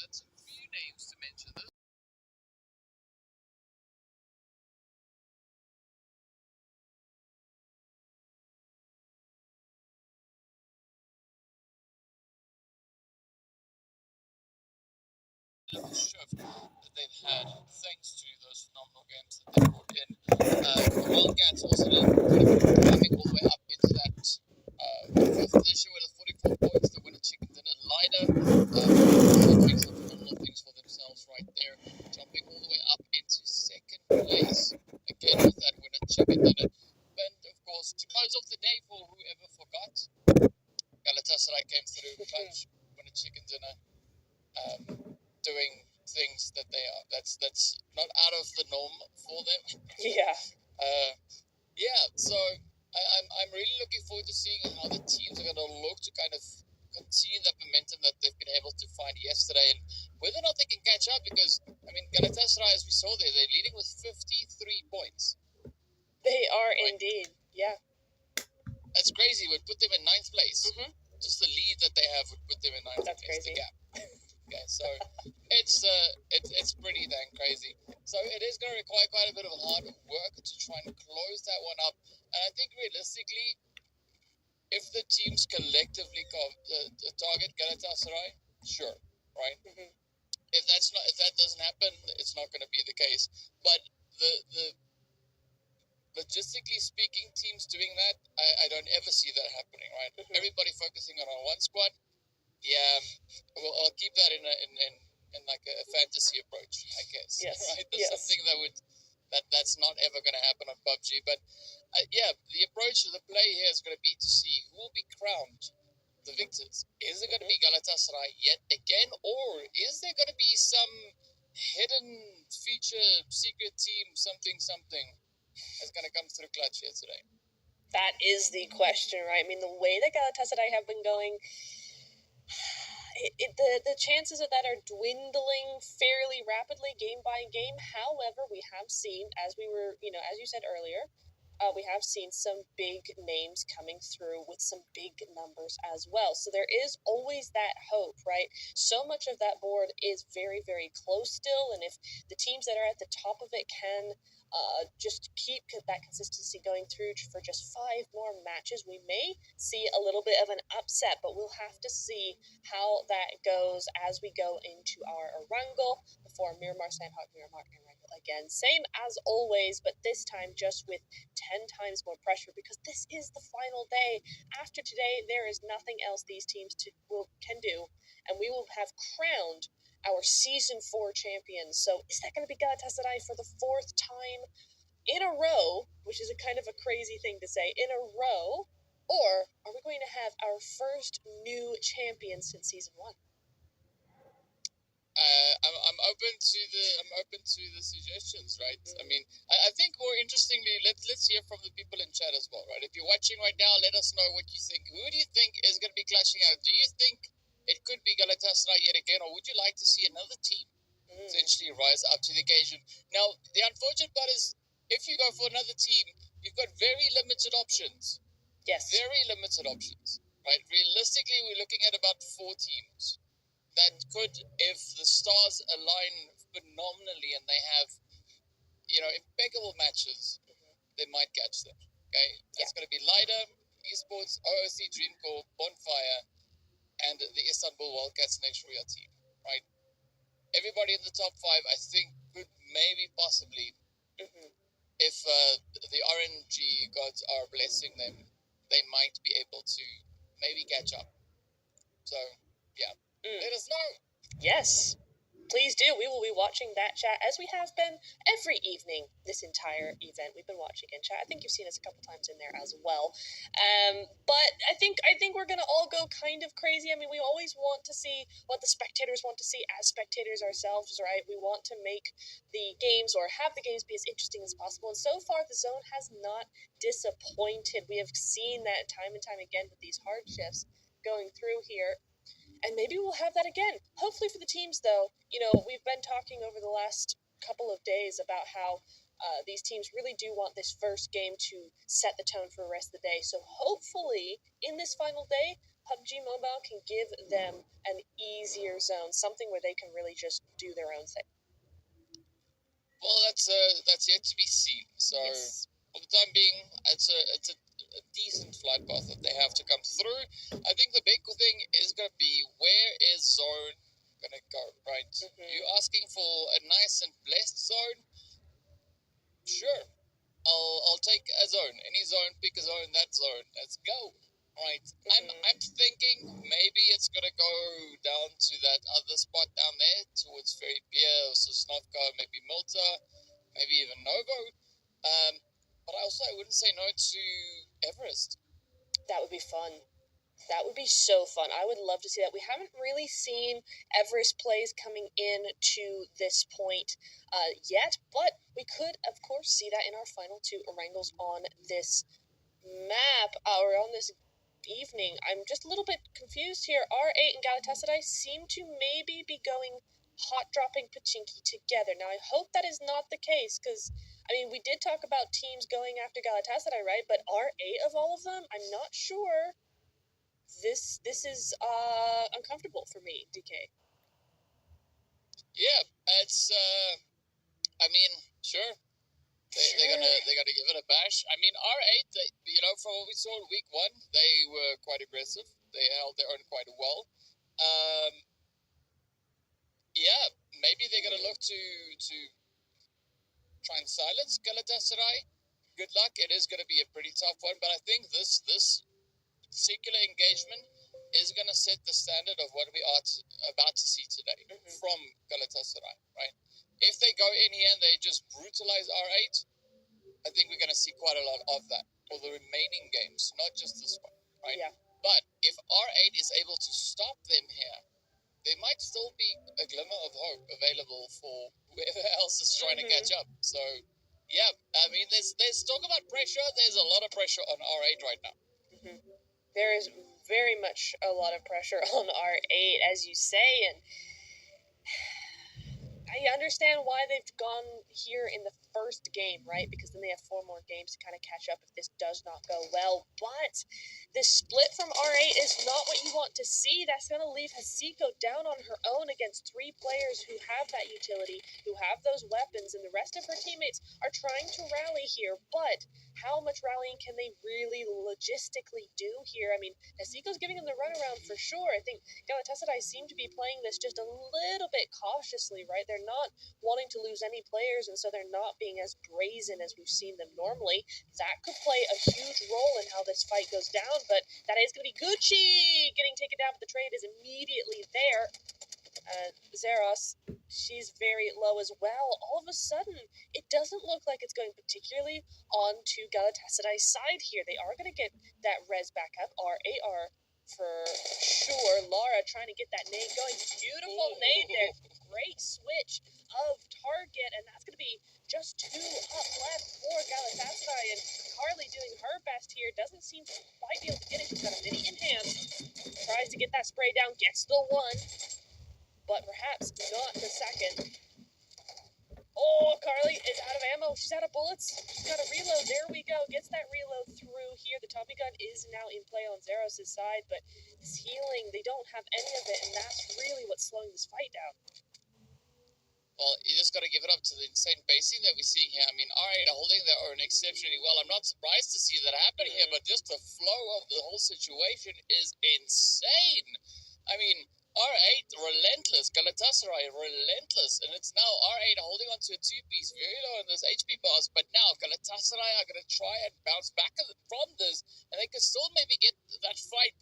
that's a few names to mention. Those the shift that they've had thanks to those phenomenal games that they brought in. The Wildcats also climbing all the way up into that fifth position with a 44 points. They win a chicken dinner. Lider doing some phenomenal things for themselves right there, jumping all the way up into second place again with that win a chicken dinner. And of course, to close off the day for whoever forgot, Galatasaray came through clutch, win a chicken dinner. Doing things that they are. That's not out of the norm for them. Yeah. Yeah. So I'm really looking forward to seeing how the teams are going to look to kind of continue that momentum that they've been able to find yesterday, and whether or not they can catch up. Because I mean, Galatasaray, as we saw there, they're leading with 53 points. They are indeed. Yeah. That's crazy. Would put them in ninth place. Mm-hmm. Just the lead that they have would put them in ninth That's place. crazy. The gap. Okay, so it's pretty dang crazy. So it is going to require quite a bit of hard work to try and close that one up. And I think realistically, if the teams collectively target Galatasaray, sure, right? Mm-hmm. If that doesn't happen, it's not going to be the case. But the logistically speaking, teams doing that, I don't ever see that happening, right? Mm-hmm. Everybody focusing on one squad. Yeah, well, I'll keep that in like a fantasy approach, I guess. Yes. Right? That's Yes. something that's not ever going to happen on PUBG. But yeah, the approach of the play here is going to be to see who will be crowned the victors. Is it going to be Galatasaray yet again, or is there going to be some hidden feature secret team something that's going to come through clutch here today? That is the question, right? I mean, the way that Galatasaray have been going, the chances of that are dwindling fairly rapidly game by game. However, we have seen, as we were, as you said earlier, we have seen some big names coming through with some big numbers as well. So there is always that hope, right? So much of that board is very, very close still. And if the teams that are at the top of it can just keep that consistency going through for just 5 more matches, we may see a little bit of an upset, but we'll have to see how that goes as we go into our Erangel before Miramar, Sandhawk, Miramar, Erangel again. Same as always, but this time just with 10 times more pressure because this is the final day. After today, there is nothing else these teams can do, and we will have crowned our Season 4 champions. So is that going to be Galatasaray for the 4th time in a row, which is a kind of a crazy thing to say, in a row? Or are we going to have our first new champion since Season 1? I'm open to the suggestions, right? I mean, I think more interestingly, let's hear from the people in chat as well, right? If you're watching right now, let us know what you think. Who do you think is going to be clashing out? Do you think it could be Galatasaray yet again, or would you like to see another team essentially rise up to the occasion? Now, the unfortunate part is, if you go for another team, you've got very limited options. Yes. Very limited options, right? Realistically, we're looking at about 4 teams that could, if the stars align phenomenally and they have, impeccable matches, they might catch them. Okay, that's going to be Lider, Esports, OOC, Dreamcore, Bonfire, and the Istanbul Wildcats next Real team. Right, everybody in the top 5, I think, could maybe possibly, if the RNG gods are blessing them, they might be able to maybe catch up. So, yeah, let us know. Yes. Please do. We will be watching that chat as we have been every evening this entire event. We've been watching in chat. I think you've seen us a couple times in there as well. But I think we're gonna all go kind of crazy. I mean, we always want to see what the spectators want to see as spectators ourselves, right? We want to make the games or have the games be as interesting as possible. And so far, the zone has not disappointed. We have seen that time and time again with these hardships going through here. And maybe we'll have that again. Hopefully for the teams, though, we've been talking over the last couple of days about how these teams really do want this first game to set the tone for the rest of the day. So hopefully, in this final day, PUBG Mobile can give them an easier zone, something where they can really just do their own thing. Well, that's yet to be seen. So Yes. for the time being, it's a decent flight path that they have to come through. I think the big thing is going to be where is zone going to go, right? You asking for a nice and blessed zone? Sure, I'll take a zone, any zone, pick a zone, that zone. Let's go, right? I'm thinking maybe it's gonna go down to that other spot down there towards Ferry Pier, or Sosnovka, maybe Milta, maybe even Novo. But I wouldn't say no to Everest. That would be fun. That would be so fun. I would love to see that. We haven't really seen Everest plays coming in to this point yet, but we could, of course, see that in our final two Orangles on this map, or on this evening. I'm just a little bit confused here. R8 and Galatasaray seem to maybe be going hot dropping Pachinki together. Now, I hope that is not the case, because I mean, we did talk about teams going after Galatasaray, right? But R8 of all of them, I'm not sure. This is uncomfortable for me, DK. Yeah, it's. I mean, sure. They're gonna give it a bash. I mean, R8, from what we saw in week one, they were quite aggressive. They held their own quite well. Yeah, maybe they're gonna look to try and silence Galatasaray. Good luck. It is gonna be a pretty tough one, but I think this particular engagement is gonna set the standard of what we are about to see today from Galatasaray. Right? If they go in here and they just brutalize R8. I think we're going to see quite a lot of that for the remaining games, not just this one, right? Yeah. But if R8 is able to stop them here, there might still be a glimmer of hope available for whoever else is trying to catch up. So, yeah, I mean, there's talk about pressure. There's a lot of pressure on R8 right now. There is very much a lot of pressure on R8, as you say, and I understand why they've gone here in the first game, right? Because then they have 4 more games to kind of catch up if this does not go well. But this split from R8 is not what you want to see. That's going to leave Hasiko down on her own against 3 players who have that utility, who have those weapons, and the rest of her teammates are trying to rally here. But how much rallying can they really logistically do here? I mean, Hasiko's giving them the runaround for sure. I think Galatasaray seem to be playing this just a little bit cautiously, right? They're not wanting to lose any players, and so they're not being as brazen as we've seen them normally. That could play a huge role in how this fight goes down, but that is going to be Gucci getting taken down, but the trade is immediately there. Zeros, she's very low as well. All of a sudden, it doesn't look like it's going particularly onto Galatasaray's side here. They are going to get that res back up. RAR for sure. Lara trying to get that nade going. Beautiful nade there. Great switch of target, and that's going to be just 2 up left for Galatasaray. And Carly doing her best here. Doesn't seem to quite be able to get it. She's got a mini in hand. Tries to get that spray down. Gets the 1, but perhaps not the second. Oh, Carly is out of ammo. She's out of bullets. She's got a reload. There we go. Gets that reload through here. The Tommy gun is now in play on Zeros' side, but this healing, they don't have any of it, and that's really what's slowing this fight down. Well, you just got to give it up to the insane pacing that we're seeing here. I mean, R8 are holding their own exceptionally well. I'm not surprised to see that happen here, but just the flow of the whole situation is insane. I mean, R8 relentless, Galatasaray relentless, and it's now R8 holding on to a 2-piece, very low in those HP bars, but now Galatasaray are going to try and bounce back from this, and they can still maybe get that fight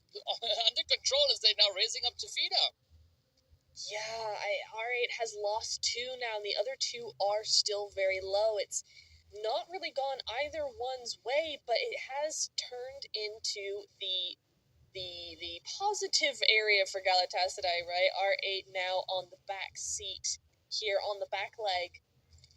under control as they're now raising up to Fida. Yeah, R8 has lost 2 now, and the other 2 are still very low. It's not really gone either one's way, but it has turned into the positive area for Galatasaray, right? R8 now on the back seat here on the back leg,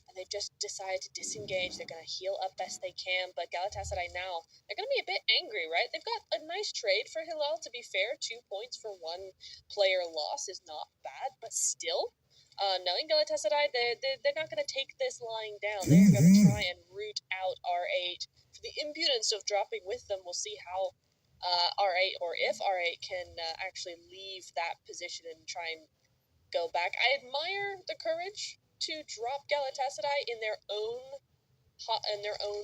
and they've just decided to disengage. They're going to heal up best they can, but Galatasaray now, they're going to be a bit angry, right? They've got a nice trade for Hilal, to be fair. 2 points for 1 player loss is not bad, but still, knowing Galatasaray, they're not going to take this lying down. They're going to try and root out R8 for the impudence of dropping with them. We'll see how R8, or if R8 can actually leave that position and try and go back. I admire the courage to drop Galatasaray in their own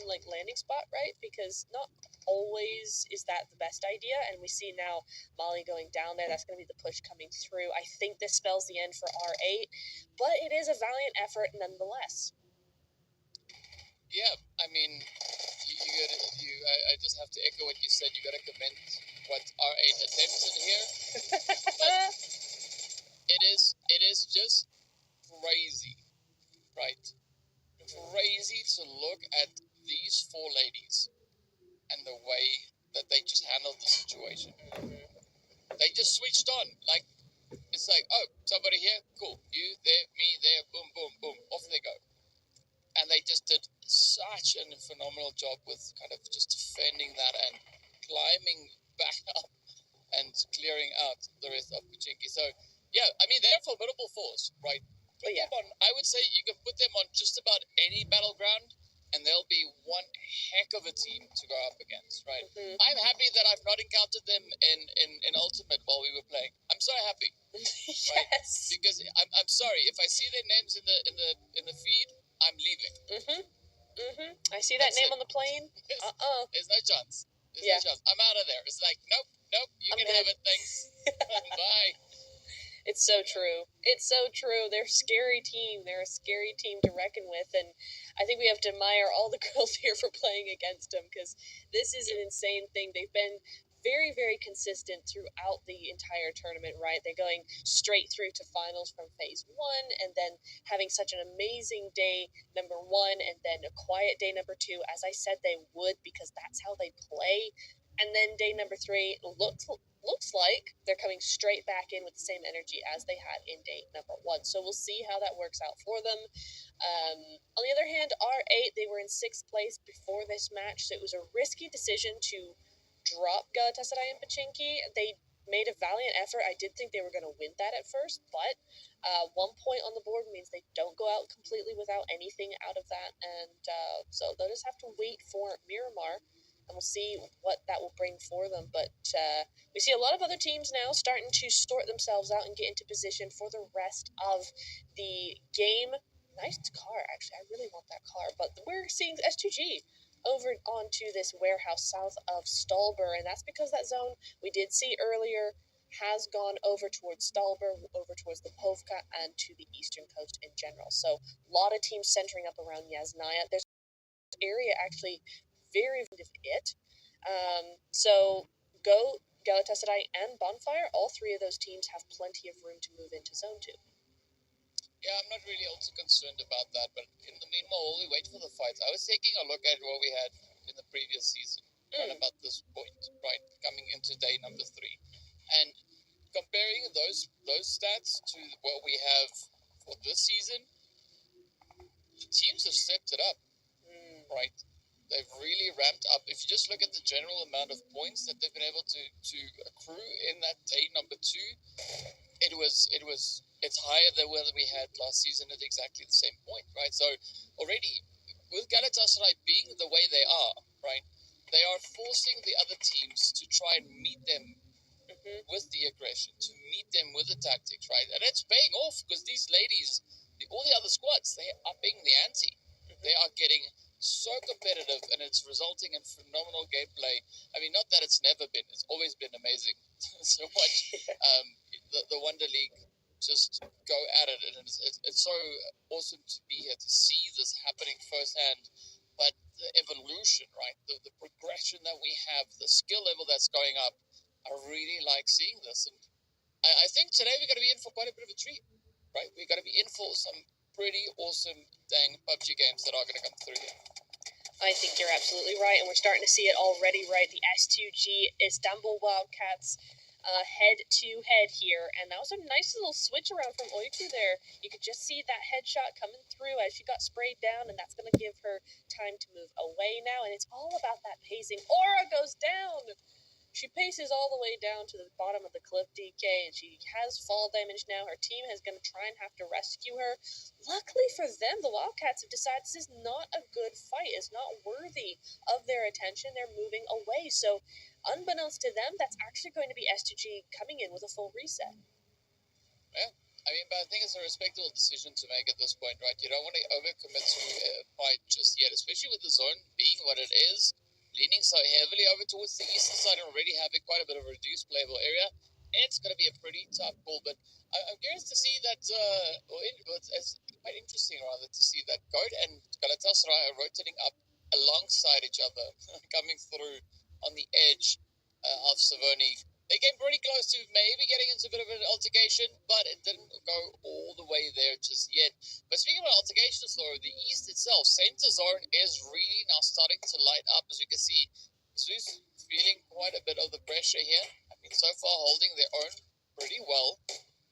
like landing spot, right? Because not always is that the best idea, and we see now Mali going down there. That's going to be the push coming through. I think this spells the end for R8, but it is a valiant effort nonetheless. Yeah, I mean, I just have to echo what you said. You got to commend what R8 attempted here. But it is just crazy, right? Crazy to look at these four ladies and the way that they just handled the situation. They just switched on. Like, it's like, oh, somebody here, cool. You there, me there, boom, boom, boom. Off they go. And they just did such a phenomenal job with kind of just defending that and climbing back up and clearing out the rest of Pachinki. So, yeah, I mean, they're a formidable force, right? Put them on, I would say you can put them on just about any battleground, and they'll be one heck of a team to go up against, right? I'm happy that I've not encountered them in Ultimate while we were playing. I'm so happy, right? Yes. Because I'm sorry, if I see their names in the feed, I'm leaving. I see that name on the plane. There's no chance. No chance. I'm out of there. It's like, nope. You can have it. Thanks. Bye. It's so true. It's so true. They're a scary team. They're a scary team to reckon with, and I think we have to admire all the girls here for playing against them, because this is an insane thing. They've been very, very consistent throughout the entire tournament, right? They're going straight through to finals from phase 1, and then having such an amazing day number 1, and then a quiet day number 2, as I said they would, because that's how they play. And then day number 3 looks like they're coming straight back in with the same energy as they had in day number 1. So we'll see how that works out for them. On the other hand, R8, they were in 6th place before this match, so it was a risky decision to drop Galatasaray and Pachinki. They made a valiant effort. I did think they were going to win that at first, but 1 point on the board means they don't go out completely without anything out of that, and so they'll just have to wait for Miramar, and we'll see what that will bring for them. But we see a lot of other teams now starting to sort themselves out and get into position for the rest of the game. Nice car, actually. I really want that car. But we're seeing S2G over onto this warehouse south of Stolber, and that's because that zone we did see earlier has gone over towards Stolber, over towards the Povka, and to the eastern coast in general. So a lot of teams centering up around Yasnaya. There's an area actually very of it. So go Galatasaray and Bonfire, all 3 of those teams have plenty of room to move into Zone 2. Yeah, I'm not really also concerned about that, but in the meanwhile, while we wait for the fights, I was taking a look at what we had in the previous season, right about this point, right, coming into day number 3, and comparing those stats to what we have for this season, teams have stepped it up, right? They've really ramped up. If you just look at the general amount of points that they've been able to accrue in that day number 2, it's higher than what we had last season at exactly the same point, right? So already with Galatasaray being the way they are, right, they are forcing the other teams to try and meet them with the aggression, to meet them with the tactics, right? And it's paying off, because these ladies, all the other squads, they're upping the ante. They are getting so competitive, and it's resulting in phenomenal gameplay. I mean, not that it's never been; it's always been amazing. So watch the Wonder League just go at it, and it's so awesome to be here to see this happening firsthand. But the evolution, right, the progression that we have, the skill level that's going up, I really like seeing this, and I think today we're going to be in for quite a bit of a treat, right? We're going to be in for some pretty awesome dang PUBG games that are going to come through here. I think you're absolutely right, and we're starting to see it already, right? The S2G Istanbul Wildcats head-to-head here, and that was a nice little switch around from Oiku there. You could just see that headshot coming through as she got sprayed down, and that's going to give her time to move away now, and it's all about that pacing. Aura goes down! She paces all the way down to the bottom of the cliff, DK, and she has fall damage now. Her team is going to try and have to rescue her. Luckily for them, the Wildcats have decided this is not a good fight. It's not worthy of their attention. They're moving away. So unbeknownst to them, that's actually going to be S2G coming in with a full reset. Yeah. I mean, but I think it's a respectable decision to make at this point, right? You don't want to overcommit to a fight just yet, especially with the zone being what it is, leaning so heavily over towards the eastern side and already having quite a bit of a reduced playable area. It's going to be a pretty tough call, but I'm curious to see that, it's quite interesting, rather, to see that Goat and Galatasaray are rotating up alongside each other, coming through on the edge of Savoni. They came pretty close to maybe getting into a bit of an altercation, but it didn't go all the way there just yet. But speaking about altercations, though, the East itself, center zone is really now starting to light up, as we can see. Zeus feeling quite a bit of the pressure here. I mean, so far holding their own pretty well.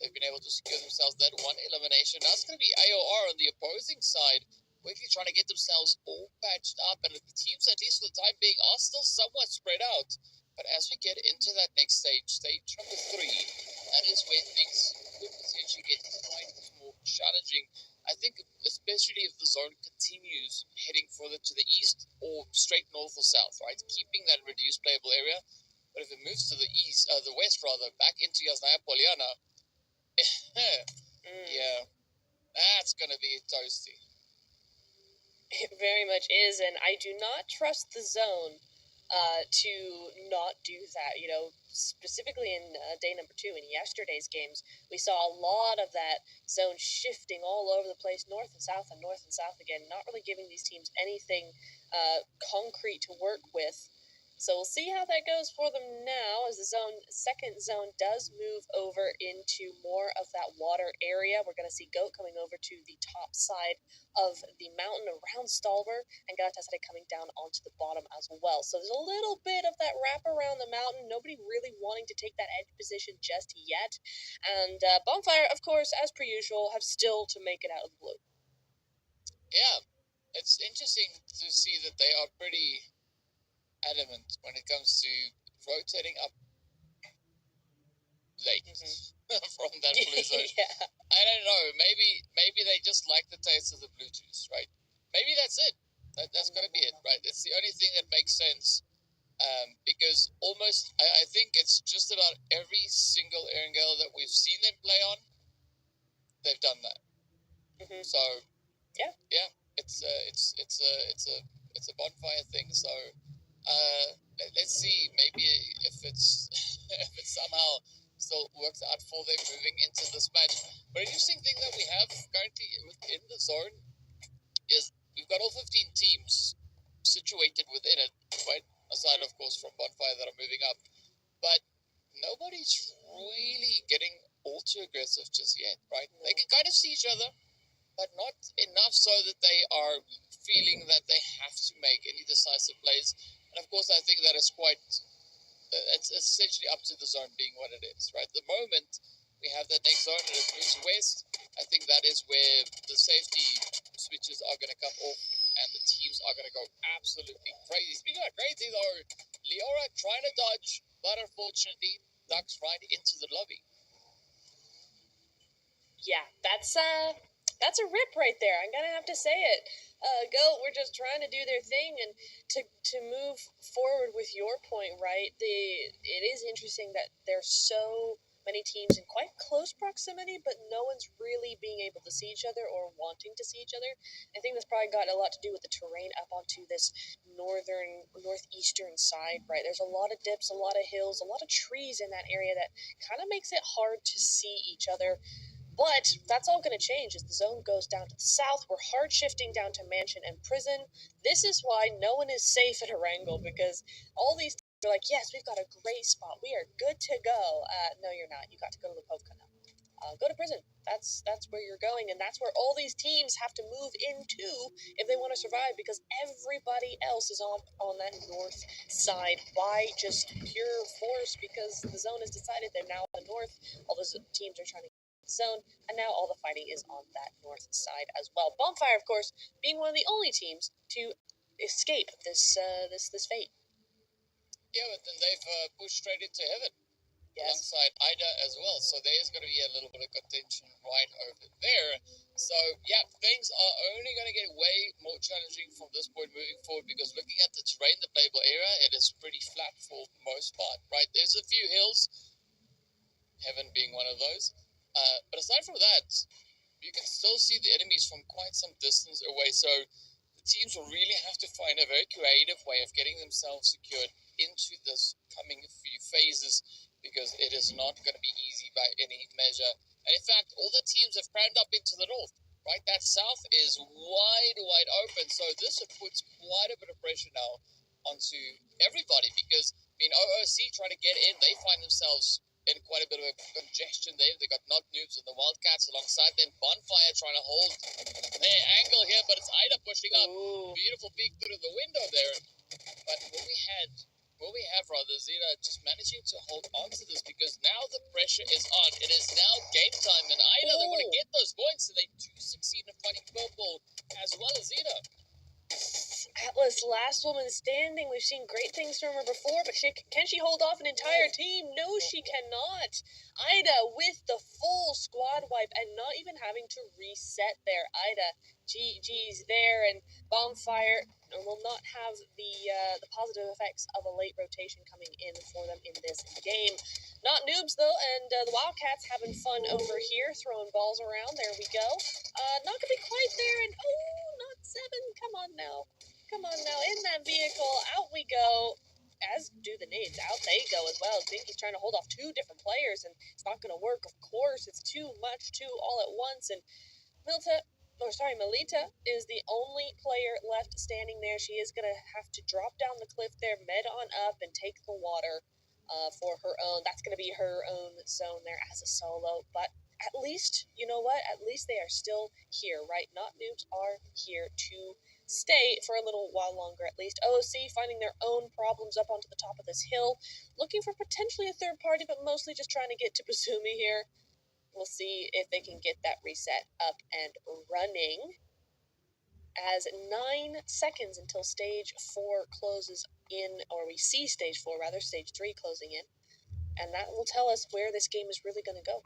They've been able to secure themselves that one elimination. Now it's going to be AOR on the opposing side, quickly trying to get themselves all patched up, and the teams, at least for the time being, are still somewhat spread out. But as we get into that next stage, stage number 3, that is where things could potentially get quite more challenging. I think, especially if the zone continues heading further to the east or straight north or south, right, keeping that reduced playable area. But if it moves to the east, the west rather, back into Yasnaya Poliana, yeah, that's going to be toasty. It very much is, and I do not trust the zone to not do that. You know, specifically in day number 2, in yesterday's games, we saw a lot of that zone shifting all over the place, north and south again, not really giving these teams anything concrete to work with. So we'll see how that goes for them now, as the second zone does move over into more of that water area. We're going to see Goat coming over to the top side of the mountain around Stalber, and Galatasaray coming down onto the bottom as well. So there's a little bit of that wrap around the mountain, nobody really wanting to take that edge position just yet. And Bonfire, of course, as per usual, have still to make it out of the blue. Yeah, it's interesting to see that they are pretty adamant when it comes to rotating up late from that blue zone. Yeah. I don't know. Maybe they just like the taste of the blue juice, right? Maybe that's it. That's got to be it, right? It's the only thing that makes sense. Because almost, I think it's just about every single Erangel that we've seen them play on, they've done that. So, yeah, it's a bonfire thing. So, let's see. Maybe if it's if it somehow still works out for them moving into this match. But an interesting thing that we have currently within the zone is we've got all 15 teams situated within it, right? Aside, of course, from Bonfire that are moving up. But nobody's really getting all too aggressive just yet, right? They can kind of see each other, but not enough so that they are feeling that they have to make any decisive plays. And of course, I think that is quite, it's essentially up to the zone being what it is, right? The moment we have that next zone and it moves west, I think that is where the safety switches are going to come off and the teams are going to go absolutely crazy. Speaking of crazy, though, Leora trying to dodge, but unfortunately ducks right into the lobby. Yeah, that's a rip right there. I'm gonna have to say it. Goat, we're just trying to do their thing, and to move forward with your point, right? It is interesting that there's so many teams in quite close proximity, but no one's really being able to see each other or wanting to see each other. I think that's probably got a lot to do with the terrain up onto this northeastern side, right? There's a lot of dips, a lot of hills, a lot of trees in that area that kind of makes it hard to see each other. But that's all going to change as the zone goes down to the south. We're hard shifting down to Mansion and Prison. This is why no one is safe at Erangel, because all these teams are like, yes, we've got a great spot. We are good to go. No, you're not. You got to go to Lipovka now. Go to Prison. That's where you're going, and that's where all these teams have to move into if they want to survive, because everybody else is on that north side by just pure force, because the zone has decided they're now on the north. All those teams are trying to zone, and now all the fighting is on that north side as well. Bonfire, of course, being one of the only teams to escape this fate. Yeah, but then they've pushed straight into heaven. Yes. Alongside Ida as well, so there is going to be a little bit of contention right over there. So, yeah, things are only going to get way more challenging from this point moving forward because looking at the terrain, the playable area, it is pretty flat for the most part, right? There's a few hills, heaven being one of those. But aside from that, you can still see the enemies from quite some distance away. So the teams will really have to find a very creative way of getting themselves secured into this coming few phases because it is not going to be easy by any measure. And in fact, all the teams have crammed up into the north, right? That south is wide open. So this puts quite a bit of pressure now onto everybody because, I mean, OOC trying to get in, they find themselves in quite a bit of a congestion there. They got Not Noobs and the Wildcats alongside them. Bonfire trying to hold their angle here, but it's Ida pushing up. Ooh. Beautiful peek through the window there. But what we have rather, Zeta just managing to hold on to this because now the pressure is on. It is now game time, and Ida, they want to get those points, and they do succeed in finding purple as well as Zeta. Atlas, last woman standing. We've seen great things from her before, but can she hold off an entire team? No, she cannot. Ida with the full squad wipe and not even having to reset there. Ida, GG's there, and Bonfire will not have the positive effects of a late rotation coming in for them in this game. Not Noobs, though, and the Wildcats having fun over here, throwing balls around. There we go. Not going to be quite there, and not 7. Come on now. Come on now, in that vehicle, out we go. As do the nades, out they go as well. Dinky's trying to hold off 2 different players, and it's not going to work, of course. It's too much, all at once, and Melita is the only player left standing there. She is going to have to drop down the cliff there, med on up, and take the water for her own. That's going to be her own zone there as a solo, but at least, you know what? At least they are still here, right? Not Noobs are here to stay for a little while longer at least. OOC finding their own problems up onto the top of this hill, looking for potentially a third party, but mostly just trying to get to Bazumi here. We'll see if they can get that reset up and running. As 9 seconds until stage 4 closes in, or we see stage 4 rather, stage 3 closing in, and that will tell us where this game is really going to go.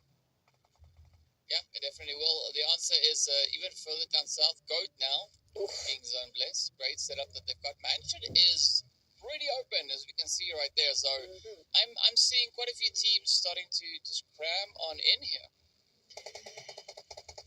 Yeah, it definitely will. The answer is even further down south. Goat now, being zone blessed. Great setup that they've got. Mansion is pretty open, as we can see right there. So I'm seeing quite a few teams starting to just cram on in here.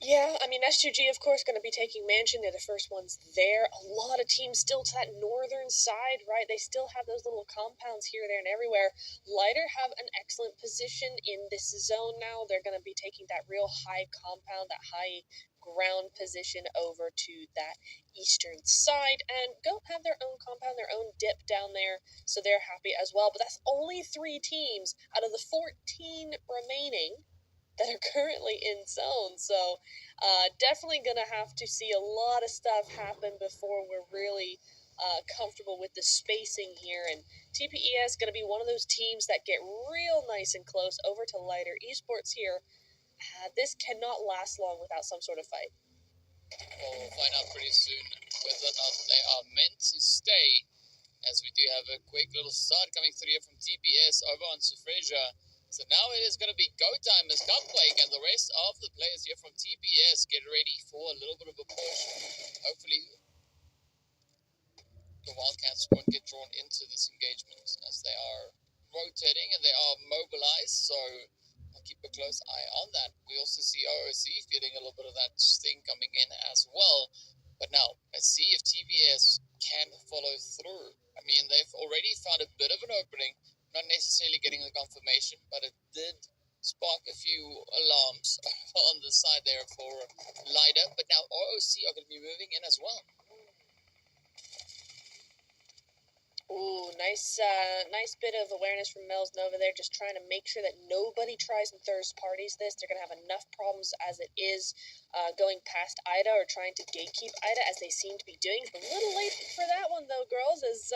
Yeah, I mean, S2G, of course, going to be taking Mansion. They're the first ones there. A lot of teams still to that northern side, right? They still have those little compounds here, there, and everywhere. Lighter have an excellent position in this zone now. They're going to be taking that real high compound, that high ground position over to that eastern side. And Goat have their own compound, their own dip down there, so they're happy as well. But that's only 3 teams out of the 14 remaining that are currently in zone, so definitely gonna have to see a lot of stuff happen before we're really comfortable with the spacing here, and TPES gonna be one of those teams that get real nice and close over to Lighter Esports here. This cannot last long without some sort of fight. Well, we'll find out pretty soon whether or not they are meant to stay, as we do have a quick little start coming through here from TPS over on Fraser. So now it is going to be go time as Cupquake and the rest of the players here from TPS get ready for a little bit of a push. Hopefully the Wildcats won't get drawn into this engagement as they are rotating and they are mobilized. So I'll keep a close eye on that. We also see OOC feeling a little bit of that sting coming in as well. But now let's see if TPS can follow through. I mean, they've already found a bit of an opening. Not necessarily getting the confirmation, but it did spark a few alarms on the side there for Lighter. But now OOC are going to be moving in as well. Ooh, nice bit of awareness from Mel's Nova there, just trying to make sure that nobody tries and third parties this. They're going to have enough problems as it is going past Ida or trying to gatekeep Ida, as they seem to be doing. It's a little late for that one, though, girls, as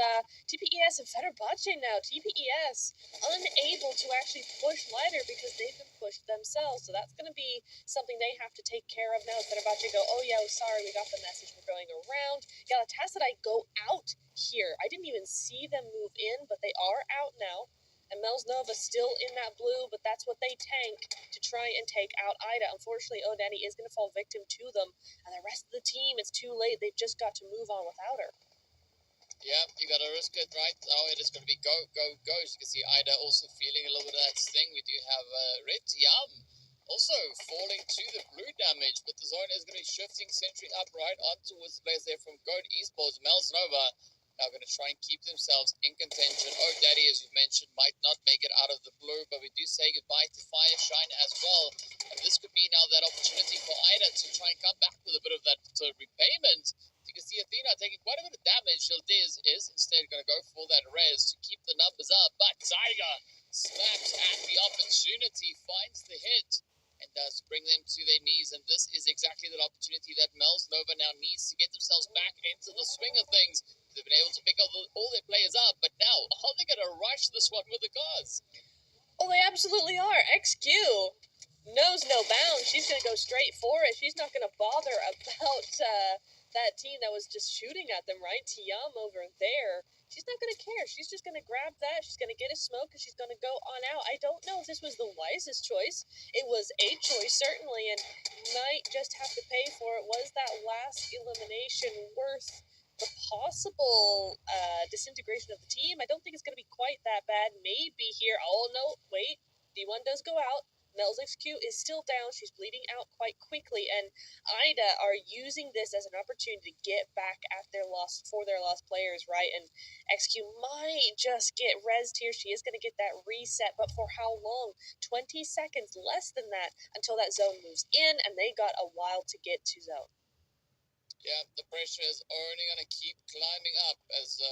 TPES and Fenerbahce now. TPES unable to actually push Lighter because they've been pushed themselves. So that's going to be something they have to take care of now. Fenerbahce go, oh, yeah, sorry, we got the message. We're going around. Galatasaray go out here. I didn't even see them move in, but they are out now. And Mel's Nova still in that blue, but that's what they tank to try and take out Ida. Unfortunately, Odani is going to fall victim to them, and the rest of the team, it's too late. They've just got to move on without her. Yeah, you got to risk it, right? Now it is going to be go, go, go. As you can see, Ida also feeling a little bit of that sting. We do have Red Yam also falling to the blue damage, but the zone is going to be shifting Sentry up right on towards the place there from Goat Esports. Mel's Nova are going to try and keep themselves in contention. Oh, Daddy, as you mentioned, might not make it out of the blue, but we do say goodbye to Fire Shine as well. And this could be now that opportunity for Ida to try and come back with a bit of that repayment. You can see Athena taking quite a bit of damage. Shildiz is instead going to go for that res to keep the numbers up, but Tiger snaps at the opportunity, finds the hit, and does bring them to their knees. And this is exactly the opportunity that Mel's Nova now needs to get themselves back into the swing of things. They've been able to pick all their players up, but now are they going to rush this one with the cars? Oh, they absolutely are. XQ knows no bounds. She's going to go straight for it. She's not going to bother about that team that was just shooting at them, right? Tiam over there. She's not going to care. She's just going to grab that. She's going to get a smoke, and she's going to go on out. I don't know if this was the wisest choice. It was a choice, certainly, and might just have to pay for it. Was that last elimination worth the possible disintegration of the team? I don't think it's going to be quite that bad. Maybe here. Oh, no, wait. D1 does go out. Mel's XQ is still down. She's bleeding out quite quickly, and Ida are using this as an opportunity to get back at their lost players, right? And XQ might just get rezzed here. She is going to get that reset, but for how long? 20 seconds, less than that, until that zone moves in, and they got a while to get to zone. Yeah, the pressure is only going to keep climbing up as,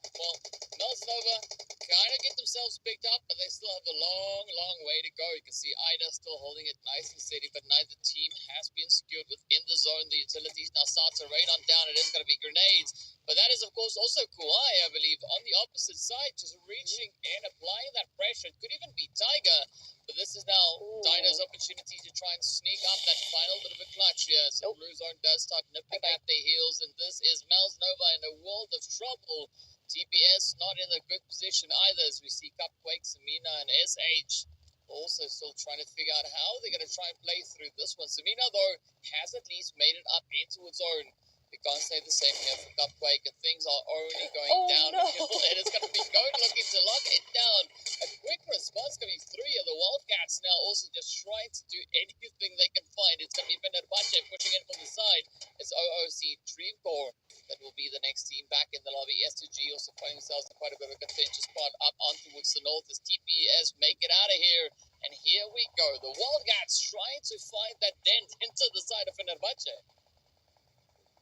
Mel's Nova kind of get themselves picked up, but they still have a long, long way to go. You can see Ida still holding it nice and steady, but neither team has been secured within the zone. The utilities now start to rain on down. It is going to be grenades, but that is, of course, also Kuai, I believe, on the opposite side, just reaching and applying that pressure. It could even be Tiger, but this is now Dino's opportunity to try and sneak up that final bit of a clutch here. So Blue Zone does start nipping at their heels, and this is Mel's Nova in a world of trouble. TPS not in a good position either, as we see Cupquake, Samina, and SH also still trying to figure out how they're going to try and play through this one. Samina, though, has at least made it up into its own. We can't say the same here for Cupquake, and things are only going downhill. No. It is going to be Goat looking to lock it down. A quick response coming through here. The Wildcats now also just trying to do anything they can find. It's going to be Fenerbahce pushing in from the side. It's OOC Dreamcore that will be the next team back in the lobby. S2G also finding themselves in quite a bit of a contentious spot up on towards the north as TPS make it out of here. And here we go. The Wildcats trying to find that dent into the side of Fenerbahce.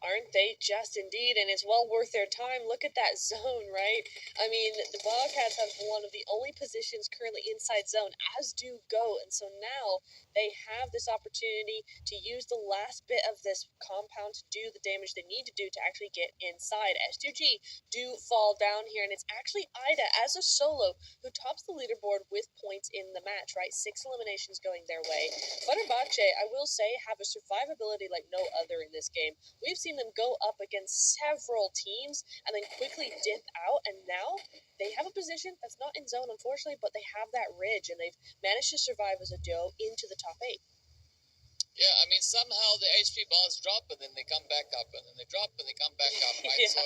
Aren't they just indeed? And it's well worth their time. Look at that zone, right? I mean, the Wildcats have one of the only positions currently inside zone, as do Go. And so now they have this opportunity to use the last bit of this compound to do the damage they need to do to actually get inside. S2G do fall down here, and it's actually Ida as a solo who tops the leaderboard with points in the match, right? 6 eliminations going their way. Fenerbahce, I will say, have a survivability like no other in this game. We've seen them go up against several teams and then quickly dip out, and now they have a position that's not in zone, unfortunately, but they have that ridge, and they've managed to survive as a duo into the top 8. Yeah, I mean, somehow the HP bars drop, and then they come back up, and then they drop, and they come back up, right? Yeah. So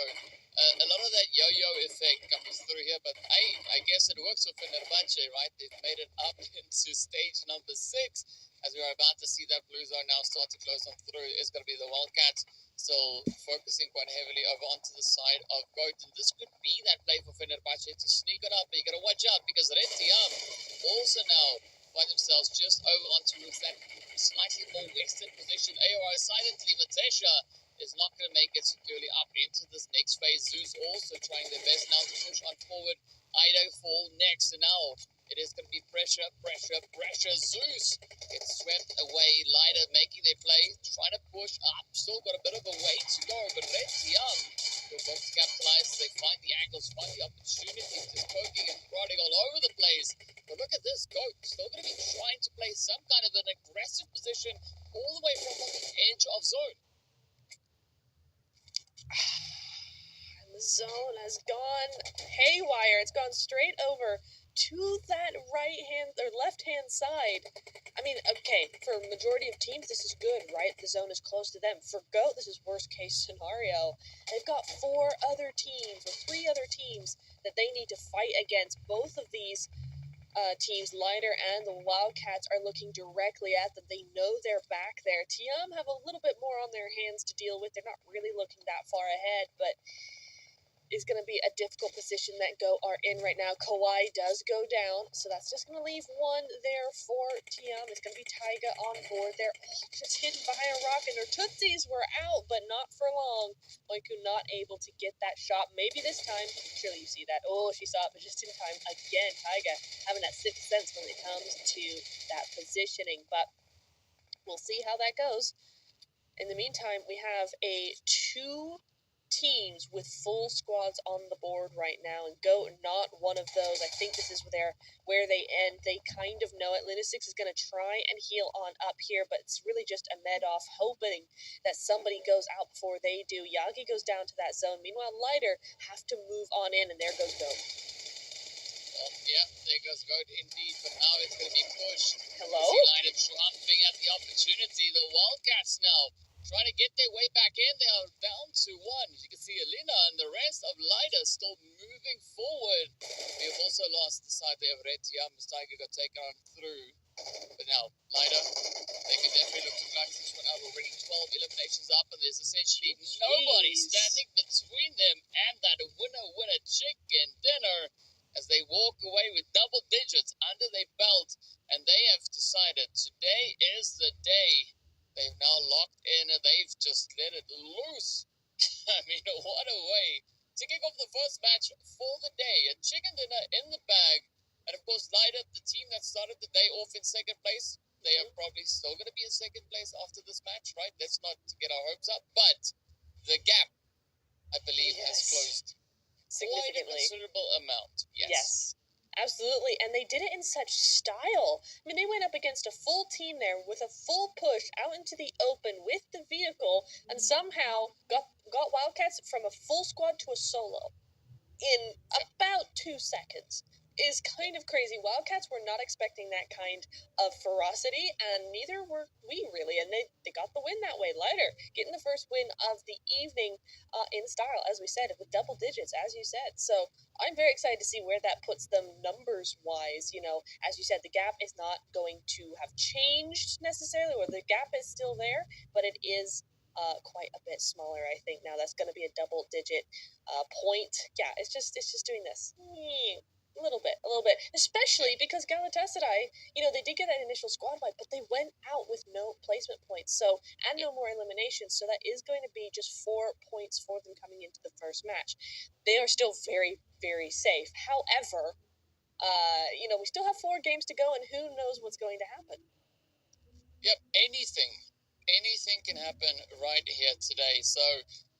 a lot of that yo-yo effect comes through here, but I guess it works for Fenerbahce, right? They've made it up into stage number 6, as we are about to see that Blue Zone now start to close on through. It's going to be the Wildcats still focusing quite heavily over onto the side of Goat, and this could be that play for Fenerbahce to sneak it up, but you got to watch out, because Red Tiam also now find themselves just over onto that slightly more western position. AOR silently, Matesha is not going to make it securely up into this next phase. Zeus also trying their best now to push on forward. Ido fall next, and now it is going to be pressure, pressure, pressure. Zeus gets swept away. Lighter making their play, trying to push up. Still got a bit of a way to go, but Red Tiam will both capitalize. They find the angles, find the opportunity, just poking and prodding all over the place. But look at this, Goat still going to be trying to play some kind of an aggressive position all the way from the edge of zone. And the zone has gone haywire. It's gone straight over to that right-hand or left-hand side. I mean, okay, for a majority of teams, this is good, right? The zone is close to them. For GOAT, this is worst-case scenario. They've got 4 other teams or 3 other teams that they need to fight against. Both of these teams, Lighter and the Wildcats, are looking directly at them. They know they're back there. TM have a little bit more on their hands to deal with. They're not really looking that far ahead, but is going to be a difficult position that GOAT are in right now. Kawhi does go down, so that's just going to leave one there for TM. It's going to be Taiga on board there. Oh, just hidden behind a rock, and their Tootsies were out, but not for long. Oiku not able to get that shot. Maybe this time. Surely you see that. Oh, she saw it, but just in time. Again, Taiga having that sixth sense when it comes to that positioning, but we'll see how that goes. In the meantime, we have a 2 teams with full squads on the board right now, and GOAT not one of those. I think this is where they end. They kind of know it. Lunasix is going to try and heal on up here, but it's really just a med off, hoping that somebody goes out before they do. Yagi goes down to that zone. Meanwhile, Lighter have to move on in, and there goes GOAT. Oh, yeah, there goes GOAT indeed, but now it's going to be pushed. Hello? Lighter trumping at the opportunity. The Wildcats now trying to get their way back in. They are down to 1. As you can see, Alina and the rest of Lighter still moving forward. We have also lost the side there of Red Tiam as Tiger got taken on through. But now, Lighter, they can definitely look to climb this one out already. 12 eliminations up, and there's essentially nobody standing between them and that winner chicken dinner as they walk away with double digits under their belt. And they have decided today is the day. They've now locked in and they've just let it loose. I mean, what a way to kick off the first match for the day. A chicken dinner in the bag. And of course, Lighter, the team that started the day off in second place, they are probably still going to be in second place after this match, right? Let's not get our hopes up. But the gap, I believe, has closed quite a considerable amount. Yes. Absolutely, and they did it in such style. I mean, they went up against a full team there with a full push out into the open with the vehicle, and somehow got Wildcats from a full squad to a solo in about 2 seconds. Is kind of crazy. Wildcats were not expecting that kind of ferocity, and neither were we really, and they got the win that way. Lighter getting the first win of the evening in style, as we said, with double digits, as you said. So I'm very excited to see where that puts them numbers-wise. You know, as you said, the gap is not going to have changed necessarily, or the gap is still there, but it is quite a bit smaller, I think. Now that's going to be a double-digit point. Yeah, it's just doing this. A little bit, especially because Galatasaray, you know, they did get that initial squad wipe, but they went out with no placement points, so, and no more eliminations, so that is going to be just 4 points for them coming into the first match. They are still very, very safe. However, you know, we still have 4 games to go, and who knows what's going to happen. Yep, anything can happen right here today, so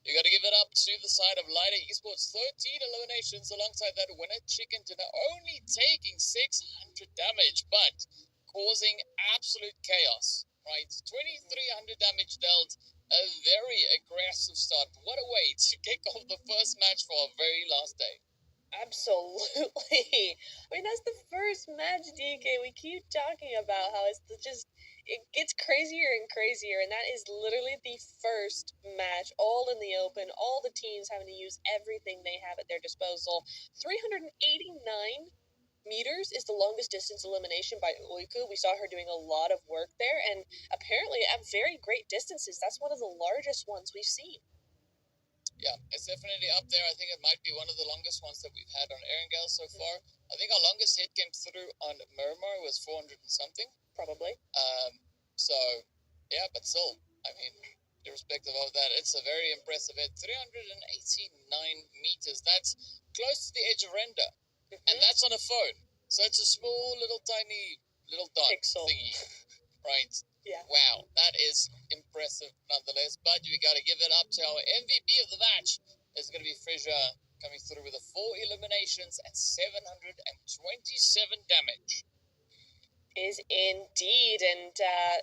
you got to give it up to the side of Lighter Esports. 13 eliminations alongside that winner chicken dinner, only taking 600 damage, but causing absolute chaos, right? 2,300 damage dealt, a very aggressive start. What a way to kick off the first match for our very last day. Absolutely. I mean, that's the first match, DK. We keep talking about how it's just, it gets crazier and crazier, and that is literally the first match, all in the open, all the teams having to use everything they have at their disposal. 389 meters is the longest distance elimination by Oiku. We saw her doing a lot of work there, and apparently at very great distances. That's one of the largest ones we've seen. Yeah, it's definitely up there. I think it might be one of the longest ones that we've had on Erangel so far. I think our longest hit came through on Miramar was 400 and something. Probably. So, yeah, but still, I mean, irrespective of that, it's a very impressive hit. 389 meters. That's close to the edge of render. And that's on a phone. So it's a small, little, tiny, little dot pixel thingy. Right? Yeah. Wow, that is impressive nonetheless. But we got to give it up to our MVP of the match. It's going to be Fraser coming through with 4 eliminations and 727 damage. Is indeed, and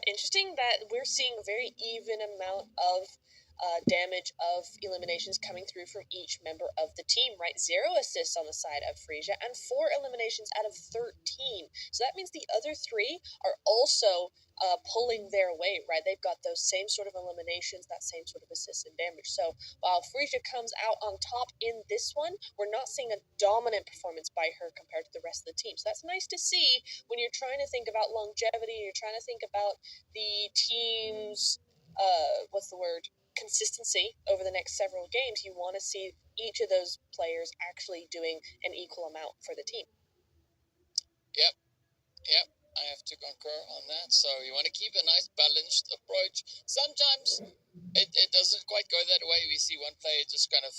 interesting that we're seeing a very even amount of damage of eliminations coming through from each member of the team, right? 0 assists on the side of Frisia and 4 eliminations out of 13. So that means the other 3 are also pulling their weight, right? They've got those same sort of eliminations, that same sort of assist and damage. So while Frisia comes out on top in this one, we're not seeing a dominant performance by her compared to the rest of the team. So that's nice to see when you're trying to think about longevity, you're trying to think about the team's, consistency over the next several games. You want to see each of those players actually doing an equal amount for the team. Yep. I have to concur on that. So you want to keep a nice balanced approach. Sometimes it doesn't quite go that way. We see one player just kind of,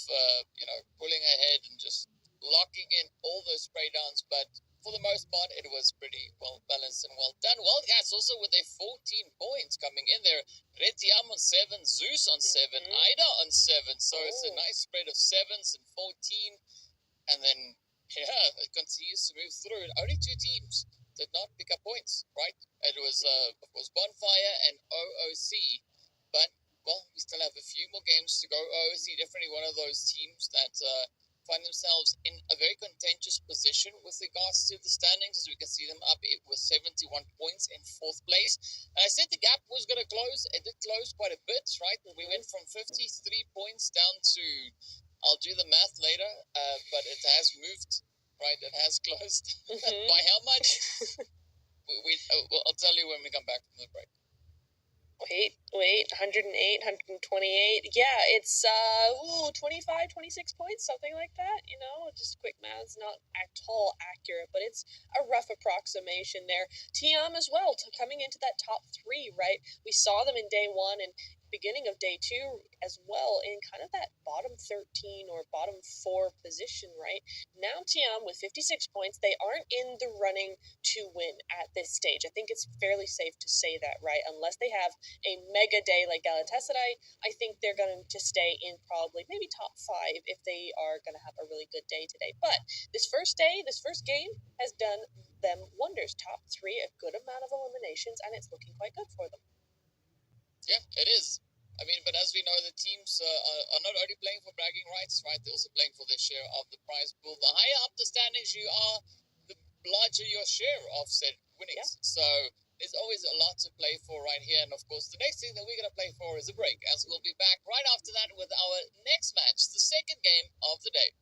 pulling ahead and just locking in all those spray downs. But for the most part, it was pretty well balanced and well done. Wildcats also with their 14 points coming in there. Retiam on 7, Zeus on 7, Ida on 7. So it's a nice spread of 7s and 14. And then, it continues to move through. And only 2 teams did not pick up points, right? It was, of course, Bonfire and OOC. But, well, we still have a few more games to go. OOC definitely one of those teams that find themselves in a very contentious position with regards to the standings, as we can see them up with 71 points in 4th place. And I said the gap was going to close. It did close quite a bit, right? We went from 53 points down to, I'll do the math later, but it has moved, right? It has closed. By how much? I'll tell you when we come back from the break. Wait, 108, 128. Yeah, it's 25, 26 points, something like that. Just quick math's not at all accurate, but it's a rough approximation there. Tiam as well, coming into that top 3, right? We saw them in day 1 and beginning of day 2 as well in kind of that bottom 13 or bottom 4 position, right? Now Tiam with 56 points, they aren't in the running to win at this stage. I think it's fairly safe to say that, right? Unless they have a mega day like Galatasaray, I think they're going to stay in probably maybe top 5 if they are going to have a really good day today. But this first game has done them wonders. Top 3, a good amount of eliminations, and it's looking quite good for them. Yeah, it is. I mean, but as we know, the teams are not only playing for bragging rights, right? They're also playing for their share of the prize pool. The higher up the standings you are, the larger your share of said winnings. Yeah. So there's always a lot to play for right here. And of course, the next thing that we're going to play for is a break, as we'll be back right after that with our next match, the second game of the day.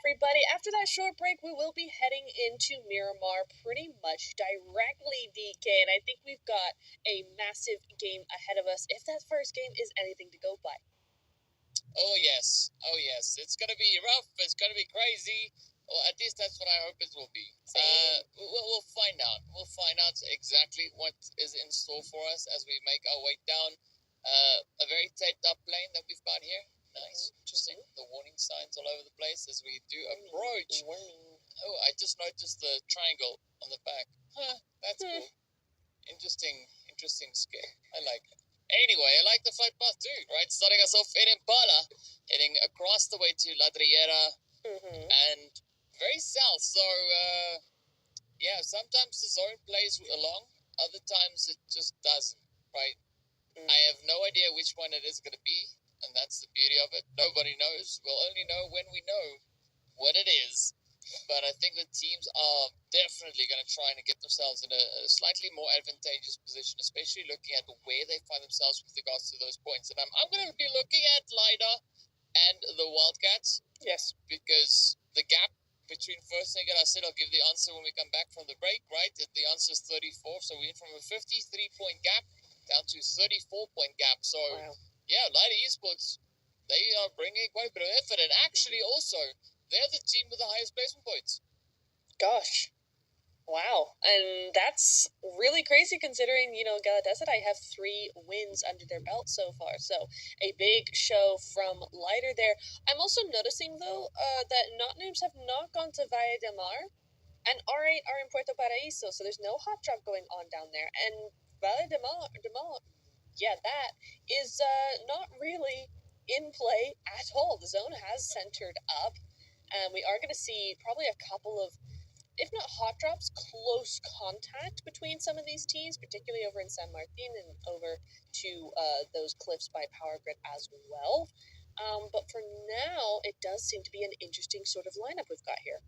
everybody. After that short break, we will be heading into Miramar pretty much directly, DK. And I think we've got a massive game ahead of us if that first game is anything to go by. Oh yes. It's gonna be rough. It's gonna be crazy. Well, at least that's what I hope it will be. We'll find out. We'll find out exactly what is in store for us as we make our way down a very taped up lane that we've got here. Nice, interesting. The warning signs all over the place as we do approach. Oh, I just noticed the triangle on the back. Huh, that's cool. Interesting skill. I like it. Anyway, I like the flight path too, right? Starting us off in Impala, heading across the way to Ladriera and very south. So, yeah, sometimes the zone plays along, other times it just doesn't, right? I have no idea which one it is going to be, and that's the beauty of it. Nobody knows. We'll only know when we know what it is. But I think the teams are definitely going to try and get themselves in a slightly more advantageous position, especially looking at where they find themselves with regards to those points. And I'm going to be looking at LiDAR and the Wildcats. Yes. Because the gap between first and second, I said I'll give the answer when we come back from the break, right? The answer is 34. So we went from a 53-point gap down to 34-point gap. So, yeah, LiDAR Esports, they are bringing quite a bit of effort. And actually also, they're the team with the highest placement points. Gosh. Wow. And that's really crazy considering, Gala Desert, I have 3 wins under their belt so far. So a big show from Lighter there. I'm also noticing, though, that Not Names have not gone to Valle de Mar. And R8 are in Puerto Paraíso, so there's no hot drop going on down there. And Valle de Mar, yeah, that is not really in play at all. The zone has centered up. And we are going to see probably a couple of, if not hot drops, close contact between some of these teams, particularly over in San Martin and over to those cliffs by Power Grid as well. But for now, it does seem to be an interesting sort of lineup we've got here.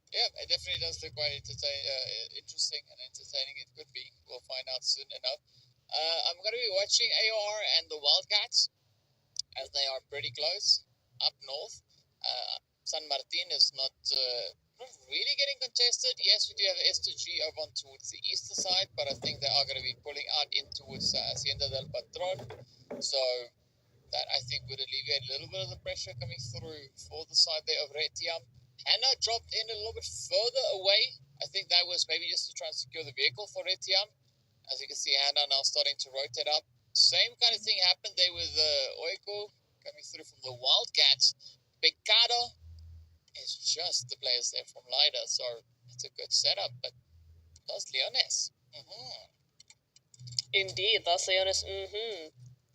Yeah, it definitely does look quite interesting and entertaining. It could be. We'll find out soon enough. I'm going to be watching AR and the Wildcats as they are pretty close up north. San Martin is not really getting contested. Yes, we do have S2G over on towards the eastern side, but I think they are going to be pulling out in towards Hacienda del Patron. So that I think would alleviate a little bit of the pressure coming through for the side there of Retiam. Hannah dropped in a little bit further away. I think that was maybe just to try and secure the vehicle for Retiam. As you can see, Hannah now starting to rotate up. Same kind of thing happened there with Oiko coming through from the Wildcats. Pecado is just the players there from Lida, so it's a good setup. But Los Leones, Indeed, Los Leones,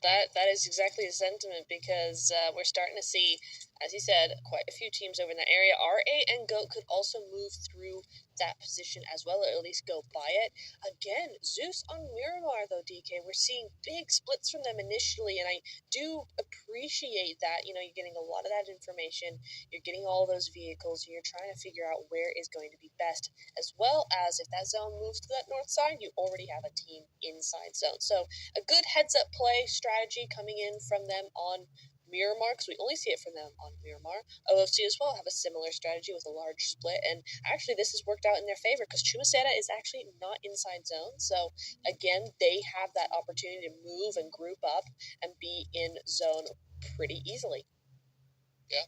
That is exactly the sentiment because we're starting to see, as you said, quite a few teams over in that area. RA and GOAT could also move through that position as well, or at least go by it. Again, Zeus on Miramar, though, DK, we're seeing big splits from them initially, and I do appreciate that. You're getting a lot of that information, you're getting all those vehicles, and you're trying to figure out where is going to be best, as well as if that zone moves to that north side, you already have a team inside zone. So a good heads-up play strategy coming in from them on Miramar, because we only see it from them on Miramar. OFC as well have a similar strategy with a large split, and actually this has worked out in their favor because Chumacera is actually not inside zone, so again, they have that opportunity to move and group up and be in zone pretty easily. Yeah,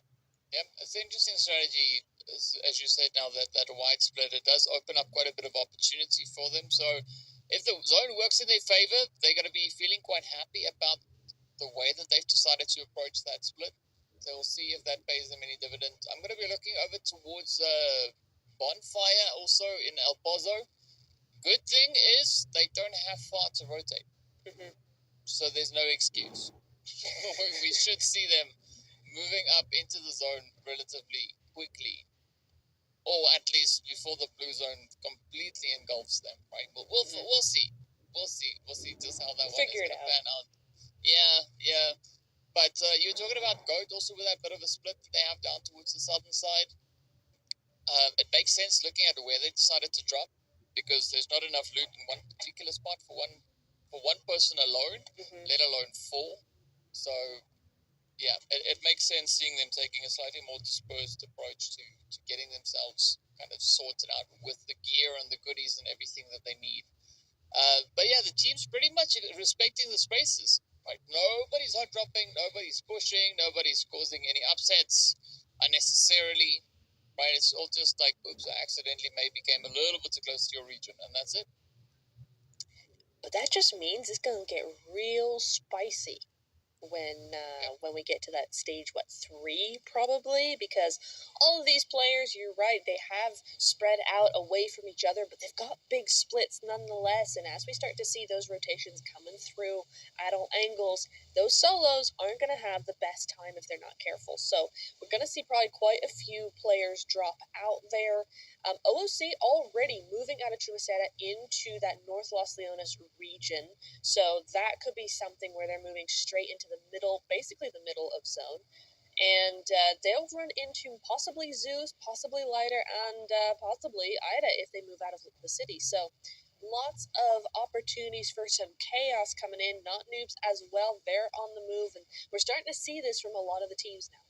it's an interesting strategy. As you said, now that wide split, it does open up quite a bit of opportunity for them. So if the zone works in their favor, they're going to be feeling quite happy about the way that they've decided to approach that split. So we'll see if that pays them any dividend. I'm going to be looking over towards Bonfire, also in El Pozo. Good thing is they don't have far to rotate. So there's no excuse. We should see them moving up into the zone relatively quickly, or at least before the blue zone completely engulfs them. Right? We'll see. We'll see just how that one is going to pan out. Yeah. But you were talking about GOAT also with that bit of a split that they have down towards the southern side. It makes sense looking at where they decided to drop, because there's not enough loot in one particular spot for one person alone, let alone 4. So yeah, it makes sense seeing them taking a slightly more dispersed approach to getting themselves kind of sorted out with the gear and the goodies and everything that they need. But yeah, the team's pretty much respecting the spaces. Right? Nobody's hot dropping, nobody's pushing, nobody's causing any upsets unnecessarily. Right? It's all just like, oops, I accidentally maybe came a little bit too close to your region, and that's it. But that just means it's going to get real spicy when we get to that stage, 3 probably, because all of these players, you're right, they have spread out away from each other, but they've got big splits nonetheless. And as we start to see those rotations coming through at all angles, those solos aren't going to have the best time if they're not careful. So we're going to see probably quite a few players drop out there. OOC already moving out of Chumaceta into that North Los Leones region. So that could be something where they're moving straight into the middle, basically the middle of zone. And they'll run into possibly Zeus, possibly Lighter, and possibly Ida if they move out of the city. So lots of opportunities for some chaos coming in. Not Noobs as well. They're on the move. And we're starting to see this from a lot of the teams now.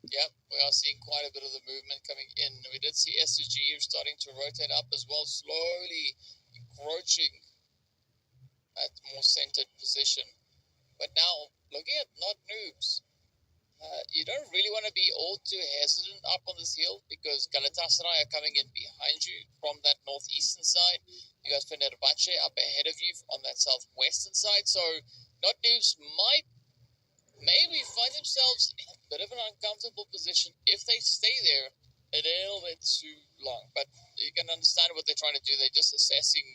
Yep, we are seeing quite a bit of the movement coming in. We did see SSG starting to rotate up as well, slowly encroaching at more centered position. But now, looking at not Noobs, you don't really want to be all too hesitant up on this hill because Galatasaray are coming in behind you from that northeastern side. You got Fenerbahce up ahead of you on that southwestern side. So, not Noobs might maybe find themselves in a bit of an uncomfortable position if they stay there a little bit too long. But you can understand what they're trying to do. They're just assessing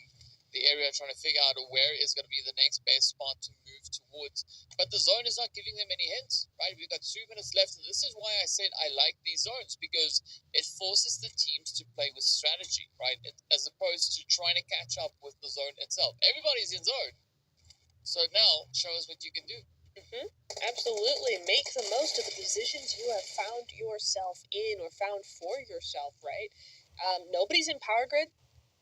the area, trying to figure out where is going to be the next best spot to move towards. But the zone is not giving them any hints, right? We've got 2 minutes left, and this is why I said I like these zones, because it forces the teams to play with strategy, right? As opposed to trying to catch up with the zone itself. Everybody's in zone. So now, show us what you can do. Absolutely. Make the most of the positions you have found yourself in or found for yourself, right? Nobody's in Power Grid.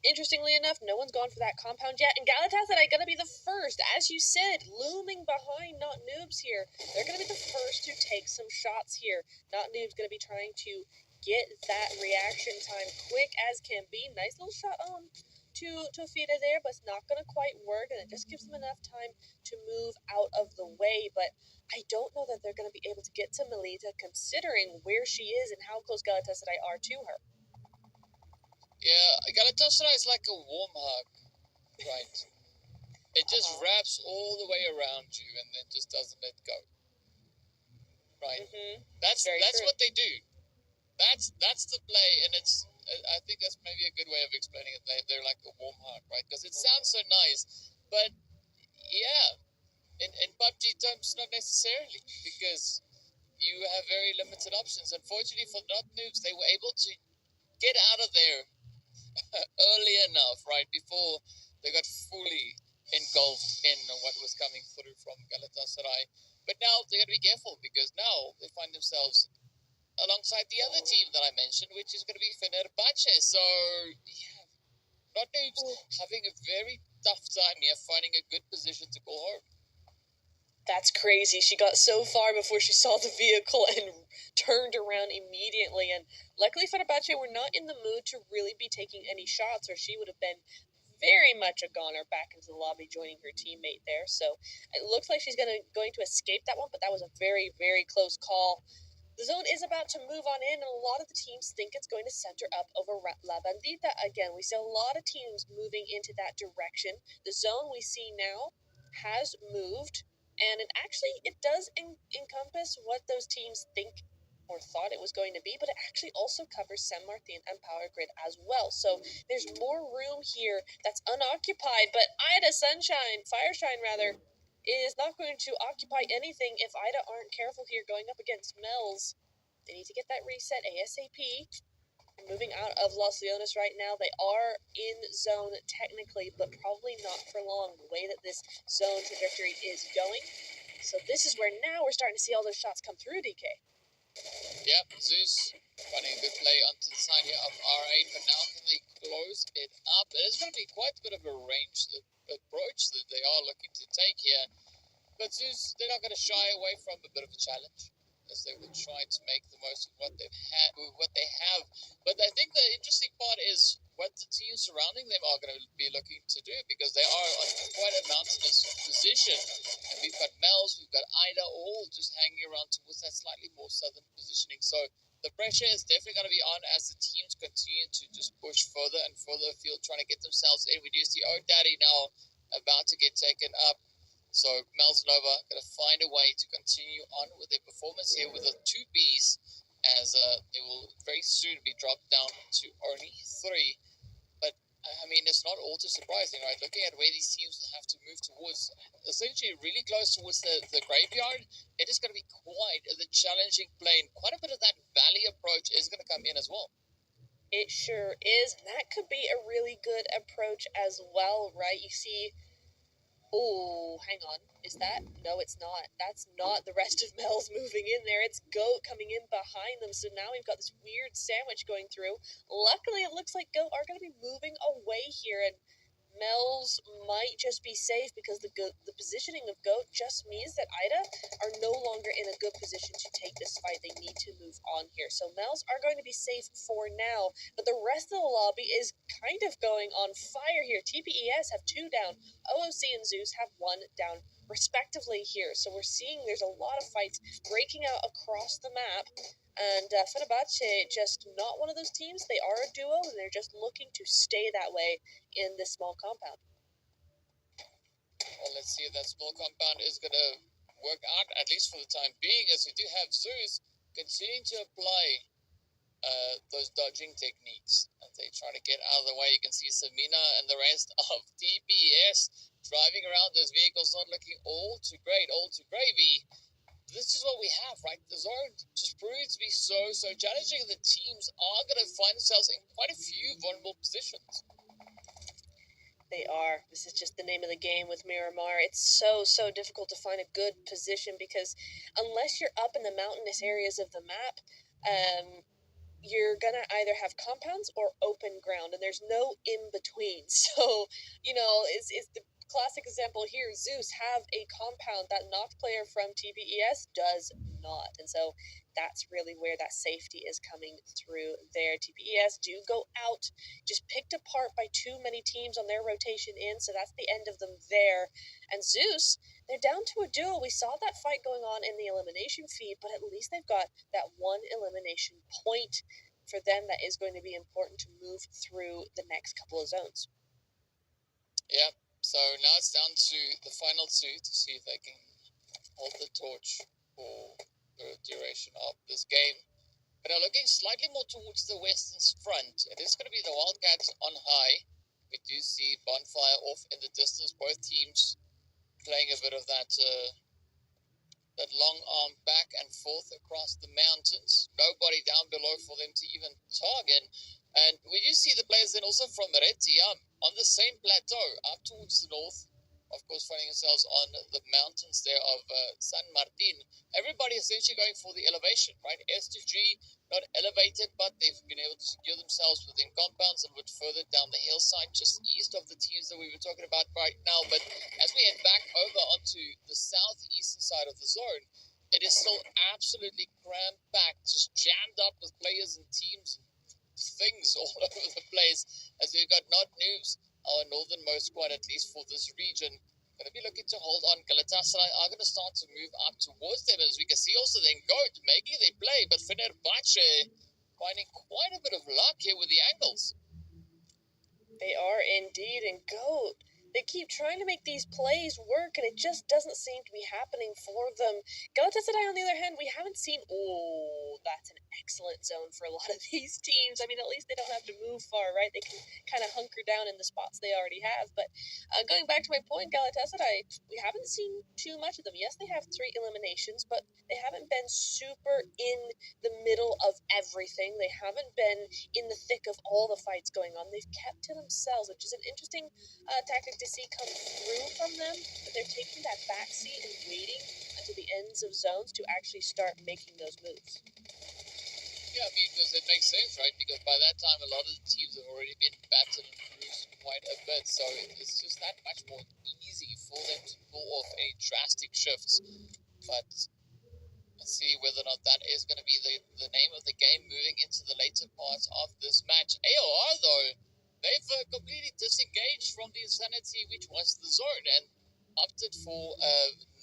Interestingly enough, no one's gone for that compound yet, and Galatasaray are going to be the first, as you said, looming behind Not Noobs here. They're going to be the first to take some shots here. Not Noobs going to be trying to get that reaction time quick as can be. Nice little shot on to Fida there, but it's not going to quite work, and it just gives them enough time to move out of the way. But I don't know that they're going to be able to get to Melita, considering where she is and how close Galatasaray are to her. Yeah, Galatasaray is like a warm hug, right? It just wraps all the way around you and then just doesn't let go. Right? That's true. what they do. That's the play, and it's. I think that's maybe a good way of explaining it. They're like a warm hug, right? Because it sounds so nice, but yeah, in PUBG terms, not necessarily, because you have very limited options. Unfortunately for Not Noobs, they were able to get out of there early enough, right, before they got fully engulfed in what was coming through from Galatasaray. But now they got to be careful because now they find themselves alongside the other team that I mentioned, which is going to be Fenerbahce. So, yeah, Not Noobs having a very tough time here finding a good position to go home. That's crazy. She got so far before she saw the vehicle and turned around immediately. And luckily, Fenerbahce were not in the mood to really be taking any shots, or she would have been very much a goner back into the lobby, joining her teammate there. So it looks like she's going to escape that one, but that was a very, very close call. The zone is about to move on in, and a lot of the teams think it's going to center up over La Bandita again. We see a lot of teams moving into that direction. The zone we see now has moved, and it does encompass what those teams think or thought it was going to be, but it actually also covers San Martin and Power Grid as well. So there's more room here that's unoccupied, but Fireshine rather, is not going to occupy anything if Ida aren't careful here going up against Pmewls. They need to get that reset ASAP. Moving out of Los Leones right now, they are in zone technically, but probably not for long, the way that this zone trajectory is going. So this is where now we're starting to see all those shots come through, DK. Yep, Zeus running a good play onto the side here of R8, but now can they close it up? It is going to be quite a bit of a ranged approach that they are looking to take here. But Zeus, they're not going to shy away from a bit of a challenge, as they will try to make the most of what they've had, what they have. But I think the interesting part is what the teams surrounding them are going to be looking to do, because they are on quite a mountainous position. And we've got Pmewl, we've got Ida, all just hanging around towards that slightly more southern positioning. So the pressure is definitely going to be on as the teams continue to just push further and further afield, trying to get themselves in. We do see Daddy now about to get taken up. So Pmewl's Nova going to find a way to continue on with their performance here with the 2Bs, as they will very soon be dropped down to only 3. But I mean, it's not all too surprising, right? Looking at where these teams have to move towards, essentially really close towards the graveyard, it is going to be quite the challenging plane. Quite a bit of that valley approach is going to come in as well. It sure is. And that could be a really good approach as well, right? You see, oh, hang on. Is that? No, it's not. That's not the rest of Mel's moving in there. It's Goat coming in behind them. So now we've got this weird sandwich going through. Luckily, it looks like Goat are going to be moving away here. And Mel's might just be safe because the positioning of Goat just means that Ida are no longer in a good position to take this fight. They need to move on here. So Mel's are going to be safe for now, but the rest of the lobby is kind of going on fire here. TPES have 2 down. OOC and Zeus have 1 down respectively here. So we're seeing there's a lot of fights breaking out across the map. And Fenerbahce, just not one of those teams. They are a duo, and they're just looking to stay that way in this small compound. Well, let's see if that small compound is going to work out, at least for the time being, as we do have Zeus continuing to apply those dodging techniques as they try to get out of the way. You can see Samina and the rest of TPS driving around those vehicles, not looking all too great, all too gravy. This is what we have, right? The zone just proves to be so challenging. The teams are going to find themselves in quite a few vulnerable positions. They are. This is just the name of the game with Miramar. It's so difficult to find a good position because unless you're up in the mountainous areas of the map, you're gonna either have compounds or open ground, and there's no in between. So, is the classic example here. Zeus have a compound that Noct player from TPES does not, and so that's really where that safety is coming through there. TPES do go out, just picked apart by too many teams on their rotation in, so that's the end of them there. And Zeus, they're down to a duel. We saw that fight going on in the elimination feed, but at least they've got that 1 elimination point for them that is going to be important to move through the next couple of zones. Yeah, so now it's down to the final 2 to see if they can hold the torch for the duration of this game. But now looking slightly more towards the western front, it is going to be the Wildcats on high. We do see Bonfire off in the distance, both teams playing a bit of that long arm back and forth across the mountains. Nobody down below for them to even target. And we do see the players then also from Red Tiam on the same plateau up towards the north, of course finding themselves on the mountains there of San Martin. Everybody essentially going for the elevation, right? S to G, not elevated, but they've been able to secure themselves within compounds a bit further down the hillside, just east of the teams that we were talking about right now. But as we head back over onto the southeastern side of the zone, it is still absolutely crammed packed, just jammed up with players and teams and things all over the place, as we've got not Noobs, our northernmost squad, at least for this region, going to be looking to hold on. Galatasaray are going to start to move up towards them, as we can see also then Goat making their play, but Fenerbahce finding quite a bit of luck here with the angles. They are indeed, and Goat, they keep trying to make these plays work, and it just doesn't seem to be happening for them. Galatasaray, on the other hand, we haven't seen... Oh, that's an excellent zone for a lot of these teams. I mean, at least they don't have to move far, right? They can kind of hunker down in the spots they already have. But going back to my point, Galatasaray, we haven't seen too much of them. Yes, they have 3 eliminations, but they haven't been super in the middle of everything. They haven't been in the thick of all the fights going on. They've kept to themselves, which is an interesting tactic to see come through from them, but they're taking that back seat and waiting until the ends of zones to actually start making those moves. Yeah, I mean, because it makes sense, right? Because by that time, a lot of the teams have already been battered and bruised quite a bit, so it's just that much more easy for them to pull off any drastic shifts. But let's see whether or not that is going to be the name of the game moving into the later parts of this match. AOR, though, they've completely disengaged from the insanity which was the zone and opted for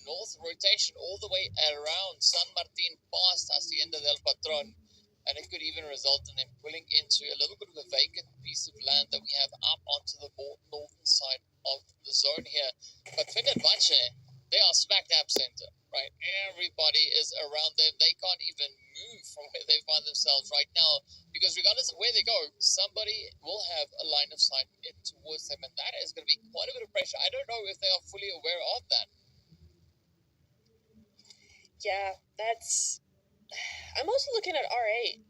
north rotation all the way around San Martin past Hacienda del Patron. And it could even result in them pulling into a little bit of a vacant piece of land that we have up onto the more northern side of the zone here. But Fenerbahce, they are smack dab center, right? Everybody is around them. They can't even move from where they find themselves right now because regardless of where they go, somebody will have a line of sight in towards them, and that is going to be quite a bit of pressure. I don't know if they are fully aware of that. Yeah, that's... I'm also looking at R8.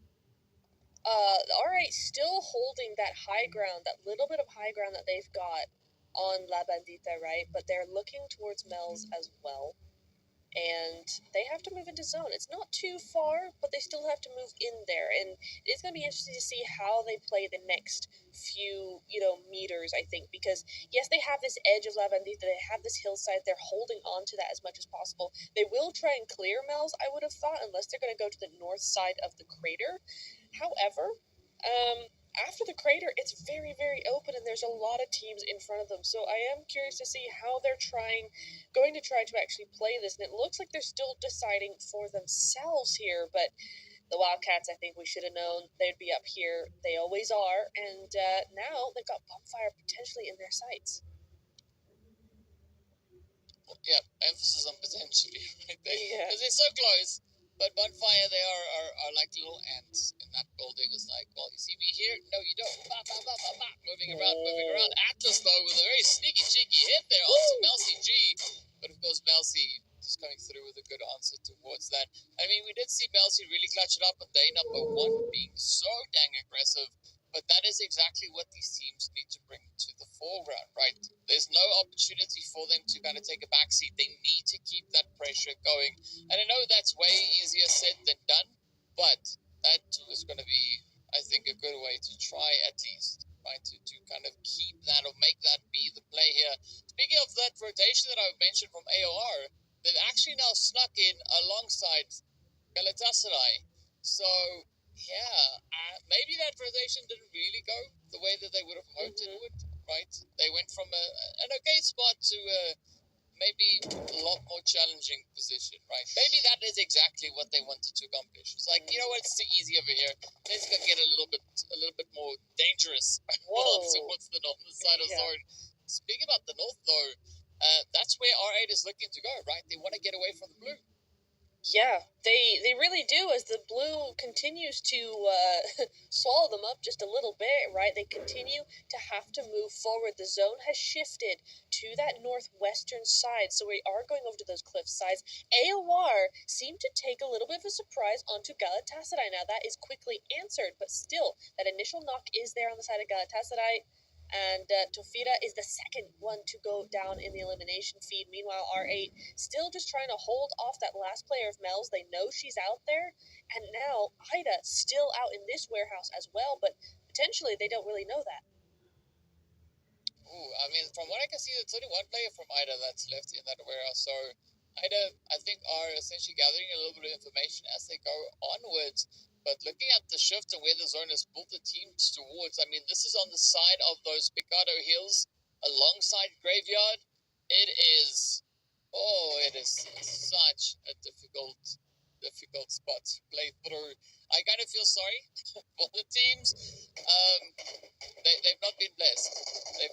R8 still holding that high ground, that little bit of high ground that they've got on La Bandita, right? But they're looking towards Pmewl as well. And they have to move into zone. It's not too far, but they still have to move in there. And it's going to be interesting to see how they play the next few, meters, I think. Because, yes, they have this edge of La Bandita. They have this hillside. They're holding on to that as much as possible. They will try and clear Pmewl, I would have thought, unless they're going to go to the north side of the crater. However, after the crater, it's very, very open, and there's a lot of teams in front of them. So I am curious to see how they're going to try to actually play this. And it looks like they're still deciding for themselves here. But the Wildcats, I think we should have known they'd be up here. They always are. And now they've got Bonfire potentially in their sights. Yeah, emphasis on potentially, right? Yeah. Because they're so close. But Bonfire, they are like little ants in that building. It's like, well, you see me here? No, you don't. Bah, bah, bah, bah, bah. Moving around. Atlas, though, with a very sneaky, cheeky hit there onto Melcy G. But, of course, Melcy just coming through with a good answer towards that. I mean, we did see Melcy really clutch it up on day number 1, being so dang aggressive. But that is exactly what these teams need to bring to the foreground, right? There's no opportunity for them to kind of take a backseat. They need to keep that pressure going. And I know that's way easier said than done, but that is going to be, I think, a good way to try at least, right, to kind of keep that or make that be the play here. Speaking of that rotation that I mentioned from AOR, they've actually now snuck in alongside Galatasaray. So yeah, maybe that rotation didn't really go the way that they would have hoped it would, right? They went from an okay spot to maybe a lot more challenging position, right? Maybe that is exactly what they wanted to accomplish. It's like, you know what, it's too easy over here. Let's go get a little bit more dangerous towards the northern side of zone. Speaking about the north, though, that's where R8 is looking to go, right? They want to get away from the blue. Yeah, they really do, as the blue continues to swallow them up just a little bit, right? They continue to have to move forward. The zone has shifted to that northwestern side, so we are going over to those cliff sides. AOR seemed to take a little bit of a surprise onto Galatasaray. Now, that is quickly answered, but still, that initial knock is there on the side of Galatasaray. And Tofira is the second one to go down in the elimination feed. Meanwhile, R8 still just trying to hold off that last player of Pmewl. They know she's out there. And now Ida still out in this warehouse as well, but potentially they don't really know that. Ooh, I mean, from what I can see, there's only one player from Ida that's left in that warehouse. So Ida, I think, are essentially gathering a little bit of information as they go onwards. But looking at the shift and where the zone has pulled the teams towards, I mean, this is on the side of those Picado Hills alongside Graveyard. It is such a difficult spot to play through. I kind of feel sorry for the teams. They've not been blessed.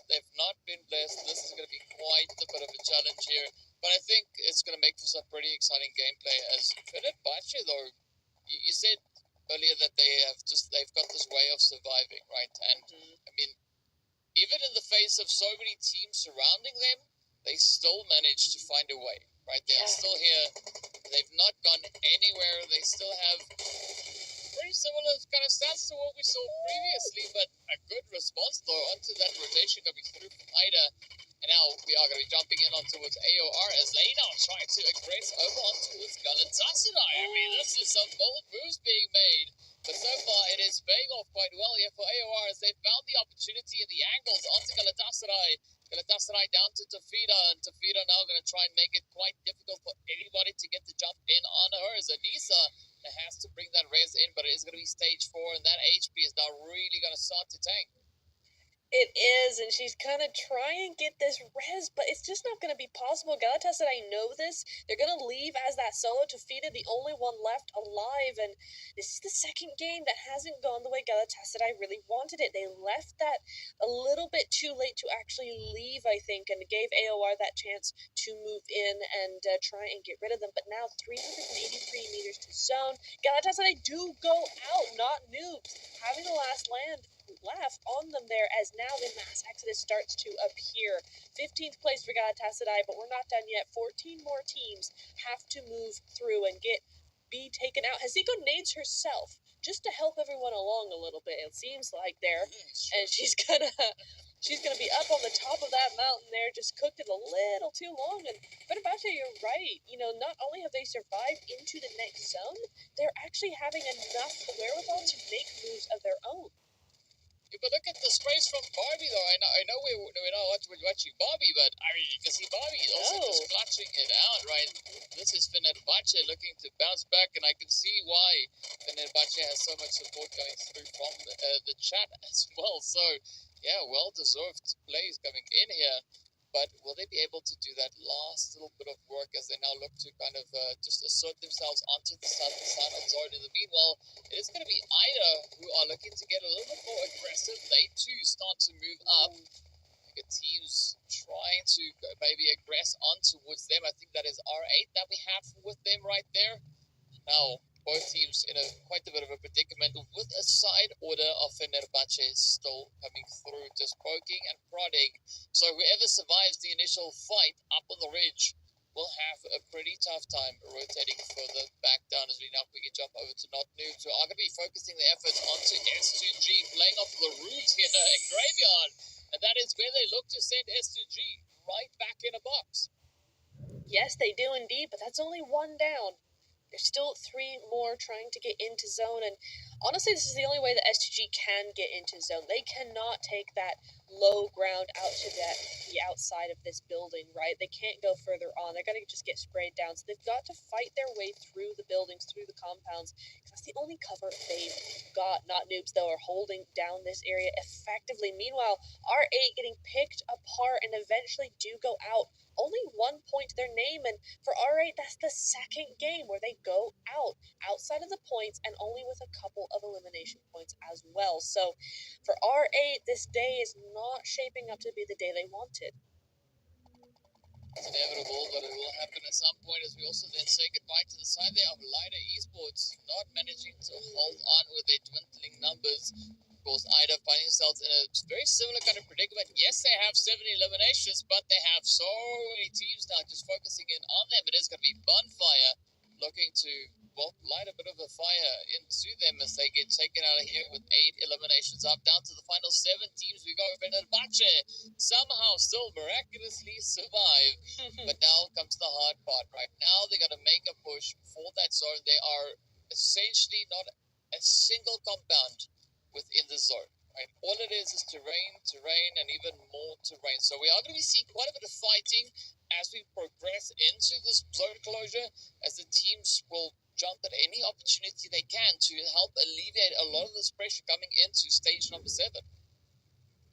They've not been blessed. This is going to be quite a bit of a challenge here. But I think it's going to make for some pretty exciting gameplay. As Fenerbahce, though, you said earlier that they've got this way of surviving, right? And I mean, even in the face of so many teams surrounding them, they still manage to find a way, right? They are still here. They've not gone anywhere. They still have pretty similar kind of stats to what we saw previously, but a good response though onto that rotation coming through from Ida. And now we are going to be jumping in on towards AOR as they now try to aggress over on towards Galatasaray. I mean, this is some bold moves being made. But so far, it is paying off quite well here for AOR as they found the opportunity and the angles onto Galatasaray. Galatasaray down to Tafida, and Tafida now going to try and make it quite difficult for anybody to get the jump in on her. Zanisa has to bring that res in, but it is going to be stage 4, and that HP is now really going to start to tank. It is, and she's gonna try and get this res, but it's just not gonna be possible. Galatasaray know this. They're gonna leave as that solo Tafida, the only one left alive, and this is the second game that hasn't gone the way Galatasaray really wanted it. They left that a little bit too late to actually leave, I think, and gave AOR that chance to move in and try and get rid of them. But now 383 meters to zone. Galatasaray do go out, not noobs, having the last land left on them there as now the mass exodus starts to appear. 15th place for Galatasaray, but we're not done yet. 14 more teams have to move through and be taken out. Hasiko nades herself just to help everyone along a little bit, it seems like there. And she's gonna be up on the top of that mountain there, just cooked it a little too long. And Fenerbahce, you're right. Not only have they survived into the next zone, they're actually having enough wherewithal to make moves of their own. But look at the sprays from Barbie, though. I know we're not watching Barbie, but I mean, you can see Barbie also just clutching it out, right? This is Fenerbahce looking to bounce back, and I can see why Fenerbahce has so much support going through from the chat as well. So, yeah, well-deserved plays coming in here. But will they be able to do that last little bit of work as they now look to kind of just assert themselves onto the side of Zord? In the meanwhile, it is going to be Ida who are looking to get a little bit more aggressive. They too start to move up. The teams trying to maybe aggress on towards them. I think that is R8 that we have with them right there. Now, both teams in quite a bit of a predicament with a side order of Fenerbahce still coming through, just poking and prodding. So whoever survives the initial fight up on the ridge will have a pretty tough time rotating further back down as we now quickly jump over to Not Noobs, who are going to be focusing their efforts onto S2G, playing off the root here in Graveyard. And that is where they look to send S2G right back in a box. Yes, they do indeed, but that's only one down. There's still 3 more trying to get into zone, and honestly, this is the only way that S2G can get into zone. They cannot take that low ground out to the outside of this building, right? They can't go further on. They're going to just get sprayed down, so they've got to fight their way through the buildings, through the compounds, because that's the only cover they've got. Not Noobs, though, are holding down this area effectively. Meanwhile, R8 getting picked apart and eventually do go out. Only 1 point to their name, and for R8, that's the second game where they go out outside of the points and only with a couple of elimination points as well. So for R8, this day is not shaping up to be the day they wanted. It's inevitable, but it will happen at some point as we also then say goodbye to the side there of Lighter Esports, not managing to hold on with their dwindling numbers. Of course, Ida finding themselves in a very similar kind of predicament. Yes, they have 7 eliminations, but they have so many teams now just focusing in on them. It is going to be Bonfire looking to, well, light a bit of a fire into them as they get taken out of here with 8 eliminations up. Down to the final 7 teams we go. Fenerbahce somehow still miraculously survive. But now comes the hard part, right? Now they got to make a push for that zone. They are essentially not a single compound within the zone, right? All it is terrain, and even more terrain. So we are going to be seeing quite a bit of fighting as we progress into this zone closure, as the teams will jump at any opportunity they can to help alleviate a lot of this pressure coming into stage number 7.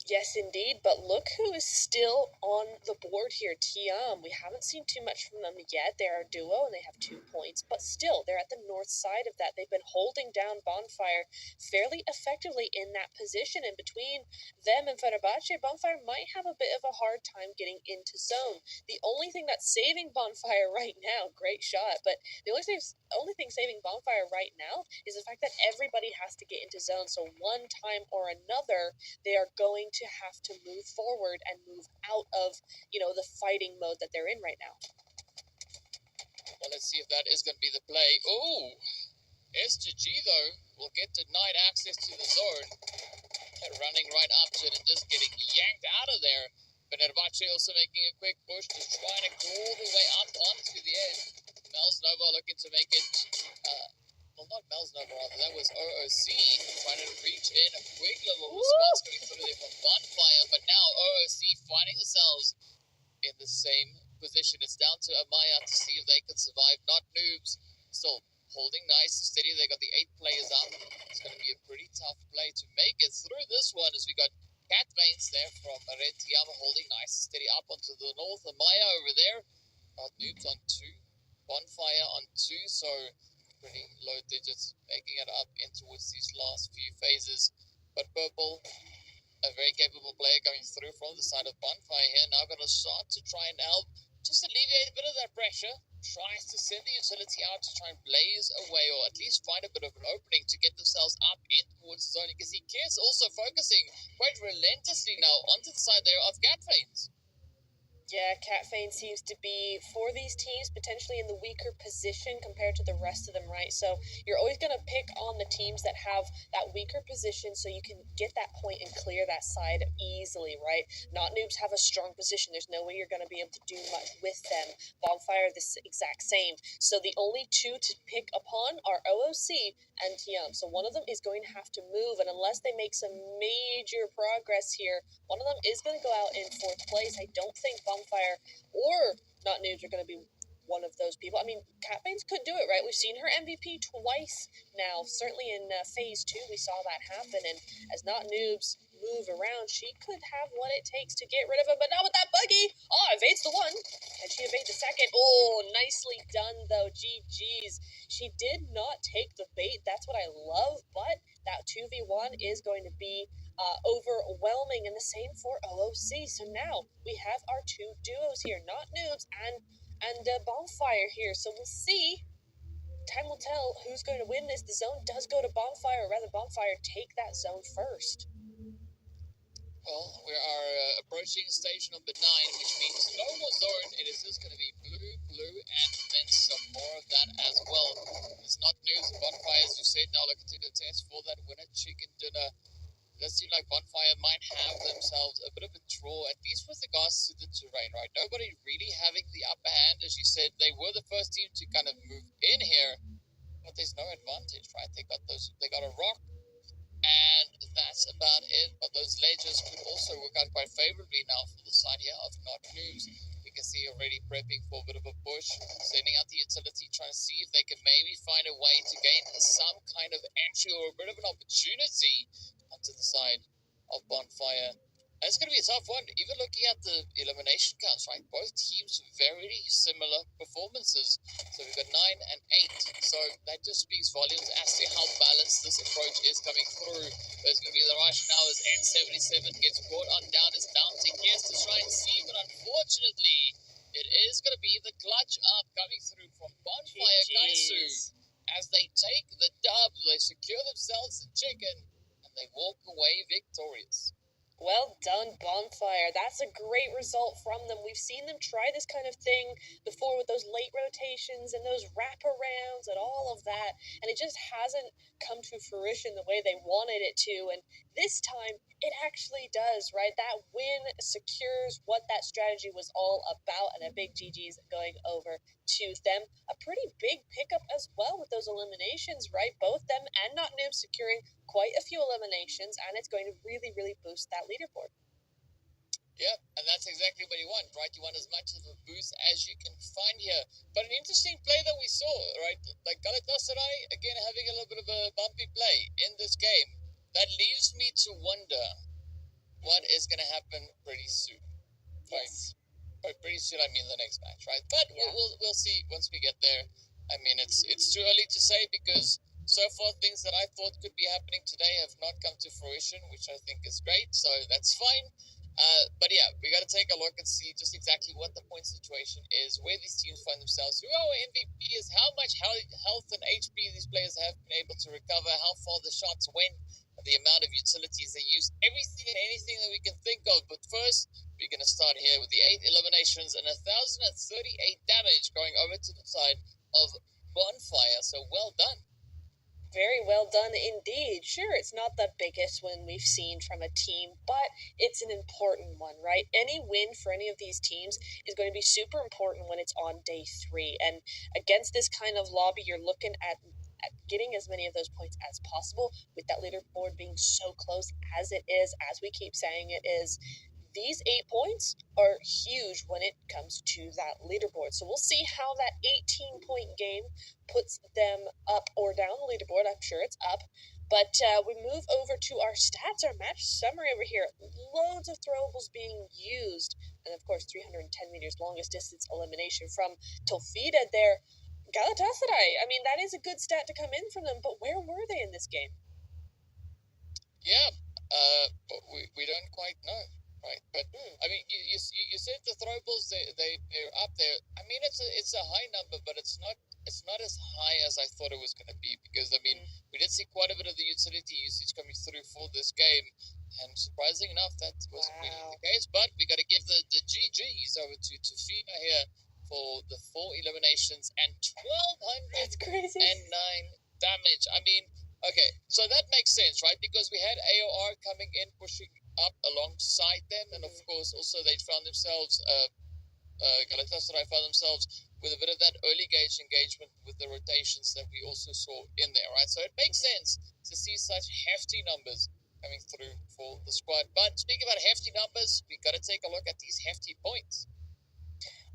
Yes, indeed, but look who is still on the board here, Tiam. We haven't seen too much from them yet. They're a duo and they have 2 points, but still, they're at the north side of that. They've been holding down Bonfire fairly effectively in that position, and between them and Fenerbahce, Bonfire might have a bit of a hard time getting into zone. The only thing that's saving Bonfire right now, great shot, but the only thing saving Bonfire right now is the fact that everybody has to get into zone, so one time or another, they are going to have to move forward and move out of, the fighting mode that they're in right now. Well, let's see if that is going to be the play. Oh, S2G, though, will get denied access to the zone. They're running right up to it and just getting yanked out of there. But Fenerbahce also making a quick push to try to claw their way up onto the edge. Mel's Nova looking to make it well, not Mel's number, rather. That was OOC trying to reach in a quick little response coming through there from Bonfire, but now OOC finding themselves in the same position. It's down to Amaya to see if they can survive. Not Noobs. Still holding nice and steady. They got the 8 players up. It's going to be a pretty tough play to make it through this one as we got Cat Veins there from Red Tiama holding nice and steady up onto the north. Amaya over there. Got Noobs on 2. Bonfire on 2. So pretty low digits, making it up in towards these last few phases. But Purple, a very capable player going through from the side of Bonfire here, now got a shot to try and help just alleviate a bit of that pressure. Tries to send the utility out to try and blaze away, or at least find a bit of an opening to get themselves up in towards the zone. You can see Kiss also focusing quite relentlessly now onto the side there of Catfanes. Yeah, Catfane seems to be, for these teams, potentially in the weaker position compared to the rest of them, right? So you're always going to pick on the teams that have that weaker position so you can get that point and clear that side easily, right? Not Noobs have a strong position. There's no way you're going to be able to do much with them. Bonfire, this exact same. So the only 2 to pick upon are OOC and Tiam. So one of them is going to have to move, and unless they make some major progress here, one of them is going to go out in 4th place. I don't think Bonfire or Not Noobs are going to be one of those people. I mean, Cat Veins could do it, right? We've seen her MVP twice now. Certainly in phase 2, we saw that happen. And as Not Noobs move around, she could have what it takes to get rid of him. But not with that buggy. Oh, evades the 1. Can she evade the 2nd? Oh, nicely done, though. GG's. She did not take the bait. That's what I love. But that 2v1 is going to be overwhelming, and the same for OOC. So now we have our 2 duos here, Not Noobs and Bonfire here. So we'll see. Time will tell who's going to win this. The zone does go to Bonfire, or rather Bonfire take that zone first. Well, we are approaching stage number 9, which means no more zone. It is just going to be blue, and then some more of that as well. It's Not Noobs and Bonfire, as you said, now looking to contest for that winner chicken dinner. It does seem like Bonfire might have themselves a bit of a draw, at least with regards to the terrain, right? Nobody really having the upper hand. As you said, they were the first team to kind of move in here, but there's no advantage, right? They got a rock, and that's about it. But those ledges could also work out quite favorably now for the side here of Not Noobs. You can see already prepping for a bit of a push, sending out the utility, trying to see if they can maybe find a way to gain some kind of entry or a bit of an opportunity onto the side of Bonfire. And it's going to be a tough one. Even looking at the elimination counts, right? Both teams very similar performances. So we've got 9 and 8. So that just speaks volumes as to how balanced this approach is coming through. There's going to be the rush now as N77 gets brought on down. It's down to Gears to try and see, but unfortunately, it is going to be the clutch up coming through from Bonfire Kaisu. As they take the dub, they secure themselves the chicken, and they walk away victorious. Well done, Bonfire. That's a great result from them. We've seen them try this kind of thing before with those late rotations and those wraparounds and all of that, and it just hasn't come to fruition the way they wanted it to. And this time, it actually does, right? That win secures what that strategy was all about, and a big GG's going over to them. A pretty big pickup as well with those eliminations, right? Both them and Not Noobs securing quite a few eliminations, and it's going to really boost that leaderboard. Yep, and that's exactly what you want, right? You want as much of a boost as you can find here. But an interesting play that we saw, right? Like Galatasaray, again, having a little bit of a bumpy play in this game. That leaves me to wonder what is going to happen pretty soon. Yes. Right? Pretty soon, I mean the next match, right? But yeah, we'll see once we get there. I mean, it's too early to say because so far things that I thought could be happening today have not come to fruition, which I think is great. So that's fine. But yeah, we got to take a look and see just exactly what the point situation is, where these teams find themselves, who our MVP is, how much health and HP these players have been able to recover, how far the shots went, the amount of utilities they use, everything and anything that we can think of. But first, we're going to start here with the 8 eliminations and 1,038 damage going over to the side of Bonfire. So well done. Very well done indeed. Sure, it's not the biggest win we've seen from a team, but it's an important one, right? Any win for any of these teams is going to be super important when it's on day 3. And against this kind of lobby, you're looking at at getting as many of those points as possible with that leaderboard being so close as it is, as we keep saying it is. These 8 points are huge when it comes to that leaderboard. So we'll see how that 18-point game puts them up or down the leaderboard. I'm sure it's up. But we move over to our stats, our match summary over here. Loads of throwables being used. And of course, 310 meters longest distance elimination from Tofida there. Galatasaray, I mean, that is a good stat to come in from them, but where were they in this game? Yeah, but we don't quite know, right? But I mean, you said the throwables they're up there. I mean, it's a high number, but it's not as high as I thought it was going to be, because I mean we did see quite a bit of the utility usage coming through for this game, and surprisingly enough, that wasn't really the case. But we got to give the GGs over to Fina here for the 4 eliminations and 1,209 That's crazy. damage. I mean, okay, so that makes sense, right? Because we had AOR coming in, pushing up alongside them, and of course, also they found themselves, Galatasaray found themselves with a bit of that early gauge engagement with the rotations that we also saw in there, right? So it makes sense to see such hefty numbers coming through for the squad. But speaking about hefty numbers, we got to take a look at these hefty points.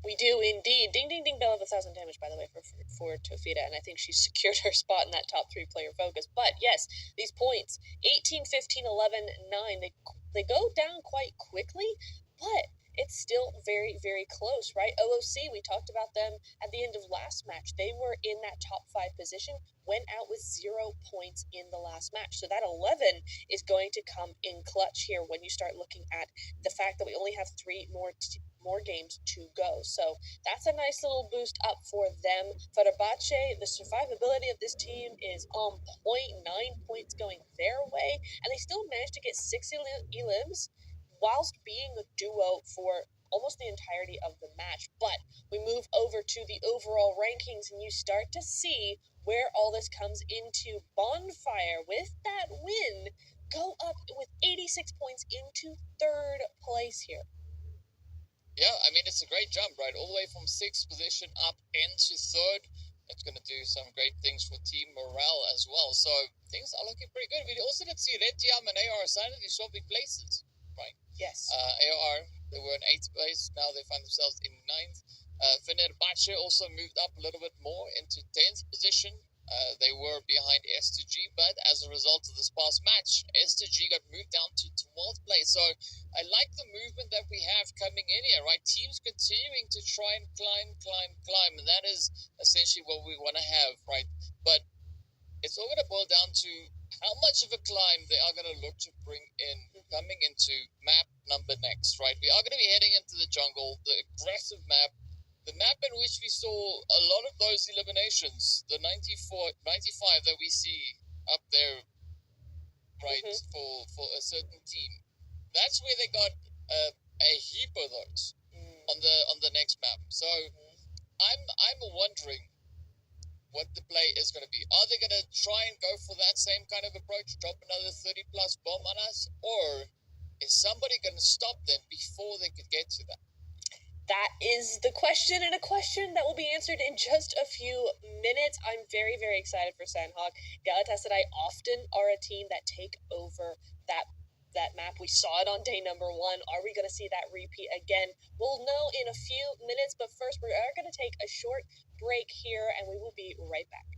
We do indeed. Ding, ding, ding, bell of 1,000 damage, by the way, for Tofida, and I think she's secured her spot in that top 3 player focus. But yes, these points, 18, 15, 11, 9, they go down quite quickly, but it's still very, very close, right? OOC, we talked about them at the end of last match. They were in that top 5 position, went out with 0 points in the last match. So that 11 is going to come in clutch here when you start looking at the fact that we only have 3 more games to go. So that's a nice little boost up for them. Fenerbahce, the survivability of this team is on point, 9 points going their way, and they still managed to get 6 elims whilst being a duo for almost the entirety of the match. But we move over to the overall rankings, and you start to see where all this comes into. Bonfire, with that win, go up with 86 points into 3rd place here. Yeah, I mean, it's a great jump, right? All the way from 6th position up into 3rd. It's going to do some great things for team morale as well. So things are looking pretty good. We also did see Red Tiam and AR silently swapping places, right? Yes. AR, they were in 8th place. Now they find themselves in 9th. Fenerbahce also moved up a little bit more into 10th position. They were behind S2G, but as a result of this past match, S2G got moved down to 12th place. So I like the movement that we have coming in here, right? Teams continuing to try and climb, and that is essentially what we want to have, right? But it's all going to boil down to how much of a climb they are going to look to bring in coming into map number next, right? We are going to be heading into the jungle, the aggressive map, the map in which we saw a lot of those eliminations, the 95 that we see up there, right, for a certain team. That's where they got a heap of those on the next map. So I'm wondering what the play is going to be. Are they going to try and go for that same kind of approach, drop another 30 plus bomb on us, or is somebody going to stop them before they could get to that? That is the question, and a question that will be answered in just a few minutes. I'm very, very excited for Sandhawk. Galatasaray often are a team that take over that map. We saw it on day number 1. Are we going to see that repeat again? We'll know in a few minutes, but first we are going to take a short break here, and we will be right back.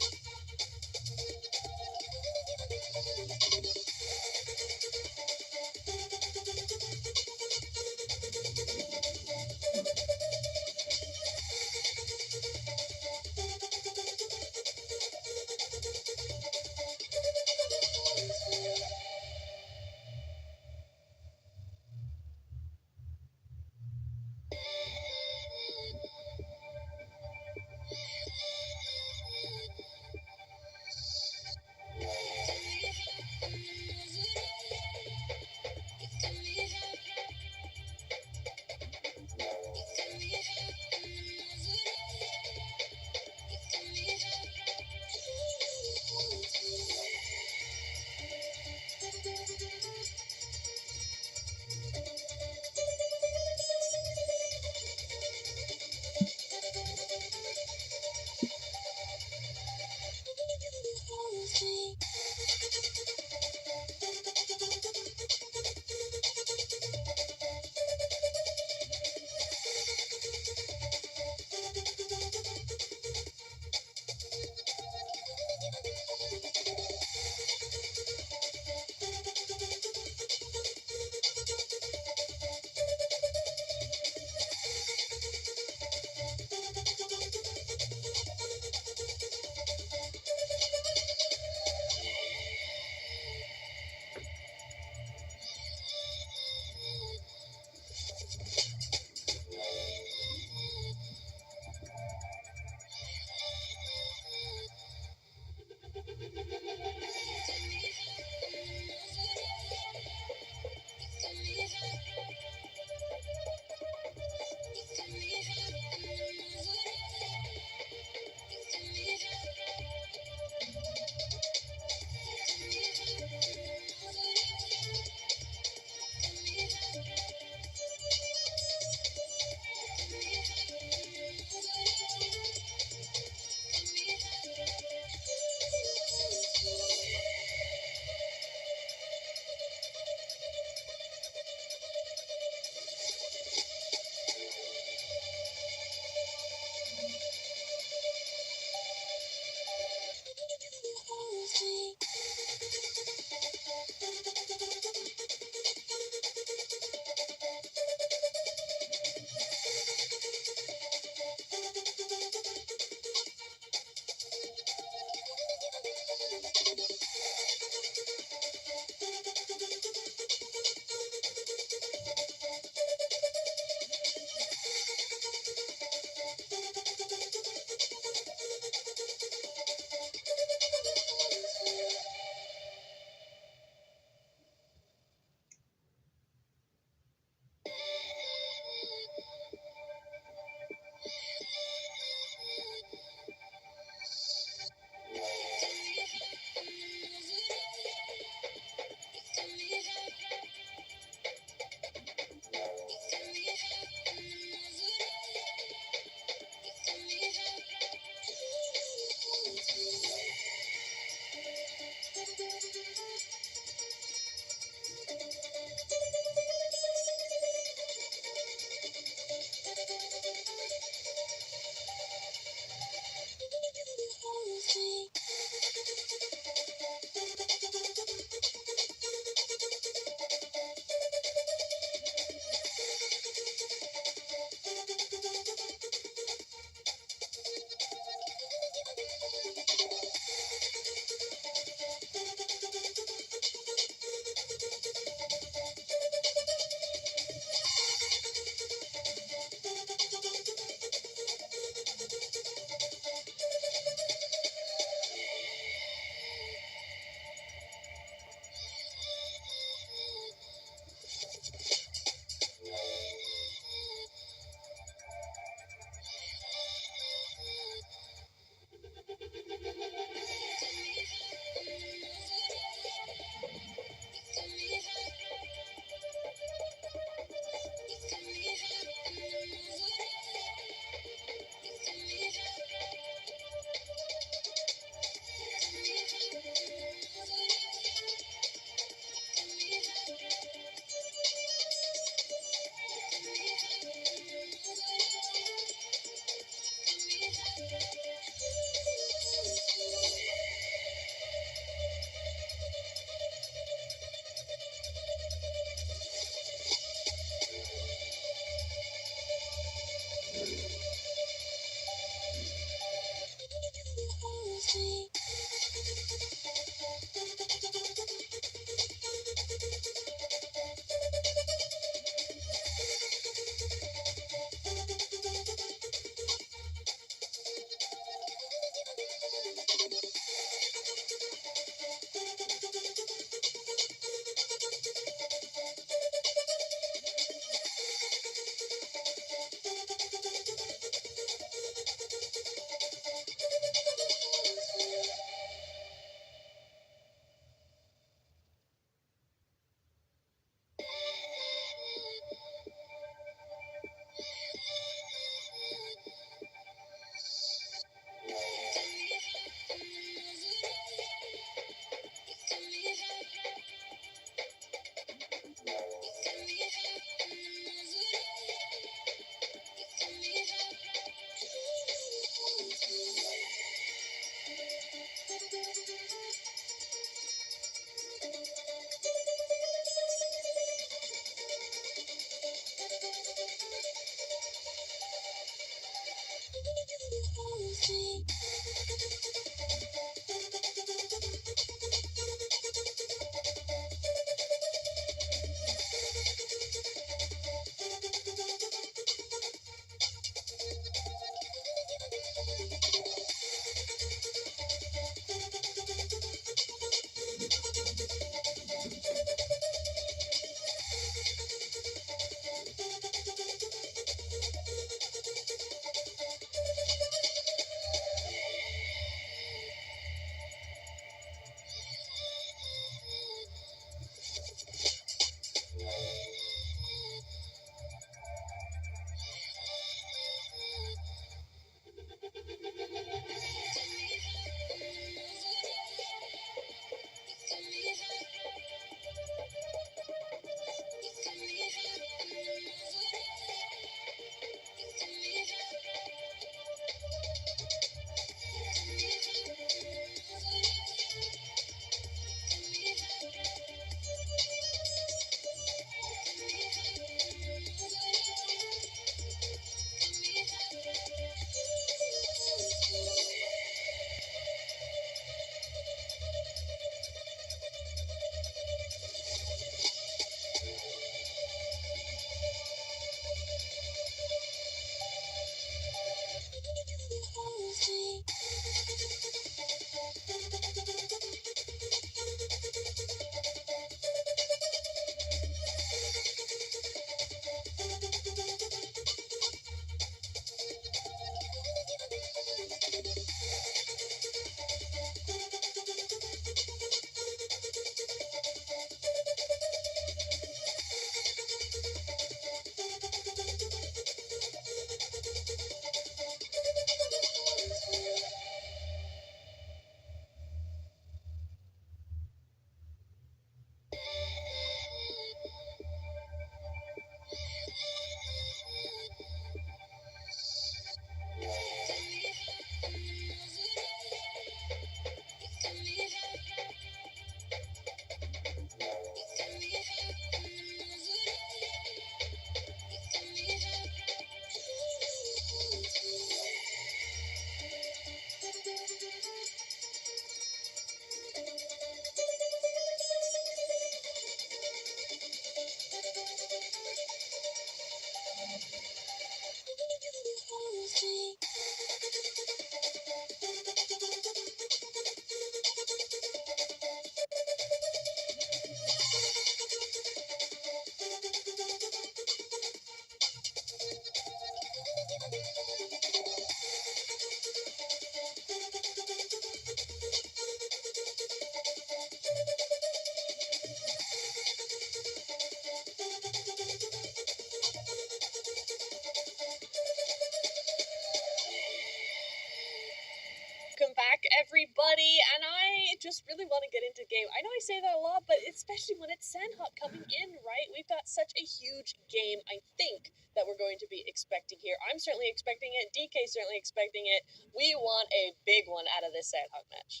really want to get into game. I know I say that a lot, but especially when it's Sandhawk coming in, right? We've got such a huge game, I think, that we're going to be expecting here. I'm certainly expecting it. DK's certainly expecting it. We want a big one out of this Sandhawk match.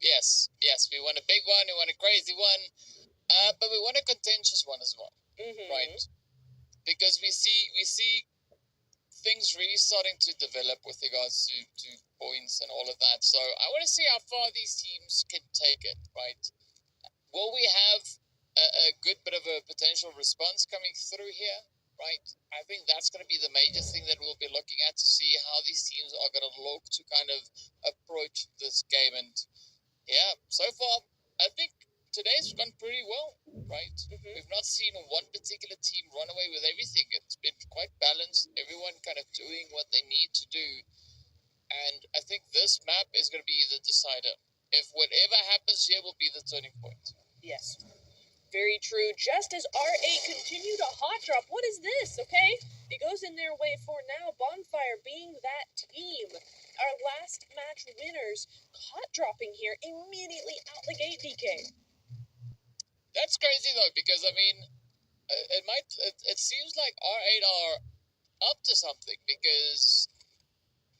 Yes, we want a big one, we want a crazy one, but we want a contentious one as well, right? Because we see things really starting to develop with regards to points and all of that. So I want to see how far these teams can take it, right? Will we have a good bit of a potential response coming through here, right? I think that's going to be the major thing that we'll be looking at to see how these teams are going to look to kind of approach this game. And yeah, so far, I think today's gone pretty well, right? We've not seen one particular team run away with everything. It's been quite balanced, everyone kind of doing what they need to do. And I think this map is going to be the decider. If whatever happens here will be the turning point. Yes. Very true. Just as R8 continue to hot drop. What is this? Okay. It goes in their way for now. Bonfire being that team. Our last match winners hot dropping here immediately out the gate, DK. That's crazy though, because I mean, it seems like R8 are up to something, because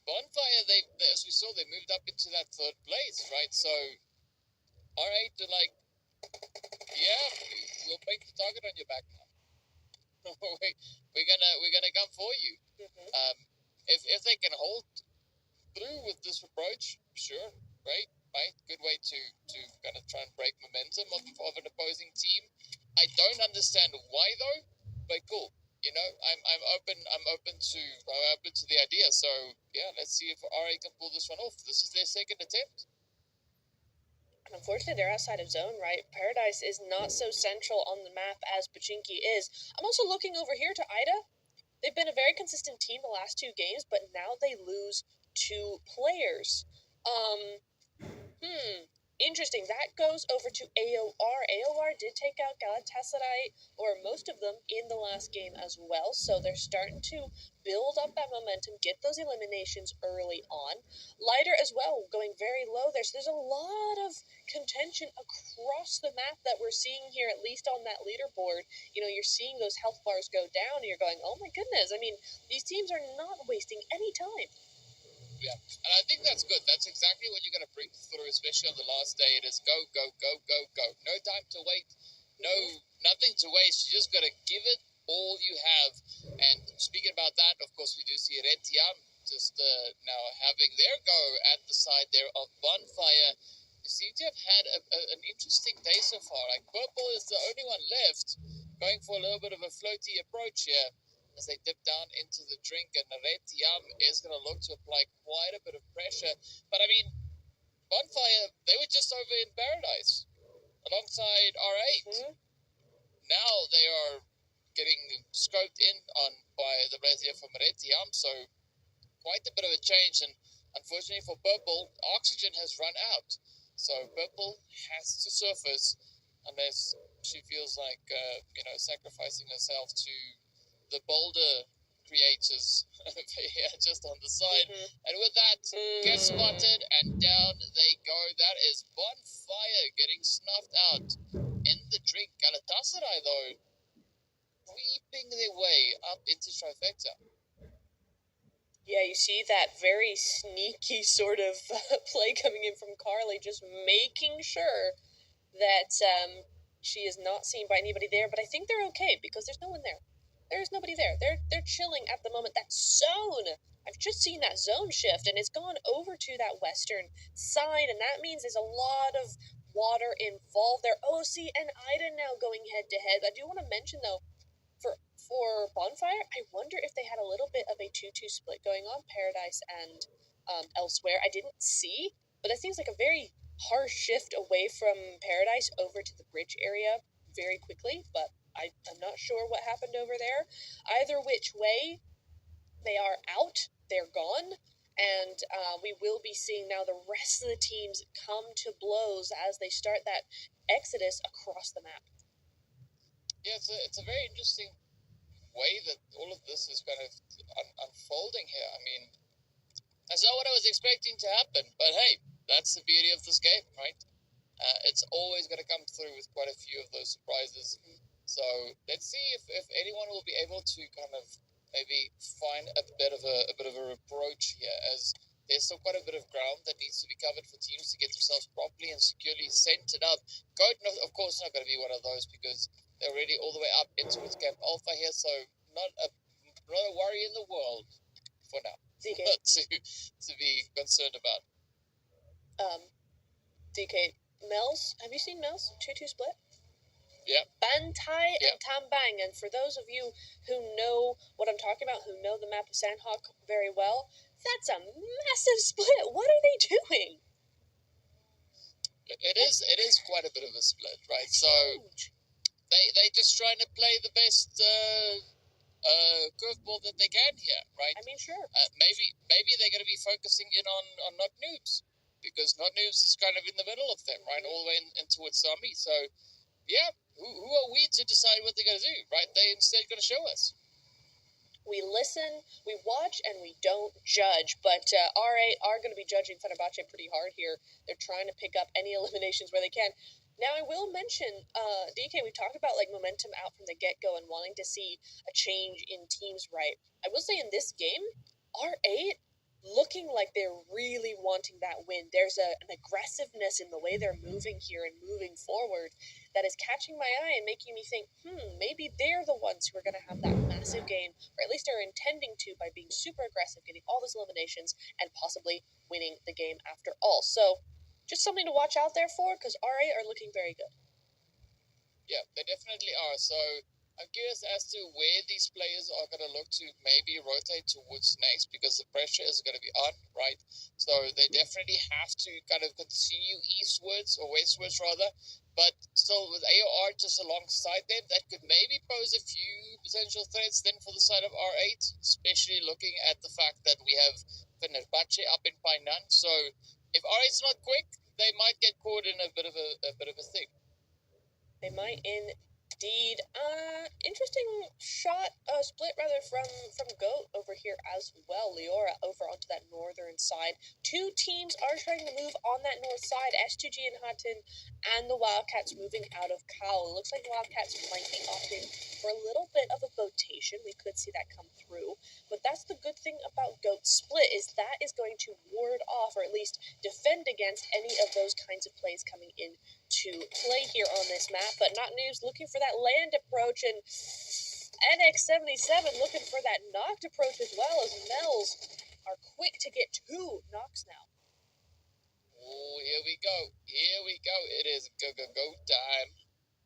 Bonfire, they as we saw, they moved up into that third place, right? So R8 are like, yeah, we'll make the target on your back now. we're gonna come for you. If they can hold through with this approach, sure, great, right? Good way to kind of try and break momentum of an opposing team. I don't understand why though, but cool. You know, I'm open to the idea. So yeah, let's see if RA can pull this one off. This is their second attempt. Unfortunately, they're outside of zone, right? Paradise is not so central on the map as Pachinki is. I'm also looking over here to Ida. They've been a very consistent team the last 2 games, but now they lose 2 players. Interesting. That goes over to AOR. AOR did take out Galatasaray, or most of them, in the last game as well. So they're starting to build up that momentum, get those eliminations early on. Lighter as well, going very low there. So there's a lot of contention across the map that we're seeing here, at least on that leaderboard. You know, you're seeing those health bars go down, and you're going, oh my goodness. I mean, these teams are not wasting any time. Yeah, and I think that's good. That's exactly what you're going to bring through, especially on the last day. It is go, go, go, go, go. No time to wait. Nothing to waste. You just got to give it all you have. And speaking about that, of course, we do see Red Tiam just now having their go at the side there of Bonfire. You seem to have had an interesting day so far. Like, Purple is the only one left, going for a little bit of a floaty approach here as they dip down into the drink, and Red Tiam is going to look to apply quite a bit of pressure. But I mean, Bonfire, they were just over in Paradise alongside R8. Now they are getting scoped in on by the Brazier from Red Tiam, so quite a bit of a change. And unfortunately for Purple, oxygen has run out, so Purple has to surface unless she feels like sacrificing herself to the boulder creators here just on the side. And with that, get spotted, and down they go. That is Bonfire getting snuffed out in the drink. Galatasaray, though, creeping their way up into Trifecta. Yeah, you see that very sneaky sort of play coming in from Carly, just making sure that she is not seen by anybody there. But I think they're okay because there's no one there. There's nobody there. They're chilling at the moment. That zone! I've just seen that zone shift, and it's gone over to that western side, and that means there's a lot of water involved there. OC and Ida now going head to head. I do want to mention though, for Bonfire, I wonder if they had a little bit of a 2-2 split going on, Paradise and elsewhere. I didn't see, but that seems like a very harsh shift away from Paradise over to the bridge area very quickly, but I'm not sure what happened over there. Either which way, they are out, they're gone, and we will be seeing now the rest of the teams come to blows as they start that exodus across the map. Yeah, it's a very interesting way that all of this is kind of unfolding here. I mean, that's not what I was expecting to happen, but hey, that's the beauty of this game, right? It's always going to come through with quite a few of those surprises. So let's see if anyone will be able to kind of maybe find a bit of a approach here, as there's still quite a bit of ground that needs to be covered for teams to get themselves properly and securely centered up. Goat, of course, not going to be one of those because they're already all the way up into its Camp Alpha here, so not a worry in the world for now. to be concerned about. DK, Mel's, have you seen Mel's 2-2 split? Yeah. Bantai and Tambang, and for those of you who know what I'm talking about, who know the map of Sandhawk very well, that's a massive split. What are they doing? It is quite a bit of a split, right? So they just trying to play the best curveball that they can here, right? I mean, sure. Maybe they're going to be focusing in on Not Noobs, because Not Noobs is kind of in the middle of them, right, all the way in towards Zombie. So yeah, who are we to decide what they're going to do, right? They instead going to show us. We listen, we watch, and we don't judge. But R8 are going to be judging Fenerbahce pretty hard here. They're trying to pick up any eliminations where they can. Now, I will mention, DK, we talked about like momentum out from the get-go and wanting to see a change in teams, right? I will say in this game, R8 looking like they're really wanting that win. There's an aggressiveness in the way they're moving here and moving forward that is catching my eye and making me think, maybe they're the ones who are going to have that massive game, or at least are intending to, by being super aggressive, getting all those eliminations, and possibly winning the game after all. So just something to watch out there for, because RA are looking very good. Yeah, they definitely are. So I'm curious as to where these players are going to look to maybe rotate towards next, because the pressure is going to be on, right? So they definitely have to kind of continue eastwards, or westwards rather, but still with AOR just alongside them, that could maybe pose a few potential threats then for the side of R8, especially looking at the fact that we have Fenerbahce up in Painan. So if R8's not quick, they might get caught in a bit of a thing. They might indeed. Interesting shot, split rather from Goat over here as well. Leora over onto that northern side. Two teams are trying to move on that north side. S2G and Hutton, and the Wildcats moving out of Cowl. It looks like the Wildcats might be opting for a little bit of a rotation. We could see that come through. But that's the good thing about Goat split, is that is going to ward off, or at least defend against any of those kinds of plays coming in to play here on this map. But Not News looking for that land approach, and NX77 looking for that knocked approach as well, as Mel's are quick to get two knocks now. Oh, here we go. Here we go. It is go time.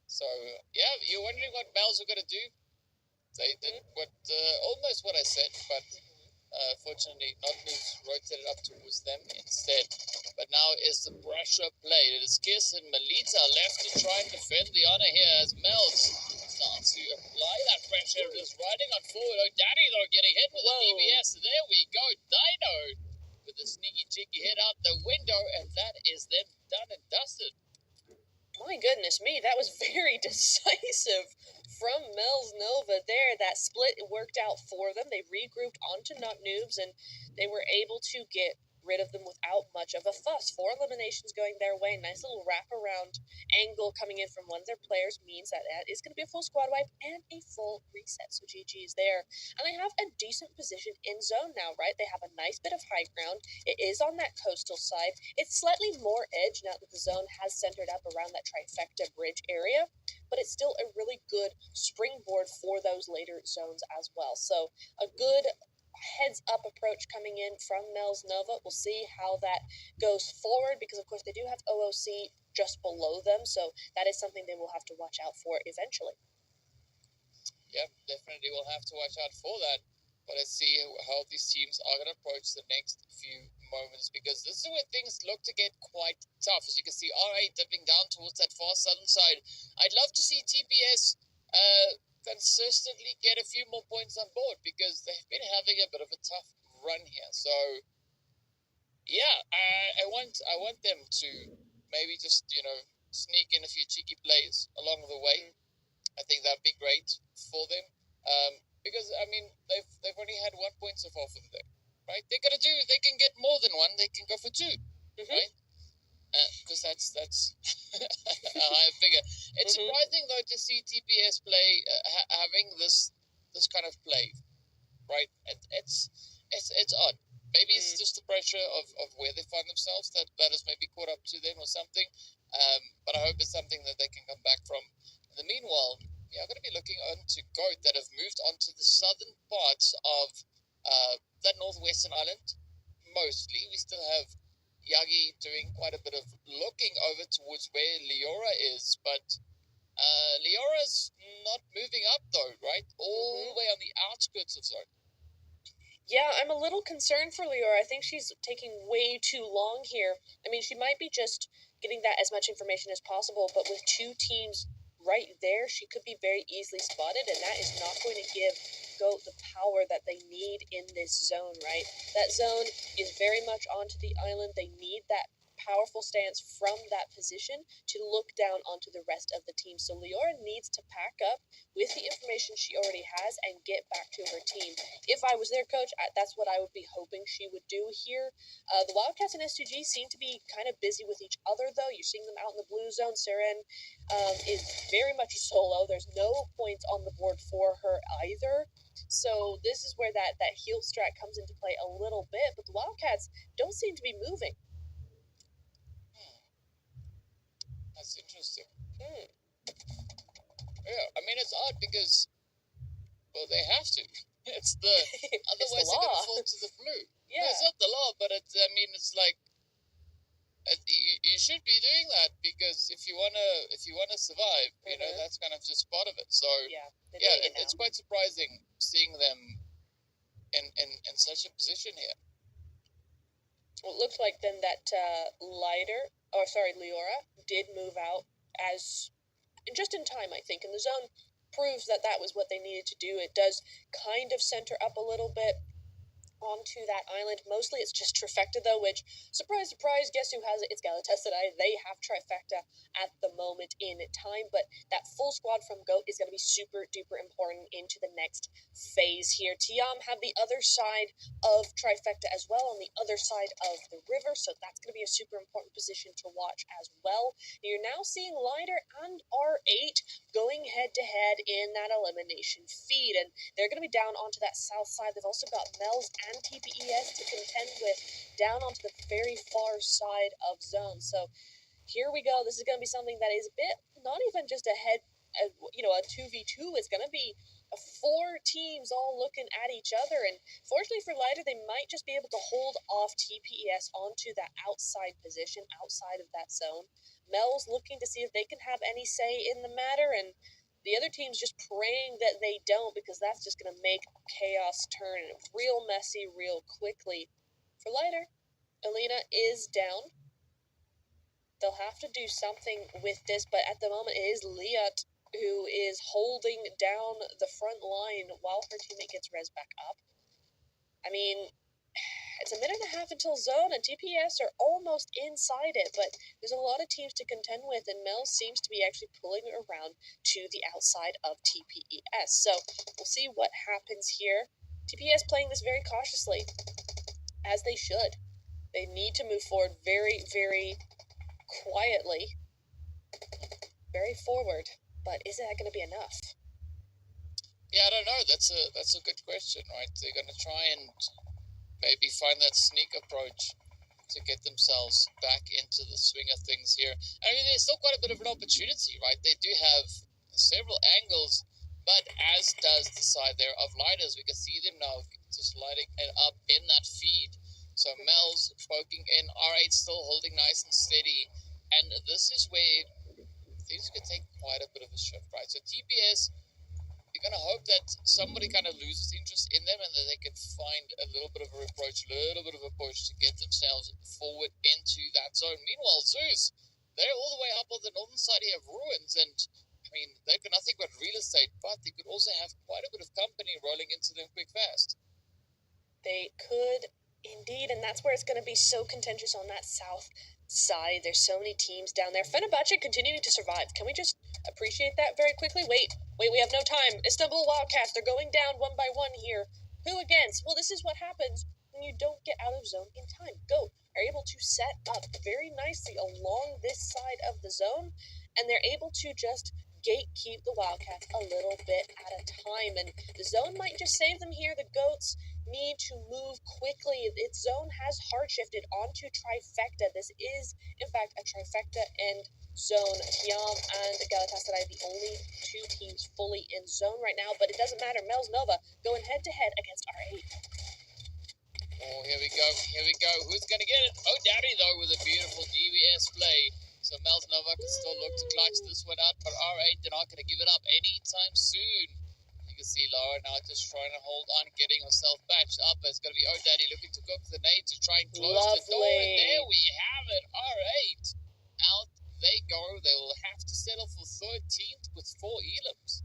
So, yeah, you're wondering what Mel's are going to do? They did almost what I said, but fortunately, Not News rotated up towards them instead. But now is the pressure played. It is Kiss and Melita left to try and defend the honor here, as Mel's starts to apply that pressure, just riding on forward. Oh, Daddy, though, getting hit with a DBS. There we go. Dino with a sneaky cheeky hit out the window, and that is them done and dusted. My goodness me, that was very decisive from Mel's Nova there. That split worked out for them. They regrouped onto Not Noobs, and they were able to get rid of them without much of a fuss. 4 eliminations going their way. Nice little wraparound angle coming in from one of their players means that is going to be a full squad wipe and a full reset. So GG is there. And they have a decent position in zone now, right? They have a nice bit of high ground. It is on that coastal side. It's slightly more edge now that the zone has centered up around that trifecta bridge area, but it's still a really good springboard for those later zones as well. So a good heads up approach coming in from Mel's Nova. We'll see how that goes forward, because of course they do have OOC just below them, so that is something they will have to watch out for eventually. Yep, definitely will have to watch out for that. But let's see how these teams are going to approach the next few moments, because this is where things look to get quite tough. As you can see, R8 dipping down towards that far southern side. I'd love to see TPS consistently get a few more points on board, because they've been having a bit of a tough run here. So yeah, I want them to maybe just sneak in a few cheeky plays along the way. I think that'd be great for them, because I mean they've only had 1 point so far from them, right? They can get more than one. They can go for 2, right? because that's a higher figure. It's surprising though to see TPS play having this kind of play, right? It's odd. Maybe it's just the pressure of where they find themselves that has maybe caught up to them or something. But I hope it's something that they can come back from. In the meanwhile, I'm going to be looking onto Goat that have moved onto the southern parts of that northwestern island. Mostly, we still have Yagi doing quite a bit of looking over towards where Leora is, but Leora's not moving up though, right? All the way on the outskirts of zone. Yeah, I'm a little concerned for Leora. I think she's taking way too long here. I mean, she might be just getting that as much information as possible, but with two teams right there, she could be very easily spotted, and that is not going to give Goat the power that they need in this zone, right? That zone is very much onto the island. They need that powerful stance from that position to look down onto the rest of the team. So Leora needs to pack up with the information she already has and get back to her team. If I was their coach, that's what I would be hoping she would do here. The Wildcats and S2G seem to be kind of busy with each other, though. You're seeing them out in the blue zone. Seren is very much a solo. There's no points on the board for her either. So this is where that heal strat comes into play a little bit. But the Wildcats don't seem to be moving. That's interesting. Yeah, I mean, it's odd because, well, they have to. It's the otherwise they're going to fall to the flu. Yeah, no, it's not the law, but it's like you should be doing that because if you wanna survive, that's kind of just part of it. So it's quite surprising seeing them in such a position here. Well, it looks like then that Leora did move out as just in time, I think, and the zone proves that that was what they needed to do. It does kind of center up a little bit onto that island. Mostly it's just Trifecta, though, which, surprise, surprise, guess who has it? It's Galatasaray. They have Trifecta at the moment in time, but that full squad from GOAT is going to be super duper important into the next phase here. Tiam have the other side of Trifecta as well, on the other side of the river, so that's going to be a super important position to watch as well. You're now seeing Lider and R8 going head-to-head in that elimination feed, and they're going to be down onto that south side. They've also got Mel's and TPES to contend with down onto the very far side of zone. So here we go. This is going to be something that is a bit, not even just a 2v2. It's going to be four teams all looking at each other. And fortunately for Lider, they might just be able to hold off TPES onto that outside position, outside of that zone. Mel's looking to see if they can have any say in the matter, and the other team's just praying that they don't, because that's just going to make chaos turn real messy real quickly. For Lider, Alina is down. They'll have to do something with this, but at the moment it is Liat who is holding down the front line while her teammate gets res back up. I mean, it's a minute and a half until zone, and TPS are almost inside it, but there's a lot of teams to contend with, and Mel seems to be actually pulling it around to the outside of TPES. So we'll see what happens here. TPS playing this very cautiously, as they should. They need to move forward very, very quietly, very forward, but is that going to be enough? Yeah, I don't know. That's a good question, right? They're going to try and maybe find that sneak approach to get themselves back into the swing of things here. I mean, there's still quite a bit of an opportunity, right? They do have several angles, but as does the side there of Lighters. We can see them now just lighting it up in that feed. So Mel's poking in, R8 still holding nice and steady, and this is where things could take quite a bit of a shift, right? So TPS, you're going to hope that somebody kind of loses interest in them and that they can find a little bit of a approach, a little bit of a push to get themselves forward into that zone. Meanwhile, Zeus, they're all the way up on the northern side here of Ruins, and I mean, they've got nothing but real estate, but they could also have quite a bit of company rolling into them quick fast. They could indeed, and that's where it's going to be so contentious on that south side. There's so many teams down there. Fenerbahce continuing to survive. Can we just appreciate that very quickly? Wait, we have no time. Istanbul Wildcats, they're going down one by one here. Who against? Well, this is what happens when you don't get out of zone in time. Go. are able to set up very nicely along this side of the zone, and they're able to just gatekeep the Wildcats a little bit at a time. And the zone might just save them here. The Goats need to move quickly. Its zone has hard shifted onto Trifecta. This is, in fact, a Trifecta and zone. Tiam and Galatasaray, the only two teams fully in zone right now, but it doesn't matter. Mel's Nova going head-to-head against R8. Oh, here we go. Here we go. Who's going to get it? Oh, Daddy, though, with a beautiful DVS play. So Mel's Nova can still look to clutch this one out, but R8, they're not going to give it up anytime soon. You can see Laura now just trying to hold on, getting herself patched up. It's going to be Oh Daddy looking to cook the nade to try and close the door. And there we have it. R8. Out they go. They will have to settle for 13th with 4 elims.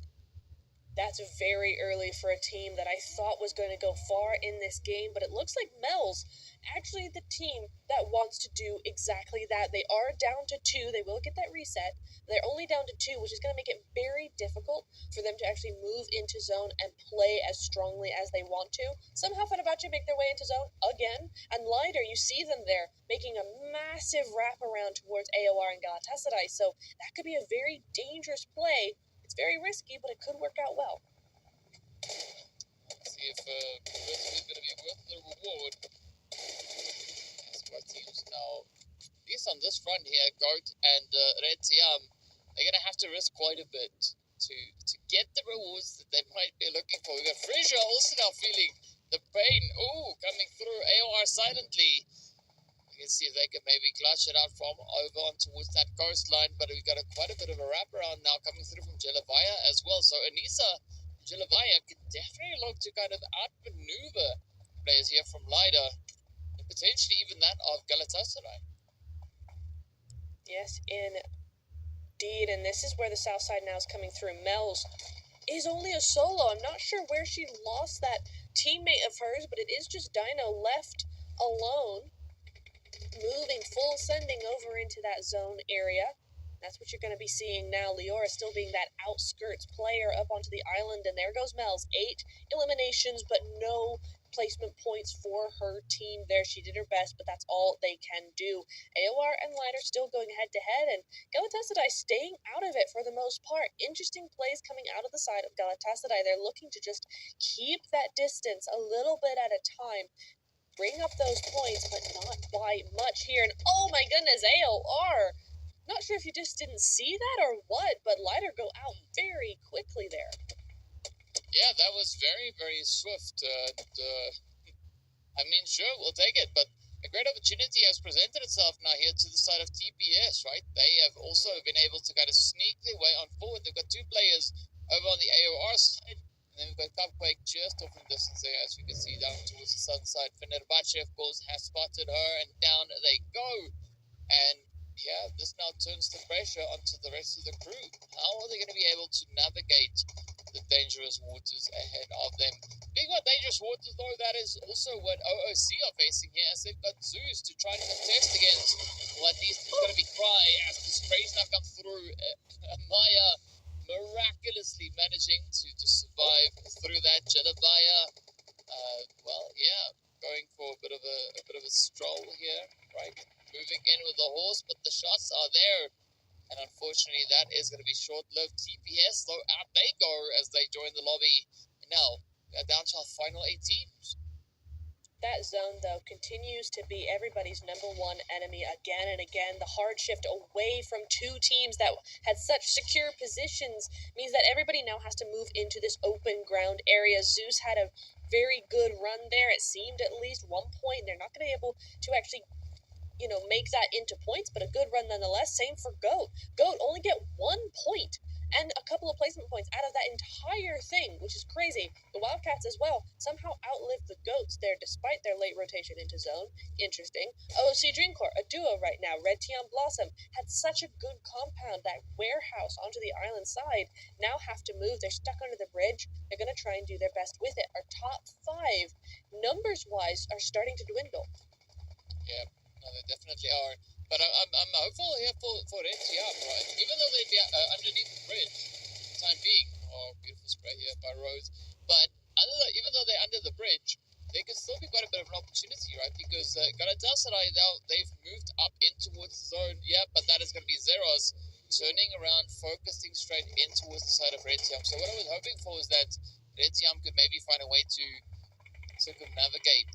That's very early for a team that I thought was going to go far in this game, but it looks like Mel's actually the team that wants to do exactly that. They are down to 2. They will get that reset. They're only down to 2, which is going to make it very difficult for them to actually move into zone and play as strongly as they want to. Somehow Fenerbahce make their way into zone again, and Lider, you see them there making a massive wraparound towards AOR and Galatasaray, so that could be a very dangerous play. It's very risky, but it could work out well. Let's see if the risk is going to be worth the reward. As both teams now, at least on this front here, Goat and Red Tiam, they're going to have to risk quite a bit to get the rewards that they might be looking for. We've got Frisia also now feeling the pain. Oh, coming through AOR silently. You can see if they can maybe clutch it out from over on towards that coastline, but we've got quite a bit of a wraparound now coming through from Jelevaya as well. So Anissa Jelevaya can definitely look to kind of outmaneuver players here from Lider, and potentially even that of Galatasaray. Yes, indeed, and this is where the south side now is coming through. Mel's is only a solo. I'm not sure where she lost that teammate of hers, but it is just Dino left alone, moving full sending over into that zone area. That's what you're going to be seeing now. Leora still being that outskirts player up onto the island, and there goes Mel's. 8 eliminations, but no placement points for her team there. She did her best, but that's all they can do. AOR and Lider still going head-to-head, and Galatasaray staying out of it for the most part. Interesting plays coming out of the side of Galatasaray. They're looking to just keep that distance a little bit at a time, bring up those points, but not by much here. And oh my goodness, AOR! Not sure if you just didn't see that or what, but Lider go out very quickly there. Yeah, that was very, very swift. I mean, sure, we'll take it, but a great opportunity has presented itself now here to the side of TPS, right? They have also been able to kind of sneak their way on forward. They've got 2 players over on the AOR side. And then we've got Cupquake just off in distance there, as we can see down towards the southern side. Fenerbahce, of course, has spotted her, and down they go. And yeah, this now turns the pressure onto the rest of the crew. How are they going to be able to navigate the dangerous waters ahead of them? Being about dangerous waters, though, that is also what OOC are facing here, as they've got Zeus to try and contest against. Well, at least it's going to be Cry, as the sprays now come through. Maya miraculously managing to survive through that. Jelevaya, well, yeah, going for a bit of a stroll here, right? Moving in with the horse, but the shots are there, and unfortunately that is going to be short-lived. TPS, though, out they go as they join the lobby. And now we're down to our final 8 teams. That zone, though, continues to be everybody's number one enemy again and again. The hard shift away from 2 teams that had such secure positions means that everybody now has to move into this open ground area. Zeus had a very good run there. It seemed at least 1 point. They're not going to be able to actually make that into points, but a good run nonetheless. Same for Goat. Goat only get 1 point and a couple of placement points out of that entire thing, which is crazy. The Wildcats as well somehow outlived the Goats there despite their late rotation into zone. Interesting. OC Dreamcore, a duo right now. Red Tian Blossom had such a good compound. That warehouse onto the island side now have to move. They're stuck under the bridge. They're going to try and do their best with it. Our top 5, numbers-wise, are starting to dwindle. Yeah. No, they definitely are. But I'm hopeful here for NTR, right? Even though they'd be underneath the bridge, for the time being. Oh, beautiful spray here by Rose. But even though they're under the bridge, there can still be quite a bit of an opportunity proximity, right? Because Galatasaray now they've moved up in towards the zone, yeah, but that is going to be Zeros turning around, focusing straight in towards the side of Retiam. So what I was hoping for is that Retiam could maybe find a way to circumnavigate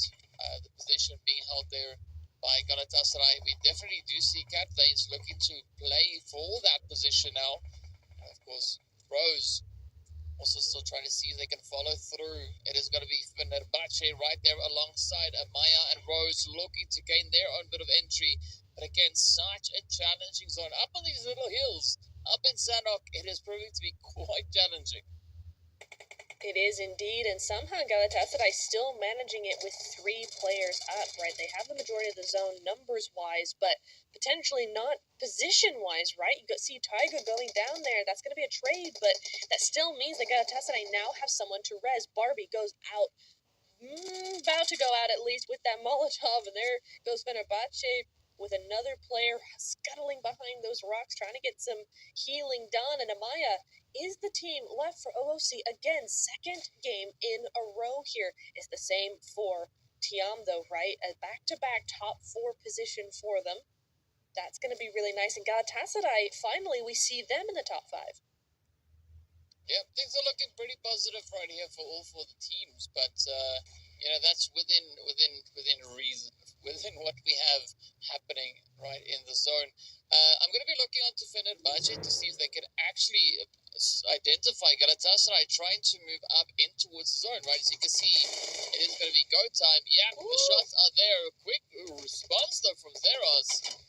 the position being held there by Galatasaray. We definitely do see Cat Veins looking to play for that position now. Of course, Rose also still trying to see if they can follow through. It is going to be Fenerbahce right there alongside Amaya and Rose looking to gain their own bit of entry. But again, such a challenging zone. Up on these little hills, up in Sanok, it is proving to be quite challenging. It is indeed, and somehow Galatasaray still managing it with 3 players up, right? They have the majority of the zone numbers-wise, but potentially not position-wise, right? You see Tiger going down there, that's going to be a trade, but that still means that Galatasaray now have someone to res. Barbie goes out, about to go out at least with that Molotov, and there goes Fenerbahce with another player scuttling behind those rocks, trying to get some healing done, and Amaya is the team left for OOC. Again, second game in a row here. Is the same for Tiam, though, right? A back-to-back top 4 position for them. That's going to be really nice. And Galatasaray, finally, we see them in the top 5. Yeah, things are looking pretty positive right here for all 4 the teams, but that's within reason, within what we have happening right in the zone. I'm going to be looking onto Fenerbahce to see if they can actually identify Galatasaray trying to move up in towards the zone, right? As you can see, it is going to be go time. Yeah, the shots are there. A quick response though from Zeros.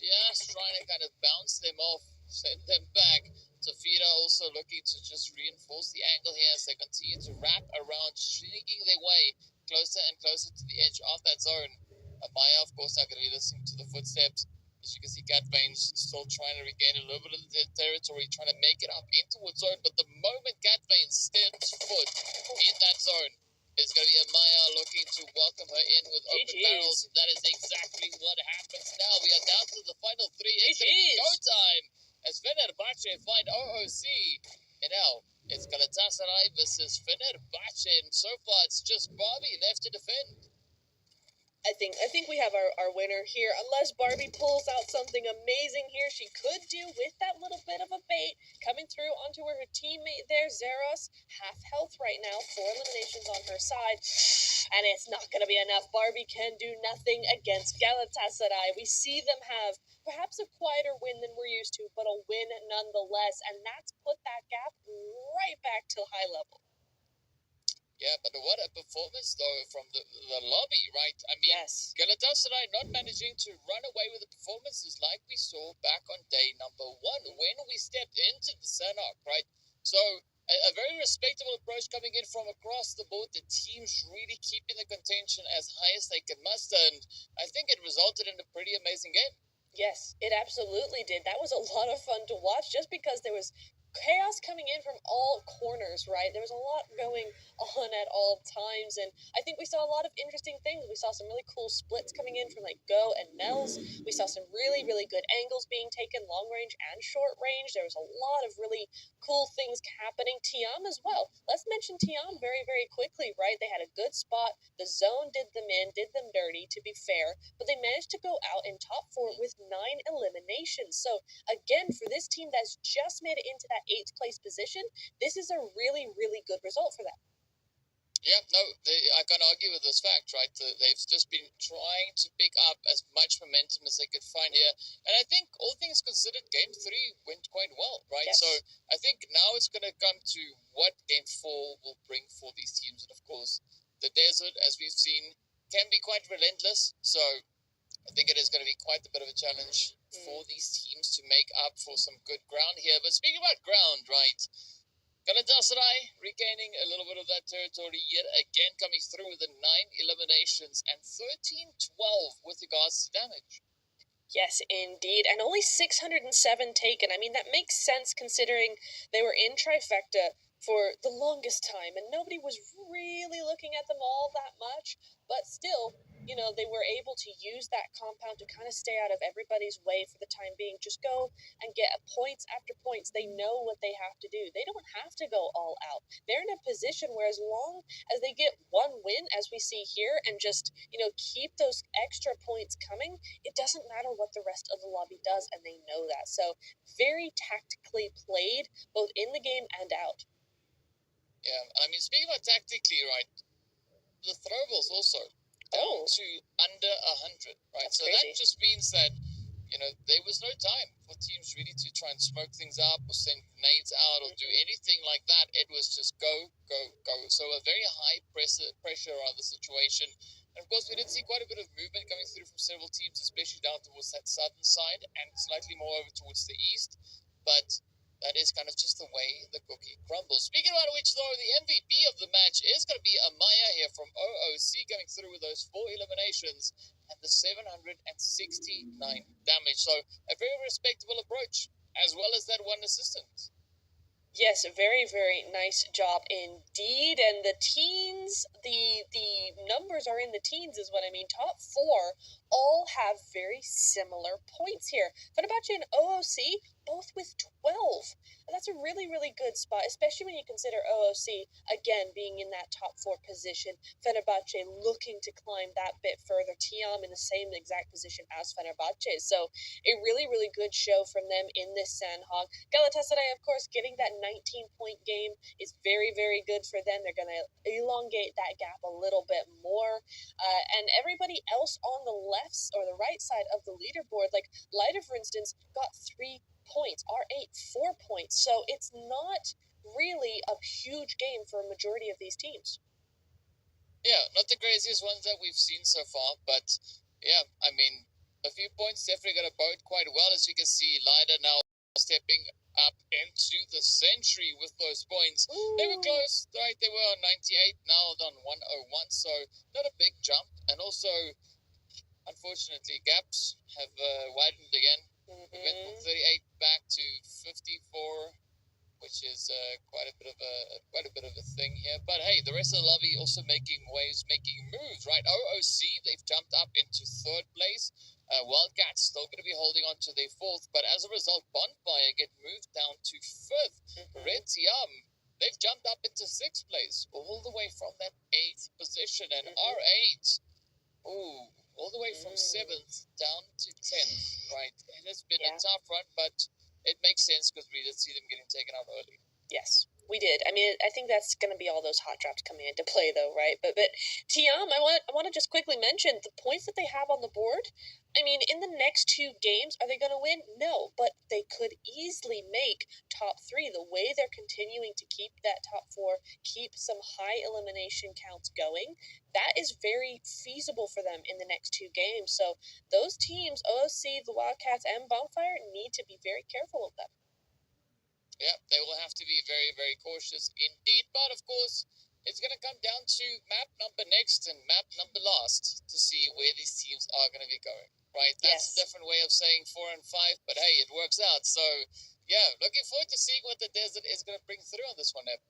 Just trying to kind of bounce them off, send them back. Safira also looking to just reinforce the angle here as they continue to wrap around, sneaking their way closer and closer to the edge of that zone. Maya, of course, now going to be listening to the footsteps. As you can see, Cat Veins still trying to regain a little bit of the territory, trying to make it up into its zone. But the moment Cat Veins steps foot in that zone, it's going to be Amaya looking to welcome her in with open barrels. And that is exactly what happens now. We are down to the final 3. It's going to be go time as Fenerbahce find OOC. And now it's Galatasaray versus Fenerbahce. And so far, it's just Barbie left to defend. I think we have our winner here. Unless Barbie pulls out something amazing here, she could do with that little bit of a bait coming through onto her teammate there, Zeros. Half health right now, 4 eliminations on her side. And it's not going to be enough. Barbie can do nothing against Galatasaray. We see them have perhaps a quieter win than we're used to, but a win nonetheless. And that's put that gap right back to high level. Yeah, but what a performance, though, from the lobby, right? I mean, yes. Galatasaray not managing to run away with the performances like we saw back on day number 1 when we stepped into the Sanok, right? So, a very respectable approach coming in from across the board. The teams really keeping the contention as high as they can muster, and I think it resulted in a pretty amazing game. Yes, it absolutely did. That was a lot of fun to watch just because there was chaos coming in from all corners, right? There was a lot going on at all times, and I think we saw a lot of interesting things. We saw some really cool splits coming in from like Go and Mel's. We saw some really, really good angles being taken, long range and short range. There was a lot of really cool things happening. Tiam as well. Let's mention Tiam very, very quickly, right? They had a good spot. The zone did them in, did them dirty, to be fair, but they managed to go out in top 4 with 9 eliminations. So again, for this team that's just made it into that 8th place position, this is a really, really good result for them. Yeah, no, I can't argue with this fact, right? They've just been trying to pick up as much momentum as they could find here. And I think, all things considered, Game 3 went quite well, right? Yes. So I think now it's going to come to what Game 4 will bring for these teams. And of course, the desert, as we've seen, can be quite relentless. So I think it is going to be quite a bit of a challenge for these teams to make up for some good ground here. But speaking about ground, right? Galatasaray regaining a little bit of that territory yet again, coming through with the 9 eliminations and 13-12 with regards to damage. Yes, indeed. And only 607 taken. I mean, that makes sense considering they were in trifecta for the longest time and nobody was really looking at them all that much. But still, they were able to use that compound to kind of stay out of everybody's way for the time being. Just go and get points after points. They know what they have to do. They don't have to go all out. They're in a position where as long as they get one win, as we see here, and just, keep those extra points coming, it doesn't matter what the rest of the lobby does, and they know that. So very tactically played, both in the game and out. Yeah, I mean, speaking about tactically, right, the throwables also down to under 100, right? That's so crazy. that just means that, there was no time for teams really to try and smoke things up or send grenades out or do anything like that. It was just go, go, go. So a very high pressure on the situation. And of course, we did see quite a bit of movement coming through from several teams, especially down towards that southern side and slightly more over towards the east. But that is kind of just the way the cookie crumbles. Speaking about which, though, the MVP of the match is going to be Amaya here from OOC, coming through with those 4 eliminations and the 769 damage. So a very respectable approach, as well as that 1 assistance. Yes, very, very nice job indeed. And the teens, the numbers are in the teens is what I mean. Top 4 all have very similar points here. Fenerbahce and OOC both with 12. And that's a really, really good spot, especially when you consider OOC, again, being in that top 4 position. Fenerbahce looking to climb that bit further. Tiam in the same exact position as Fenerbahce. So a really, really good show from them in this Sandhog. Galatasaray, of course, getting that 19-point game is very, very good for them. They're going to elongate that gap a little bit more. And everybody else on the left or the right side of the leaderboard, like Leiter, for instance, got 3 points. R8, 4 points. So it's not really a huge game for a majority of these teams. Yeah, not the craziest ones that we've seen so far, but yeah, I mean, a few points definitely going to bode quite well. As you can see, Leiter now stepping up into the century with those points. Ooh. They were close, right? They were on 98, now on 101, so not a big jump. And also, unfortunately, gaps have widened again. We went from 38 back to 54, which is quite a bit of a thing here. But hey, the rest of the lobby also making waves, making moves, right? OOC, they've jumped up into 3rd place. Wildcats still going to be holding on to their 4th, but as a result, Bonfire get moved down to 5th. Red Tiam, they've jumped up into 6th place, all the way from that 8th position, and R8, all the way from 7th down to 10th, right? It has been a tough run, but it makes sense because we did see them getting taken out early. Yes, we did. I mean, I think that's going to be all those hot drops coming into play, though, right? But Tiam, I want to just quickly mention the points that they have on the board. I mean, in the next 2 games, are they going to win? No, but they could easily make top 3. The way they're continuing to keep that top 4, keep some high elimination counts going, that is very feasible for them in the next 2 games. So those teams, OOC, the Wildcats, and Bonfire, need to be very careful of them. Yeah, they will have to be very, very cautious indeed. But of course, it's going to come down to map number next and map number last to see where these teams are going to be going, right? That's a different way of saying 4 and 5, but hey, it works out. So, yeah, looking forward to seeing what the desert is going to bring through on this one, Eb.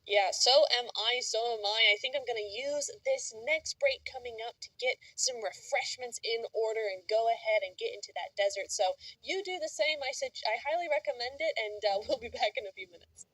Yeah, so am I, so am I. I think I'm going to use this next break coming up to get some refreshments in order and go ahead and get into that desert. So you do the same. I highly recommend it, and we'll be back in a few minutes.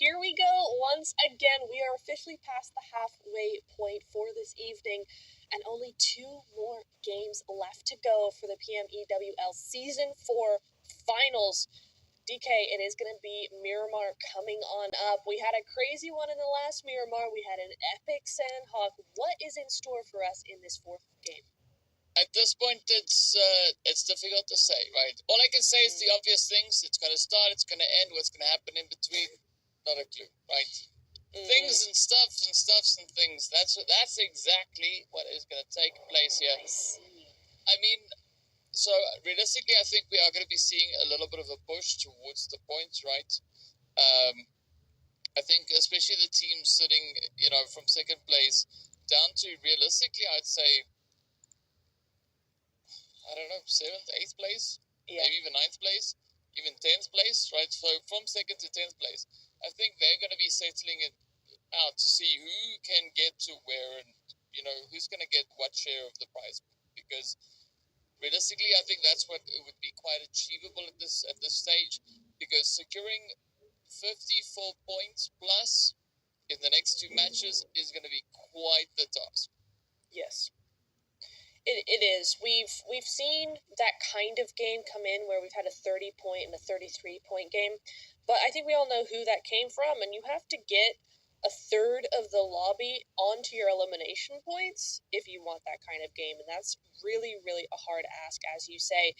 here we go. Once again, we are officially past the halfway point for this evening, and only 2 more games left to go for the PMEWL Season 4 Finals. DK, it is going to be Miramar coming on up. We had a crazy one in the last Miramar. We had an epic Sandhawk. What is in store for us in this 4th game? At this point, it's difficult to say, right? All I can say is the obvious things. It's going to start, it's going to end, what's going to happen in between, not a clue, right? Things and stuffs and things. That's exactly what is going to take place here. I mean, so realistically, I think we are going to be seeing a little bit of a push towards the points, right? I think especially the teams sitting, from second place down to realistically, I'd say, I don't know, 7th, 8th place, maybe even 9th place, even 10th place, right? So from 2nd to 10th place, I think they're going to be settling it out to see who can get to where and, who's going to get what share of the prize. Because realistically, I think that's what it would be quite achievable at this stage, because securing 54 points plus in the next 2 matches is going to be quite the task. Yes. It is. We've seen that kind of game come in where we've had a 30-point and a 33-point game, but I think we all know who that came from, and you have to get a third of the lobby onto your elimination points if you want that kind of game, and that's really, really a hard ask, as you say.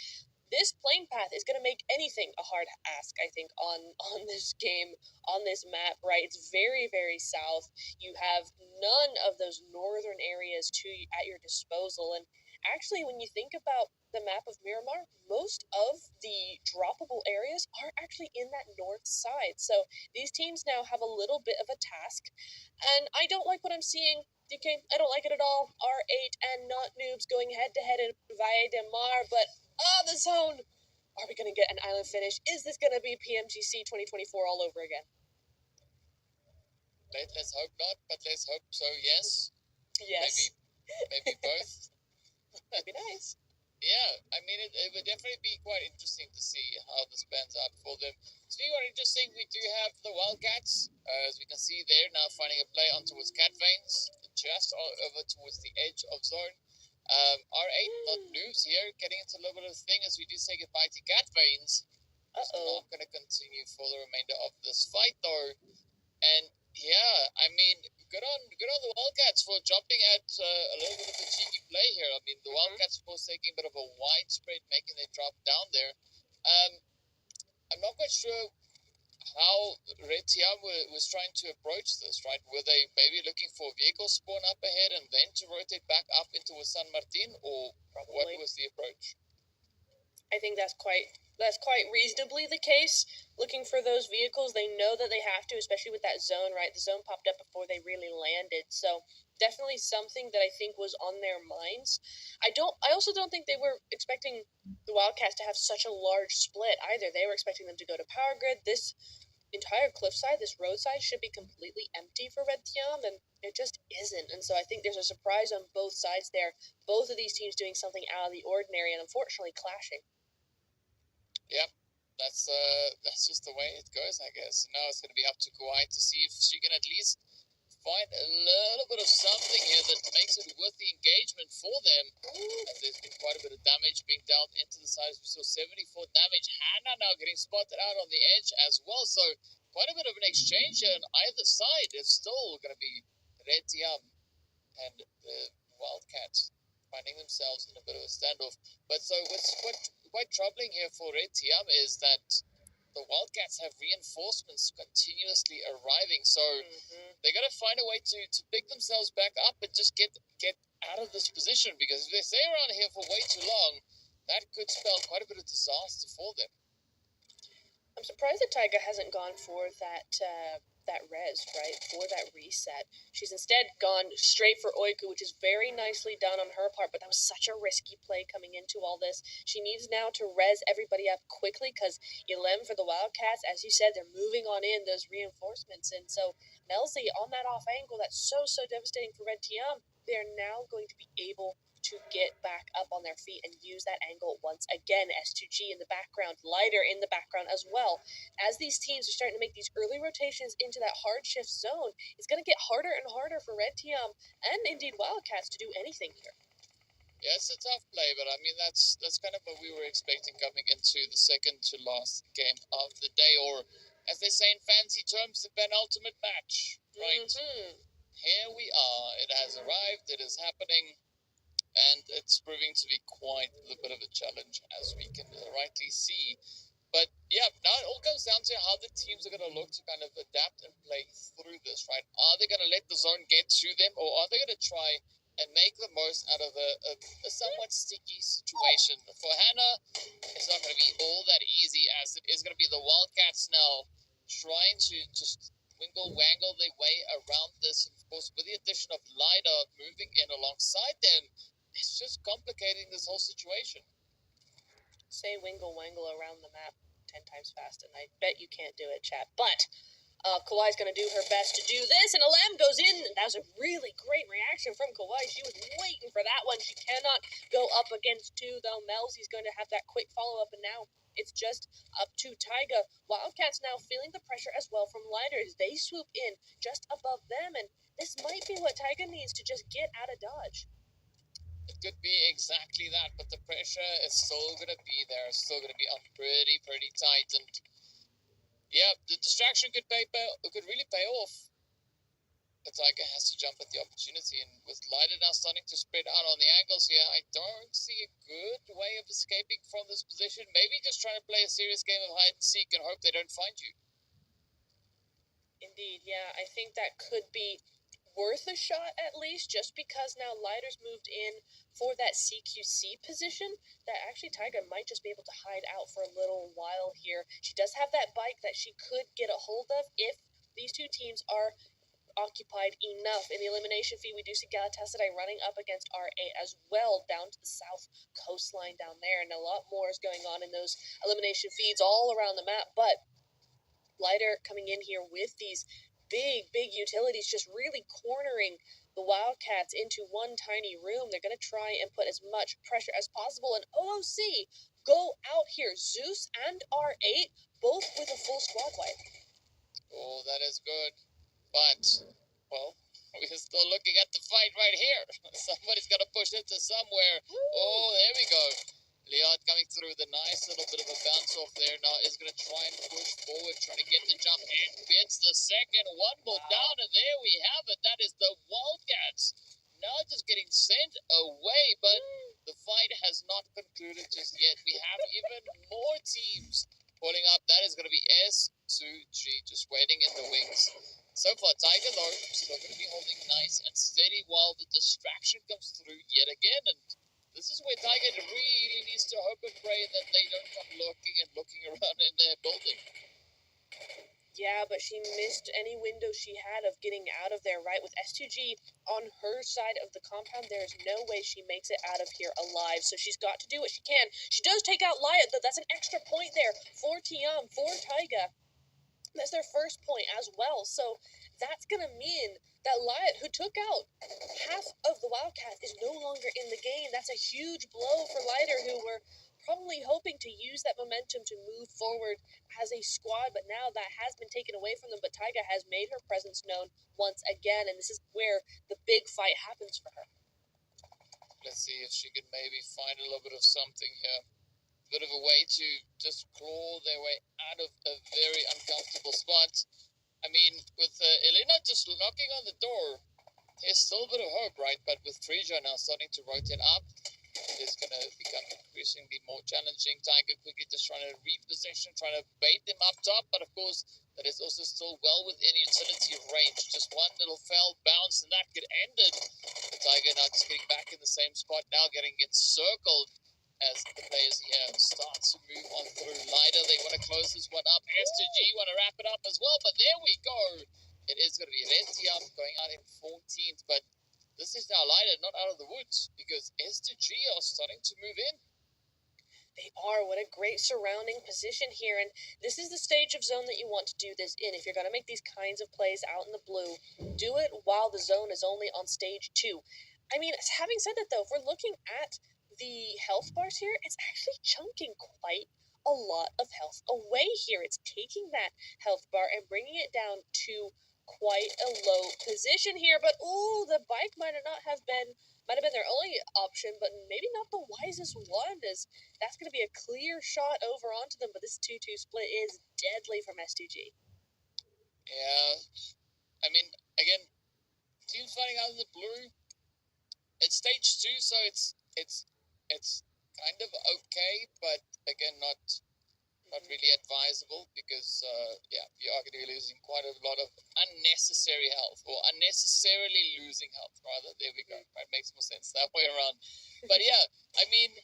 This plane path is going to make anything a hard ask, I think, on this game, on this map, right? It's very, very south. You have none of those northern areas at your disposal. And actually, when you think about the map of Miramar, most of the droppable areas are actually in that north side. So these teams now have a little bit of a task. And I don't like what I'm seeing. DK, I don't like it at all. R8 and Not Noobs going head-to-head in Valle de Mar, but the zone! Are we going to get an island finish? Is this going to be PMGC 2024 all over again? Let's hope not, but let's hope so, yes. Yes. Maybe both. That'd be nice. Yeah, I mean, it would definitely be quite interesting to see how this pans out for them. Speaking of interesting, we do have the Wildcats, as we can see there, now finding a play on towards Cat Veins, just over towards the edge of zone. R8 Not Noobs here, getting into a little bit of the thing as we do say goodbye to Cat Veins. It's not going to continue for the remainder of this fight, though. And yeah, I mean, good on the Wildcats for jumping at a little bit of a cheeky play here. I mean, the Wildcats, of course, taking a bit of a widespread, making their drop down there. I'm not quite sure how Red Tiam was trying to approach this, right? Were they maybe looking for vehicle spawn up ahead and then to rotate back up into San Martin, or what was the approach? I think that's quite reasonably the case. Looking for those vehicles, they know that they have to, especially with that zone, right? The zone popped up before they really landed, so definitely something that I think was on their minds. I also don't think they were expecting the Wildcats to have such a large split either. They were expecting them to go to Power Grid. This entire cliffside, this roadside, should be completely empty for Red Tiam, and it just isn't. And so I think there's a surprise on both sides there. Both of these teams doing something out of the ordinary and unfortunately clashing. Yep, that's just the way it goes, I guess. Now it's going to be up to Kauai to see if she can at least find a little bit of something here that makes it worth the engagement for them. And there's been quite a bit of damage being dealt into the side. We saw 74 damage. Hannah now getting spotted out on the edge as well. So quite a bit of an exchange here on either side. It's still going to be Red Tiam and the Wildcats finding themselves in a bit of a standoff. But so what's quite troubling here for Red Tiam is that the Wildcats have reinforcements continuously arriving, so they got to find a way to pick themselves back up and just get out of this position, because if they stay around here for way too long, that could spell quite a bit of disaster for them. I'm surprised that Taiga hasn't gone for that res, right, for that reset. She's instead gone straight for Oiku, which is very nicely done on her part, but that was such a risky play coming into all this. She needs now to res everybody up quickly, because Ilem for the Wildcats, as you said, they're moving on in those reinforcements, and so Melzi on that off angle, that's so devastating for Red Tiam. they're now going to be able to get back up on their feet and use that angle once again. S2G in the background, Lighter in the background as well. As these teams are starting to make these early rotations into that hard shift zone, it's going to get harder and harder for Red Team and indeed Wildcats to do anything here. Yeah, it's a tough play, but I mean that's kind of what we were expecting coming into the second to last game of the day, or as they say in fancy terms, the penultimate match. Right? Here we are. It has arrived. It is happening. And it's proving to be quite a bit of a challenge, as we can rightly see. But yeah, now it all comes down to how the teams are going to look to kind of adapt and play through this, right? Are they going to let the zone get to them, or are they going to try and make the most out of a somewhat sticky situation? For Hannah, it's not going to be all that easy, as it is going to be the Wildcats now trying to just wangle their way around this. And of course, with the addition of Lida moving in alongside them, it's just complicating this whole situation. Say wangle around the map 10 times fast, and I bet you can't do it, chat. But Kawhi's going to do her best to do this, and Alam goes in. And that was a really great reaction from Kawhi. She was waiting for that one. She cannot go up against two, though. Melzy's going to have that quick follow-up, and now it's just up to Taiga. Wildcats now feeling the pressure as well from Lighters. They swoop in just above them, and this might be what Taiga needs to just get out of dodge. It could be exactly that, but the pressure is still going to be there. It's still going to be on pretty tight. And yeah, the distraction could really pay off. But Tiger has to jump at the opportunity. And with Leiden now starting to spread out on the angles here, I don't see a good way of escaping from this position. Maybe just trying to play a serious game of hide and seek and hope they don't find you. Indeed, yeah. I think that could be worth a shot at least, just because now Lider's moved in for that CQC position, that actually Taiga might just be able to hide out for a little while here. She does have that bike that she could get a hold of if these two teams are occupied enough. In the elimination feed, we do see Galatasaray running up against RA as well down to the south coastline down there, and a lot more is going on in those elimination feeds all around the map. But Lighter coming in here with these big utilities, just really cornering the Wildcats into one tiny room. They're going to try and put as much pressure as possible, and OOC go out here. Zeus and R8 both with a full squad wipe. Oh, that is good. But, well, we're still looking at the fight right here. Somebody's got to push it to somewhere. Woo! Oh, there we go. Leon coming through with a nice little bit of a bounce off there. Now is going to try and push forward, trying to get the jump in. Gets the second. One more down, and there we have it. That is the Wildcats. Now just getting sent away, but the fight has not concluded just yet. We have even more teams pulling up. That is going to be S2G just waiting in the wings. So far, Tiger, though, still going to be holding nice and steady while the distraction comes through yet again. And this is where Tiger really needs to hope and pray that they don't come looking around in their building. Yeah, but she missed any window she had of getting out of there, right? With S2G on her side of the compound, there is no way she makes it out of here alive. So she's got to do what she can. She does take out Lyat, though. That's an extra point there for Tiam, for Taiga. That's their first point as well. So that's going to mean that Lyat, who took out half of the Wildcat, is no longer in the game. That's a huge blow for Lighter, who were probably hoping to use that momentum to move forward as a squad, but now that has been taken away from them. But Taiga has made her presence known once again, and this is where the big fight happens for her. Let's see if she can maybe find a little bit of something here. A bit of a way to just claw their way out of a very uncomfortable spot. I mean, with Elena just knocking on the door, there's still a bit of hope, right? But with Frisia now starting to rotate up, it's going to become increasingly more challenging. Tiger quickly just trying to reposition, trying to bait them up top, but of course, that is also still well within utility range. Just one little foul bounce, and that could end it. The Tiger now just getting back in the same spot, now getting encircled as the players here start to move on through. Lida, they want to close this one up. S2G want to wrap it up as well, but there we go. It is going to be Lentium going out in 14th, but this is now Lida not out of the woods, because S2G are starting to move in. They are. What a great surrounding position here. And this is the stage of zone that you want to do this in. If you're going to make these kinds of plays out in the blue, do it while the zone is only on stage 2. I mean, having said that, though, if we're looking at the health bars here, it's actually chunking quite a lot of health away here. It's taking that health bar and bringing it down to quite a low position here. But ooh, the bike might have been their only option, but maybe not the wisest one, as that's going to be a clear shot over onto them. But this 2-2 split is deadly from S2G. Yeah, I mean, again, teams fighting out of the blue. It's stage 2, so it's kind of okay, but again, not really advisable because you are going to be losing quite a lot of unnecessary health, or unnecessarily losing health rather. There we go. Right, makes more sense that way around. But yeah, I mean,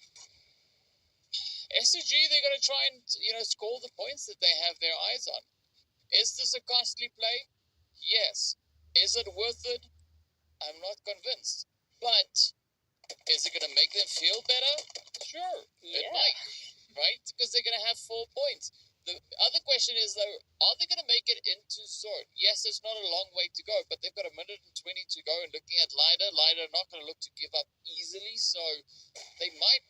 SCG, they're going to try and score the points that they have their eyes on. Is this a costly play? Yes. Is it worth it? I'm not convinced. But is it going to make them feel better? Sure, it might, right? Because they're going to have 4 points. The other question is, though, are they going to make it into zone? Yes, it's not a long way to go, but they've got 1:20 to go. And looking at Lider not going to look to give up easily, so they might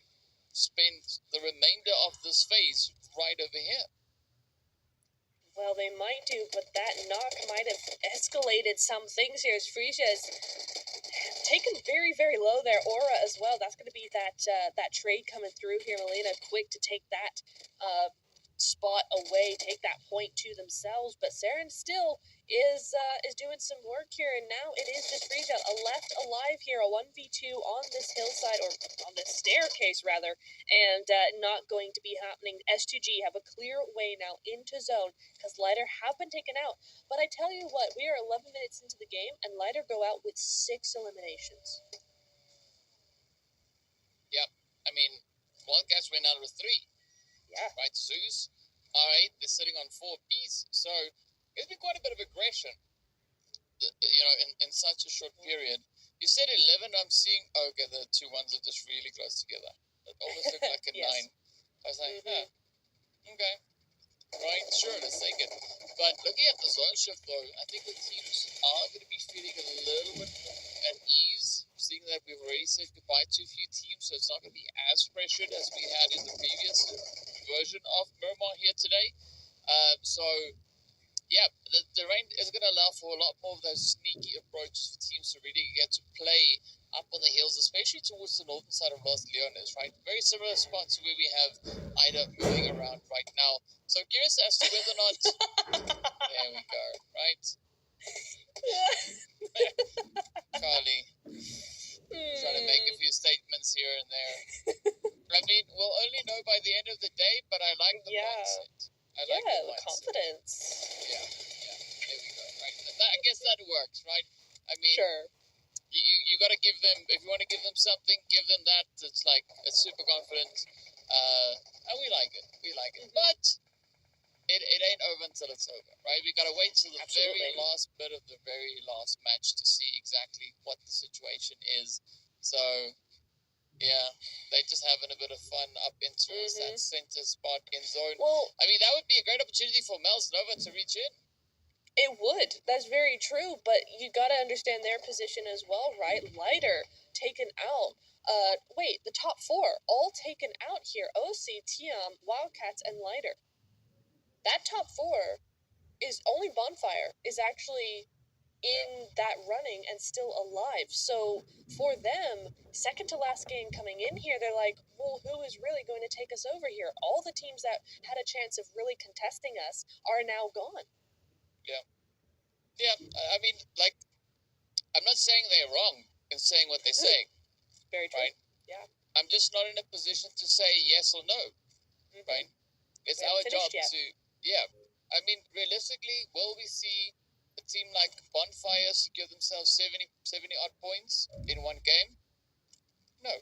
spend the remainder of this phase right over here. Well, they might do, but that knock might have escalated some things here as Frisia is taken very, very low there. Aura as well. That's going to be that trade coming through here. Melina quick to take that spot away, take that point to themselves. But Saren still is doing some work here, and now it is just Frisia left alive here, a 1v2 on this hillside, or on this staircase rather, and not going to be happening. S2G have a clear way now into zone because Lighter have been taken out. But I tell you what, we are 11 minutes into the game, and Lighter go out with 6 eliminations. Yep. I mean, Wildcats went out with 3. Yeah. Right, Zeus. All right, they're sitting on 4 apiece. So there's been quite a bit of aggression, in such a short period. You said 11. I'm seeing, okay, the 2 ones are just really close together. It almost looked like a Yes. 9. I was like, okay. Right, sure, let's take it. But looking at the zone shift, though, I think the teams are going to be feeling a little bit at ease, seeing that we've already said goodbye to a few teams, so it's not going to be as pressured as we had in the previous version of Pmewl here today. So, yeah, the rain is going to allow for a lot more of those sneaky approaches for teams to really get to play up on the hills, especially towards the northern side of Los Leones, right? Very similar spots to where we have Ida moving around right now. So curious as to whether or not... There we go, right? Charlie, trying to make a few statements here and there. I mean, we'll only know by the end of the day, but I like the mindset. I like the confidence. Yeah, there we go, right? I guess that works, right? I mean, sure. You got to give them, if you want to give them something, give them that. It's like, it's super confident, and we like it. But it ain't over until it's over, right? We got to wait till the very last bit of the very last match to see exactly what the situation is. So, yeah, they just having a bit of fun up into that center spot in zone. Well, I mean, that would be a great opportunity for Mel's Nova to reach in. It would. That's very true. But you got to understand their position as well, right? Lighter taken out. Wait, the top 4 all taken out here. OC, Tiam, Wildcats, and Lighter. That top 4 is only Bonfire is actually in that running and still alive. So for them, second to last game coming in here, they're like, well, who is really going to take us over here? All the teams that had a chance of really contesting us are now gone. Yeah, I mean, like, I'm not saying they're wrong in saying what they're saying. Very true. Right? Yeah. I'm just not in a position to say yes or no. Right? It's our job to... Yeah. I mean, realistically, will we see a team like Bonfire secure themselves 70 odd points in one game? No.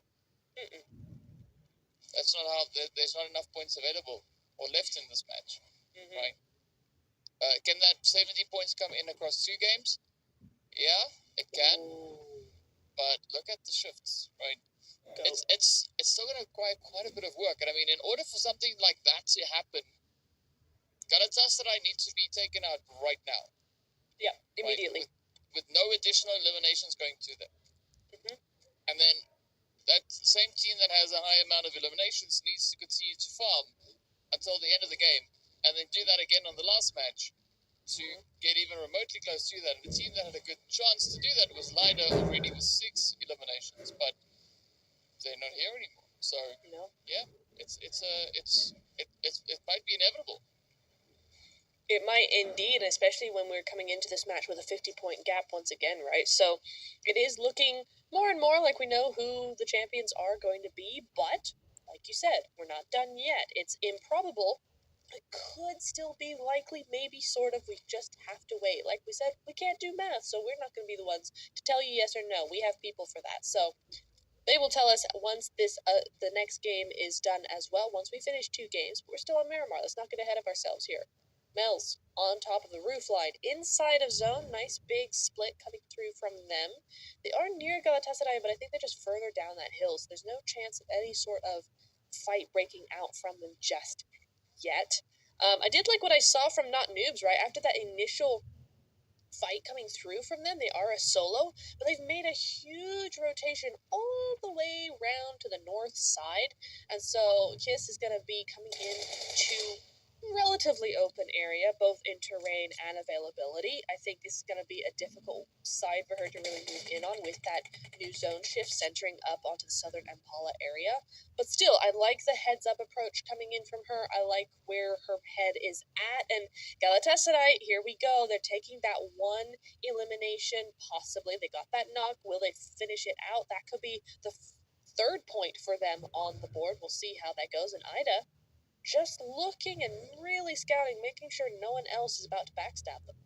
That's not how... There's not enough points available or left in this match. Right? Can that 70 points come in across 2 games? Yeah, it can. But look at the shifts, right? It's still going to require quite a bit of work. And I mean, in order for something like that to happen, Galatasaray needs to be taken out right now. Yeah, immediately. Right? With no additional eliminations going to them. has a high amount of eliminations needs to continue to farm until the end of the game, and then do that again on the last match to get even remotely close to that. And the team that had a good chance to do that was Lida already with 6 eliminations, but they're not here anymore. So yeah, it might be inevitable. It might indeed, especially when we're coming into this match with a 50-point gap once again, right? So it is looking more and more like we know who the champions are going to be, but like you said, we're not done yet. It's improbable. It could still be likely, maybe, sort of. We just have to wait. Like we said, we can't do math, so we're not going to be the ones to tell you yes or no. We have people for that. So they will tell us once the next game is done as well, once we finish 2 games. But we're still on Miramar. Let's not get ahead of ourselves here. Pmewl's on top of the roof line, inside of zone. Nice big split coming through from them. They are near Galatasaray, but I think they're just further down that hill, so there's no chance of any sort of fight breaking out from them just yet. I did like what I saw from Not Noobs, right? After that initial fight coming through from them, they are a solo, but they've made a huge rotation all the way round to the north side, and so Kiss is going to be coming in to relatively open area, both in terrain and availability. I think this is going to be a difficult side for her to really move in on with that new zone shift centering up onto the southern Impala area. But still, I like the heads-up approach coming in from her. I like where her head is at. And Galatasaray, here we go. They're taking that 1 elimination, possibly. They got that knock. Will they finish it out? That could be the 3rd point for them on the board. We'll see how that goes. And Ida, just looking and really scouting, making sure no one else is about to backstab them.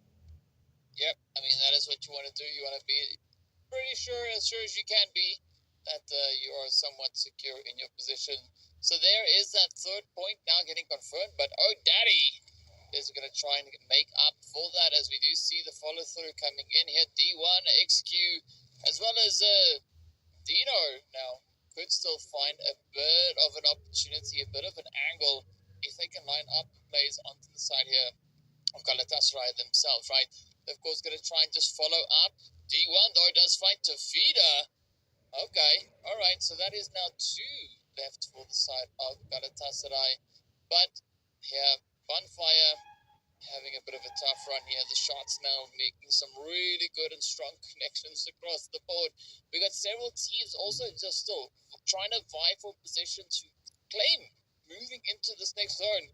Yep, I mean, that is what you want to do. You want to be pretty sure as you can be, that you are somewhat secure in your position. So there is that 3rd point now getting confirmed, but oh daddy is going to try and make up for that, as we do see the follow-through coming in here. D1, XQ, as well as Dino now could still find a bit of an opportunity, a bit of an angle, if they can line up plays onto the side here of Galatasaray themselves, right? They're, of course, going to try and just follow up. D1, though, does find Tafida. Okay, all right, so that is now 2 left for the side of Galatasaray. But here, Bonfire having a bit of a tough run here. The shots now making some really good and strong connections across the board. We got several teams also just still trying to vie for position to claim moving into this next zone.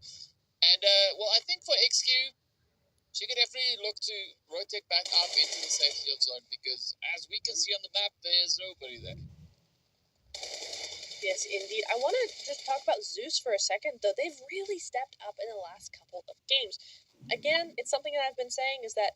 And, well, I think for XQ, she could definitely look to rotate back up into the safety of zone, because as we can see on the map, there's nobody there. Yes, indeed. I want to just talk about Zeus for a second, though. They've really stepped up in the last couple of games. Again, it's something that I've been saying, is that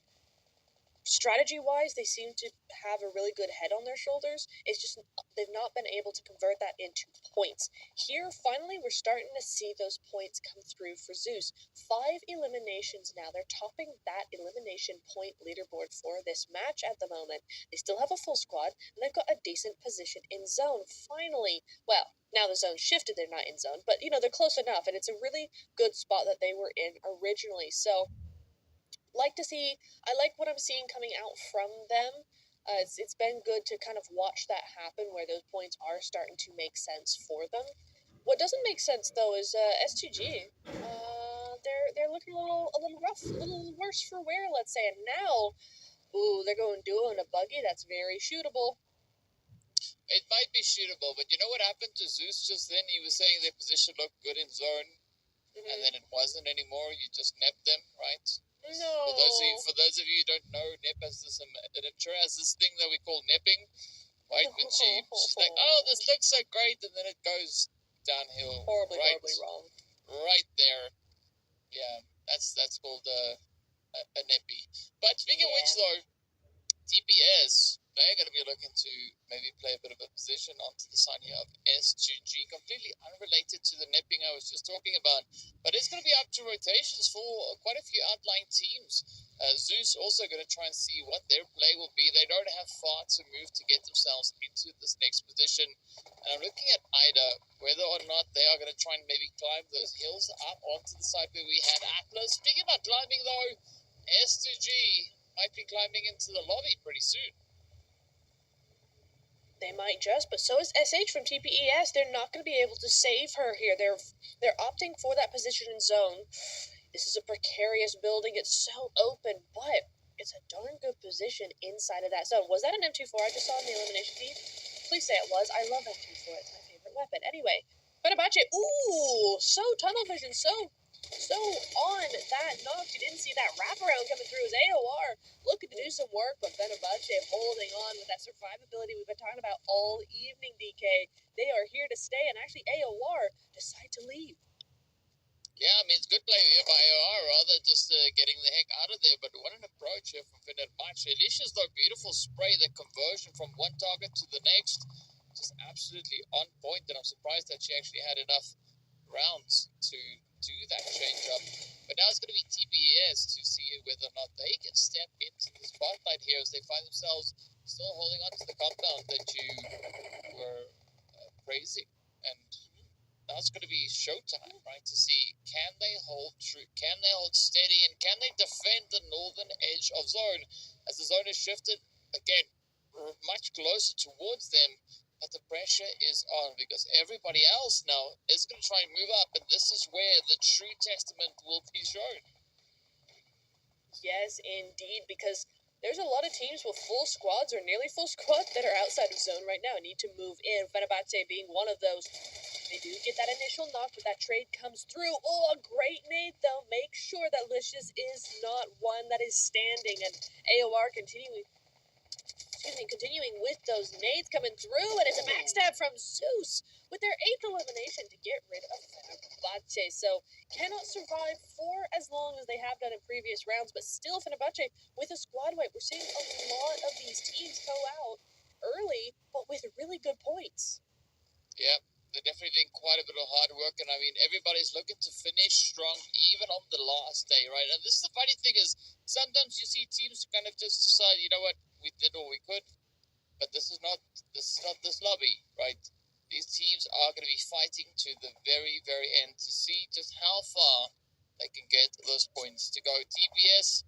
strategy-wise, they seem to have a really good head on their shoulders. It's just they've not been able to convert that into points. Here, finally, we're starting to see those points come through for Zeus. 5 eliminations now. They're topping that elimination point leaderboard for this match at the moment. They still have a full squad, and they've got a decent position in zone. Finally, well, now the zone shifted, they're not in zone, but, they're close enough, and it's a really good spot that they were in originally. So, I like what I'm seeing coming out from them. It's been good to kind of watch that happen, where those points are starting to make sense for them. What doesn't make sense, though, is S2G. They're looking a little rough, a little worse for wear, let's say. And now, they're going duo in a buggy. That's very shootable. It might be shootable, but you know what happened to Zeus just then? He was saying their position looked good in zone, and then it wasn't anymore. You just nepped them, right? No. For those of you who don't know, Nep has this has this thing that we call nepping, right? When she's like, oh, this looks so great, and then it goes downhill. Horribly wrong. Right there. Yeah, that's called a neppy. But speaking of which, though, DPS, they're going to be looking to maybe play a bit of a position onto the side here of S2G, completely unrelated to the nipping I was just talking about. But it's going to be up to rotations for quite a few outlying teams. Zeus also going to try and see what their play will be. They don't have far to move to get themselves into this next position. And I'm looking at Ida, whether or not they are going to try and maybe climb those hills up onto the side where we had Atlas. Speaking about climbing, though, S2G might be climbing into the lobby pretty soon. They might just, but so is SH from TPES. They're not going to be able to save her here. They're opting for that position in zone. This is a precarious building. It's so open, but it's a darn good position inside of that zone. Was that an M24 I just saw in the elimination feed? Please say it was. I love M24. It's my favorite weapon. Anyway, Fenerbahce. Ooh, so tunnel vision, so on that knock. You didn't see that wraparound coming through as AOR looking to do some work, but Fenerbahce holding on with that survivability we've been talking about all evening, DK. They are here to stay, and actually AOR decide to leave. Yeah, I mean, it's good play here by AOR, rather just getting the heck out of there, but what an approach here from Fenerbahce. Alicia's though, beautiful spray, the conversion from one target to the next, just absolutely on point, and I'm surprised that she actually had enough rounds to do that change up. But now it's going to be TPS to see whether or not they can step into the spotlight here as they find themselves still holding on to the compound that you were praising. And now it's going to be showtime, right? To see, can they hold true, can they hold steady, and can they defend the northern edge of zone as the zone is shifted again much closer towards them. But the pressure is on because everybody else now is going to try and move up, and this is where the true testament will be shown. Yes, indeed, because there's a lot of teams with full squads or nearly full squads that are outside of zone right now and need to move in. Fenerbahce being one of those. They do get that initial knock, but that trade comes through. Oh, a great nade, though. Make sure that Licious is not one that is standing, and AOR continuing with those nades coming through, and it's a backstab from Zeus with their 8th elimination to get rid of Fenerbahce. So cannot survive for as long as they have done in previous rounds, but still Fenerbahce with a squad wipe. We're seeing a lot of these teams go out early, but with really good points. Yeah, they're definitely doing quite a bit of hard work, and I mean, everybody's looking to finish strong even on the last day, right? And this is the funny thing is, sometimes you see teams kind of just decide, you know what, we did all we could, but this is not this lobby, right? These teams are going to be fighting to the very, very end to see just how far they can get those points to go. TPS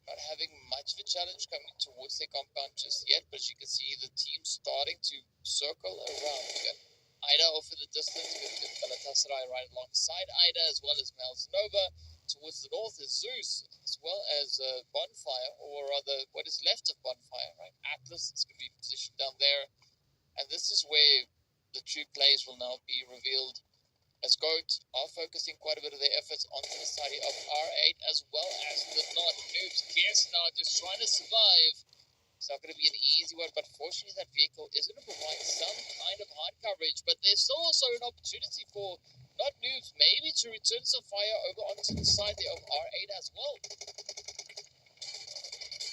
not having much of a challenge coming towards their compound just yet, but as you can see the team starting to circle around. We got Ida off in the distance with Galatasaray right alongside Ida, as well as Nova. Towards the north is Zeus, as well as Bonfire, or rather what is left of Bonfire, right? Atlas is going to be positioned down there. And this is where the true plays will now be revealed, as GOAT are focusing quite a bit of their efforts onto the side of R8, as well as the non-noobs. Yes, now just trying to survive. It's not going to be an easy one, but fortunately that vehicle is going to provide some kind of hard coverage, but there's still also an opportunity for not noobs maybe to return some fire over onto the side there of R8 as well.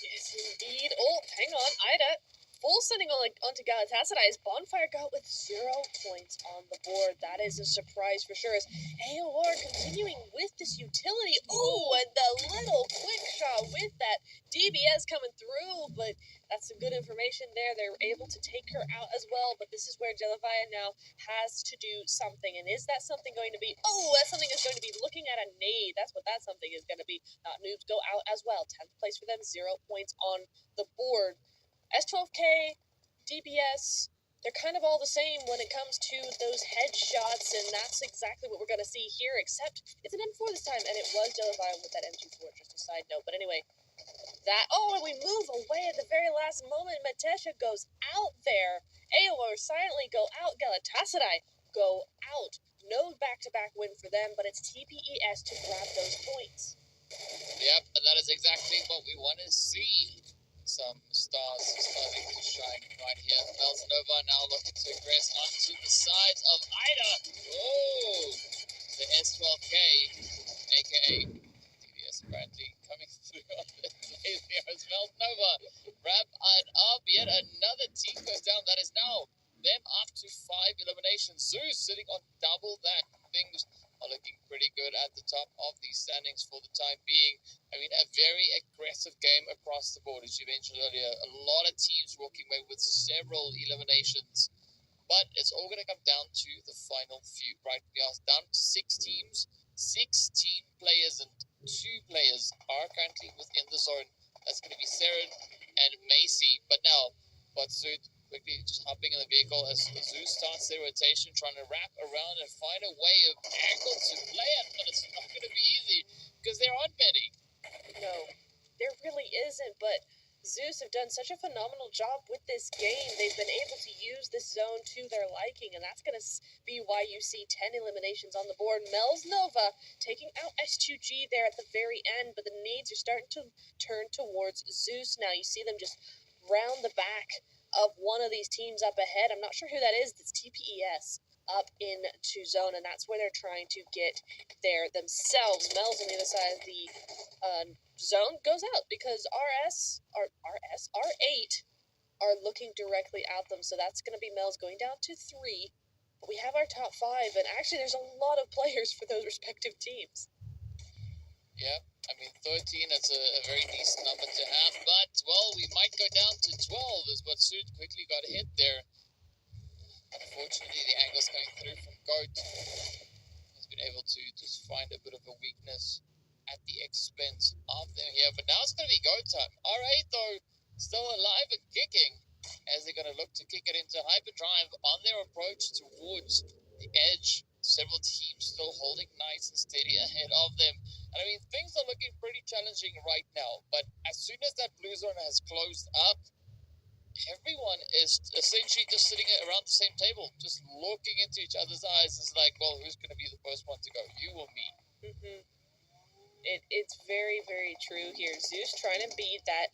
Yes, indeed. Oh, hang on, Ida. Full sending onto Galatasaray's Bonfire got with 0 points on the board. That is a surprise for sure. As AOR continuing with this utility. Oh, and the little quick shot with that DBS coming through, but that's some good information there. They're able to take her out as well, but this is where Jelevaya now has to do something. And is that something going to be? Oh, that something is going to be looking at a nade. That's what that something is going to be. Not noobs go out as well. 10th place for them, 0 points on the board. S12K, DBS, they're kind of all the same when it comes to those headshots, and that's exactly what we're going to see here, except it's an M4 this time, and it was Jelevaya with that M24, just a side note. But anyway, and we move away at the very last moment. Matesha goes out there. AOR silently go out. Galatasaray go out. No back-to-back win for them, but it's TPES to grab those points. Yep, and that is exactly what we want to see. Some stars starting to shine right here. Nova now looking to aggress onto the sides of Ida. Oh, the S12K, aka DBS, apparently coming through on the play there as Nova. Wrap it up. Yet another team goes down. That is now them up to 5 eliminations. Zeus sitting on double that. Things are looking pretty good at the top of these standings for the time being. I mean, a very aggressive game across the board, as you mentioned earlier. A lot of teams walking away with several eliminations. But it's all going to come down to the final few, right? We are down to 6 teams. 16 players and 2 players are currently within the zone. That's going to be Seren and Macy. But now, Batsud quickly just hopping in the vehicle as Zeus starts their rotation, trying to wrap around and find a way of angle to play it, but it's not going to be easy because there aren't many. No, there really isn't, but Zeus have done such a phenomenal job with this game. They've been able to use this zone to their liking, and that's going to be why you see 10 eliminations on the board. Mel's Nova taking out S2G there at the very end, but the nades are starting to turn towards Zeus now. You see them just round the back of one of these teams up ahead. I'm not sure who that is. It's TPES up into zone, and that's where they're trying to get there themselves. Mel's on the other side of the zone goes out because R8 are looking directly at them, so that's going to be Mel's going down to 3. But we have our top 5, and actually there's a lot of players for those respective teams. Yeah, I mean 13 is a very decent number to have, but well, we might go down to 12 is what Suit quickly got hit there. Unfortunately, the angle's coming through from Goat. He's been able to just find a bit of a weakness at the expense of them here. But now it's going to be Goat time. R8, though, still alive and kicking as they're going to look to kick it into hyperdrive on their approach towards the edge. Several teams still holding nice and steady ahead of them. And I mean, things are looking pretty challenging right now. But as soon as that blue zone has closed up, everyone is essentially just sitting around the same table, just looking into each other's eyes. It's like, well, who's going to be the first one to go, you or me? It's very, very true here. Zeus trying to be that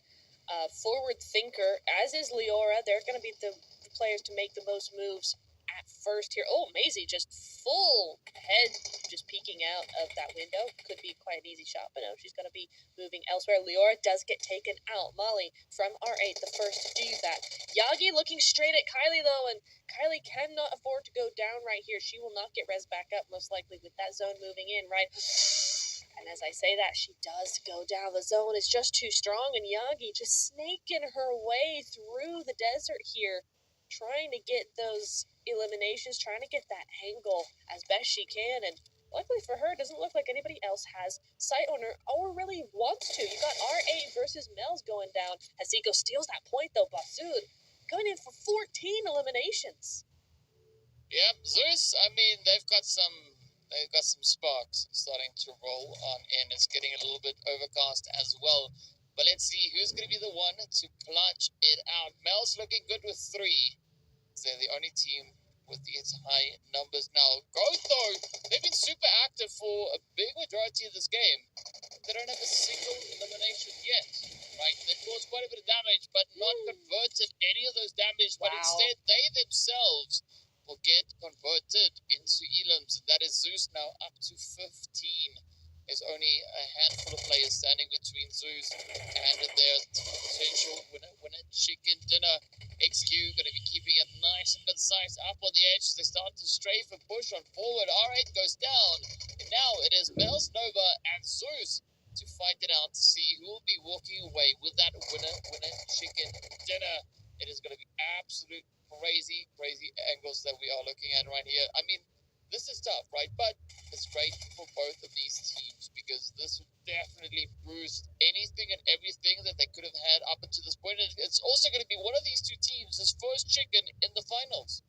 forward thinker, as is Leora. They're going to be the players to make the most moves at first here. Oh, Maisie just full head, just peeking out of that window. Could be quite an easy shot, but no, she's going to be moving elsewhere. Leora does get taken out. Molly from R8, the first to do that. Yagi looking straight at Kylie, though, and Kylie cannot afford to go down right here. She will not get res back up, most likely, with that zone moving in, right? And as I say that, she does go down. The zone is just too strong, and Yagi just snaking her way through the desert here, trying to get those eliminations, trying to get that angle as best she can. And luckily for her, it doesn't look like anybody else has sight on her or really wants to. You got R8 versus Mel's going down. Hasiko steals that point, though. Basud going in for 14 eliminations. Yeah, Zeus, I mean, they've got some sparks starting to roll on in. It's getting a little bit overcast as well. But let's see who's going to be the one to clutch it out. Mel's looking good with 3. They're the only team with these high numbers now. Goat, though, they've been super active for a big majority of this game. They don't have a single elimination yet, right? They've caused quite a bit of damage, but not converted any of those damage. But instead, they themselves will get converted into elims. And that is Zeus now up to 15. There's only a handful of players standing between Zeus and their potential winner chicken dinner. XQ going to be keeping it nice and concise up on the edge. They start to strafe and push on forward. R8 goes down. And now it is Mel's Nova and Zeus to fight it out to see who will be walking away with that winner chicken dinner. It is going to be absolute crazy angles that we are looking at right here. I mean, this is tough, right? But it's great for both of these teams because this will definitely boost anything and everything that they could have had up until this point. And it's also going to be one of these two teams' first chicken in the finals.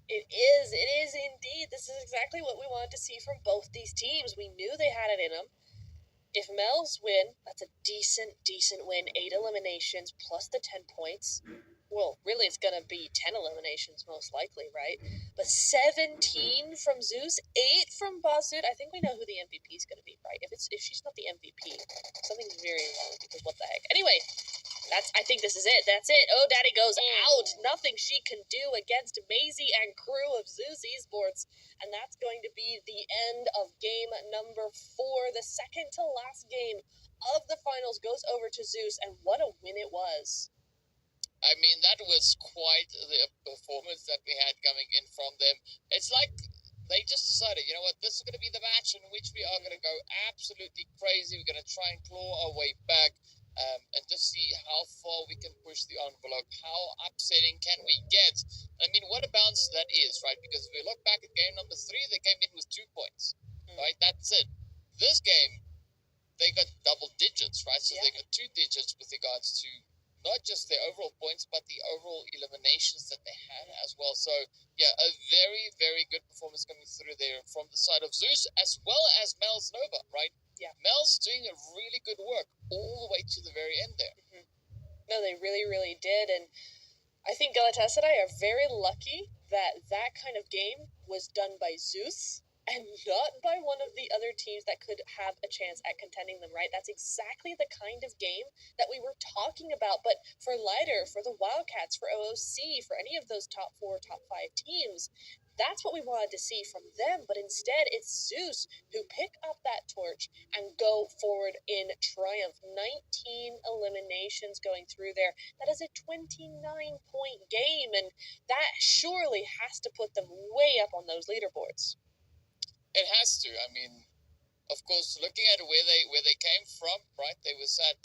It is indeed. This is exactly what we wanted to see from both these teams. We knew they had it in them. If Mel's win, that's a decent win. 8 eliminations plus the 10 points. Well, really, it's going to be 10 eliminations, most likely, right? But 17 from Zeus, 8 from Basud. I think we know who the MVP is going to be, right? If she's not the MVP, something's very wrong, because what the heck. Anyway, I think this is it. That's it. Oh, Daddy goes out. Nothing she can do against Maisie and crew of Zeus Esports. And that's going to be the end of game number 4. The second to last game of the finals goes over to Zeus, and what a win it was. I mean, that was quite the performance that we had coming in from them. It's like they just decided, you know what, this is going to be the match in which we are going to go absolutely crazy. We're going to try and claw our way back and just see how far we can push the envelope. How upsetting can we get? I mean, what a bounce that is, right? Because if we look back at game number 3, they came in with 2 points, right? That's it. This game, they got double digits, right? So they got 2 digits with regards to not just their overall points, but the overall eliminations that they had as well. So, yeah, a very, very good performance coming through there from the side of Zeus, as well as Mel's Nova, right? Yeah. Mel's doing a really good work all the way to the very end there. Mm-hmm. No, they really, really did. And I think Galatasaray are very lucky that that kind of game was done by Zeus and not by one of the other teams that could have a chance at contending them, right? That's exactly the kind of game that we were talking about. But for Lighter, for the Wildcats, for OOC, for any of those top 4, top 5 teams, that's what we wanted to see from them. But instead, it's Zeus who pick up that torch and go forward in triumph. 19 eliminations going through there. That is a 29-point game, and that surely has to put them way up on those leaderboards. It has to. I mean, of course, looking at where they came from, right? They were set.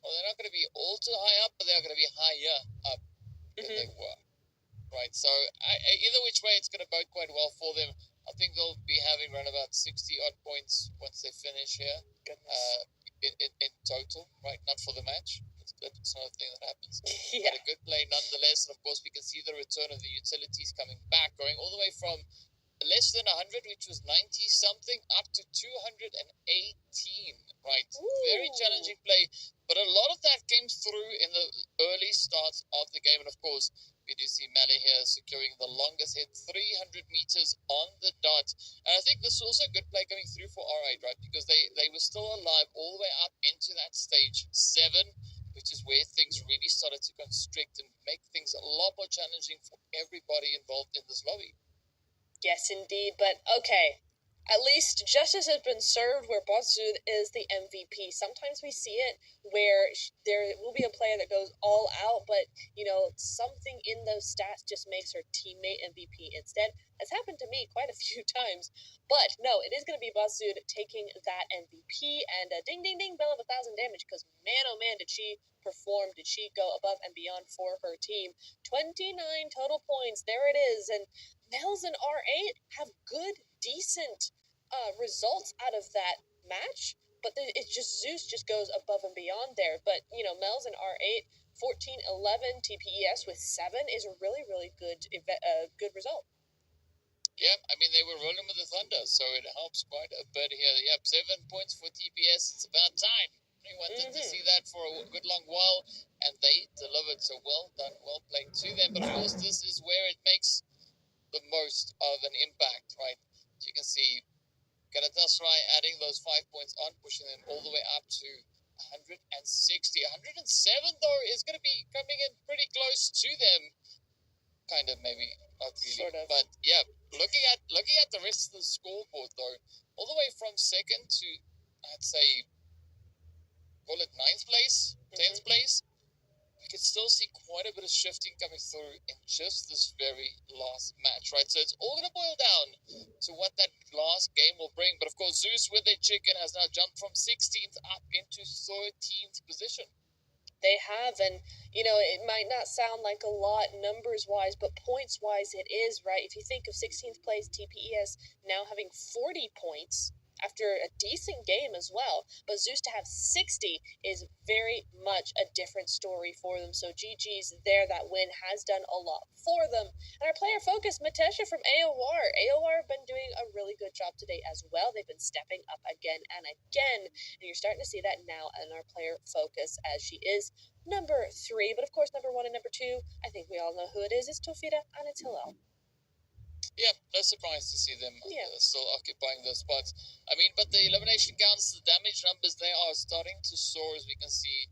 Well, they're not going to be all too high up, but they're going to be higher up than they were, right? So either which way, it's going to bode quite well for them. I think they'll be having around about 60 odd points once they finish here. In total, right? Not for the match. It's not a thing that happens. Yeah. But a good play nonetheless. And of course, we can see the return of the utilities coming back, going all the way from less than 100, which was 90 something, up to 218, right? Ooh. Very challenging play, but a lot of that came through in the early starts of the game. And of course, we do see Mali here securing the longest hit, 300 meters on the dot. And I think this is also a good play coming through for R8, right? Because they were still alive all the way up into that stage 7, which is where things really started to constrict and make things a lot more challenging for everybody involved in this lobby. Yes, indeed. But okay, at least justice has been served where Botsud is the MVP. Sometimes we see it where there will be a player that goes all out, but, something in those stats just makes her teammate MVP instead. Has happened to me quite a few times. But no, it is going to be Botsud taking that MVP. And ding, ding, ding, bell of 1,000 damage, because man, oh man, did she perform. Did she go above and beyond for her team. 29 total points. There it is. And Pmewl and R8 have good, decent results out of that match, but it's just Zeus just goes above and beyond there. But, Pmewl and R8, 14-11 TPES with 7 is a really, really good good result. Yeah, I mean, they were rolling with the Thunder, so it helps quite a bit here. Yep, 7 points for TPS. It's about time. We wanted to see that for a good long while, and they delivered. So well done, well played to them. But of course, this is where it makes the most of an impact, right? So you can see Galatasaray adding those 5 points on, pushing them all the way up to 160. 107, though, is going to be coming in pretty close to them. Kind of, maybe not really, sort of. But yeah, looking at the rest of the scoreboard, though, all the way from second to, I'd say, call it 9th place, 10th place, we could still see quite a bit of shifting coming through in just this very last match, right? So it's all going to boil down to what that last game will bring. But of course, Zeus with their chicken has now jumped from 16th up into 13th position. They have, and it might not sound like a lot numbers-wise, but points-wise it is, right? If you think of 16th place TPES now having 40 points after a decent game as well, but Zeus to have 60 is very much a different story for them. So GG's there. That win has done a lot for them. And our player focus, Matesha from AOR. AOR have been doing a really good job today as well. They've been stepping up again and again, and you're starting to see that now in our player focus as she is number 3. But of course, number 1 and number 2, I think we all know who it is. It's Tofida and it's Hillel. Yeah, no surprise to see them still occupying those spots. I mean, but the elimination counts, the damage numbers, they are starting to soar, as we can see.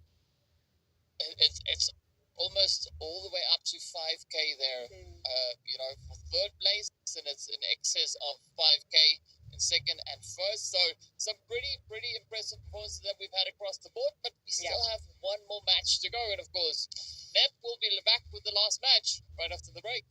It's almost all the way up to 5K there, for 3rd place, and it's in excess of 5K in 2nd and 1st. So some pretty impressive performances that we've had across the board, but we still have one more match to go. And of course, Nep will be back with the last match right after the break.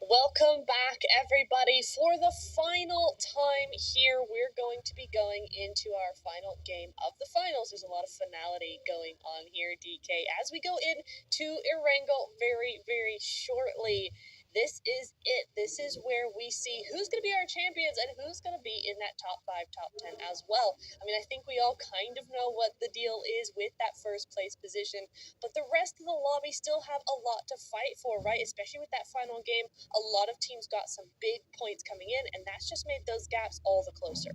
Welcome back, everybody. For the final time here, we're going to be going into our final game of the finals. There's a lot of finality going on here, DK, as we go into Erangel very, very shortly. This is it. This is where we see who's going to be our champions and who's going to be in that top 5, top 10 as well. I mean, I think we all kind of know what the deal is with that first place position, but the rest of the lobby still have a lot to fight for, right? Especially with that final game. A lot of teams got some big points coming in, and that's just made those gaps all the closer.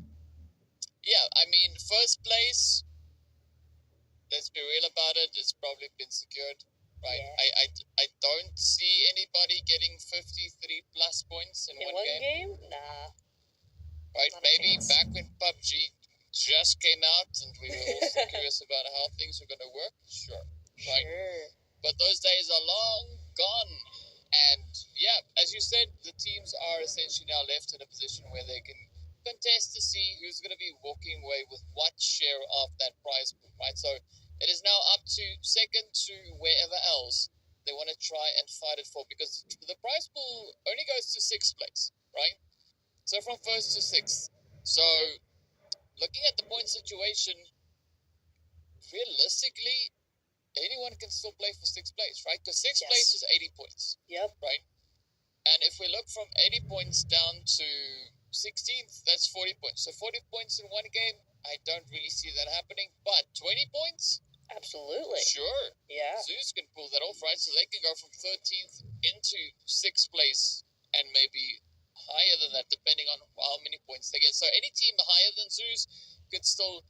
Yeah, I mean, first place, let's be real about it, it's probably been secured, right? Yeah. I don't see anybody getting 53 plus points in one game. game? Nah. Right? Not a Maybe chance. back when PUBG just came out and we were also curious about how things were going to work. Sure. Right? Sure. But those days are long gone. And yeah, as you said, the teams are essentially now left in a position where they can contest to see who's going to be walking away with what share of that prize pool, right? So it is now up to second to wherever else they want to try and fight it for, because the prize pool only goes to sixth place, right? So from first to sixth. So looking at the point situation, realistically, anyone can still play for sixth place, right? Because sixth place is 80 points. Yep. Right? And if we look from 80 points down to 16th, that's 40 points. So 40 points in one game, I don't really see that happening. But 20 points? Absolutely. Sure. Yeah. Zeus can pull that off, right? So they can go from 13th into 6th place and maybe higher than that, depending on how many points they get. So any team higher than Zeus could still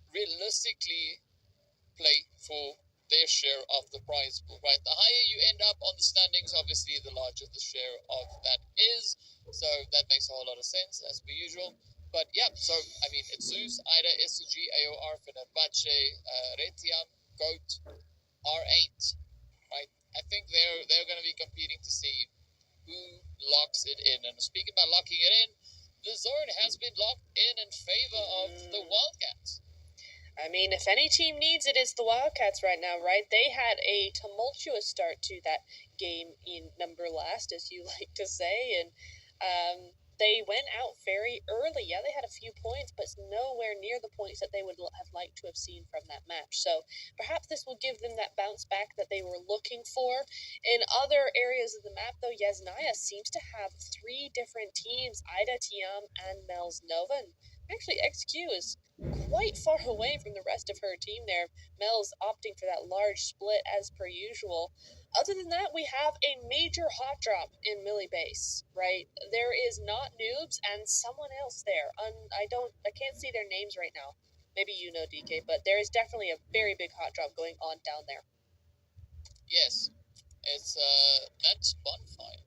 realistically play for their share of the prize pool, right? The higher you end up on the standings, obviously, the larger the share of that is. So that makes a whole lot of sense, as per usual. But yeah, so I mean, it's Zeus, Ida, SCG, AOR, Fenerbahce, Retiam, Goat, R8, right? I think they're going to be competing to see who locks it in. And speaking about locking it in, the zone has been locked in favor of the Wildcats. I mean, if any team needs it, it's the Wildcats right now, right? They had a tumultuous start to that game in number last, as you like to say, and they went out very early. Yeah, they had a few points, but nowhere near the points that they would have liked to have seen from that match. So perhaps this will give them that bounce back that they were looking for. In other areas of the map, though, Yasnaya seems to have 3 different teams, Ida, Tiam, and Mel's Nova. And actually, XQ is quite far away from the rest of her team there. Mel's opting for that large split as per usual. Other than that, we have a major hot drop in Millie Base, right? There is not Noobs and someone else there. I can't see their names right now. Maybe you know, DK, but there is definitely a very big hot drop going on down there. Yes, it's that's Bonfire.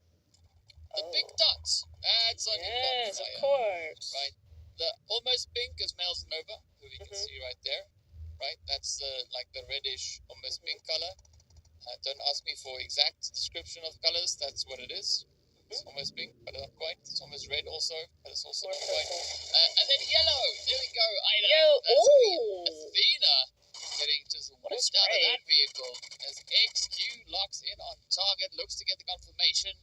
The big dots. That's on Bonfire. Yes, of course. Right. The almost pink is Mel's Nova, who we can see right there. Right. That's the like the reddish almost pink color. Don't ask me for exact description of colors. That's what it is. It's almost pink, but not quite. It's almost red also, but it's also not quite. And then yellow. There we go. Ida. That's Athena getting just whipped out of that vehicle as XQ locks in on target. Looks to get the confirmation.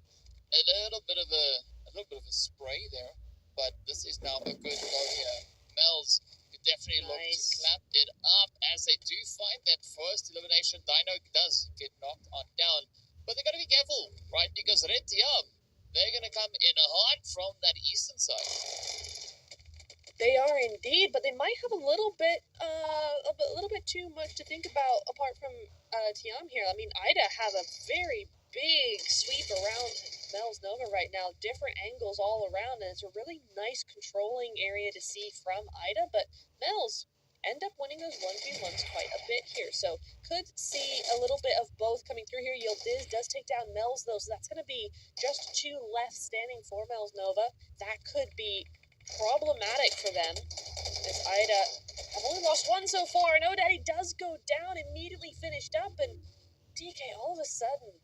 A little bit of a spray there, but this is now a good go here. Mel's definitely look to clap it up as they do find that first elimination. Dino does get knocked on down, but they got to be careful, right? Because Red Tiam, they're going to come in hard from that eastern side. They are indeed, but they might have a little bit too much to think about apart from Tiam here. I mean, Ida have a very big sweep around Mel's Nova right now, different angles all around, and it's a really nice controlling area to see from Ida, but Mel's end up winning those 1v1s quite a bit here, so could see a little bit of both coming through here. Yildiz does take down Mel's, though, so that's going to be just 2 left standing for Mel's Nova. That could be problematic for them, as Ida have only lost 1 so far, and O'Daddy does go down, immediately finished up, and DK, all of a sudden,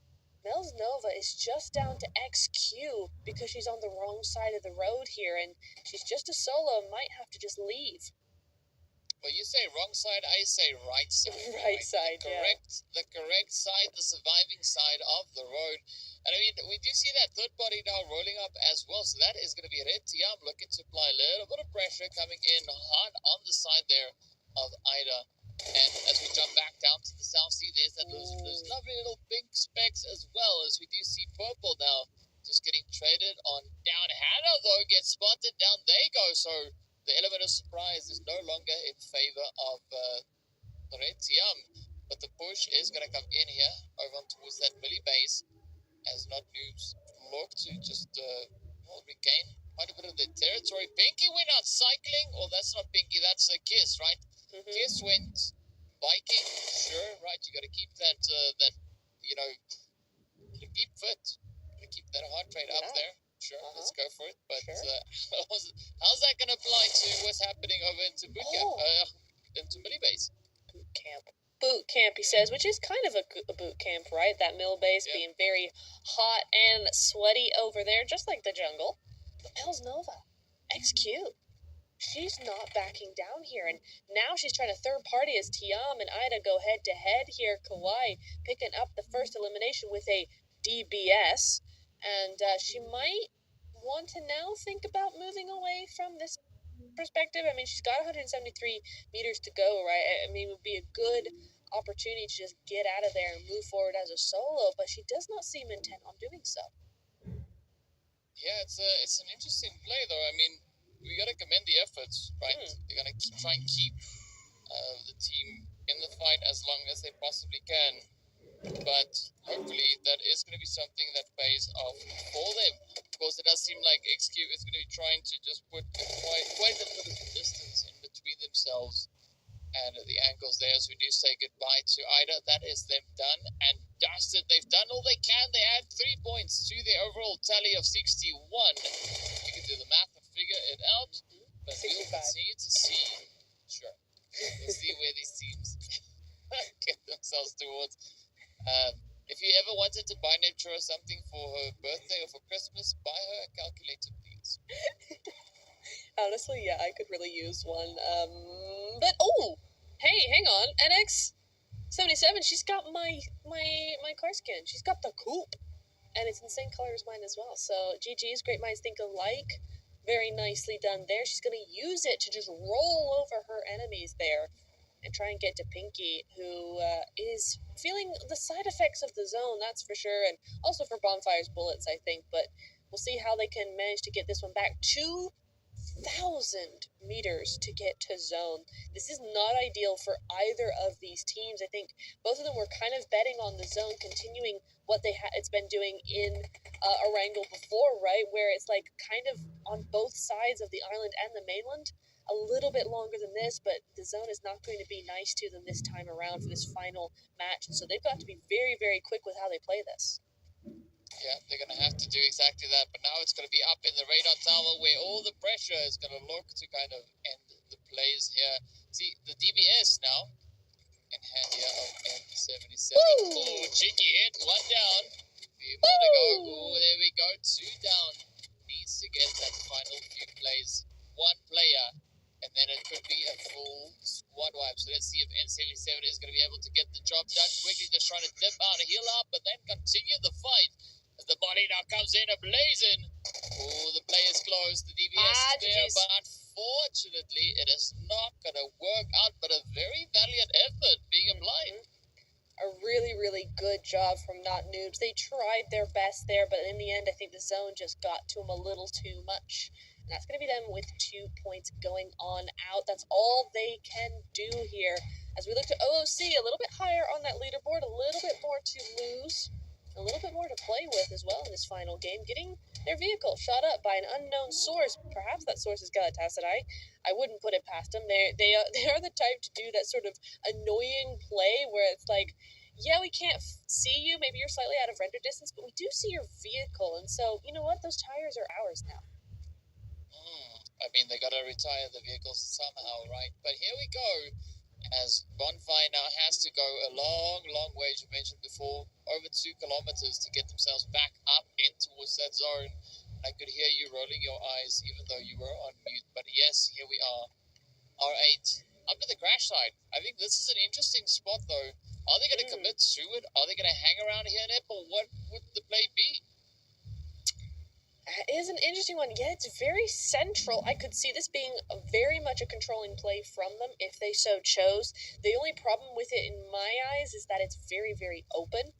Mel's Nova is just down to XQ because she's on the wrong side of the road here, and she's just a solo, might have to just leave. Well, you say wrong side, I say right side. Right side, the correct side, the surviving side of the road. And I mean, we do see that third body now rolling up as well. So that is going to be Red Tiam looking to apply a little bit of pressure coming in hard on the side there of Ida. And as we jump back down to the South Sea, there's those lovely little pink specks as well, as we do see purple now just getting traded on down. Hannah, though, gets spotted. Down they go. So the element of surprise is no longer in favor of Red Tiam. But the push is going to come in here over towards that Billy base as not noobs look to just regain quite a bit of their territory. Pinky went out cycling, or that's not Pinky, that's a Kiss, right? Kiss went biking, sure, right? You got to keep that keep fit, keep that heart rate up there. Sure, let's go for it. But how's that going to apply to what's happening over into boot camp, into Billy base? Boot camp, he says, which is kind of a boot camp, right? That mill base being very hot and sweaty over there, just like the jungle. But Pmewl Nova, XQ, she's not backing down here, and now she's trying to third party as Tiam and Ida go head to head here. Kawhi picking up the first elimination with a DBS, and she might want to now think about moving away from this perspective. I mean, she's got 173 meters to go, right? I mean, it would be a good opportunity to just get out of there and move forward as a solo, but she does not seem intent on doing so. Yeah, it's an interesting play, though. I mean, we got to commend the efforts, right? They're going to try and keep the team in the fight as long as they possibly can. But hopefully that is going to be something that pays off for them. Of course, it does seem like XQ is going to be trying to just put quite a bit of distance in between themselves and the ankles there. So we do say goodbye to Ida. That is them done and dusted. They've done all they can. They add 3 points to their overall tally of 61. You can do the math and figure it out. But we'll continue to see. Sure. We'll see where these teams get themselves towards. If you ever wanted to buy Nature or something for her birthday or for Christmas, buy her a calculator, please. Honestly, yeah, I could really use one. But hey, hang on, NX77. She's got my car skin. She's got the coupe, and it's in the same color as mine as well. So GG's, great minds think alike. Very nicely done there. She's gonna use it to just roll over her enemies there and try and get to Pinky, who is feeling the side effects of the zone, that's for sure, and also for Bonfire's bullets, I think. But we'll see how they can manage to get this one back. 2,000 meters to get to zone. This is not ideal for either of these teams. I think both of them were kind of betting on the zone continuing what it's been doing in Erangel before, right? Where it's like kind of on both sides of the island and the mainland. A little bit longer than this, but the zone is not going to be nice to them this time around for this final match. And so they've got to be very, very quick with how they play this. Yeah, they're going to have to do exactly that. But now it's going to be up in the radar tower where all the pressure is going to look to kind of end the plays here. See, the DBS now in hand here of M77. Oh, cheeky hit, one down. We want to go. Oh, there we go, 2 down. Needs to get that final few plays. One player. And then it could be a full squad wipe. So let's see if N77 is going to be able to get the job done quickly. Just trying to dip out, heal up, but then continue the fight. As the body now comes in ablazing. Oh, the play is closed. The DBS is there, but unfortunately, it is not going to work out. But a very valiant effort being applied. A really, really good job from Not Noobs. They tried their best there, but in the end, I think the zone just got to them a little too much. And that's going to be them with 2 points going on out. That's all they can do here. As we look to OOC, a little bit higher on that leaderboard, a little bit more to lose, a little bit more to play with as well in this final game. Getting their vehicle shot up by an unknown source. Perhaps that source is Galatasaray. I wouldn't put it past them. They are the type to do that sort of annoying play where it's like, yeah, we can't see you. Maybe you're slightly out of render distance, but we do see your vehicle. And so, you know what? Those tires are ours now. I mean, they got to retire the vehicles somehow, right? But here we go, as Bonfire now has to go a long, long way, as you mentioned before, over 2 kilometers to get themselves back up in towards that zone. And I could hear you rolling your eyes, even though you were on mute. But yes, here we are. R8 up to the crash side. I think this is an interesting spot, though. Are they going to commit to it? Are they going to hang around here, Nip, or what would the play be? That is an interesting one. Yeah, it's very central. I could see this being very much a controlling play from them if they so chose. The only problem with it, in my eyes, is that it's very, very open.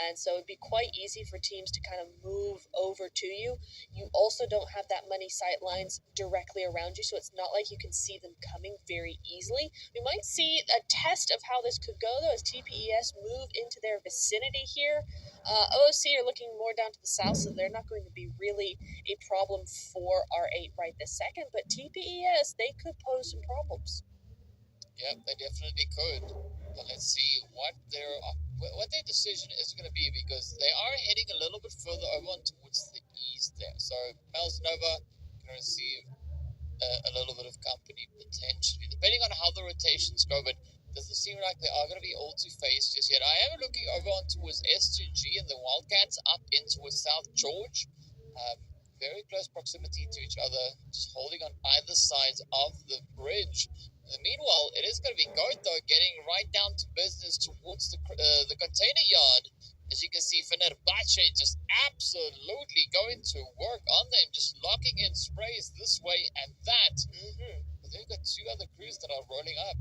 And so it'd be quite easy for teams to kind of move over to you. You also don't have that many sight lines directly around you, so it's not like you can see them coming very easily. We might see a test of how this could go, though, as TPES move into their vicinity here. OOC are looking more down to the south, so they're not going to be really a problem for R8 right this second. But TPES, they could pose some problems. Yeah, they definitely could. But let's see what their decision is going to be, because they are heading a little bit further over towards the east there. So Pmewl Nova can receive a little bit of company potentially, depending on how the rotations go. But doesn't seem like they are going to be all too phased just yet. I am looking over on towards S2G and the Wildcats up in towards South George. Very close proximity to each other, just holding on either sides of the bridge. Meanwhile, it is going to be Goat, though, getting right down to business towards the container yard. As you can see, Fenerbahce just absolutely going to work on them, just locking in sprays this way and that. But they've got two other crews that are rolling up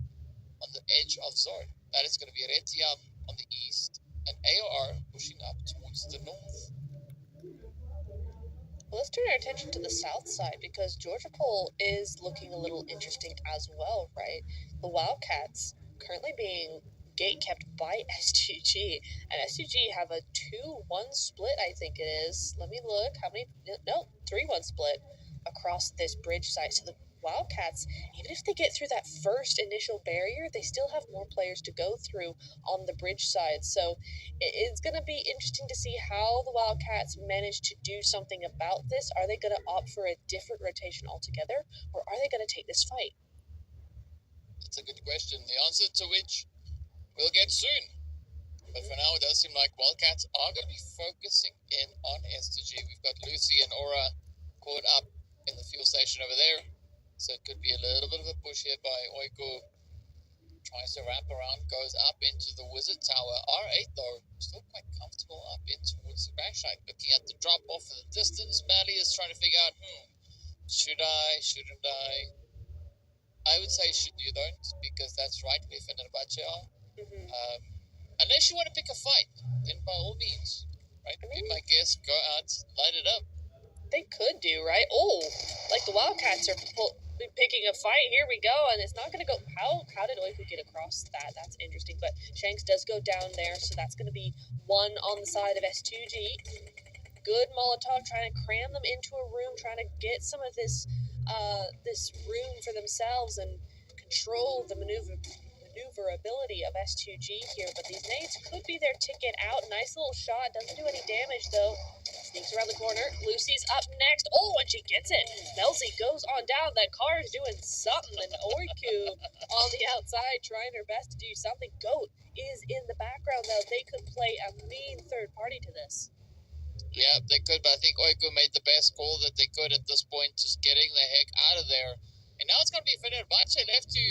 on the edge of zone. That is going to be Retiam on the east and AOR pushing up towards the north. Well, let's turn our attention to the south side, because Georgia Pole is looking a little interesting as well, right? The Wildcats currently being gate kept by S2G, and S2G have a 2-1 split, I think it is. Let me look. How many? No, 3-1 split across this bridge site. So the Wildcats, even if they get through that first initial barrier, they still have more players to go through on the bridge side. So it's going to be interesting to see how the Wildcats manage to do something about this. Are they going to opt for a different rotation altogether, or are they going to take this fight? That's a good question, the answer to which we'll get soon. But for now, it does seem like Wildcats are going to be focusing in on S2G. We've got Lucy and Aura caught up in the fuel station over there. So it could be a little bit of a push here by Oiko. Tries to wrap around, goes up into the Wizard Tower. R8, though, still quite comfortable up in towards the backside. Looking at the drop off in the distance, Mally is trying to figure out, should I, shouldn't I? I would say should you don't, because that's right where Fenerbahce are. Unless you want to pick a fight, then by all means, right? Be my guest, go out, light it up. They could do, right? Oh, like the Wildcats are picking a fight. Here we go, and it's not going to go. How did Oiku get across that? That's interesting. But Shanks does go down there, so that's going to be one on the side of S2G. Good Molotov, trying to cram them into a room, trying to get some of this room for themselves and control the maneuverability of S2G here. But these nades could be their ticket out. Nice little shot, doesn't do any damage though. Sneaks around the corner. Lucy's up next. Oh, and she gets it. Melzi goes on down. That car is doing something. And Oiku on the outside trying her best to do something. Goat is in the background, though. They could play a mean third party to this. Yeah, they could, but I think Oiko made the best call that they could at this point, just getting the heck out of there. And now it's going to be Fenerbahce left to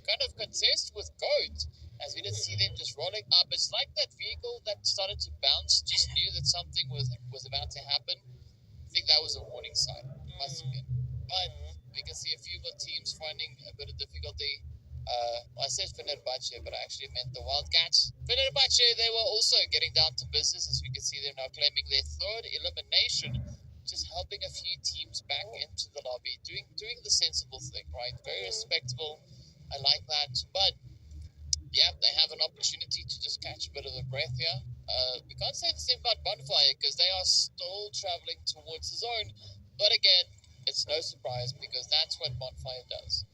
kind of contest with Goat, as we didn't see them just rolling up. It's like that vehicle that started to bounce, just knew that something was about to happen. I think that was a warning sign. Must have been. But we can see a few more teams finding a bit of difficulty. I said Fenerbahce, but I actually meant the Wildcats. Fenerbahce, they were also getting down to business, as we can see them now claiming their third elimination, just helping a few teams back into the lobby, doing the sensible thing, right? Very respectable. I like that. But yeah, they have an opportunity to just catch a bit of a breath here. We can't say the same about Bonfire, because they are still traveling towards the zone. But again, it's no surprise, because that's what Bonfire does.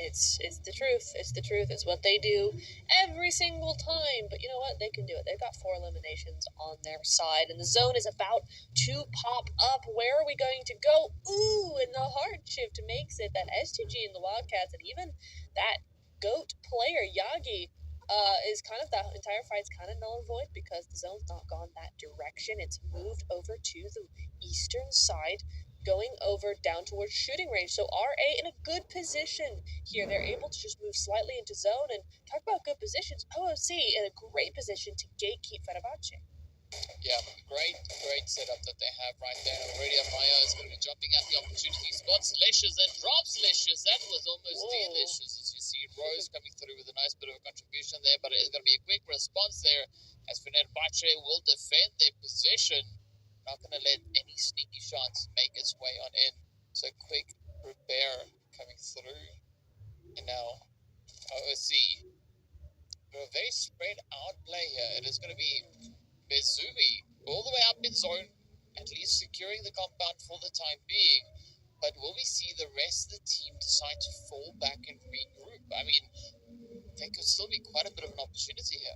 It's the truth. It's the truth. It's what they do every single time. But you know what? They can do it. They've got 4 eliminations on their side, and the zone is about to pop up. Where are we going to go? Ooh, and the hard shift makes it that S2G and the Wildcats, and even that Goat player, Yagi, is kind of, the entire fight's kind of null and void, because the zone's not gone that direction. It's moved over to the eastern side. going over down towards shooting range. So RA in a good position here. They're able to just move slightly into zone, and talk about good positions. OOC in a great position to gatekeep Fenerbahce. Yeah, great setup that they have right there. Already Amaya is going to be jumping at the opportunity, spots Licious and drops Licious. That was almost delicious, as you see Rose coming through with a nice bit of a contribution there, but it is going to be a quick response there, as Fenerbahce will defend their position. Not going to let any sneaky shots make its way on in. So quick repair coming through. And now OOC. A very spread out play here. It is going to be Bezumi all the way up in zone, at least securing the compound for the time being. But will we see the rest of the team decide to fall back and regroup? I mean, there could still be quite a bit of an opportunity here.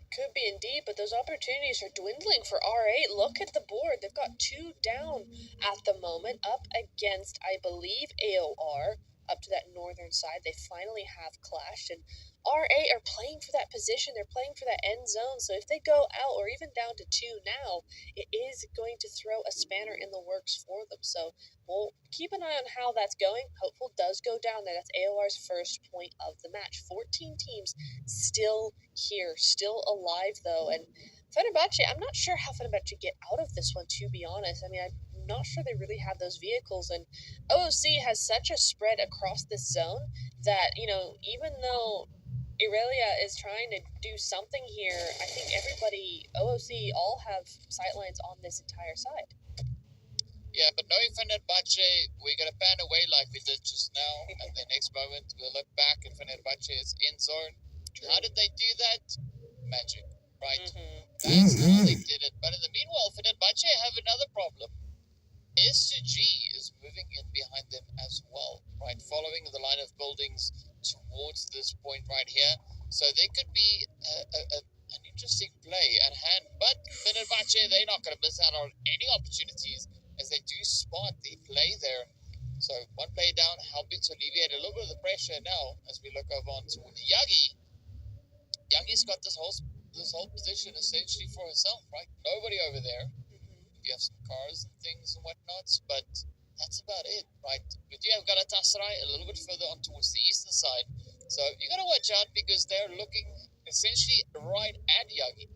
Could be indeed, but those opportunities are dwindling for R8. Look at the board. They've got 2 down at the moment, up against, I believe, AOR. Up to that northern side, they finally have clashed, and RA are playing for that position. They're playing for that end zone, so if they go out or even down to 2 now, it is going to throw a spanner in the works for them. So we'll keep an eye on how that's going. Hopeful does go down there. That's AOR's first point of the match. 14 teams still here, still alive though, and Fenerbahce, I'm not sure how Fenerbahce get out of this one, to be honest. I mean, I'm not sure they really have those vehicles, and OOC has such a spread across this zone that, even though Irelia is trying to do something here, I think everybody, OOC, all have sightlines on this entire side. Yeah, but knowing Fenerbahce, we're going to pan away like we did just now, and the next moment we'll look back and Fenerbahce is in zone. True. How did they do that? Magic, right? That's how they did it. But in the meanwhile, Fenerbahce have another problem. S2G is moving in behind them as well, right? Following the line of buildings towards this point right here. So there could be an interesting play at hand. But Fenerbahce, they're not going to miss out on any opportunities, as they do spot the play there. So one play down, helping to alleviate a little bit of the pressure now as we look over on toward Yagi. Yagi's got this whole position essentially for herself, right? Nobody over there. You have some cars and things and whatnots, but that's about it, right? We do have Galatasaray a little bit further on towards the eastern side, so you got to watch out because they're looking essentially right at Yagi.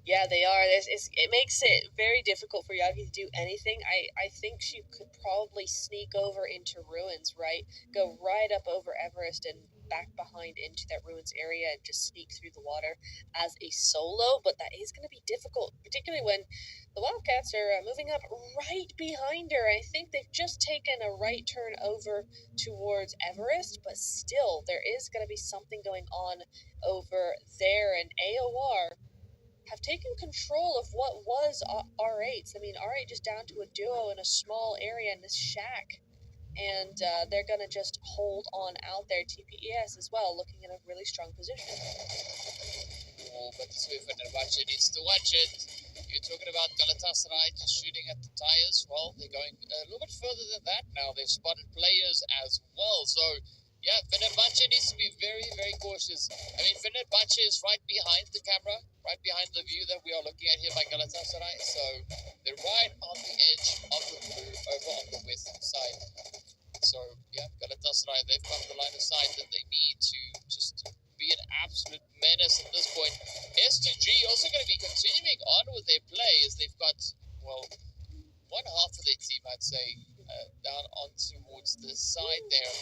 Yeah, they are. It makes it very difficult for Yagi to do anything. I think she could probably sneak over into Ruins, right? Go right up over Everest and back behind into that Ruins area and just sneak through the water as a solo, but that is going to be difficult, particularly when the Wildcats are moving up right behind her. I think they've just taken a right turn over towards Everest, but still, there is going to be something going on over there, and AOR have taken control of what was R8's. I mean, R8 just down to a duo in a small area in this shack. And they're going to just hold on out there. TPES as well, looking in a really strong position. Oh, but this way Fenerbahce needs to watch it. You're talking about Galatasaray just shooting at the tires. Well, they're going a little bit further than that now. They've spotted players as well. So, yeah, Fenerbahce needs to be very, very cautious. I mean, Fenerbahce is right behind the camera, right behind the view that we are looking at here by Galatasaray. So, they're right on the edge of the blue over on the west side. So, yeah, Galatasaray, they've got the line of sight that they need to just be an absolute menace at this point. S2G also going to be continuing on with their play as they've got, well, one half of their team, I'd say, down on towards the side there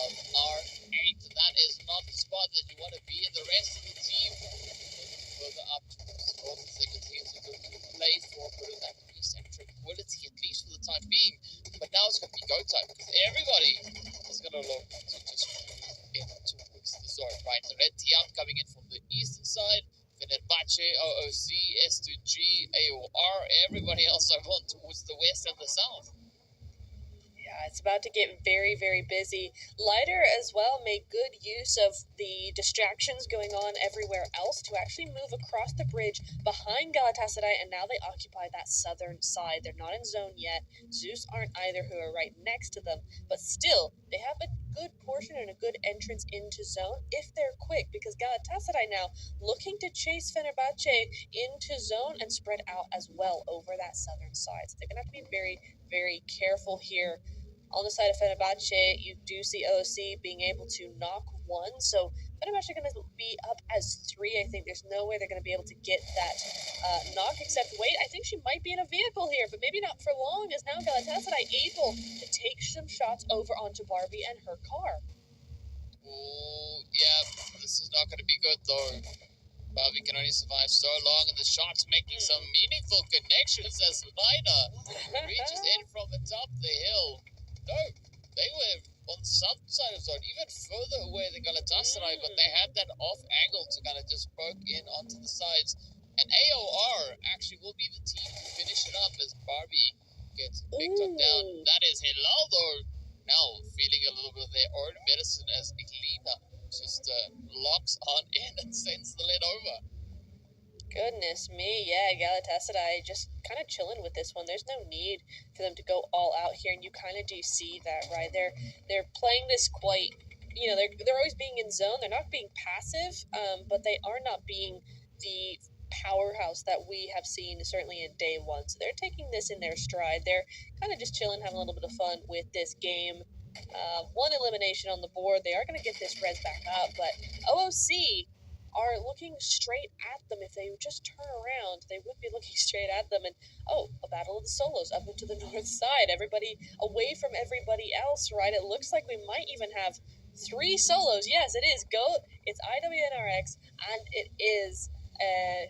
of R8. And that is not the spot that you want to be in. The rest of the team further up towards the north as they continue to play for a bit of that peace and tranquility, at least for the time being. But now it's going to be go time because everybody is going to look to just move in towards the zone, right? The red Tiam coming in from the eastern side, Fenerbahce, OOC, S2G, AOR, everybody else are on towards the west and the south. Yeah, it's about to get very, very busy. Lighter as well made good use of the distractions going on everywhere else to actually move across the bridge behind Galatasaray, and now they occupy that southern side. They're not in zone yet. Zeus aren't either, who are right next to them, but still, they have a good portion and a good entrance into zone if they're quick, because Galatasaray now looking to chase Fenerbahce into zone and spread out as well over that southern side. So they're going to have to be very, very careful here. On the side of Fenerbahce, you do see OOC being able to knock one, so Fenerbahce are going to be up as 3. I think there's no way they're going to be able to get that knock, except, wait, I think she might be in a vehicle here, but maybe not for long, as now Galatasaray able to take some shots over onto Barbie and her car. Oh, yeah, this is not going to be good, though. Barbie can only survive so long, and the shots making some meaningful connections as Lina reaches in from atop the hill. No, they were on the south side of zone, even further away than Galatasaray, but they had that off angle to kind of just poke in onto the sides. And AOR actually will be the team to finish it up as Barbie gets picked up down. That is Hilaldo now feeling a little bit of their own medicine as Lina just locks on in and sends the lead over. Goodness me, yeah, Galatasaray just kind of chilling with this one. There's no need for them to go all out here, and you kind of do see that, right? They're playing this quite, you know, they're always being in zone. They're not being passive, but they are not being the powerhouse that we have seen certainly in day one. So they're taking this in their stride. They're kind of just chilling, having a little bit of fun with this game. One elimination on the board. They are going to get this res back up, but OOC are looking straight at them. If they would just turn around, they would be looking straight at them. And a battle of the solos up into the north side. Everybody away from everybody else, right? It looks like we might even have 3 solos. Yes, it is GOAT, it's IWNRX, and it is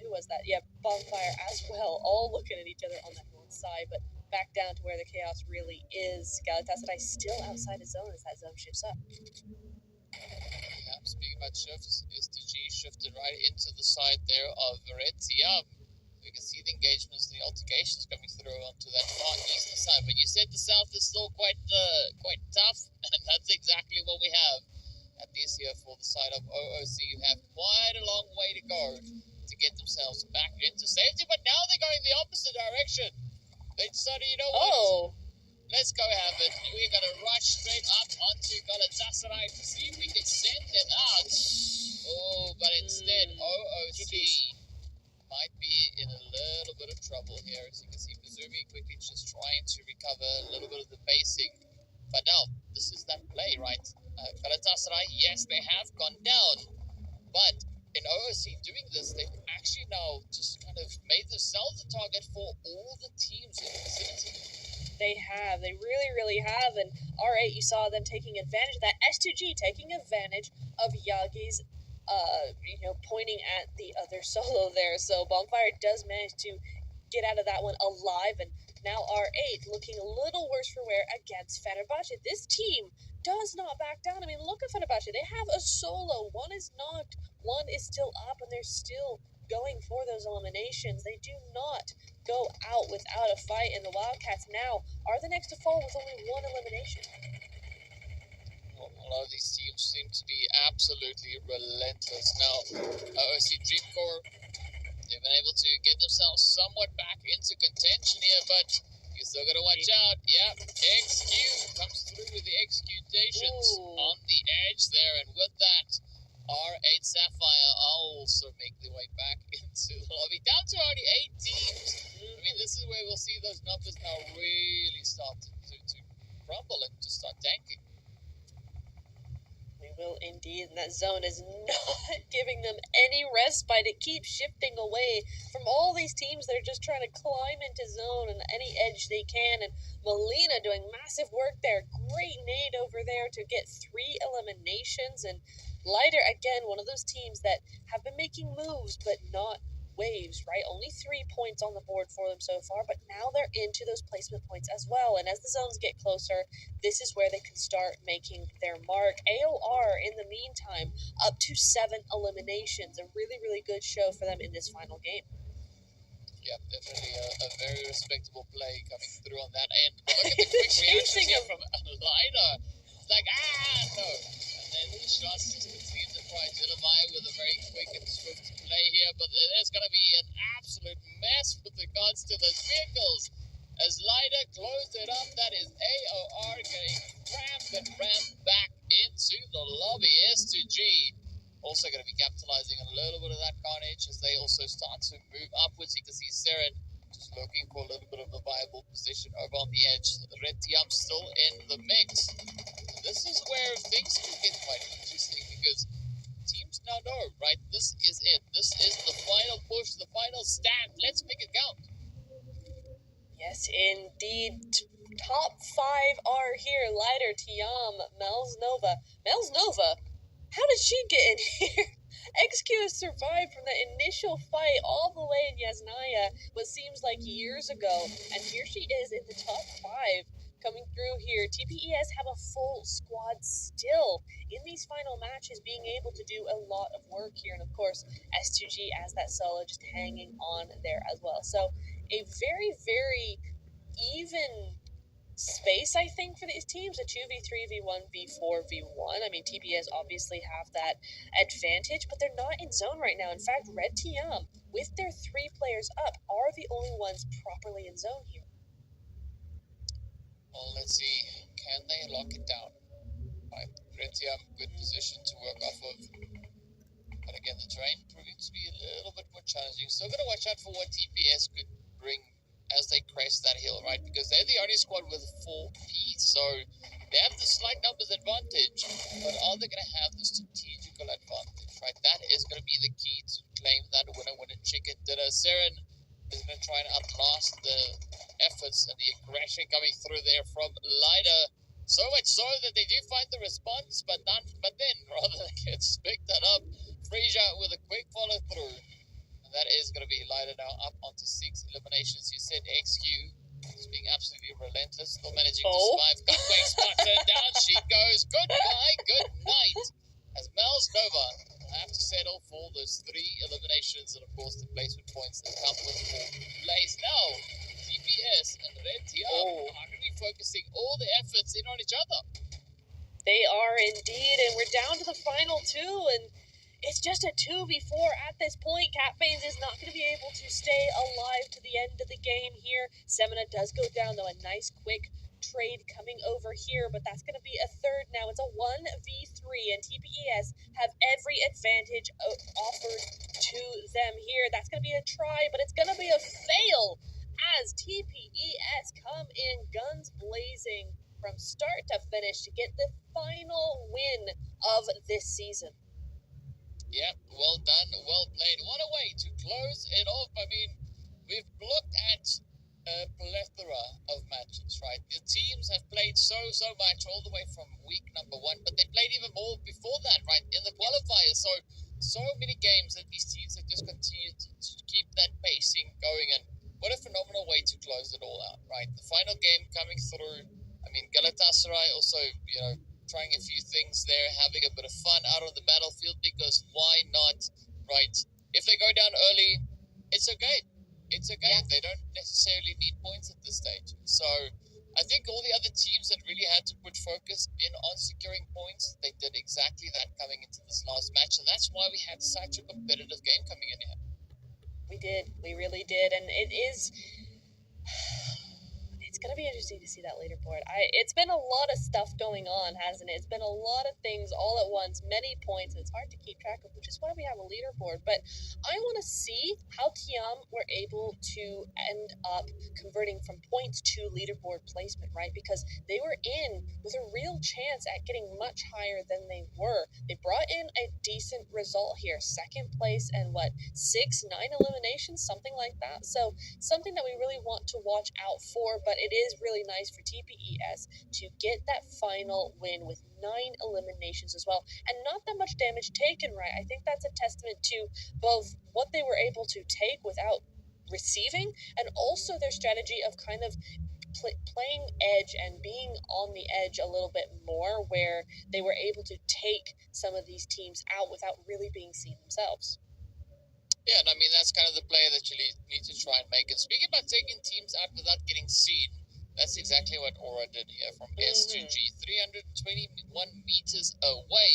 who was that? Yeah, Bonfire as well, all looking at each other on that north side. But back down to where the chaos really is. Galatasaray still outside of zone as that zone shifts up. Yeah, speaking about shifts, is the G shifted right into the side there of Venezia. We can see the engagements and the altercations coming through onto that far eastern side. But you said the south is still quite tough, and that's exactly what we have. At least here for the side of OOC, you have quite a long way to go to get themselves back into safety. But now they're going the opposite direction. They decided, you know what? Let's go have it. We're going to rush straight up onto Galatasaray to see if we can send them out. Oh, but instead, OOC might be in a little bit of trouble here. As you can see, Mizumi quickly just trying to recover a little bit of the pacing. But now, this is that play, right? Galatasaray, yes, they have gone down. But in OOC doing this, they've actually now just kind of made themselves a target for all the teams in the vicinity. They have. They really, really have. And R8, you saw them taking advantage of that. S2G taking advantage of Yagi's, pointing at the other solo there. So Bonfire does manage to get out of that one alive. And now R8 looking a little worse for wear against Fenerbahce. This team does not back down. I mean, look at Fenerbahce. They have a solo. One is knocked. One is still up, and they're still going for those eliminations. They do not go out without a fight, and the Wildcats now are the next to fall with only 1 elimination. Well, a lot of these teams seem to be absolutely relentless. Now, OOC Dreamcore, they've been able to get themselves somewhat back into contention here, but you still got to watch out. Yeah, XQ comes through with the executations on the edge there, and with that, R8 Sapphire also make their way back into the lobby. Down to only 8 teams. I mean, this is where we'll see those numbers now really start to crumble and just start tanking. We will indeed, and that zone is not giving them any respite. It keeps shifting away from all these teams that are just trying to climb into zone and any edge they can. And Molina doing massive work there. Great nade over there to get 3 eliminations. And Lighter, again, one of those teams that have been making moves, but not waves, right? Only 3 points on the board for them so far, but now they're into those placement points as well. And as the zones get closer, this is where they can start making their mark. AOR, in the meantime, up to 7 eliminations. A really, really good show for them in this final game. Yeah, definitely a very respectable play coming through on that end. Look at the quick reaction here from Lighter. It's like, no. And then the shots just continue to try to identify with a very quick and swift play here, but there's going to be an absolute mess with regards to those vehicles. as Lida closed it up. That is AOR getting crammed and rammed back into the lobby. S2G also going to be capitalizing on a little bit of that carnage as they also start to move upwards. You can see Seren just looking for a little bit of a viable position over on the edge. Red Tiam still in the mix. This is where things can get quite interesting because teams now know, right? This is it. This is the final push, the final stand. Let's make it count. Yes, indeed. Top 5 are here. Lighter, Tiam, Mel's Nova. Mel's Nova? How did she get in here? XQ has survived from the initial fight all the way in Yasnaya, what seems like years ago, and here she is in the top 5 coming through here. TPES have a full squad still in these final matches, being able to do a lot of work here, and of course S2G as that solo just hanging on there as well. So a very, very even space, I think, for these teams, a 2v3, v1, v4, v1. I mean, TPS obviously have that advantage, but they're not in zone right now. In fact, Red TM, with their 3 players up, are the only ones properly in zone here. Well, let's see. Can they lock it down? Right, Red TM, good position to work off of. But again, the terrain proving to be a little bit more challenging. So got to watch out for what TPS could bring as they crest that hill, right? Because they're the only squad with 4 P, so they have the slight numbers advantage, but are they going to have the strategical advantage, right? That is going to be the key to claim that winner chicken dinner. Seren is going to try and outlast the efforts and the aggression coming through there from Lida. So much so that they do find the response, but then rather than get picked that up, Frisia with a quick follow through. And that is going to be Lida now up onto 6 eliminations. You said XQ is being absolutely relentless, still managing to survive. Cupcake spots her down. She goes. Goodbye, good night. As Mel's Nova will have to settle for those 3 eliminations and, of course, the placement points that come with 4th place. Now, TPS and Red TM are going to be focusing all the efforts in on each other. They are indeed, and we're down to the final 2, and it's just a 2v4 at this point. Catbanes is not going to be able to stay alive to the end of the game here. Semina does go down, though. A nice quick trade coming over here, but that's going to be a 3rd now. It's a 1v3, and TPES have every advantage offered to them here. That's going to be a try, but it's going to be a fail as TPES come in guns blazing from start to finish to get the final win of this season. Yeah, well done, well played. What a way to close it off. I mean, we've looked at a plethora of matches, right? The teams have played so much all the way from week number 1, but they played even more before that, right? In the qualifiers. So many games that these teams have just continued to keep that pacing going, and what a phenomenal way to close it all out, right? The final game coming through. I mean, Galatasaray also, trying a few things there, having a bit of fun out on the battlefield, because why not, right? If they go down early, it's okay. It's okay. Yeah. They don't necessarily need points at this stage. So I think all the other teams that really had to put focus in on securing points, they did exactly that coming into this last match, and that's why we had such a competitive game coming in here. We did. We really did, and it is... It's going to be interesting to see that leaderboard. It's been a lot of stuff going on, hasn't it? It's been a lot of things all at once, many points, and it's hard to keep track of, which is why we have a leaderboard. But I want to see how Tiam were able to end up converting from points to leaderboard placement, right? Because they were in with a real chance at getting much higher than they were. They brought in a decent result here, 2nd place and 9 eliminations, something like that. So something that we really want to watch out for, but it is really nice for TPES to get that final win with 9 eliminations as well, and not that much damage taken, right? I think that's a testament to both what they were able to take without receiving, and also their strategy of kind of playing edge and being on the edge a little bit more, where they were able to take some of these teams out without really being seen themselves. Yeah, and I mean, that's kind of the play that you need to try and make. And speaking about taking teams out without getting seen, that's exactly what Aura did here from S2G, 321 meters away.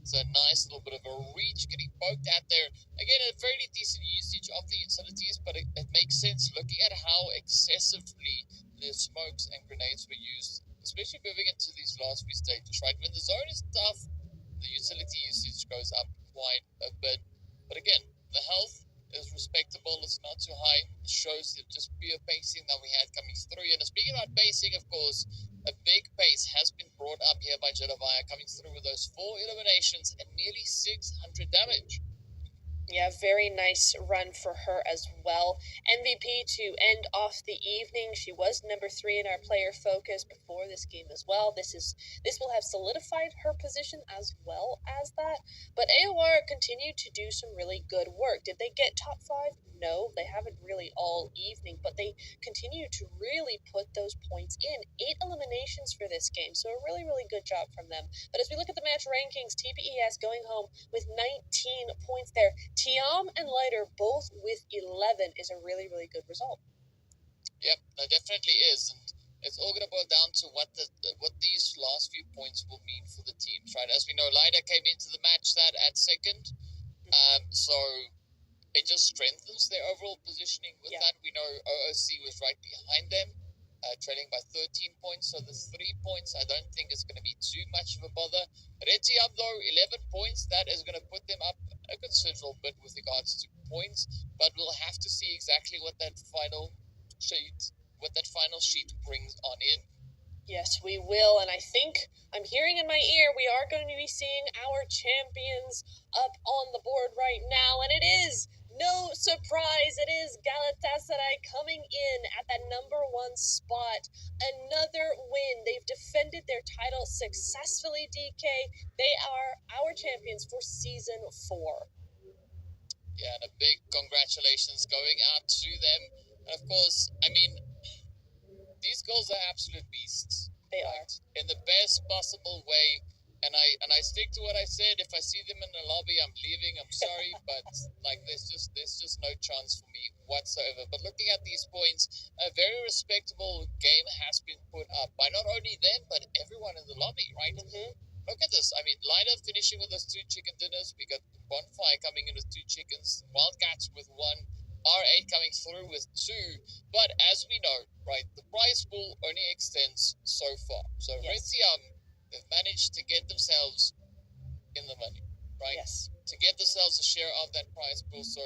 So a nice little bit of a reach, getting poked out there. Again, a very decent usage of the utilities, but it makes sense looking at how excessively the smokes and grenades were used, especially moving into these last few stages, right? When the zone is tough, the utility usage goes up quite a bit. But again, the health is respectable. It's not too high. It shows the just pure pacing that we had coming through. And speaking about pacing, of course, a big pace has been brought up here by Jedediah, coming through with those 4 eliminations and nearly 600 damage. Yeah, very nice run for her as well. MVP to end off the evening. She was number 3 in our player focus before this game as well. This will have solidified her position as well as that. But AOR continued to do some really good work. Did they get top 5? No, they haven't really all evening, but they continue to really put those points in. 8 eliminations for this game, so a really, really good job from them. But as we look at the match rankings, TPES going home with 19 points there. Tiam and Lighter both with 11 is a really, really good result. Yep, that definitely is. And it's all going to boil down to what these last few points will mean for the teams, right? As we know, Lighter came into the match that at second. So it just strengthens their overall positioning with that. We know OOC was right behind them, trailing by 13 points. So there's 3 points. I don't think it's going to be too much of a bother. Retiam, though, 11 points. That is going to put them up a considerable bit with regards to points. But we'll have to see exactly what that final sheet brings on in. Yes, we will, and I think I'm hearing in my ear we are going to be seeing our champions up on the board right now, and it is no surprise, it is Galatasaray coming in at that number 1 spot. Another win. They've defended their title successfully, DK. They are our champions for season 4. Yeah, and a big congratulations going out to them. And of course, I mean, these girls are absolute beasts. They are. In the best possible way. And I stick to what I said. If I see them in the lobby, I'm leaving. I'm sorry, but like there's just no chance for me whatsoever. But looking at these points, a very respectable game has been put up by not only them but everyone in the lobby, right? Mm-hmm. Look at this. I mean, Lina finishing with those 2 chicken dinners. We got Bonfire coming in with 2 chickens. Wildcats with 1. R8 coming through with 2. But as we know, right, the prize pool only extends so far. So Yes. they've managed to get themselves in the money, right? Yes. To get themselves a share of that prize pool. So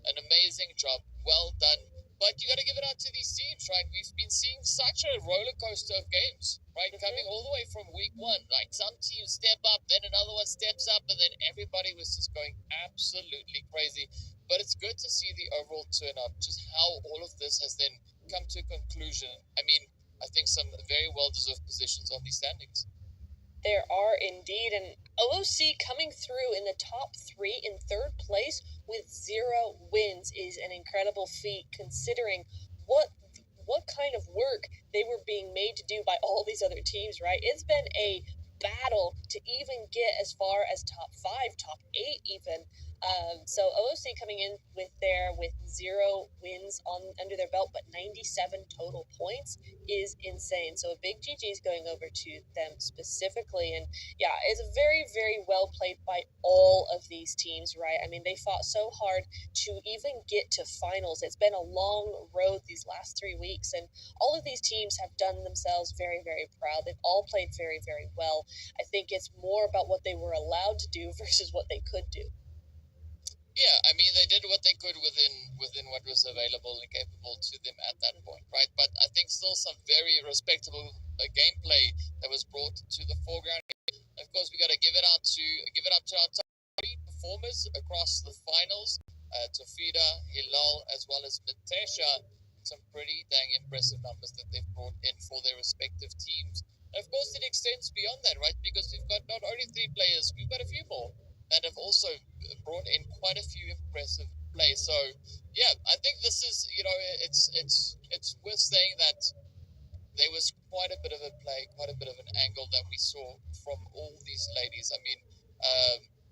an amazing job. Well done. But you got to give it out to these teams, right? We've been seeing such a roller coaster of games, right? Mm-hmm. Coming all the way from week 1, right? Some teams step up, then another one steps up, and then everybody was just going absolutely crazy. But it's good to see the overall turnout, just how all of this has then come to a conclusion. I mean, I think some very well-deserved positions on these standings. There are indeed, and OOC coming through in the top 3 in 3rd place with 0 wins is an incredible feat considering what kind of work they were being made to do by all these other teams, right? It's been a battle to even get as far as top 5, top 8 even. So OOC coming in with 0 wins under their belt, but 97 total points is insane. So a big GG's going over to them specifically. And yeah, it's very, very well played by all of these teams, right? I mean, they fought so hard to even get to finals. It's been a long road these last 3 weeks, and all of these teams have done themselves very, very proud. They've all played very, very well. I think it's more about what they were allowed to do versus what they could do. Yeah, I mean, they did what they could within what was available and capable to them at that point, right? But I think still some very respectable gameplay that was brought to the foreground. Of course, we got to give it up to our top 3 performers across the finals: Tofida, Hilal, as well as Natesha. Some pretty dang impressive numbers that they've brought in for their respective teams. And of course, it extends beyond that, right? Because we've got not only 3 players, we've got a few more that have also brought in quite a few impressive plays. So yeah, I think this is, it's worth saying that there was quite a bit of a play, quite a bit of an angle that we saw from all these ladies. I mean,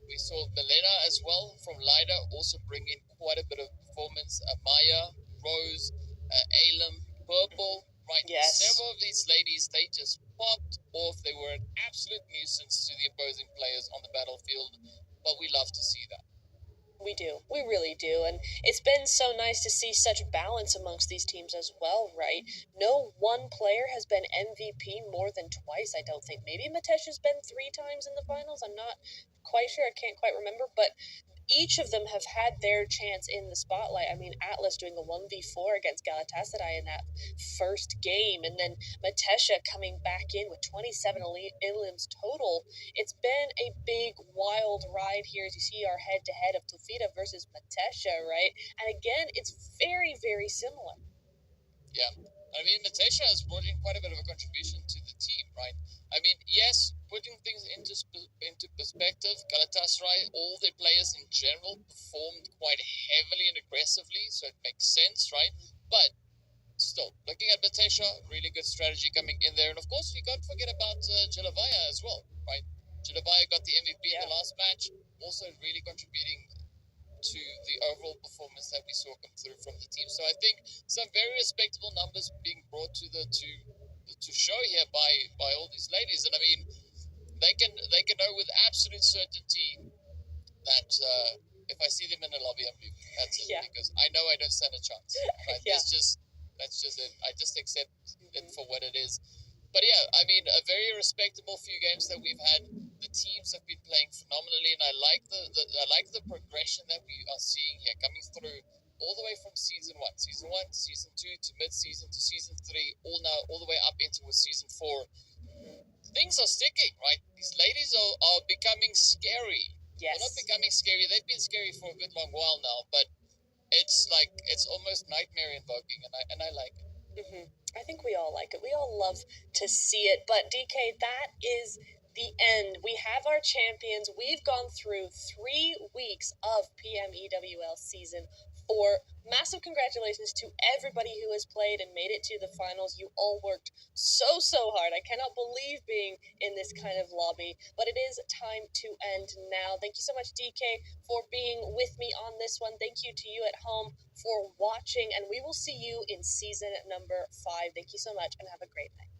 we saw Milena as well from Lida also bring in quite a bit of performance. Maya, Rose, Alem, Purple, right? Yes. Several of these ladies, they just popped off. They were an absolute nuisance to the opposing players on the battlefield, but we love to see that. We do. We really do. And it's been so nice to see such balance amongst these teams as well, right? No one player has been MVP more than twice, I don't think. Maybe Mitesh has been 3 times in the finals. I'm not quite sure. I can't quite remember. But each of them have had their chance in the spotlight. I mean, Atlas doing a 1v4 against Galatasaray in that first game, and then Matesha coming back in with 27 elims total. It's been a big, wild ride here as you see our head to head of Tufida versus Matesha, right? And again, it's very, very similar. Yeah. I mean, Natasha has brought in quite a bit of a contribution to the team, right? I mean, yes, putting things into perspective, Galatasaray, all their players in general performed quite heavily and aggressively, so it makes sense, right? But still, looking at Natasha, really good strategy coming in there. And of course, we can't forget about Jelavaya as well, right? Jelavaya got the MVP in the last match, also really contributing to the overall performance that we saw come through from the team. So I think some very respectable numbers being brought to show here by all these ladies, and I mean they can know with absolute certainty that if I see them in the lobby, I'm leaving. That's it, because I know I don't stand a chance. Right? That's just it. I just accept it for what it is. But yeah, I mean, a very respectable few games that we've had. The teams have been playing phenomenally, and I like the progression that we are seeing here coming through all the way from season one to season two to mid-season to season three, all the way up into season four. Things are sticking, right? These ladies are becoming scary. Yes. They're not becoming scary. They've been scary for a good long while now, but it's almost nightmare invoking, and I like it. I think we all like it. We all love to see it. But DK, that is the end. We have our champions. We've gone through 3 weeks of PMEWL season 4. Massive congratulations to everybody who has played and made it to the finals. You all worked so hard. I cannot believe being in this kind of lobby, but it is time to end now. Thank you so much, DK, for being with me on this one. Thank you to you at home for watching, and we will see you in season number 5. Thank you so much, and have a great night.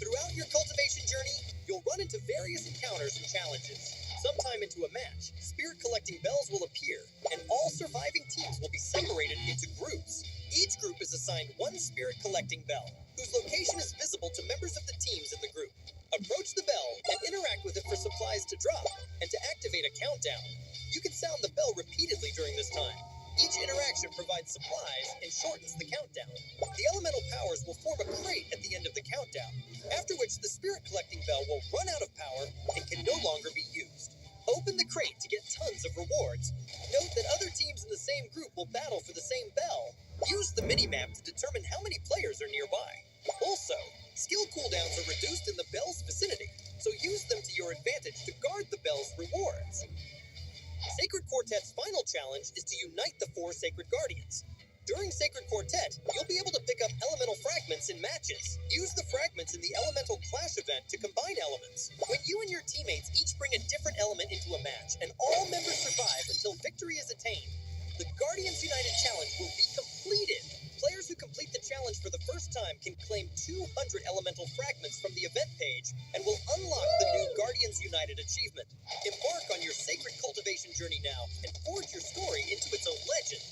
Throughout your cultivation journey, you'll run into various encounters and challenges. Sometime into a match, spirit collecting bells will appear, and all surviving teams will be separated into groups. Each group is assigned one spirit collecting bell, whose location is visible to members of the teams in the group. Approach the bell and interact with it for supplies to drop and to activate a countdown. You can sound the bell repeatedly during this time. Each interaction provides supplies and shortens the countdown. The elemental powers will form a crate at the end of the countdown, after which the spirit collecting bell will run out of power and can no longer be used. Open the crate to get tons of rewards. Note that other teams in the same group will battle for the same bell. Use the mini-map to determine how many players are nearby. Also, skill cooldowns are reduced in the bell's vicinity, so use them to your advantage to guard the bell's rewards. Sacred Quartet's final challenge is to unite the 4 Sacred Guardians. During Sacred Quartet, you'll be able to pick up elemental fragments in matches. Use the fragments in the Elemental Clash event to combine elements. When you and your teammates each bring a different element into a match, and all members survive until victory is attained, the Guardians United Challenge will be completed. Players who complete the challenge for the first time can claim 200 elemental fragments from the event page and will unlock the new Guardians United achievement. Embark on your sacred cultivation journey now and forge your story into its own legend.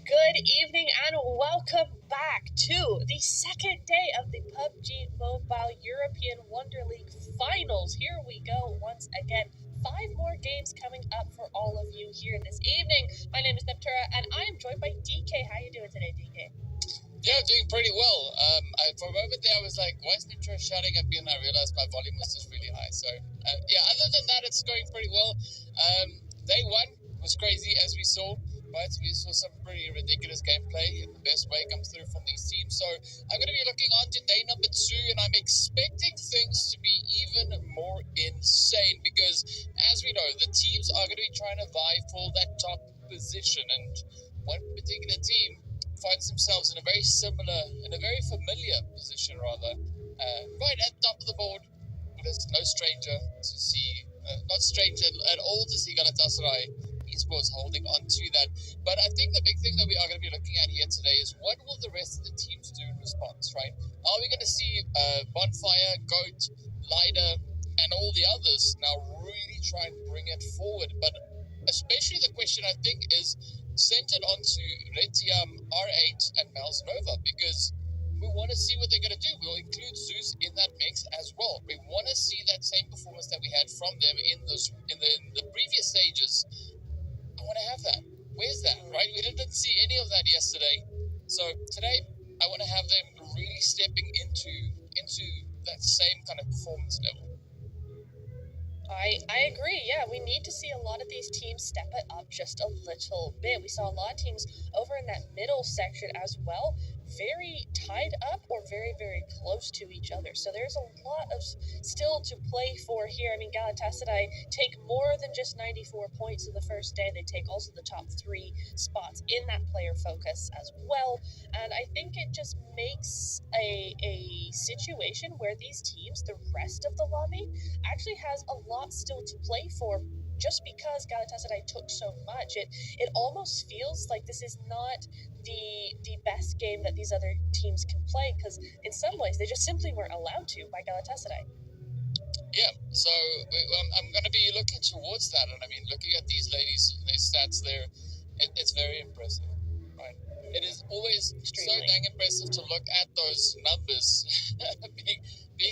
Good evening and welcome back to the second day of the PUBG Mobile European Wonder League Finals. Here we go once again. 5 more games coming up for all of you here this evening. My name is Neptura and I am joined by DK. How you doing today, DK? Yeah, I'm doing pretty well. For a moment there, I was like, why is Neptura shouting at me? And I realized my volume was just really high. So, yeah, other than that, it's going pretty well. Day 1 was crazy, as we saw. Right, we saw some pretty ridiculous gameplay in the best way comes through from these teams. So I'm going to be looking on to day number 2, and I'm expecting things to be even more insane because, as we know, the teams are going to be trying to vie for that top position, and one particular team finds themselves in a very familiar position, rather, right at the top of the board. There's no stranger to see, not stranger at all to see Galatasaray Esports holding on to that. But I think the big thing that we are going to be looking at here today is what will the rest of the teams do in response, right? Are we going to see Bonfire, Goat, Lider, and all the others now really try and bring it forward? But especially the question, I think, is centered onto Retiam, R8, and Pmewl Nova, because we want to see what they're going to do. We'll include Zeus in that mix as well. We want to see that same performance that we had from them in the previous stages. I want to have that. Where's that, right? We didn't see any of that yesterday. So today, I want to have them really stepping into that same kind of performance level. I agree. Yeah, we need to see a lot of these teams step it up just a little bit. We saw a lot of teams over in that middle section as well, very tied up or very, very close to each other. So there's a lot of still to play for here. I mean, Galatasaray take more than just 94 points in the first day. They take also the top 3 spots in that player focus as well. And I think it just makes a situation where these teams, the rest of the lobby, actually has a lot still to play for. Just because Galatasaray took so much, it almost feels like this is not the best game that these other teams can play, because in some ways they just simply weren't allowed to by Galatasaray. Yeah, so I'm going to be looking towards that, and I mean, looking at these ladies, their stats there, it's very impressive, right? It is always so dang impressive to look at those numbers being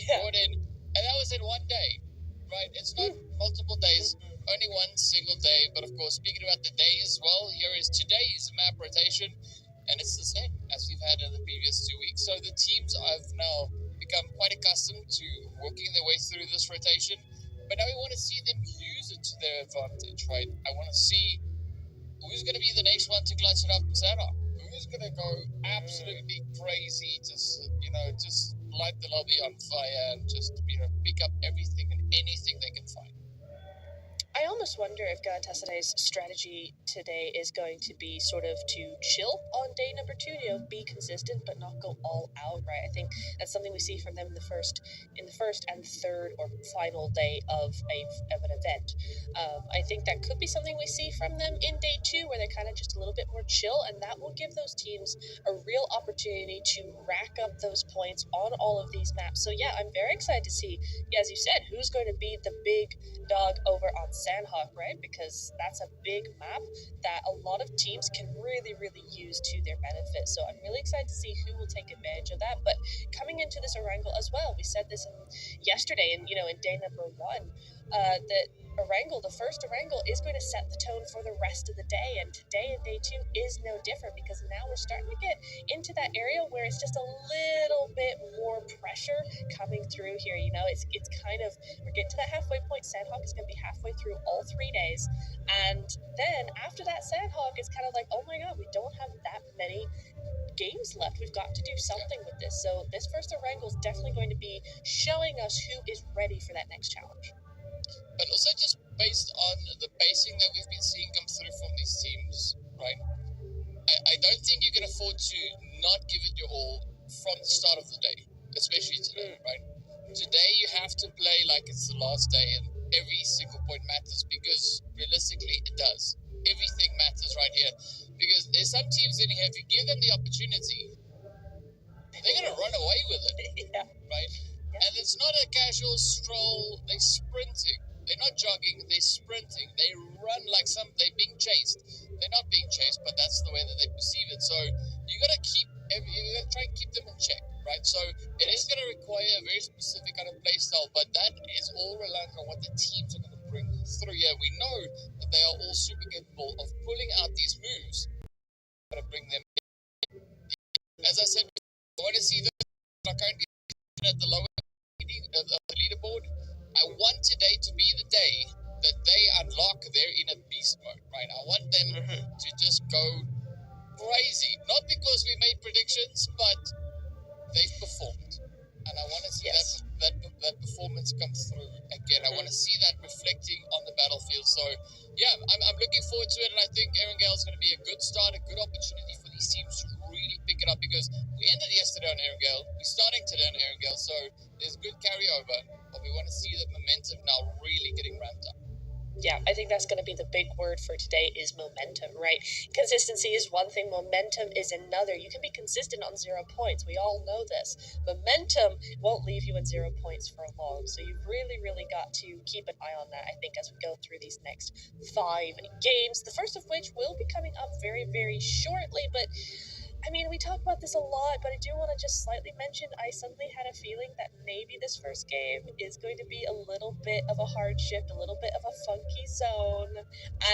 brought in, and that was in one day, right? It's not multiple days, only one single day. But of course, speaking about the days, well, here is today's map rotation, and it's the same as we've had in the previous 2 weeks. So the teams have now become quite accustomed to working their way through this rotation, but now we want to see them use it to their advantage, right? I want to see who's going to be the next one to clutch it up, Sarah. Who's who's going to go absolutely crazy, just light the lobby on fire and just pick up everything and anything they can find. I almost wonder if Galatasaray's strategy today is going to be sort of to chill on day number 2, be consistent but not go all out, right? I think that's something we see from them in the first and third or final day of an event. I think that could be something we see from them in day 2, where they're kind of just a little bit more chill, and that will give those teams a real opportunity to rack up those points on all of these maps. So yeah, I'm very excited to see, as you said, who's going to be the big dog over on Sandhawk, right? Because that's a big map that a lot of teams can really, really use to their benefit. So I'm really excited to see who will take advantage of that. But coming into this Erangel as well, we said this yesterday, and in day number 1, that the first Erangel is going to set the tone for the rest of the day. And today in day 2 is no different, because now we're starting to get into that area where it's just a little bit more pressure coming through here. It's kind of, we're getting to that halfway point. Sandhawk is going to be halfway through all 3 days. And then after that, Sandhawk is kind of like, oh my God, we don't have that many games left. We've got to do something with this. So this first Erangel is definitely going to be showing us who is ready for that next challenge. But also just based on the pacing that we've been seeing come through from these teams, right? I don't think you can afford to not give it your all from the start of the day, especially today, right? Today you have to play like it's the last day, and every single point matters, because realistically it does. Everything matters right here, because there's some teams in here, if you give them the opportunity, they're going to run away with it, Yeah. right? Yeah. And it's not a casual stroll. They're sprinting. They're not jogging. They're sprinting. They run like they're being chased. They're not being chased, but that's the way that they perceive it. So you got to try and keep them in check, right? So it is going to require a very specific kind of play style, but that is all reliant on what the teams are going to bring through here. We know that they are all super capable of pulling out these moves. Got to bring them in. As I said, I want to see them currently at the lower of the leaderboard. I want today to be the day that they unlock their inner beast mode, right? I want them to just go crazy. Not because we made predictions, but they've performed. And I want to see that performance come through again. I want to see that reflecting on the battlefield. So, yeah, I'm looking forward to it. And I think Erangel is going to be a good start, a good opportunity for these teams to really pick it up, because we ended yesterday on Erangel. We're starting today on Erangel. So there's good carryover. But we want to see the momentum now really getting ramped up. Yeah, I think that's going to be the big word for today, is momentum, right? Consistency is one thing, momentum is another. You can be consistent on 0 points. We all know this. Momentum won't leave you at 0 points for long. So you've really, really got to keep an eye on that, I think, as we go through these next 5 games, the first of which will be coming up very, very shortly. But I mean, we talk about this a lot, but I do want to just slightly mention, I suddenly had a feeling that maybe this first game is going to be a little bit of a hard shift, a little bit of a funky zone.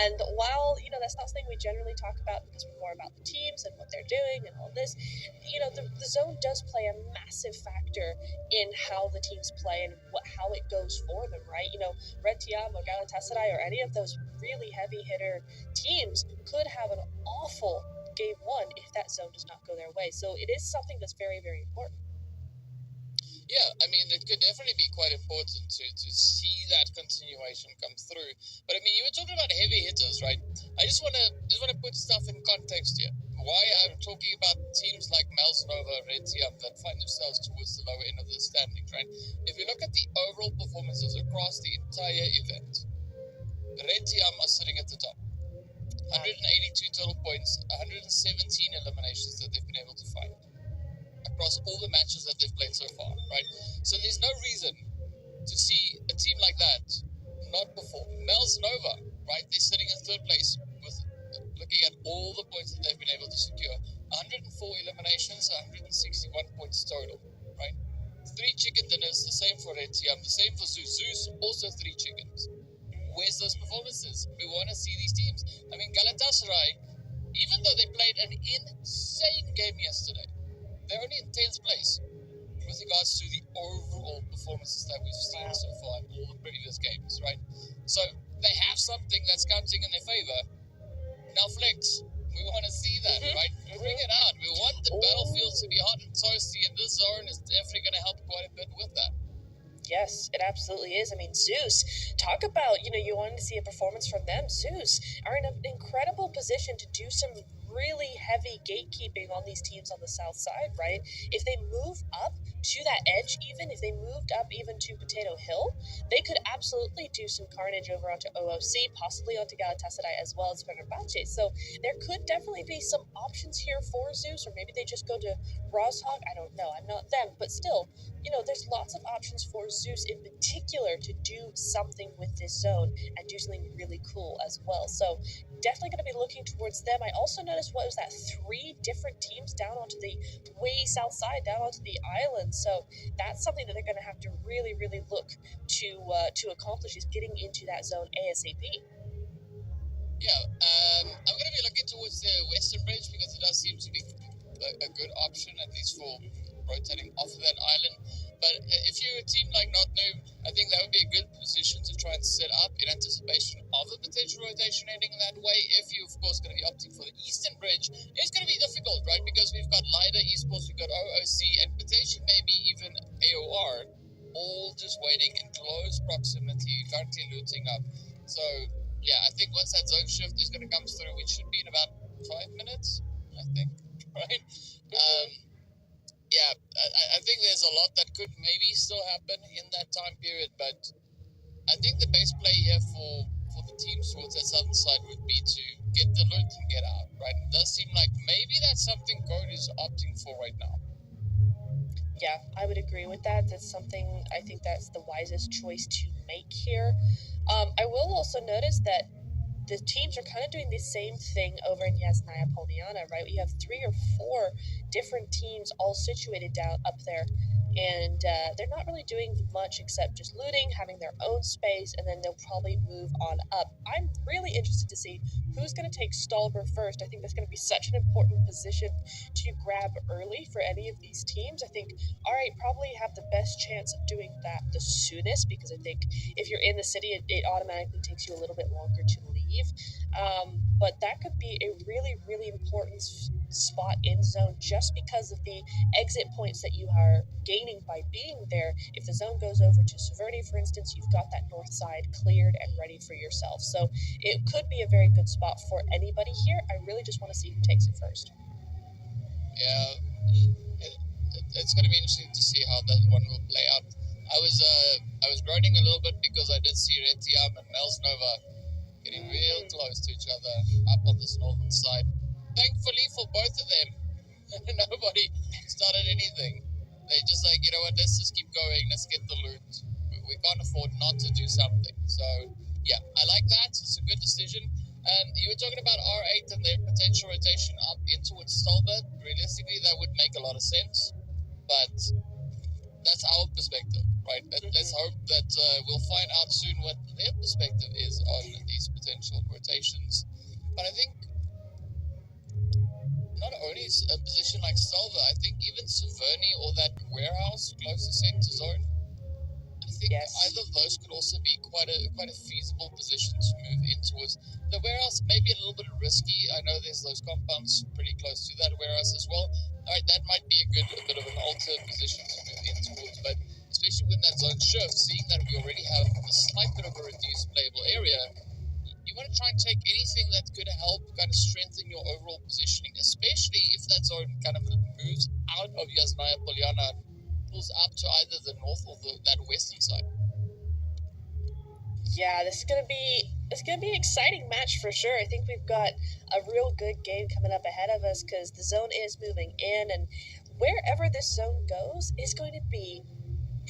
And while, that's not something we generally talk about, because we're more about the teams and what they're doing and all this, the zone does play a massive factor in how the teams play and how it goes for them, right? Red Tiam or Galatasaray or any of those really heavy hitter teams could have an awful game 1 if that zone does not go their way. So it is something that's very, very important. Yeah, I mean, it could definitely be quite important to see that continuation come through. But I mean, you were talking about heavy hitters, right? I just want to put stuff in context here. Why I'm talking about teams like Pmewl, Red Tiam that find themselves towards the lower end of the standings, right? If you look at the overall performances across the entire event, Red Tiam are sitting at the top. 182 total points, 117 eliminations that they've been able to find across all the matches that they've played so far, right? So there's no reason to see a team like that not perform. Pmewl, right? They're sitting in 3rd place with looking at all the points that they've been able to secure. 104 eliminations, 161 points total, right? 3 chicken dinners, the same for Red Tiam, the same for Zeus. Zeus, also 3 chickens. Where's those performances? We want to see these teams. I mean, Galatasaray, even though they played an insane game yesterday, they're only in 10th place with regards to the overall performances that we've seen so far in all the previous games, right? So they have something that's counting in their favor. Now, Flex, we want to see that, right? Bring it out. it absolutely is. I mean, Zeus, talk about, you wanted to see a performance from them. Zeus are in an incredible position to do some really heavy gatekeeping on these teams on the south side, right? If they move up to that edge, even if they moved up even to Potato Hill, they could absolutely do some carnage over onto OOC, possibly onto Galatasaray as well as Fenerbahce. So there could definitely be some options here for Zeus, or maybe they just go to Rozhog. I don't know. I'm not them, but still, there's lots of options for Zeus in particular to do something with this zone and do something really cool as well. So definitely going to be looking towards them. I also noticed, what was that, 3 different teams down onto the way south side, down onto the island. So that's something that they're going to have to really, really look to accomplish, is getting into that zone ASAP. Yeah, I'm going to be looking towards the Western Bridge because it does seem to be a good option, at least for rotating off of that island. But if you're a team like Not Noob, I think that would be a good position to try and set up in anticipation of a potential rotation heading that way. If you, of course, going to be opting for the Eastern Bridge, it's going to be difficult, right? Because we've got Lida Esports, we've got OOC, and potentially maybe even AOR, all just waiting in close proximity, currently looting up. So, yeah, I think once that zone shift is going to come through, which should be in about 5 minutes, I think, right? Yeah, I think there's a lot that could maybe still happen in that time period, but I think the best play here for the teams towards that southern side would be to get the loot and get out, right? It does seem like maybe that's something Code is opting for right now. Yeah, I would agree with that. That's something, I think that's the wisest choice to make here. I will also notice that the teams are kind of doing the same thing over in Yasnaya Poliana, right? We have 3 or 4 different teams all situated down up there, and they're not really doing much except just looting, having their own space, and then they'll probably move on up. I'm really interested to see who's going to take Stolber first. I think that's going to be such an important position to grab early for any of these teams. I think R8 probably have the best chance of doing that the soonest, because I think if you're in the city, it automatically takes you a little bit longer to leave. But that could be a really, really important spot in zone, just because of the exit points that you are gaining by being there. If the zone goes over to Severny, for instance, you've got that north side cleared and ready for yourself. So it could be a very good spot for anybody here. I really just want to see who takes it first. Yeah, it's going to be interesting to see how that one will play out. I was groaning a little bit because I did see Retiam and Melsnova getting real close to each other up on this northern side. Thankfully for both of them, nobody started anything. They just like, you know what, let's just keep going, let's get the loot. We can't afford not to do something. So, yeah, I like that. It's a good decision. You were talking about R8 and their potential rotation up in towards Stolberg. Realistically, that would make a lot of sense. But that's our perspective, right? Let's hope that we'll find out soon what their perspective is on these potential rotations. But I think not only a position like Salva, I think even Severny or that warehouse close to center zone, I think either of those could also be quite a feasible position to move in towards. The warehouse may be a little bit risky. I know there's those compounds pretty close to that warehouse as well. All right, that might be a bit of an altered position to move in towards, but especially when that zone shifts, seeing that we already have a slight bit of a reduced playable area, you want to try and take anything that's going to help kind of strengthen your overall positioning, especially if that zone kind of moves out of Yasnaya Poliana, pulls up to either the north or that western side. Yeah, this is gonna be an exciting match for sure. I think we've got a real good game coming up ahead of us, because the zone is moving in, and wherever this zone goes is going to be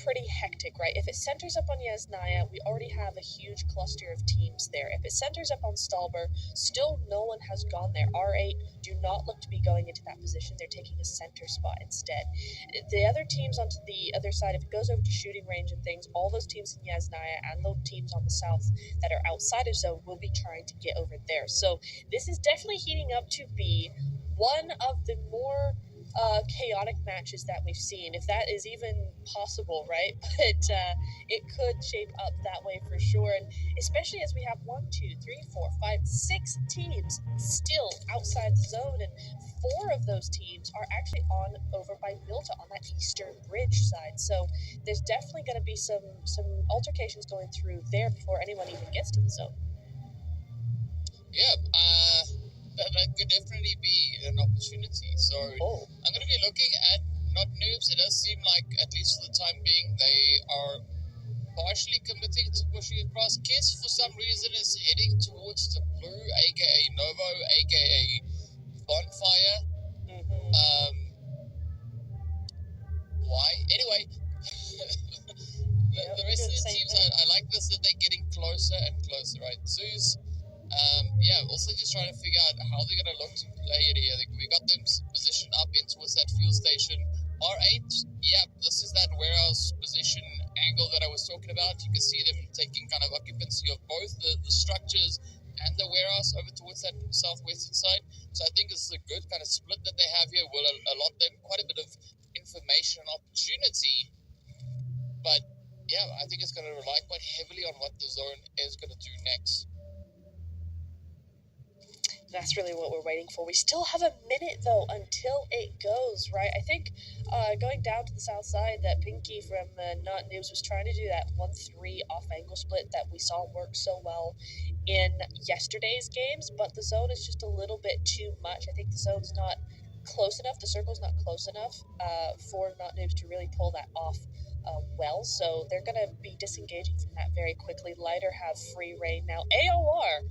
pretty hectic, right? If it centers up on Yasnaya, we already have a huge cluster of teams there. If it centers up on Stolber, still no one has gone there. R8 do not look to be going into that position. They're taking a center spot instead. The other teams onto the other side, if it goes over to shooting range and things, all those teams in Yasnaya and the teams on the south that are outside of zone will be trying to get over there. So this is definitely heating up to be one of the more chaotic matches that we've seen, if that is even possible, right? But it could shape up that way for sure, and especially as we have 1, 2, 3, 4, 5, 6 teams still outside the zone, and 4 of those teams are actually on over by Milta on that eastern bridge side. So there's definitely going to be some altercations going through there before anyone even gets to the zone. Yeah, that could definitely be an opportunity. So I'm going to be looking at not noobs. It does seem like, at least for the time being, they are partially committing to pushing across. Kiss, for some reason, is heading towards the blue, aka Novo, aka Bonfire. Why? Anyway, the rest of the teams, I like this, that they're getting closer and closer, right? Zeus, also just trying to figure out how they're going to look to play it here. We got them positioned up in towards that fuel station. R8, this is that warehouse position angle that I was talking about. You can see them taking kind of occupancy of both the structures and the warehouse over towards that southwestern side. So I think this is a good kind of split that they have here. Will allot them quite a bit of information and opportunity. But yeah, I think it's going to rely quite heavily on what the zone is going to do next. That's really what we're waiting for. We still have a minute, though, until it goes, right? I think going down to the south side, that Pinky from Not Noobs was trying to do that 1-3 off-angle split that we saw work so well in yesterday's games, but the zone is just a little bit too much. I think the zone's not close enough, the circle's not close enough for Not Noobs to really pull that off well, so they're going to be disengaging from that very quickly. Lighter have free reign now. AOR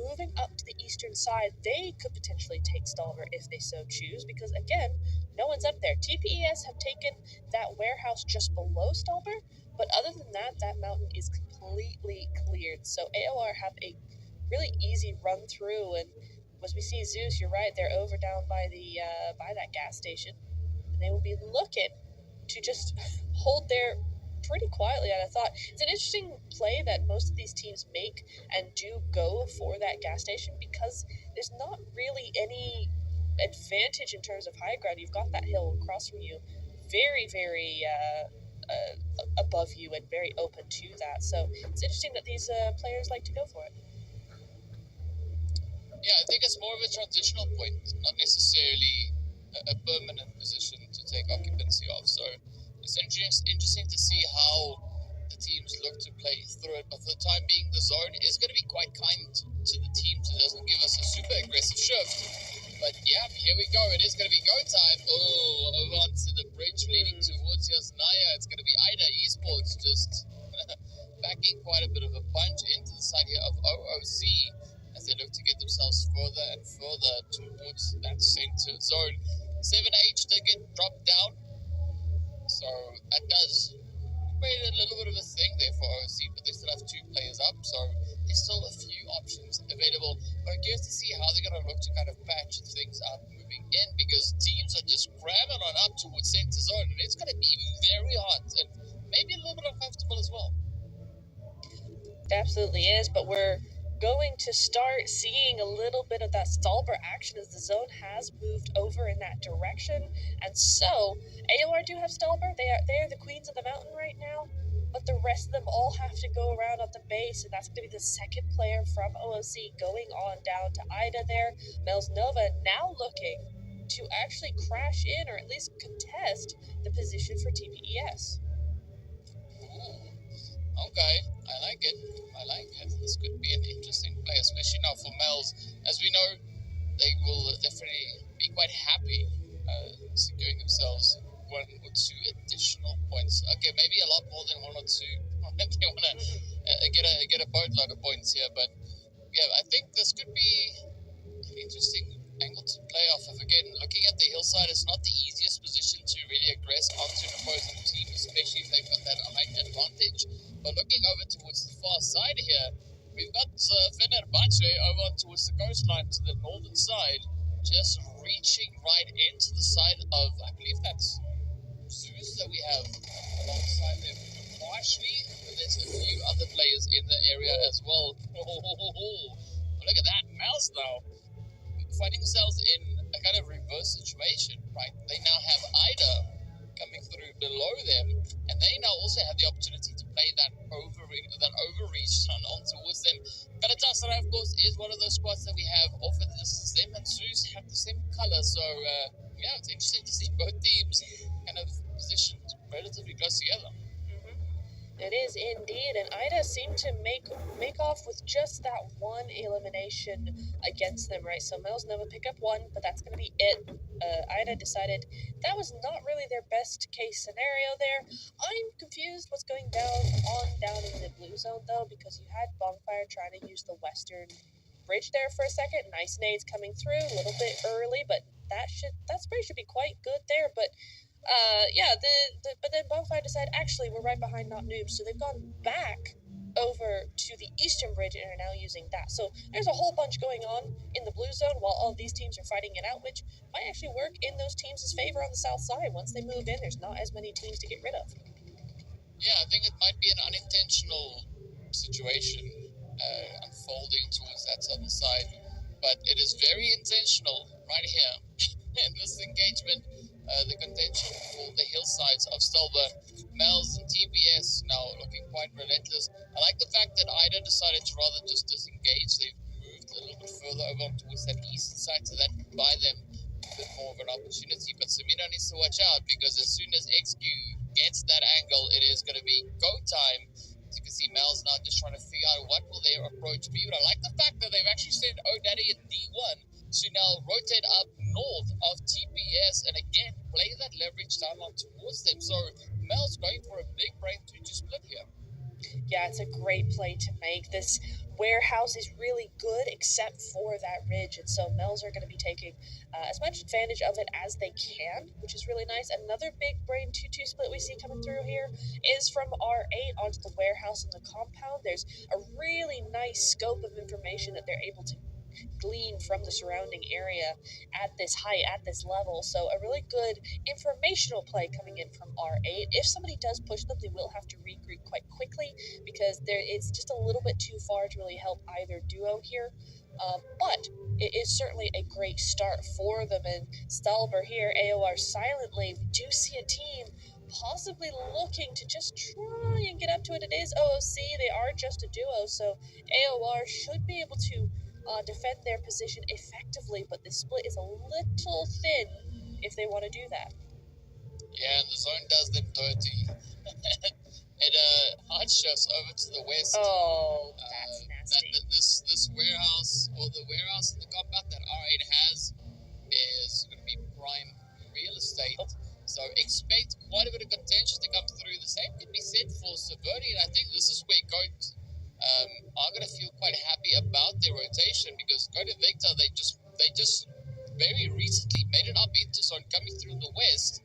moving up to the eastern side, they could potentially take Stalber if they so choose, because again, no one's up there. TPES have taken that warehouse just below Stalber, but other than that, that mountain is completely cleared. So AOR have a really easy run through, and as we see Zeus, you're right, they're over down by the by that gas station, and they will be looking to just hold there pretty quietly. And I thought it's an interesting play that most of these teams make and do go for that gas station, because there's not really any advantage in terms of high ground. You've got that hill across from you, very, very above you and very open to that. So it's interesting that these players like to go for it. Yeah, I think it's more of a transitional point, not necessarily a permanent position to take occupancy of. So it's interesting to see how the teams look to play through it. But for the time being, the zone is going to be quite kind to the teams. It doesn't give us a super aggressive shift. But yeah, here we go. It is going to be go time. Oh, over onto the bridge leading towards Yasnaya. It's going to be Ida Esports just backing quite a bit of a punch into the side here of OOC as they look to get themselves further and further towards that center zone. 7H did get dropped down, so that does create a little bit of a thing there for OOC, but they still have 2 players up, so there's still a few options available. But I'm curious to see how they're going to look to kind of patch things up moving in, because teams are just cramming on up towards center zone, and it's going to be very hot and maybe a little bit uncomfortable as well. It absolutely is, but we're going to start seeing a little bit of that Stalber action as the zone has moved over in that direction. And so AOR do have Stalber. They are the queens of the mountain right now, but the rest of them all have to go around at the base, and that's going to be the second player from OOC going on down to Ida there. Mel's Nova now looking to actually crash in, or at least contest, the position for TPES. Okay, I like it. This could be an interesting play, especially now for Pmewls. As we know, they will definitely be quite happy securing themselves 1 or 2 additional points. Okay, maybe a lot more than 1 or 2. They want to get a boatload of points here, but yeah, I think this could be an interesting angle to play off of. Again, looking at the hillside, it's not the easiest position to really aggress onto an opposing team, especially if they've got that height advantage. But looking over towards the far side here, we've got Fenerbahce over towards the coastline to the northern side, just reaching right into the side of, I believe that's Zeus that we have alongside them partially, but there's a few other players in the area as well. Look at that, Mouse now finding themselves in a kind of reverse situation, right? They now have Ida coming through below them, and they now also have the opportunity to play that overreach on towards them. Galatasaray, of course, is one of those squads that we have offered. This is them and Zeus have the same color, so yeah, it's interesting to see both teams kind of positioned relatively close together. It is indeed, and Ida seemed to make off with just that one elimination against them, right? So Pmewl's never pick up one, but that's going to be it. Ida decided that was not really their best case scenario there. I'm confused what's going down in the blue zone, though, because you had Bonfire trying to use the western bridge there for a second. Nice nades coming through, a little bit early, but that spray should be quite good there, but but then Bonfire decided, actually, we're right behind Not Noobs, so they've gone back over to the eastern bridge and are now using that. So there's a whole bunch going on in the blue zone while all these teams are fighting it out, which might actually work in those teams' favor on the south side. Once they move in, there's not as many teams to get rid of. Yeah, I think it might be an unintentional situation unfolding towards that southern side, but it is very intentional right here in this engagement. The contention for the hillsides of Stelba, Pmewls and TPS now looking quite relentless. I like the fact that Ida decided to rather just disengage. They've moved a little bit further over towards that eastern side, so that could buy them a bit more of an opportunity. But Samira needs to watch out, because as soon as XQ gets that angle, it is going to be go time. As you can see, Pmewls now just trying to figure out what will their approach be. But I like the fact that they've actually sent O'Daddy in D1 to now rotate up north of TPS and again play that leverage downline towards them. So Pmewl's going for a big brain to split here. Yeah, it's a great play to make. This warehouse is really good except for that ridge, and so Pmewls are going to be taking as much advantage of it as they can, which is really nice. Another big brain 2-2 split we see coming through here is from R8 onto the warehouse and the compound. There's a really nice scope of information that they're able to glean from the surrounding area at this height, at this level. So a really good informational play coming in from R8. If somebody does push them, they will have to regroup quite quickly, because it's just a little bit too far to really help either duo here. But it is certainly a great start for them. And Stalber here, AOR silently, we do see a team possibly looking to just try and get up to it. It is OOC, they are just a duo, so AOR should be able to defend their position effectively, but the split is a little thin if they want to do that. Yeah, and the zone does them dirty. It hunched us over to the west. Oh, that's nasty. This warehouse, or the warehouse in the compound that R8 has, is going to be prime real estate. So expect quite a bit of contention to come through. The same can be said for Saverni, and I think this is where Goat are going to feel quite happy about their rotation, because Goat and Victor, they just very recently made it up into zone coming through the west,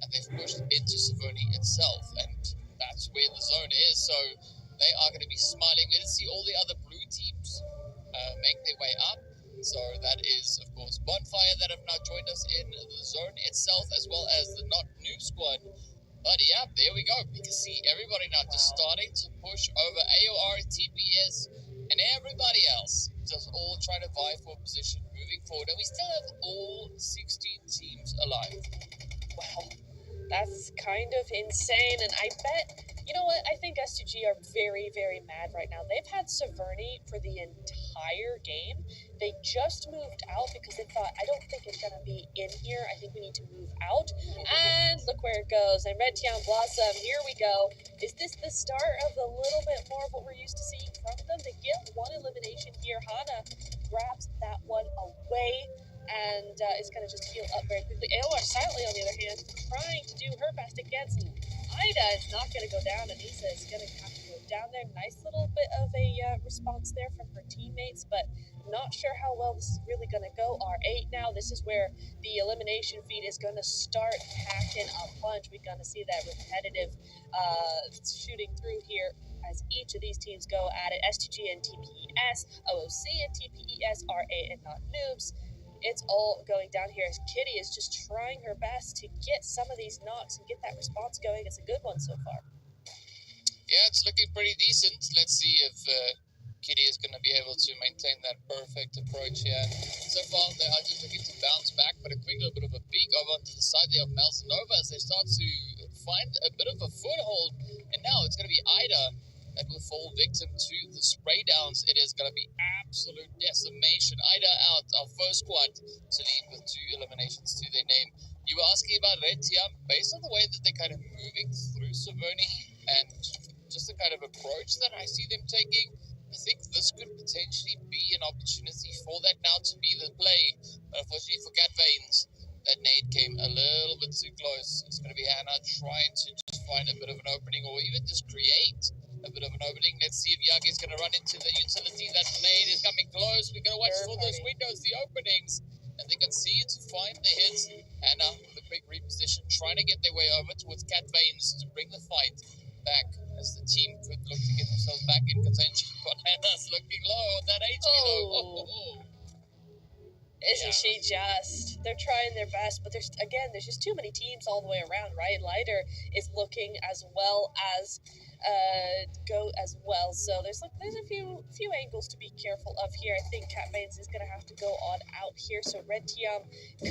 and they've pushed into Saverni itself, and that's where the zone is. So they are going to be smiling. We're going to see all the other blue teams make their way up. So that is, of course, Bonfire that have now joined us in the zone itself, as well as the Not Noob squad. But yeah, there we go. You can see everybody now just starting to push over AOR, TPS, and everybody else. Just all trying to vie for a position moving forward. And we still have all 16 teams alive. Wow, that's kind of insane. And I bet, you know what, I think S2G are very, very mad right now. They've had Saverni for the entire game. They just moved out because they thought, I don't think it's going to be in here. I think we need to move out. And look where it goes. And Red Town Blossom, here we go. Is this the start of a little bit more of what we're used to seeing from them? They get one elimination here. Hana grabs that one away and is going to just heal up very quickly. AOR silently, on the other hand, trying to do her best against Ida. Is not going to go down. Anissa is going to have to go down there. Nice little bit of a response there from her teammates, but not sure how well this is really going to go. R8 now, this is where the elimination feed is going to start packing a punch. We're going to see that repetitive shooting through here as each of these teams go at it. S2G and TPES, OOC and TPES, R8 and Not Noobs. It's all going down here as Kitty is just trying her best to get some of these knocks and get that response going. It's a good one so far. Yeah, it's looking pretty decent. Let's see if Kitty is going to be able to maintain that perfect approach here. So far, they are just looking to bounce back, but a quick little bit of a peek over onto the side there of Nova as they start to find a bit of a foothold. And now it's going to be Ida that will fall victim to the spray downs. It is going to be absolute decimation. Ida out, our first squad to lead with 2 eliminations to their name. You were asking about Red Tiam, based on the way that they're kind of moving through Savoni and just the kind of approach that I see them taking, I think this could potentially be an opportunity for that now to be the play. But unfortunately for Cat Veins, that nade came a little bit too close. It's going to be Hannah trying to just find a bit of an opening or even just create a bit of an opening. Let's see if Yagi's going to run into the utility. That nade is coming close. We're going to watch for those windows, the openings. And they can see to find the hits. Hannah with a quick reposition, trying to get their way over towards Cat Veins to bring the fight back as the team could look to get themselves back in contention. But Hannah's looking low on that HP though. Isn't she just? They're trying their best, but there's just too many teams all the way around, right? Lighter is looking as well as Go as well. So there's a few angles to be careful of here. I think Cat Veins is gonna have to go on out here. So Red Tiam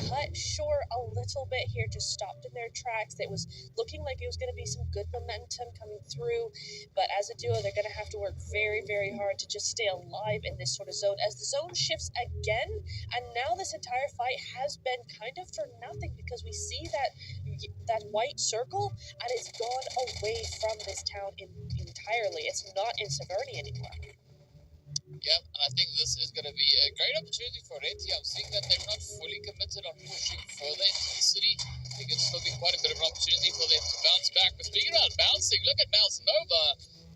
cut short a little bit here, just stopped in their tracks. It was looking like it was gonna be some good momentum coming through, but as a duo, they're gonna have to work very, very hard to just stay alive in this sort of zone as the zone shifts again. And now this entire fight has been kind of for nothing because we see that white circle and it's gone away from this town entirely. It's not in Savoni anymore. Yeah, and I think this is going to be a great opportunity for Red Tiam, seeing that they're not fully committed on pushing further into the city. I think it's still be quite a bit of an opportunity for them to bounce back. But speaking about bouncing, look at Nova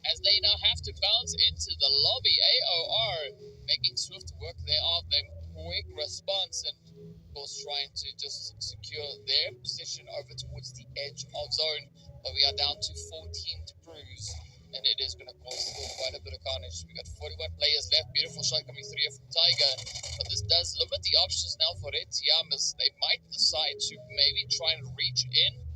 as they now have to bounce into the lobby. AOR making swift work there of them. Quick response and of course trying to just secure their position over towards the edge of zone. But we are down to 14 to bruise, and it is going to cause still quite a bit of carnage. We got 41 players left. Beautiful shot coming through here from Tiger, but this does limit the options now for Red Tiam as they might decide to maybe try and reach in,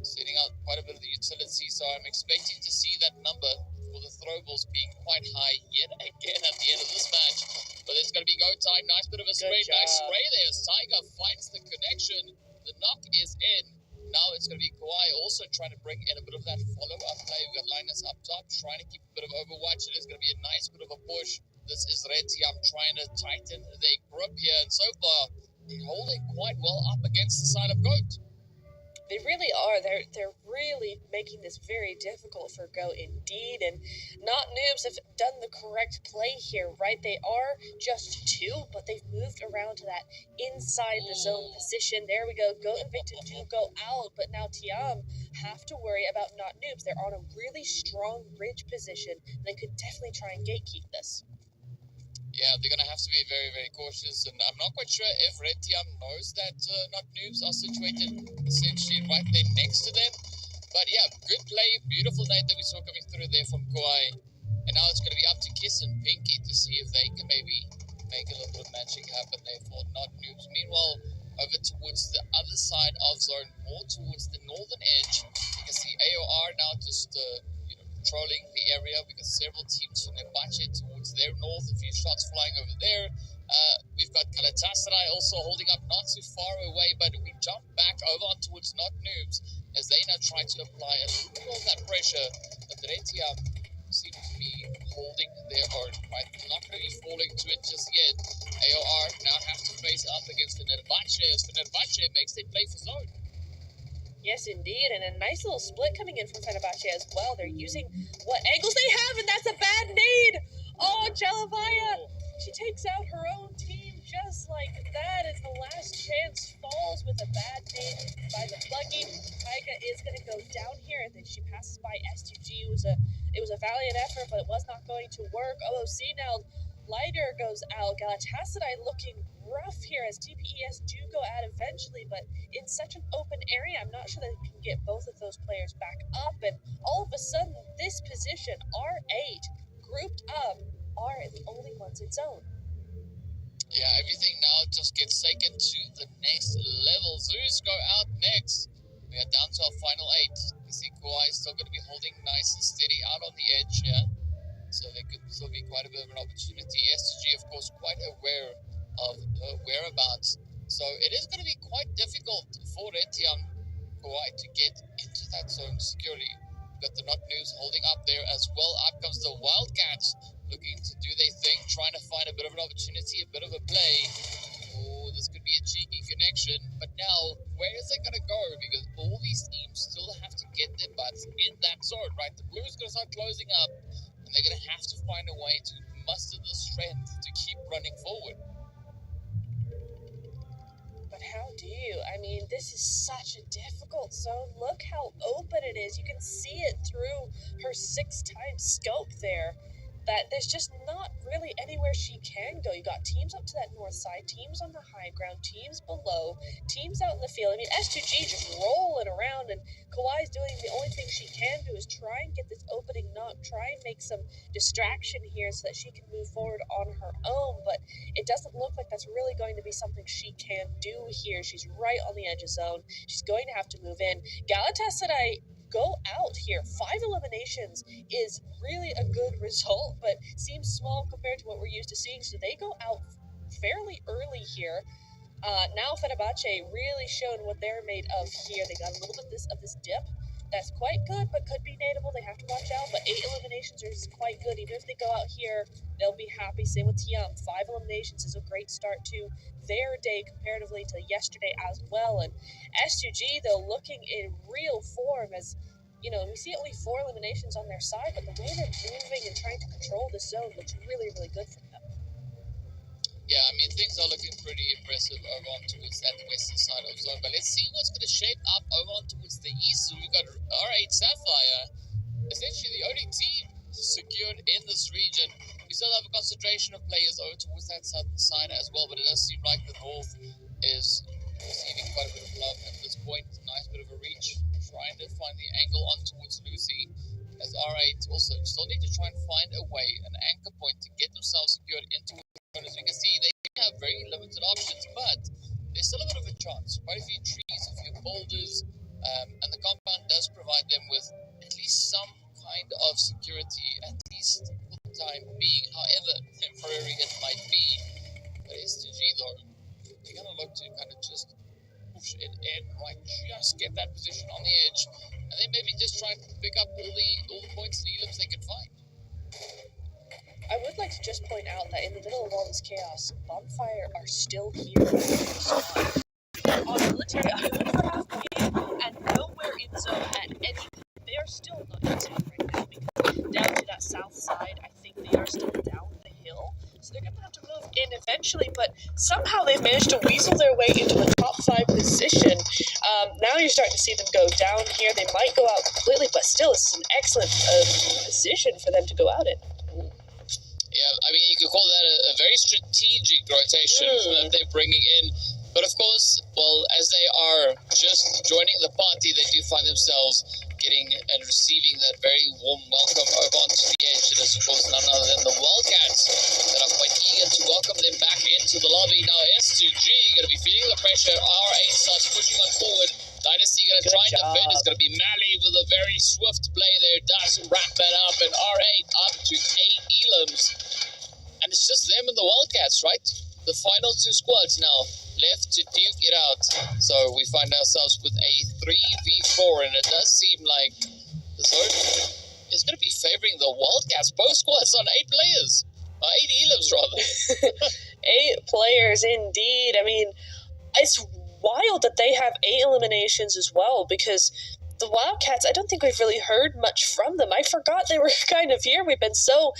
setting out quite a bit of the utility. So I'm expecting to see that number for the throw balls being quite high yet again at the end of this match. But it's going to be go time. Nice bit of a spray. Nice spray there as Tiger finds the connection. The knock is in. Now it's going to be Kawhi also trying to bring in a bit of that follow-up play. We've got Linus up top trying to keep a bit of overwatch. It is going to be a nice bit of a push. This is Red Tiam trying to tighten their grip here. And so far, they're holding quite well up against the side of Goat. They really are. They're really making this very difficult for Go indeed. And Not Noobs have done the correct play here, right? They are just 2, but they've moved around to that inside the zone position. There we go. Goat and Victor do go out, but now Tiam have to worry about Not Noobs. They're on a really strong bridge position. And they could definitely try and gatekeep this. Yeah, they're going to have to be very, very cautious, and I'm not quite sure if Red Tiam knows that Not Noobs are situated essentially right there next to them. But yeah, good play, beautiful night that we saw coming through there from Kawhi. And now it's going to be up to Kiss and Pinky to see if they can maybe make a little bit of magic happen there for Not Noobs. Meanwhile, over towards the other side of zone, more towards the northern edge, you can see AOR now just patrolling the area. We got several teams from their budget towards their north, a few shots flying over there. We've got Galatasaray also holding up not too far away, but we jump back over on towards Not Noobs as they now try to apply a little of that pressure. But the Red Tiam seem to be holding their own, right? They're not going to be falling to it just yet. AOR now have to face up against the Fenerbahce as Fenerbahce makes their play for zone. Yes, indeed, and a nice little split coming in from Fenerbahce as well. They're using what angles they have, and that's a bad nade! Oh, Jalavaya! She takes out her own team just like that as the last chance falls with a bad nade by the pluggy. Taiga is going to go down here, and then she passes by S2G. It was a valiant effort, but it was not going to work. OOC now, Lighter goes out. Galatasaray looking rough here as TPES do go out eventually, but in such an open area, I'm not sure that they can get both of those players back up. And all of a sudden, this position, R8, grouped up, are the only ones in zone. Yeah, everything now just gets taken to the next level. Zeus go out next. We are down to our final 8. You see Kawhi is still going to be holding nice and steady out on the edge here. so there could still be quite a bit of an opportunity. S2G, of course, quite aware of her whereabouts, so it is going to be quite difficult for Etienne Kawhi to get into that zone securely. Got the Not News holding up there as well. Up comes the Wildcats, looking to do their thing, trying to find a bit of an opportunity, a bit of a play. Oh, this could be a cheeky connection, but now, where is it going to go? Because all these teams still have to get their butts in that zone, right? The Blues going to start closing up, and they're going to have to find a way to muster the strength to keep running forward. But how do you? I mean, this is such a difficult zone. Look how open it is. You can see it through her 6x scope there. That there's just not really anywhere she can go. You got teams up to that north side, teams on the high ground, teams below, teams out in the field. I mean, S2G just rolling around, and Kawhi's doing the only thing she can do is try and get this opening knock, try and make some distraction here so that she can move forward on her own. But it doesn't look like that's really going to be something she can do here. She's right on the edge of zone. She's going to have to move in. Galatasaray go out here. 5 eliminations is really a good result, but seems small compared to what we're used to seeing. So they go out fairly early here. Now Fenerbahce really showing what they're made of here. They got a little bit of this dip. That's quite good, but could be nadeable. They have to watch out. But 8 eliminations is quite good. Even if they go out here, they'll be happy. Same with Tiam. 5 eliminations is a great start to their day comparatively to yesterday as well. And S2G, though, looking in real form as, you know, we see only 4 eliminations on their side, but the way they're moving and trying to control the zone looks really, really good for them. Yeah, I mean, things are looking pretty impressive over on towards that western side of the zone. But let's see what's going to shape up over on towards the east. So we've got R8 Sapphire, essentially the only team secured in this region. We still have a concentration of players over towards that southern side as well, but it does seem like the north is receiving quite a bit of love at this point. Nice bit of a reach, trying to find the angle on towards Lucy. As R8 also still need to try and find a way, an anchor point to get themselves secured into. As we can see, they have very limited options, but there's still a bit of a chance. Quite a few trees, a few boulders, and the compound does provide them with at least some kind of security, at least for the time being, however temporary it might be. But S2G, though, they're going to look to kind of just push it in, right? Just get that position on the edge, and then maybe just try and pick up all the points and elims they can find. I would like to just point out that in the middle of all this chaos, Bonfire are still here on the squad. On military island for half the game, and nowhere in zone at any point. They are still not in zone right now, because down to that south side, I think they are still down the hill. So they're going to have to move in eventually, but somehow they've managed to weasel their way into the top 5 position. Now you're starting to see them go down here. They might go out completely, but still, it's an excellent position for them to go out in. Yeah, I mean, you could call that a very strategic rotation that they're bringing in. But of course, well, as they are just joining the party, they do find themselves getting and receiving that very warm welcome over onto the edge. It is, of course, none other than the Wildcats that are quite eager to welcome them back into the lobby. Now, S2G going to be feeling the pressure. R8 starts pushing on forward. Dynasty going to try and defend. It's going to be Mally with a very swift play there. Does wrap that up, and R8 up to 8 elims. And it's just them and the Wildcats, right? The final 2 squads now left to duke it out. So we find ourselves with a 3v4, and it does seem like the zone is going to be favoring the Wildcats. Both squads on 8 players. 8 elims, rather. 8 players, indeed. I mean, it's wild that they have 8 eliminations as well, because the Wildcats, I don't think we've really heard much from them. I forgot they were kind of here. We've been so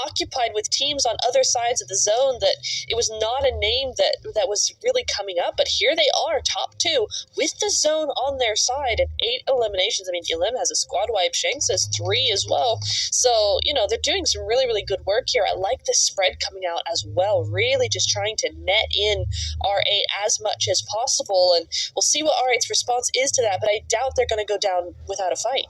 occupied with teams on other sides of the zone that it was not a name that was really coming up. But here they are, top 2, with the zone on their side and 8 eliminations. I mean, Elim has a squad wipe. Shanks has 3 as well. So, you know, they're doing some really, really good work here. I like the spread coming out as well. Really just trying to net in R8 as much as possible. And we'll see what R8's response is to that. But I doubt they're going to go down without a fight.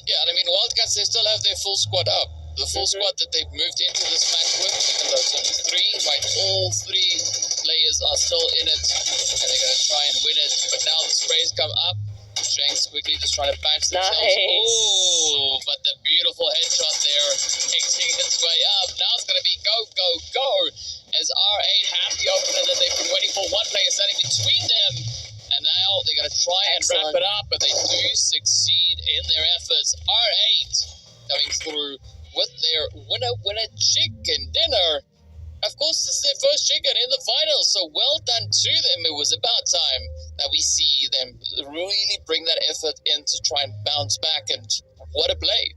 Yeah, and I mean, Wildcats, they still have their full squad up. The full squad that they've moved into this match with, even though it's only 3, right? All 3 players are still in it, and they're going to try and win it. But now the sprays come up. Shanks quickly just trying to bounce themselves. Nice. Oh, but the beautiful headshot there, exiting its way up. Now it's going to be go, go, go, as R8 have the opener that they've been waiting for. One player standing between them, and now they're going to try and wrap it up, but they do succeed in their efforts. R8 coming through with their winner chicken dinner. Of course, this is their first chicken in the finals, so well done to them. It was about time that we see them really bring that effort in to try and bounce back, and what a play.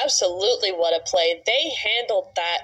Absolutely, what a play. They handled that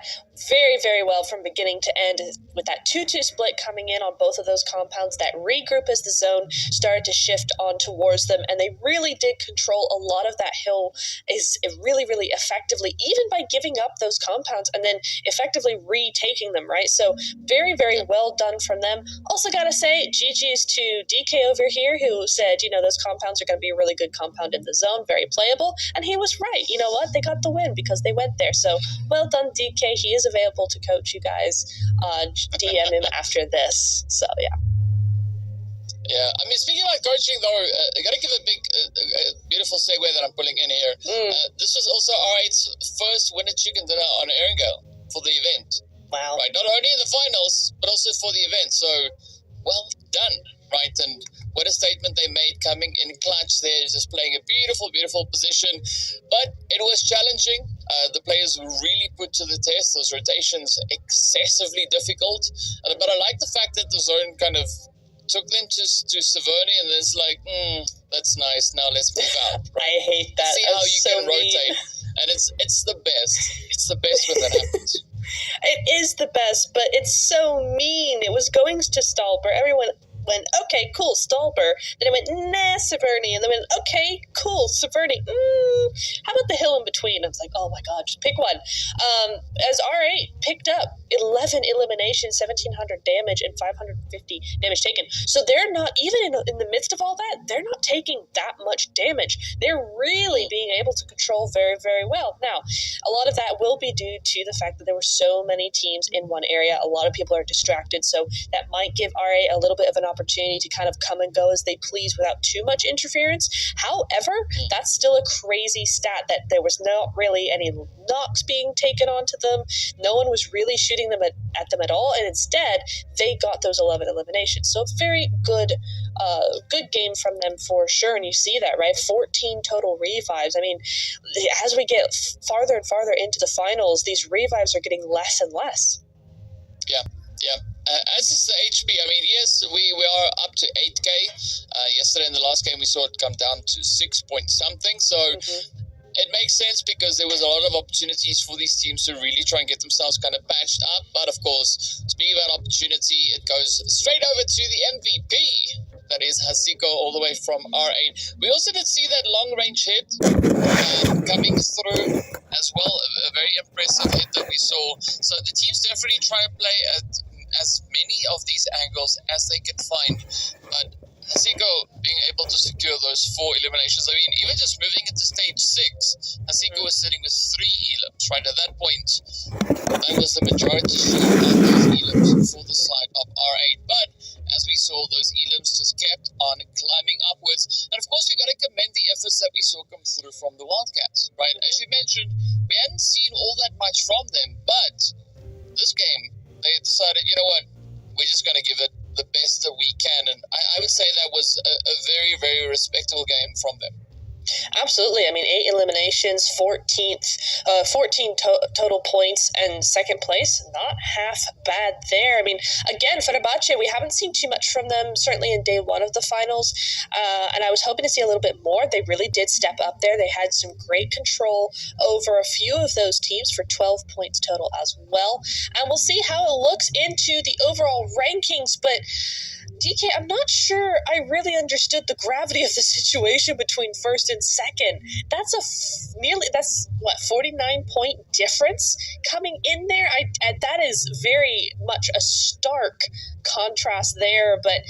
very, very well from beginning to end with that 2-2 split coming in on both of those compounds. That regroup as the zone started to shift on towards them, and they really did control a lot of that hill is really, really effectively, even by giving up those compounds and then effectively retaking them, right? So very, very well done from them. Also got to say, GG's to DK over here, who said, those compounds are going to be a really good compound in the zone, very playable, and he was right. You know what? They got the win because they went there. So well done, DK. He is available to coach you guys. DM him after this. So yeah. Yeah, I mean, speaking about coaching, though, I got to give a big, beautiful segue that I'm pulling in here. This was also R8's first winner chicken dinner on Erangel for the event. Wow. Right, not only in the finals, but also for the event. So, well done, right? And what a statement they made coming in clutch there, just playing a beautiful, beautiful position. But it was challenging. The players really put to the test those rotations, excessively difficult. But I like the fact that the zone kind of took them to Severny, and then it's like, that's nice. Now let's move out. Right? I hate that. See how you can rotate, and it's the best. It's the best when that happens. It is the best, but it's so mean. It was going to Stalber. Everyone went, okay, cool, Stalber. Then it went, nah, Severny. And then went, okay, cool, Severny. How about the hill in between? I was like, oh my God, just pick one. As R8 picked up 11 eliminations, 1,700 damage, and 550 damage taken. So they're not, even in the midst of all that, they're not taking that much damage. They're really being able to control very, very well. Now, a lot of that will be due to the fact that there were so many teams in one area. A lot of people are distracted, so that might give R8 a little bit of an opportunity to kind of come and go as they please without too much interference. However, that's still a crazy stat that there was not really any knocks being taken onto them. No one was really shooting them at them at all, and instead they got those 11 eliminations. So very good game from them for sure, and you see that, right? 14 total revives. I mean, as we get farther and farther into the finals, these revives are getting less and less. Yeah. As is the HP, I mean, yes, we are up to 8K. Yesterday in the last game, we saw it come down to 6 point something. So it makes sense because there was a lot of opportunities for these teams to really try and get themselves kind of patched up. But of course, speaking about opportunity, it goes straight over to the MVP. That is Hasiko, all the way from R8. We also did see that long-range hit coming through as well. A very impressive hit that we saw. So the teams definitely try to play at as many of these angles as they can find. But Hasiko being able to secure those 4 eliminations. I mean, even just moving into stage 6, Hasiko was sitting with 3 elims, right? At that point, that was the majority share of those elims for the side of R8. But as we saw, those elims just kept on climbing upwards. And of course, we got to commend the efforts that we saw come through from the Wildcats, right? As you mentioned, we hadn't seen all that much from them, but this game, they decided, you know what, we're just going to give it the best that we can. And I would say that was a very, very respectable game from them. Absolutely. I mean, 8 eliminations, 14 total points, and second place. Not half bad there. I mean, again, Fenerbahce, we haven't seen too much from them, certainly in day 1 of the finals, and I was hoping to see a little bit more. They really did step up there. They had some great control over a few of those teams for 12 points total as well, and we'll see how it looks into the overall rankings, but DK, I'm not sure I really understood the gravity of the situation between first and second. That's 49-point difference coming in there. That is very much a stark contrast there, but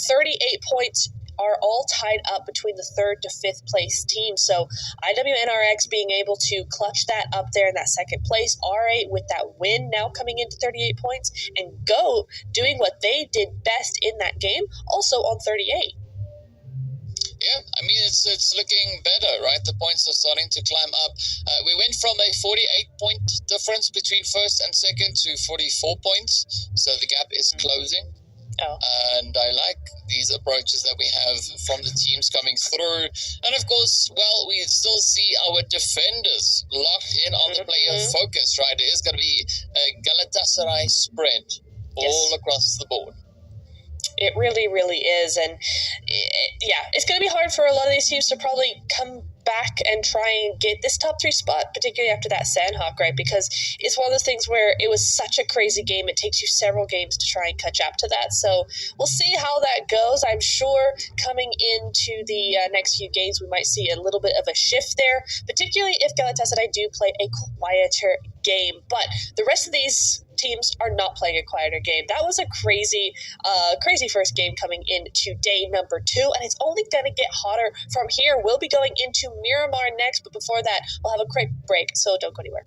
38 points are all tied up between the 3rd to 5th place team. So IWNRX being able to clutch that up there in that second place, R8 with that win now coming into 38 points, and Go doing what they did best in that game, also on 38. Yeah, I mean, it's looking better, right? The points are starting to climb up. We went from a 48-point difference between first and second to 44 points, so the gap is closing. Oh. And I like these approaches that we have from the teams coming through. And of course, well, we still see our defenders locked in on the player focus, right? It is going to be a Galatasaray spread all across the board. It really, really is. And it's going to be hard for a lot of these teams to probably come back and try and get this top 3 spot, particularly after that Sandhawk, right? Because it's one of those things where it was such a crazy game. It takes you several games to try and catch up to that. So we'll see how that goes. I'm sure coming into the next few games, we might see a little bit of a shift there, particularly if Galatasaray do play a quieter game. But the rest of these teams are not playing a quieter game. That was a crazy first game coming into day number 2, and it's only going to get hotter from here. We'll be going into Miramar next, but before that, we'll have a quick break, so don't go anywhere.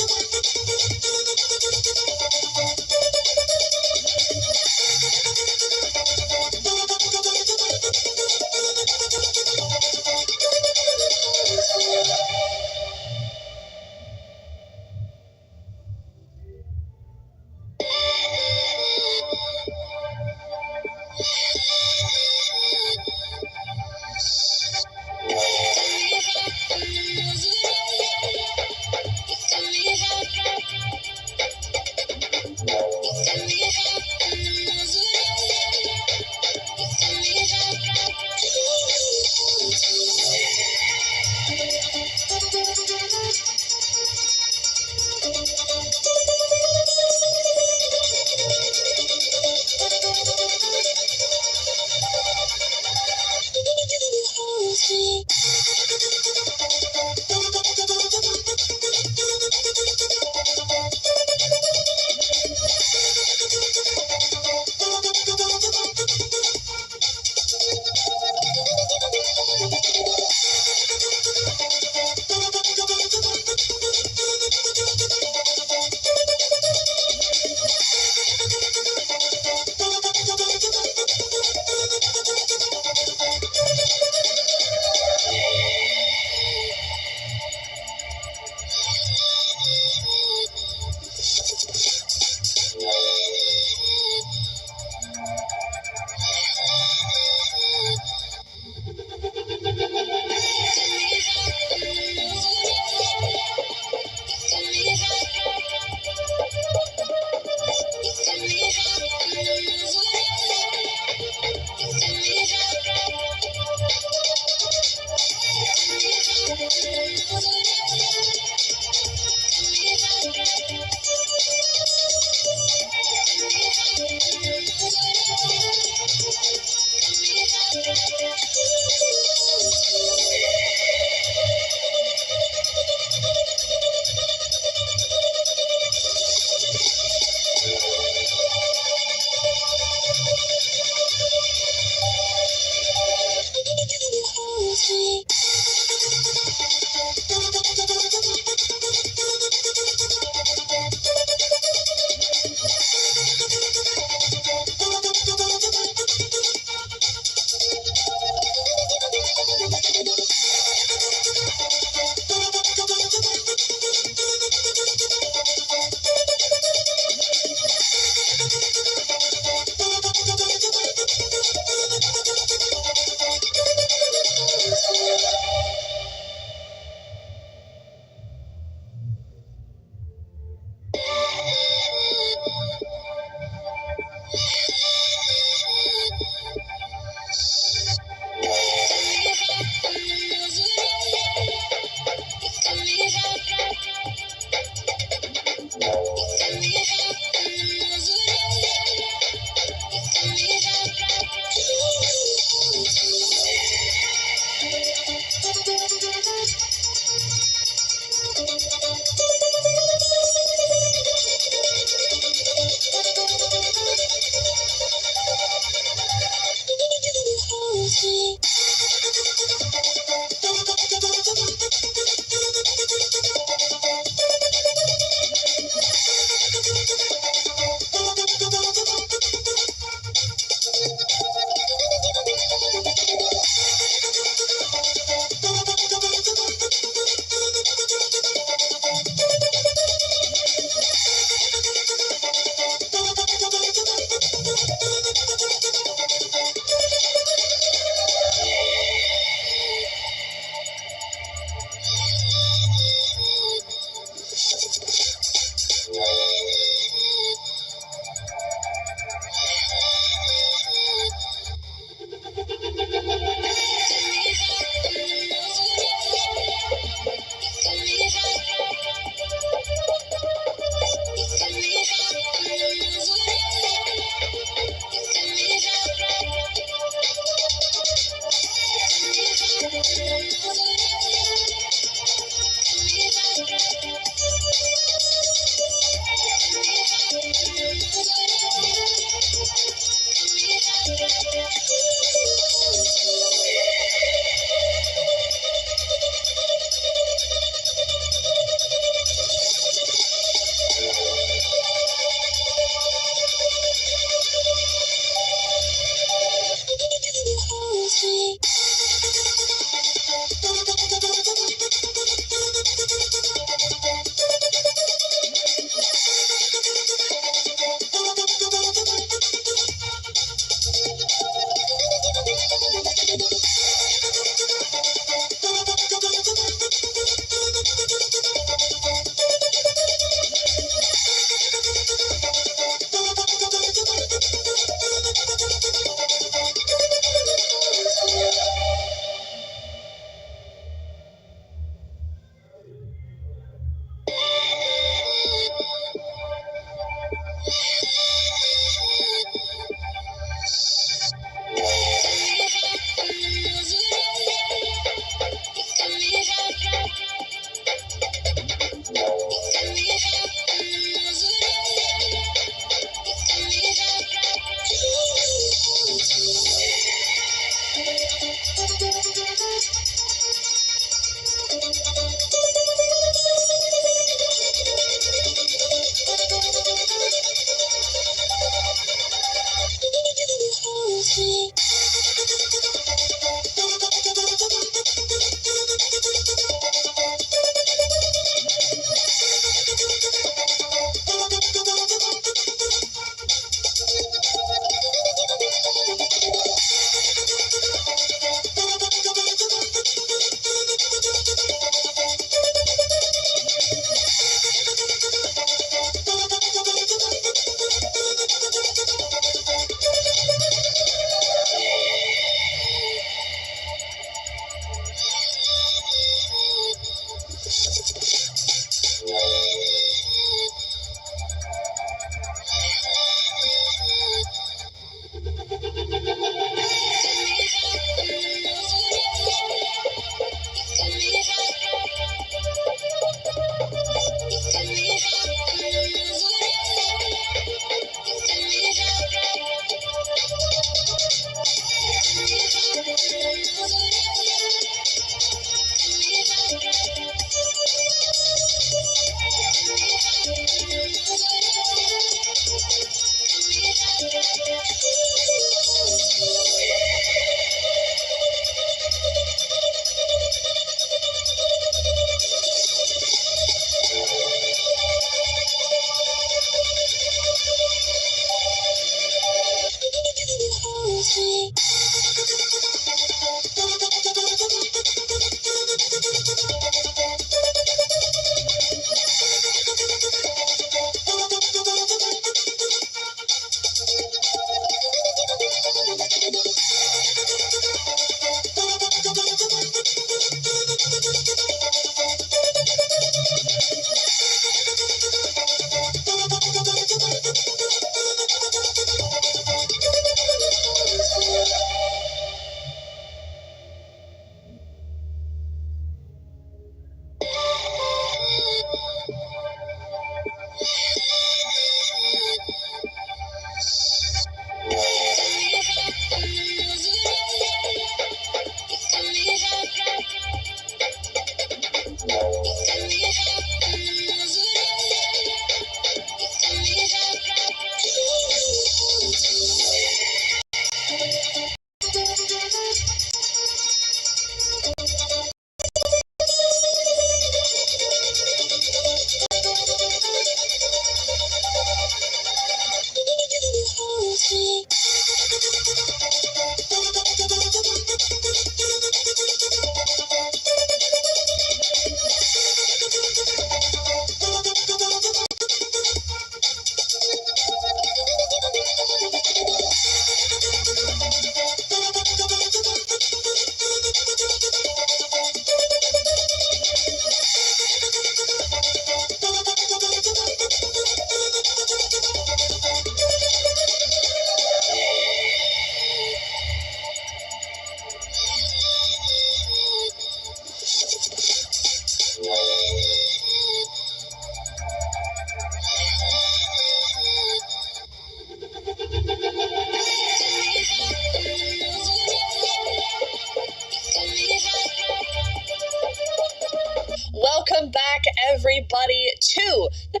the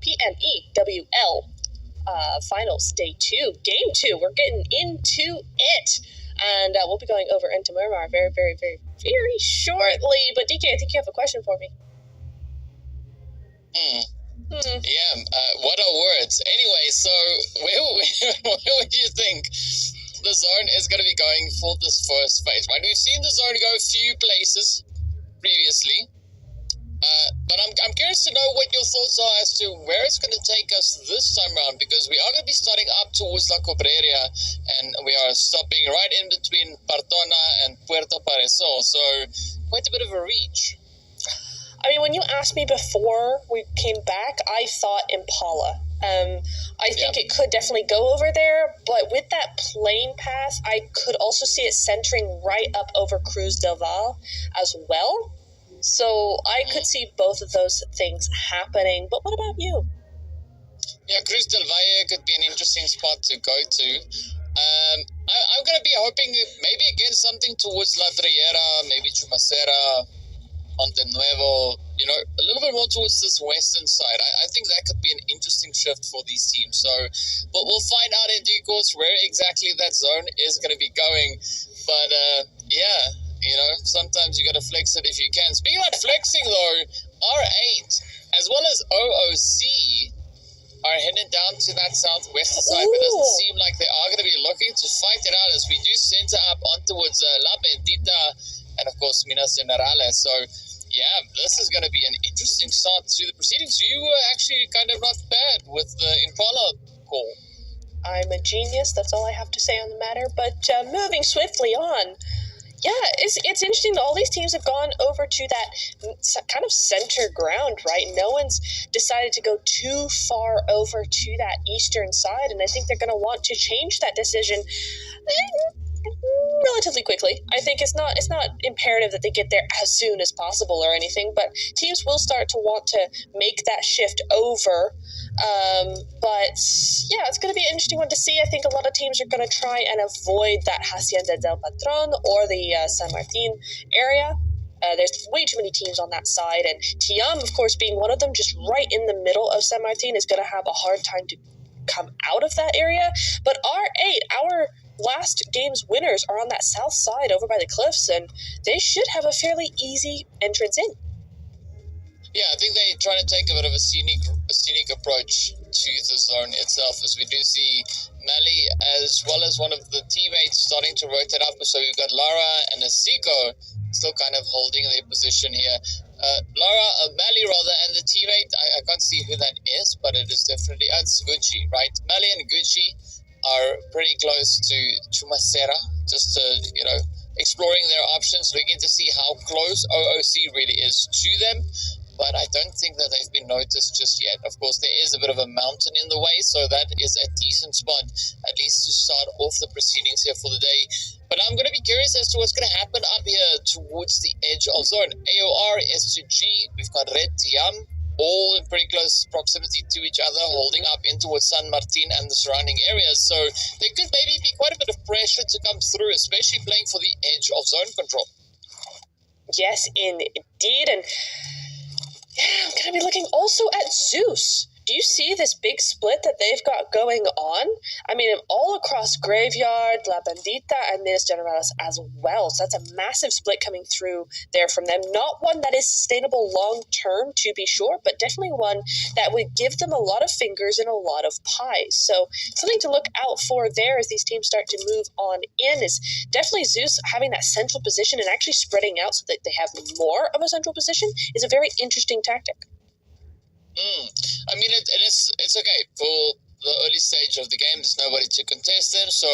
PMEWL finals, day 2, game 2. We're getting into it. And we'll be going over into Murmur very, very, very, very shortly. But DK, I think you have a question for me. Yeah, what are words? Anyway, so where would you think the zone is going to be going for this first phase, right? We've seen the zone go a few places previously, but I'm curious to know what your thoughts are as to where it's going to take us this time around, because we are going to be starting up towards La Cobreria, and we are stopping right in between Partona and Puerto Pareso, so quite a bit of a reach. I mean, when you asked me before we came back, I thought Impala. I think it could definitely go over there, but with that plane path, I could also see it centering right up over Cruz del Val as well. So I could see both of those things happening. But what about you? Yeah, Cruz del Valle could be an interesting spot to go to. I'm going to be hoping maybe again something towards La Trillera, maybe Chumacera, Monte Nuevo, a little bit more towards this western side. I think that could be an interesting shift for these teams. So, but we'll find out in due course where exactly that zone is going to be going. But, sometimes you got to flex it if you can. Speaking about flexing, though, R8 as well as OOC are headed down to that southwestern side, but it doesn't seem like they are going to be looking to fight it out as we do center up on towards La Bendita and, of course, Minas Generales. So, yeah, this is going to be an interesting start to the proceedings. You were actually kind of not bad with the Impala call. I'm a genius. That's all I have to say on the matter. But moving swiftly on, it's interesting that all these teams have gone over to that kind of center ground, right? No one's decided to go too far over to that eastern side, and I think they're going to want to change that decision relatively quickly. I think it's not imperative that they get there as soon as possible or anything, but teams will start to want to make that shift over. But yeah, it's going to be an interesting one to see. I think a lot of teams are going to try and avoid that Hacienda del Patron or the San Martin area. There's way too many teams on that side, and Tiam, of course, being one of them, just right in the middle of San Martin, is going to have a hard time to come out of that area. But R8, our last game's winners, are on that south side over by the cliffs, and they should have a fairly easy entrance in. Yeah, I think they're trying to take a bit of a scenic approach to the zone itself, as we do see Mali as well as one of the teammates starting to rotate up. So we've got Lara and Asiko still kind of holding their position here. Mali rather, and the teammate, I can't see who that is, but it is definitely, it's Gucci, right? Mali and Gucci are pretty close to Chumacera, just exploring their options, looking to see how close OOC really is to them. But I don't think that they've been noticed just yet. Of course, there is a bit of a mountain in the way, so that is a decent spot, at least to start off the proceedings here for the day. But I'm going to be curious as to what's going to happen up here towards the edge of zone. AOR, S2G, we've got Red Tiam, all in pretty close proximity to each other, holding up in towards San Martin and the surrounding areas. So there could maybe be quite a bit of pressure to come through, especially playing for the edge of zone control. Yes, indeed. And I'm going to be looking also at Zeus. Do you see this big split that they've got going on? I mean, all across Graveyard, La Bandita, and Minas Generales as well. So that's a massive split coming through there from them. Not one that is sustainable long-term, to be sure, but definitely one that would give them a lot of fingers and a lot of pies. So something to look out for there as these teams start to move on in is definitely Zeus having that central position and actually spreading out so that they have more of a central position is a very interesting tactic. I mean, it's okay. For the early stage of the game, there's nobody to contest them, so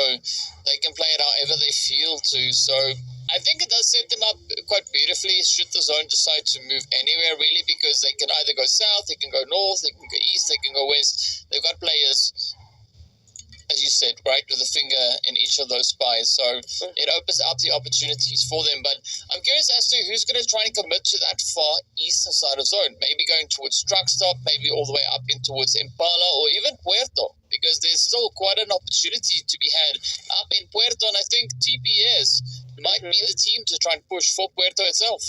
they can play it however they feel to. So I think it does set them up quite beautifully should the zone decide to move anywhere, really, because they can either go south, they can go north, they can go east, they can go west. They've got players, as you said, right, with a finger in each of those spies. So it opens up the opportunities for them. But I'm curious as to who's going to try and commit to that far eastern side of zone. Maybe going towards Truckstop, maybe all the way up in towards Impala or even Puerto, because there's still quite an opportunity to be had up in Puerto. And I think TPS might be the team to try and push for Puerto itself.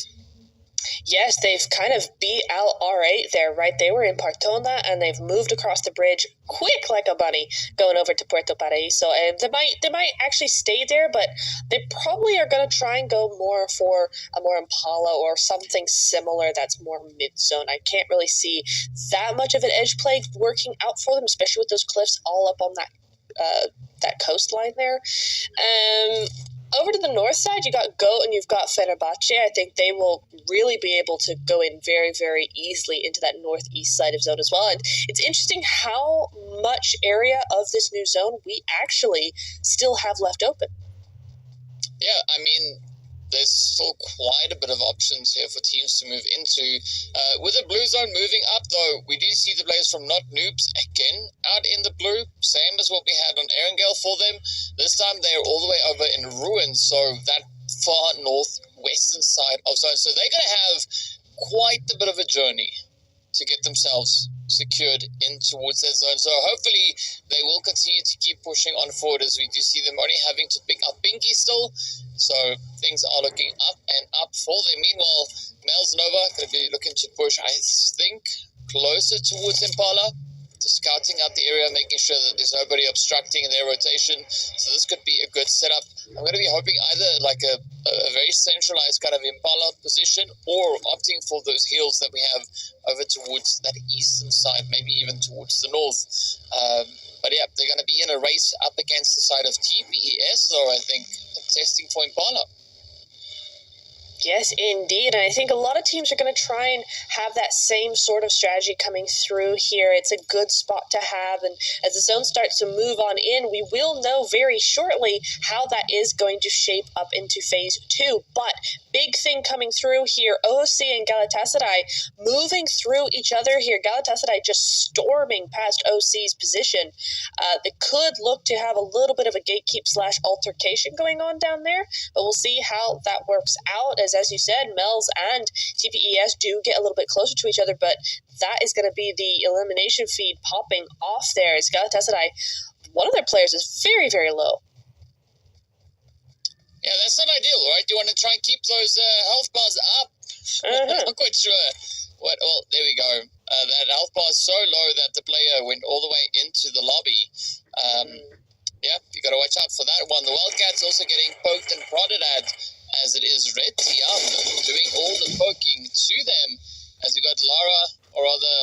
Yes, they've kind of beat out R8 there, right? They were in Partona, and they've moved across the bridge quick like a bunny, going over to Puerto Paraíso. And they might actually stay there, but they probably are going to try and go more for a more Impala or something similar that's more mid-zone. I can't really see that much of an edge play working out for them, especially with those cliffs all up on that coastline there. Over to the north side, you got Goat and you've got Fenerbahce. I think they will really be able to go in very, very easily into that northeast side of zone as well. And it's interesting how much area of this new zone we actually still have left open. Yeah, I mean, there's still quite a bit of options here for teams to move into. With the blue zone moving up, though, we do see the players from Not Noobs again out in the blue, same as what we had on Erangel for them. This time they are all the way over in Ruins, so that far northwestern side of zone. So they're going to have quite a bit of a journey to get themselves secured in towards that zone. So hopefully they will continue to keep pushing on forward, as we do see them only having to pick up Pinky still. So things are looking up and up for them. Meanwhile, Pmewl Nova going to be looking to push, I think, closer towards Impala, just scouting out the area, making sure that there's nobody obstructing their rotation. So this could be a good setup. I'm going to be hoping either like a very centralized kind of Impala position, or opting for those hills that we have over towards that eastern side, maybe even towards the north. But yeah, they're going to be in a race up against the side of TPES, though, I think, testing for Impala. Yes, indeed. And I think a lot of teams are going to try and have that same sort of strategy coming through here. It's a good spot to have. And as the zone starts to move on in, we will know very shortly how that is going to shape up into phase 2. But big thing coming through here, OC and Galatasaray moving through each other here. Galatasaray just storming past OC's position. They could look to have a little bit of a gatekeep / altercation going on down there, but we'll see how that works out. As you said, Pmewl and TPES do get a little bit closer to each other, but that is going to be the elimination feed popping off there. As Galatasaray, one of their players is very, very low. Yeah, that's not ideal, right? You want to try and keep those health bars up. I'm not quite sure. Well, there we go. That health bar is so low that the player went all the way into the lobby. Yeah, you got to watch out for that one. The Wildcats also getting poked and prodded at, as it is Red Tiam doing all the poking to them. As we got Lara, or rather,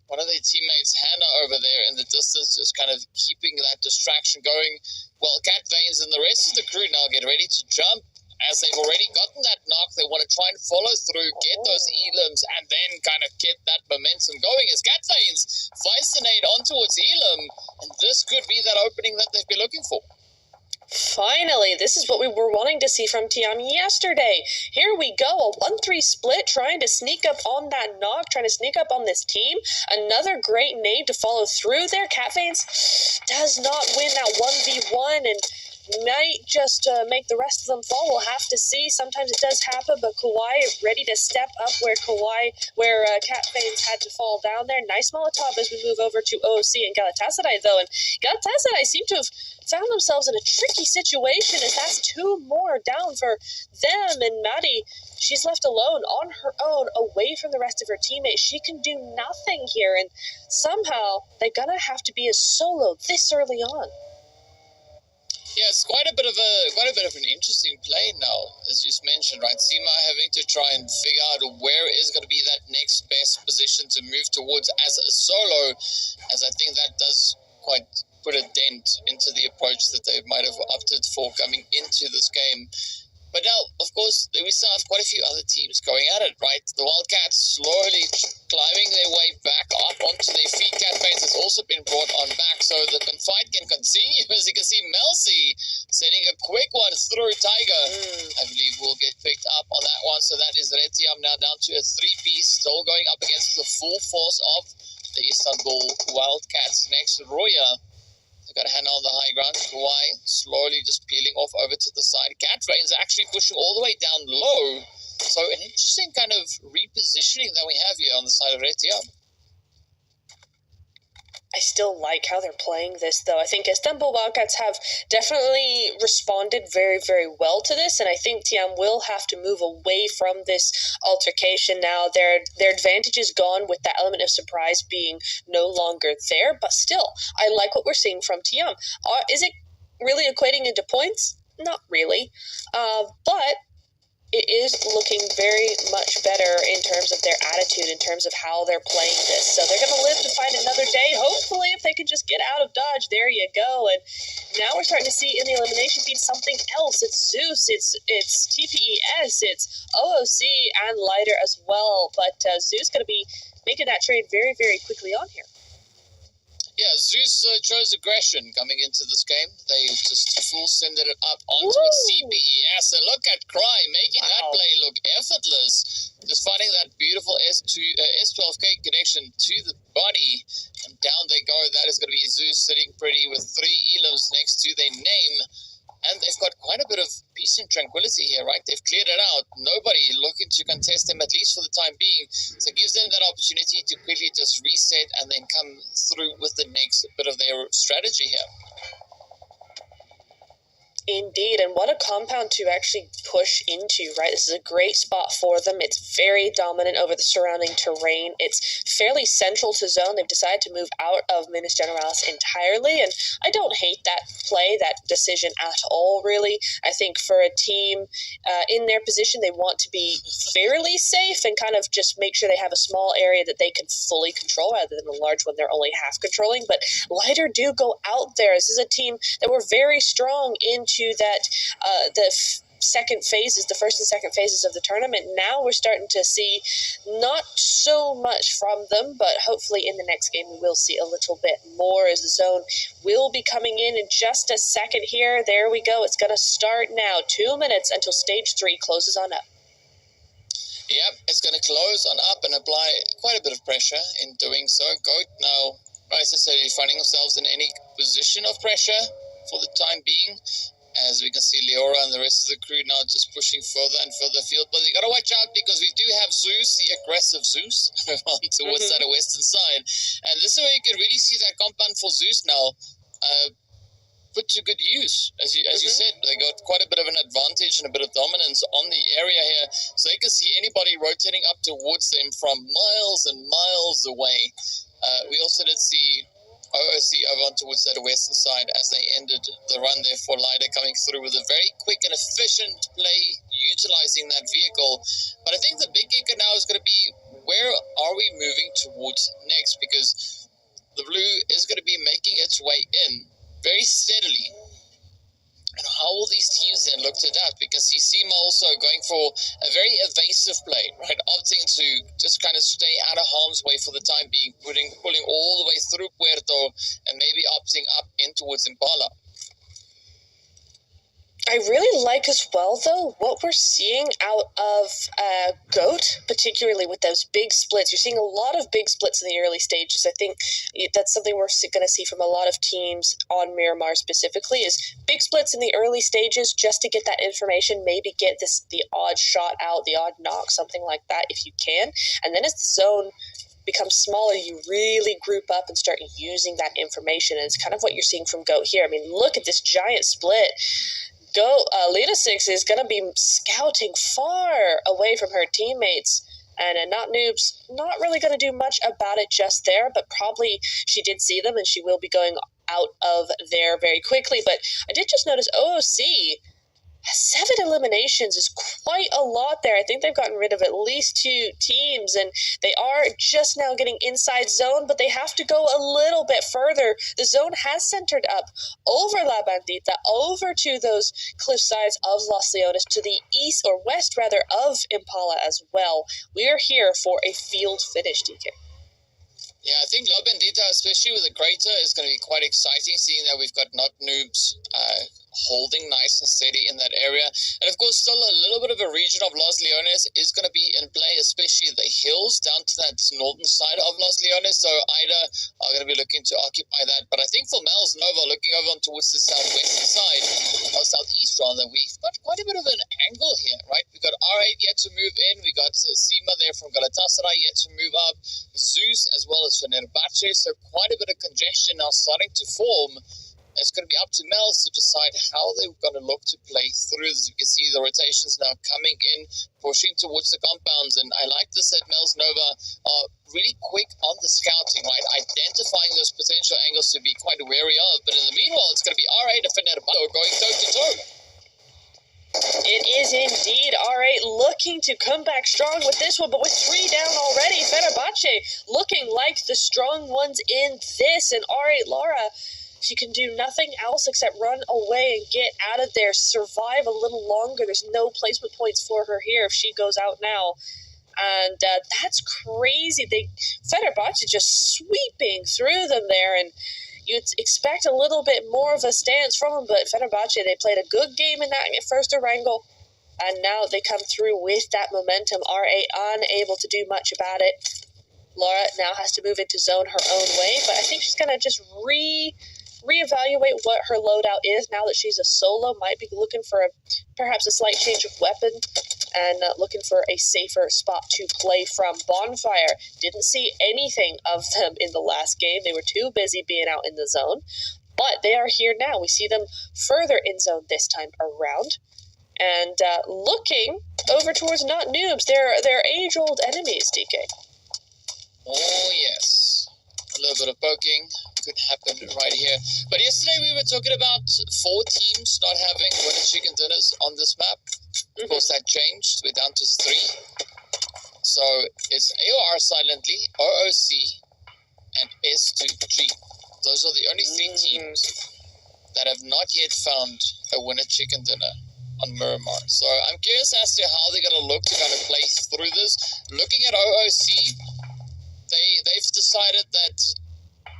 one of their teammates, Hannah, over there in the distance, just kind of keeping that distraction going. Well, Cat Veins and the rest of the crew now get ready to jump. As they've already gotten that knock, they want to try and follow through, get those elims, and then kind of get that momentum going. As Cat Veins flies the nade on towards elim, and this could be that opening that they've been looking for. Finally, this is what we were wanting to see from Tiam yesterday. Here we go, a 1-3 split, trying to sneak up on that knock, trying to sneak up on this team. Another great nade to follow through there. Cat Veins does not win that 1v1 and might just make the rest of them fall. We'll have to see. Sometimes it does happen, but Kawhi ready to step up where Cat Veins had to fall down there. Nice Molotov as we move over to OC and Galatasaray, though. And Galatasaray seem to have found themselves in a tricky situation, as that's 2 more down for them. And Maddie, she's left alone on her own, away from the rest of her teammates. She can do nothing here, and somehow they're gonna have to be a solo this early on. Yeah, it's quite a bit of an interesting play now, as you just mentioned, right? Sima having to try and figure out where is going to be that next best position to move towards as a solo, as I think that does quite put a dent into the approach that they might have opted for coming into this game. But now, of course, we still have quite a few other teams going at it, right? The Wildcats slowly climbing their way back up onto their feet. Cat Veins has also been brought on back, so the fight can continue. As you can see, Melcy setting a quick one through Tiger. I believe will get picked up on that one. So that is Red Tiam now down to a 3-piece, still going up against the full force of the Istanbul Wildcats. Next, Roya. They got a hand on the high ground. Kawhi slowly just peeling off over to the side. Cat Veins actually pushing all the way down low. So an interesting kind of repositioning that we have here on the side of Red Tiam. I still like how they're playing this, though. I think Istanbul Wildcats have definitely responded very, very well to this, and I think TM will have to move away from this altercation now. Their advantage is gone with that element of surprise being no longer there, but still, I like what we're seeing from TM. Is it really equating into points? Not really, but it is looking very much better in terms of their attitude, in terms of how they're playing this. So they're going to live to fight another day. Hopefully, if they can just get out of dodge, there you go. And now we're starting to see in the elimination feed something else. It's Zeus, it's TPES, it's OOC, and Lighter as well. But Zeus going to be making that trade very, very quickly on here. Yeah, Zeus chose aggression coming into this game. They just full sended it up onto CPES. And look at Cry making that play look effortless. Just finding that beautiful S12K connection to the body. And down they go. That is going to be Zeus sitting pretty with 3 elims next to their name. And they've got quite a bit of peace and tranquility here, right? They've cleared it out. Nobody looking to contest them, at least for the time being. So it gives them that opportunity to quickly just reset and then come through with the next bit of their strategy here. Indeed, and what a compound to actually push into, right? This is a great spot for them. It's very dominant over the surrounding terrain. It's fairly central to zone. They've decided to move out of Minas Generalis entirely, and I don't hate that play, that decision at all, really. I think for a team in their position, they want to be fairly safe and kind of just make sure they have a small area that they can fully control rather than a large one they're only half controlling. But Lighter do go out there. This is a team that were very strong into that second phases, the first and second phases of the tournament. Now we're starting to see not so much from them, but hopefully in the next game we will see a little bit more as the zone will be coming in just a second here. There we go. It's going to start now. 2 minutes until stage 3 closes on up. Yep, it's going to close on up and apply quite a bit of pressure in doing so. Goat now not necessarily finding themselves in any position of pressure for the time being. As we can see, Leora and the rest of the crew now just pushing further and further afield. But you got to watch out because we do have Zeus, the aggressive Zeus, on towards that western side. And this is where you can really see that compound for Zeus now put to good use. As you said, they got quite a bit of an advantage and a bit of dominance on the area here. So they can see anybody rotating up towards them from miles and miles away. We also did see OOC over on towards that western side as they ended the run there for Lighter, coming through with a very quick and efficient play utilizing that vehicle. But I think the big kicker now is going to be, where are we moving towards next? Because the blue is going to be making its way in very steadily. And how will these teams then look to that? We can see Seema also going for a very evasive play, right? Opting to just kind of stay out of harm's way for the time being, pulling all the way through Puerto and maybe opting up in towards Impala. I really like as well, though, what we're seeing out of GOAT, particularly with those big splits. You're seeing a lot of big splits in the early stages. I think that's something we're going to see from a lot of teams on Miramar specifically, is big splits in the early stages just to get that information, maybe get the odd shot out, the odd knock, something like that if you can. And then as the zone becomes smaller, you really group up and start using that information. And it's kind of what you're seeing from GOAT here. I mean, look at this giant split. Lita 6 is going to be scouting far away from her teammates, and Not Noob's not really going to do much about it just there, but probably she did see them and she will be going out of there very quickly. But I did just notice OOC, 7 eliminations is quite a lot there. I think they've gotten rid of at least 2 teams, and they are just now getting inside zone, but they have to go a little bit further. The zone has centered up over La Bandita, over to those cliff sides of Los Leones, to the east, or west rather, of Impala as well. We are here for a field finish, DK. Yeah, I think La Bandita, especially with the crater, is going to be quite exciting, seeing that we've got Not Noobs holding nice and steady in that area. And of course, still a little bit of a region of Los Leones is going to be in play, especially the hills down to that northern side of Los Leones. So Ida are going to be looking to occupy that. But I think for Mel's Nova, looking over on towards the southwestern side, or southeast rather, we've got quite a bit of an angle here, right? We've got R8 yet to move in. We got Seema there from Galatasaray yet to move up. Zeus as well as Fenerbahce, so quite a bit of congestion now starting to form. It's going to be up to Pmewl to decide how they're going to look to play through this. You can see the rotations now coming in, pushing towards the compounds. And I like this that Pmewl Nova are really quick on the scouting, right? Identifying those potential angles to be quite wary of. But in the meanwhile, it's going to be R8 and Fenerbahce going toe-to-toe. It is indeed R8 looking to come back strong with this one, but with 3 down already, Fenerbahce looking like the strong ones in this. And R8 Laura, she can do nothing else except run away and get out of there, survive a little longer. There's no placement points for her here if she goes out now. And that's crazy. Fenerbahce just sweeping through them there, and you'd expect a little bit more of a stance from them, but Fenerbahce, they played a good game in that first Erangel, and now they come through with that momentum. R8 unable to do much about it. Laura now has to move into zone her own way, but I think she's going to just reevaluate what her loadout is now that she's a solo. Might be looking for perhaps a slight change of weapon and looking for a safer spot to play from. Bonfire, didn't see anything of them in the last game. They were too busy being out in the zone, but they are here now. We see them further in zone this time around, and looking over towards not noobs. They're age-old enemies, DK. Oh yes, a little bit of poking could happen right here. But yesterday we were talking about 4 teams not having winner chicken dinners on this map. Of course, that changed. We're down to 3. So it's AOR silently, OOC, and S2G. Those are the only 3 teams that have not yet found a winner chicken dinner on Miramar. So I'm curious as to how they're going to look to kind of play through this. Looking at OOC, they've decided that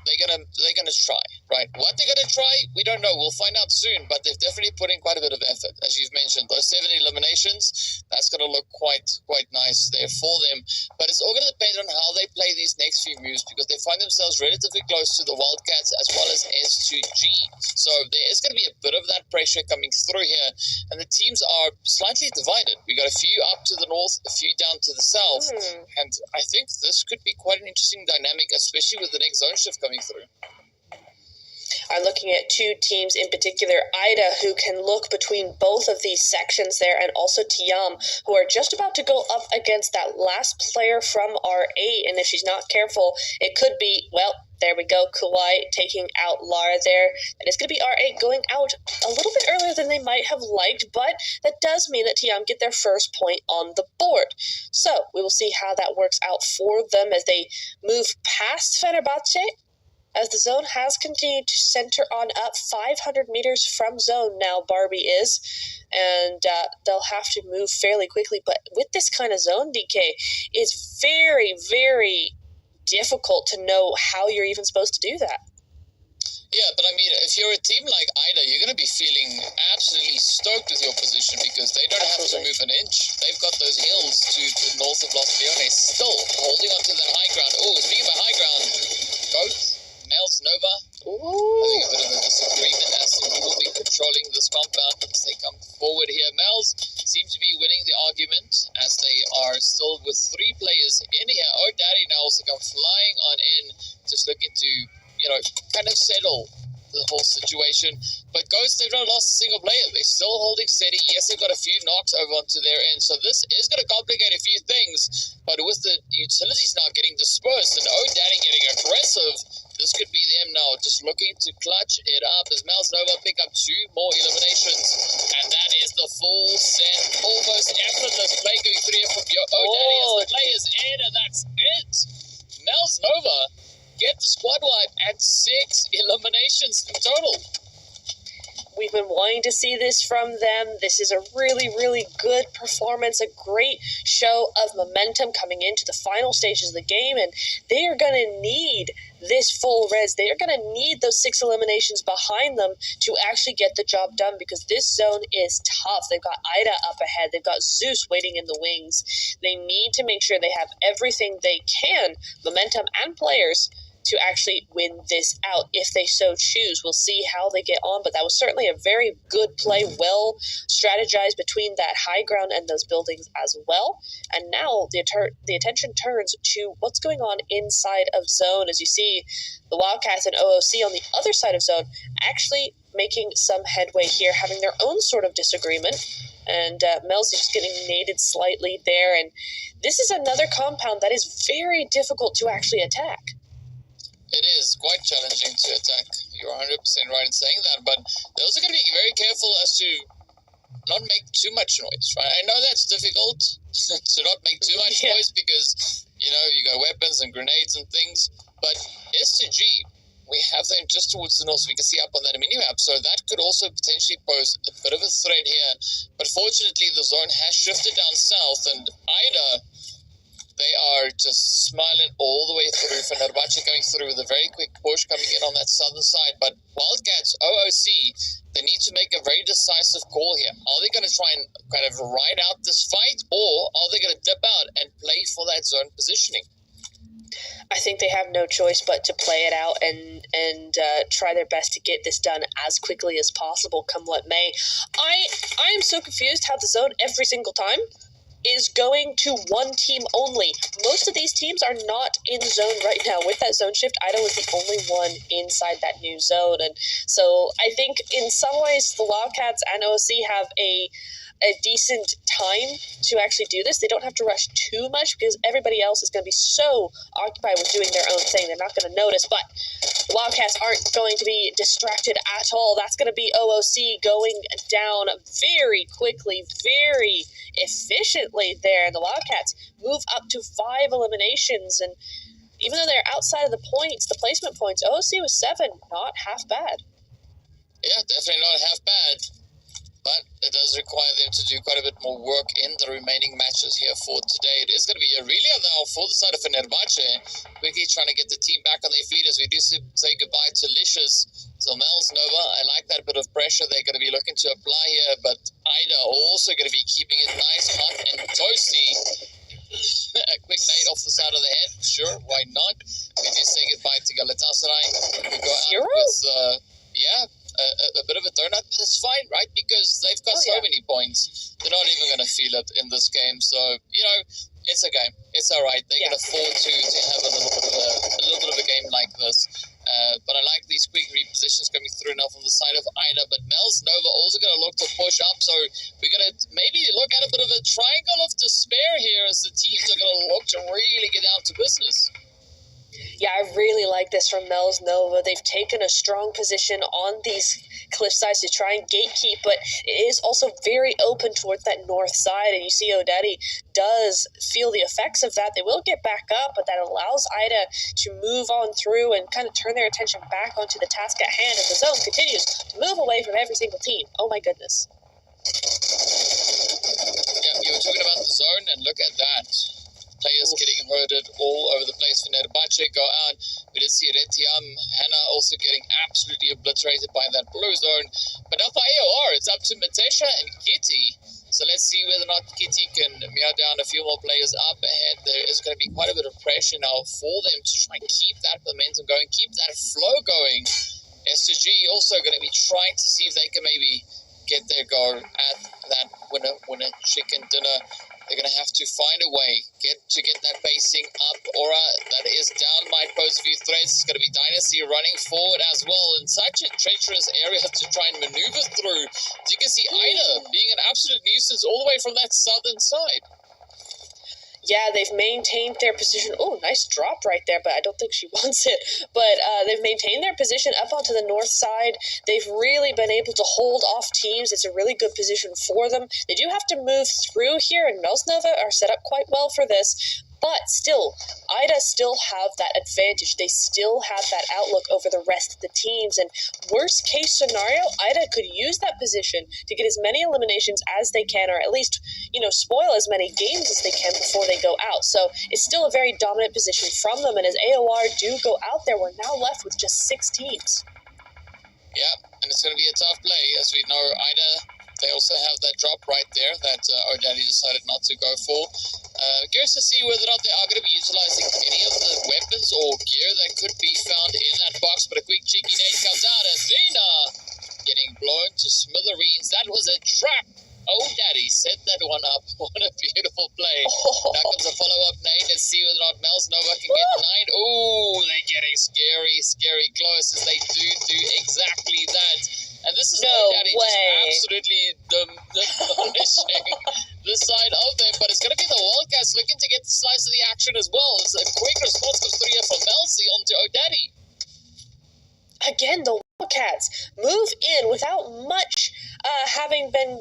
they're gonna try, right? What they're gonna try, we don't know. We'll find out soon, but they've definitely put in quite a bit of effort. As you've mentioned, those 7 eliminations, that's gonna look quite nice there for them. But it's all gonna depend on how they play these next few moves, because they find themselves relatively close to the Wildcats as well as S2G. So there is gonna be a bit of that pressure coming through here, and the teams are slightly divided. We got a few up to the north, a few down to the south, and I think this could be quite an interesting dynamic, especially with the next zone shift coming through. I'm looking at 2 teams in particular, Ida, who can look between both of these sections there, and also Tiam, who are just about to go up against that last player from R8, and if she's not careful, it could be, well, there we go, Kuwai taking out Lara there, and it's going to be R8 going out a little bit earlier than they might have liked, but that does mean that Tiam get their first point on the board. So, we will see how that works out for them as they move past Fenerbahce, as the zone has continued to center on up 500 meters from zone now, Barbie is, and they'll have to move fairly quickly. But with this kind of zone, DK, it's very, very difficult to know how you're even supposed to do that. Yeah, but I mean, if you're a team like Ida, you're going to be feeling absolutely stoked with your position, because they don't have to move an inch. They've got those hills to the north of Los Leones, still holding on to that high ground. Oh, speaking about high ground, Goat, Pmewl Nova, having a bit of a disagreement as to who will be controlling this compound as they come forward here. Pmewl seem to be winning the argument as they are still with 3 players in here. Oh, Daddy now also come flying on in, just looking to, kind of settle the whole situation. But Ghost, they've not lost a single player. They're still holding steady. Yes, they've got a few knocks over onto their end, so this is going to complicate a few things. But with the utilities now getting dispersed and Oh Daddy getting aggressive, this could be them now just looking to clutch it up as Pmewl Nova pick up 2 more eliminations, and that is the full set, almost effortless play going through here from Oh Daddy as the play is in, and that's it. Pmewl Nova get the squad wipe at 6 eliminations in total. We've been wanting to see this from them. This is a really, really good performance, a great show of momentum coming into the final stages of the game, and they are going to need this full res. They are going to need those 6 eliminations behind them to actually get the job done, because this zone is tough. They've got Ida up ahead. They've got Zeus waiting in the wings. They need to make sure they have everything they can, momentum and players, to actually win this out if they so choose. We'll see how they get on, but that was certainly a very good play, well strategized between that high ground and those buildings as well. And now the attention turns to what's going on inside of zone. As you see, the Wildcats and OOC on the other side of zone actually making some headway here, having their own sort of disagreement. And Pmewl's just getting naded slightly there. And this is another compound that is very difficult to actually attack. It is quite challenging to attack. You're 100% right in saying that, but they're also going to be very careful as to not make too much noise, right? I know that's difficult to not make too much noise because, you know, you got weapons and grenades and things, but S2G, we have them just towards the north, so we can see up on that mini-map, so that could also potentially pose a bit of a threat here, but fortunately the zone has shifted down south, and IDA, they are just smiling all the way through. Fenerbahce coming through with a very quick push coming in on that southern side. But Wildcats, OOC, they need to make a very decisive call here. Are they going to try and kind of ride out this fight, or are they going to dip out and play for that zone positioning? I think they have no choice but to play it out and try their best to get this done as quickly as possible, come what may. I am so confused how the zone every single time is going to one team only. Most of these teams are not in zone right now. With that zone shift, Ida was the only one inside that new zone. And so I think in some ways the Wildcats and OC have a decent time to actually do this. They don't have to rush too much because everybody else is going to be so occupied with doing their own thing. They're not going to notice, but the Wildcats aren't going to be distracted at all. That's going to be OOC going down very quickly, very efficiently there. And the Wildcats move up to 5 eliminations. And even though they're outside of the points, the placement points, OOC was 7, not half bad. Yeah, definitely not half bad. But it does require them to do quite a bit more work in the remaining matches here for today. It is going to be Aurelia, though, for the side of Fenerbahce, quickly trying to get the team back on their feet as we do say goodbye to Licious. So Mel's Nova, I like that bit of pressure they're going to be looking to apply here, but Ida also going to be keeping it nice, hot, and toasty. A quick nade off the side of the head, sure, why not? We do say goodbye to Galatasaray. We go out with, a bit of a donut, but it's fine, right? Because they've got so many points. They're not even going to feel it in this game. So, you know, it's okay. It's all right. They can afford to have a little bit of a game like this. But I like these quick repositions coming through now from the side of Ida. But Mel's Nova also going to look to push up. So we're going to maybe look at a bit of a triangle of despair here as the teams are going to look to really get down to business. Yeah, I really like this from Mel's Nova. They've taken a strong position on these cliff sides to try and gatekeep, but it is also very open towards that north side, and you see O'Daddy does feel the effects of that. They will get back up, but that allows Ida to move on through and kind of turn their attention back onto the task at hand as the zone continues to move away from every single team. Oh my goodness. Yeah, you were talking about the zone, and look at that. Players getting herded all over the place. Fenerbahce go out. We did see Retiam, Hannah also getting absolutely obliterated by that blue zone. But now for AOR, it's up to Matesha and Kitty. So let's see whether or not Kitty can meow down a few more players up ahead. There is going to be quite a bit of pressure now for them to try and keep that momentum going, keep that flow going. S2G also going to be trying to see if they can maybe get their go at that winner chicken dinner. They're going to have to find a way get that pacing up. Aura, that is down, might pose a few threats. It's going to be Dynasty running forward as well in such a treacherous area to try and maneuver through. As you can see, Ida being an absolute nuisance all the way from that southern side. Yeah, they've maintained their position. Oh, nice drop right there, but I don't think she wants it. But they've maintained their position up onto the north side. They've really been able to hold off teams. It's a really good position for them. They do have to move through here, and Melsnova are set up quite well for this. But still, Ida still have that advantage. They still have that outlook over the rest of the teams. And worst case scenario, Ida could use that position to get as many eliminations as they can, or at least, spoil as many games as they can before they go out. So it's still a very dominant position from them. And as AOR do go out there, we're now left with just 6 teams. Yeah, and it's going to be a tough play. As we know, Ida, they also have that drop right there that O'Daddy decided not to go for. Curious to see whether or not they are going to be utilizing any of the weapons items or gear that could be found in that box, but a quick cheeky nade comes out. Athena getting blown to smithereens. That was a trap. Oh, Daddy set that one up. What a beautiful play. Now comes a follow-up nade. Let's see whether or not Mel's Nova can get 9. Oh, they're getting scary close as they do exactly that. And this is Daddy just absolutely demolishing the side of them. But it's going to be the Wildcats looking to get the slice of the action as well. It's a quick response comes through here from Melcy onto O'Daddy. Again, the Wildcats move in without much having been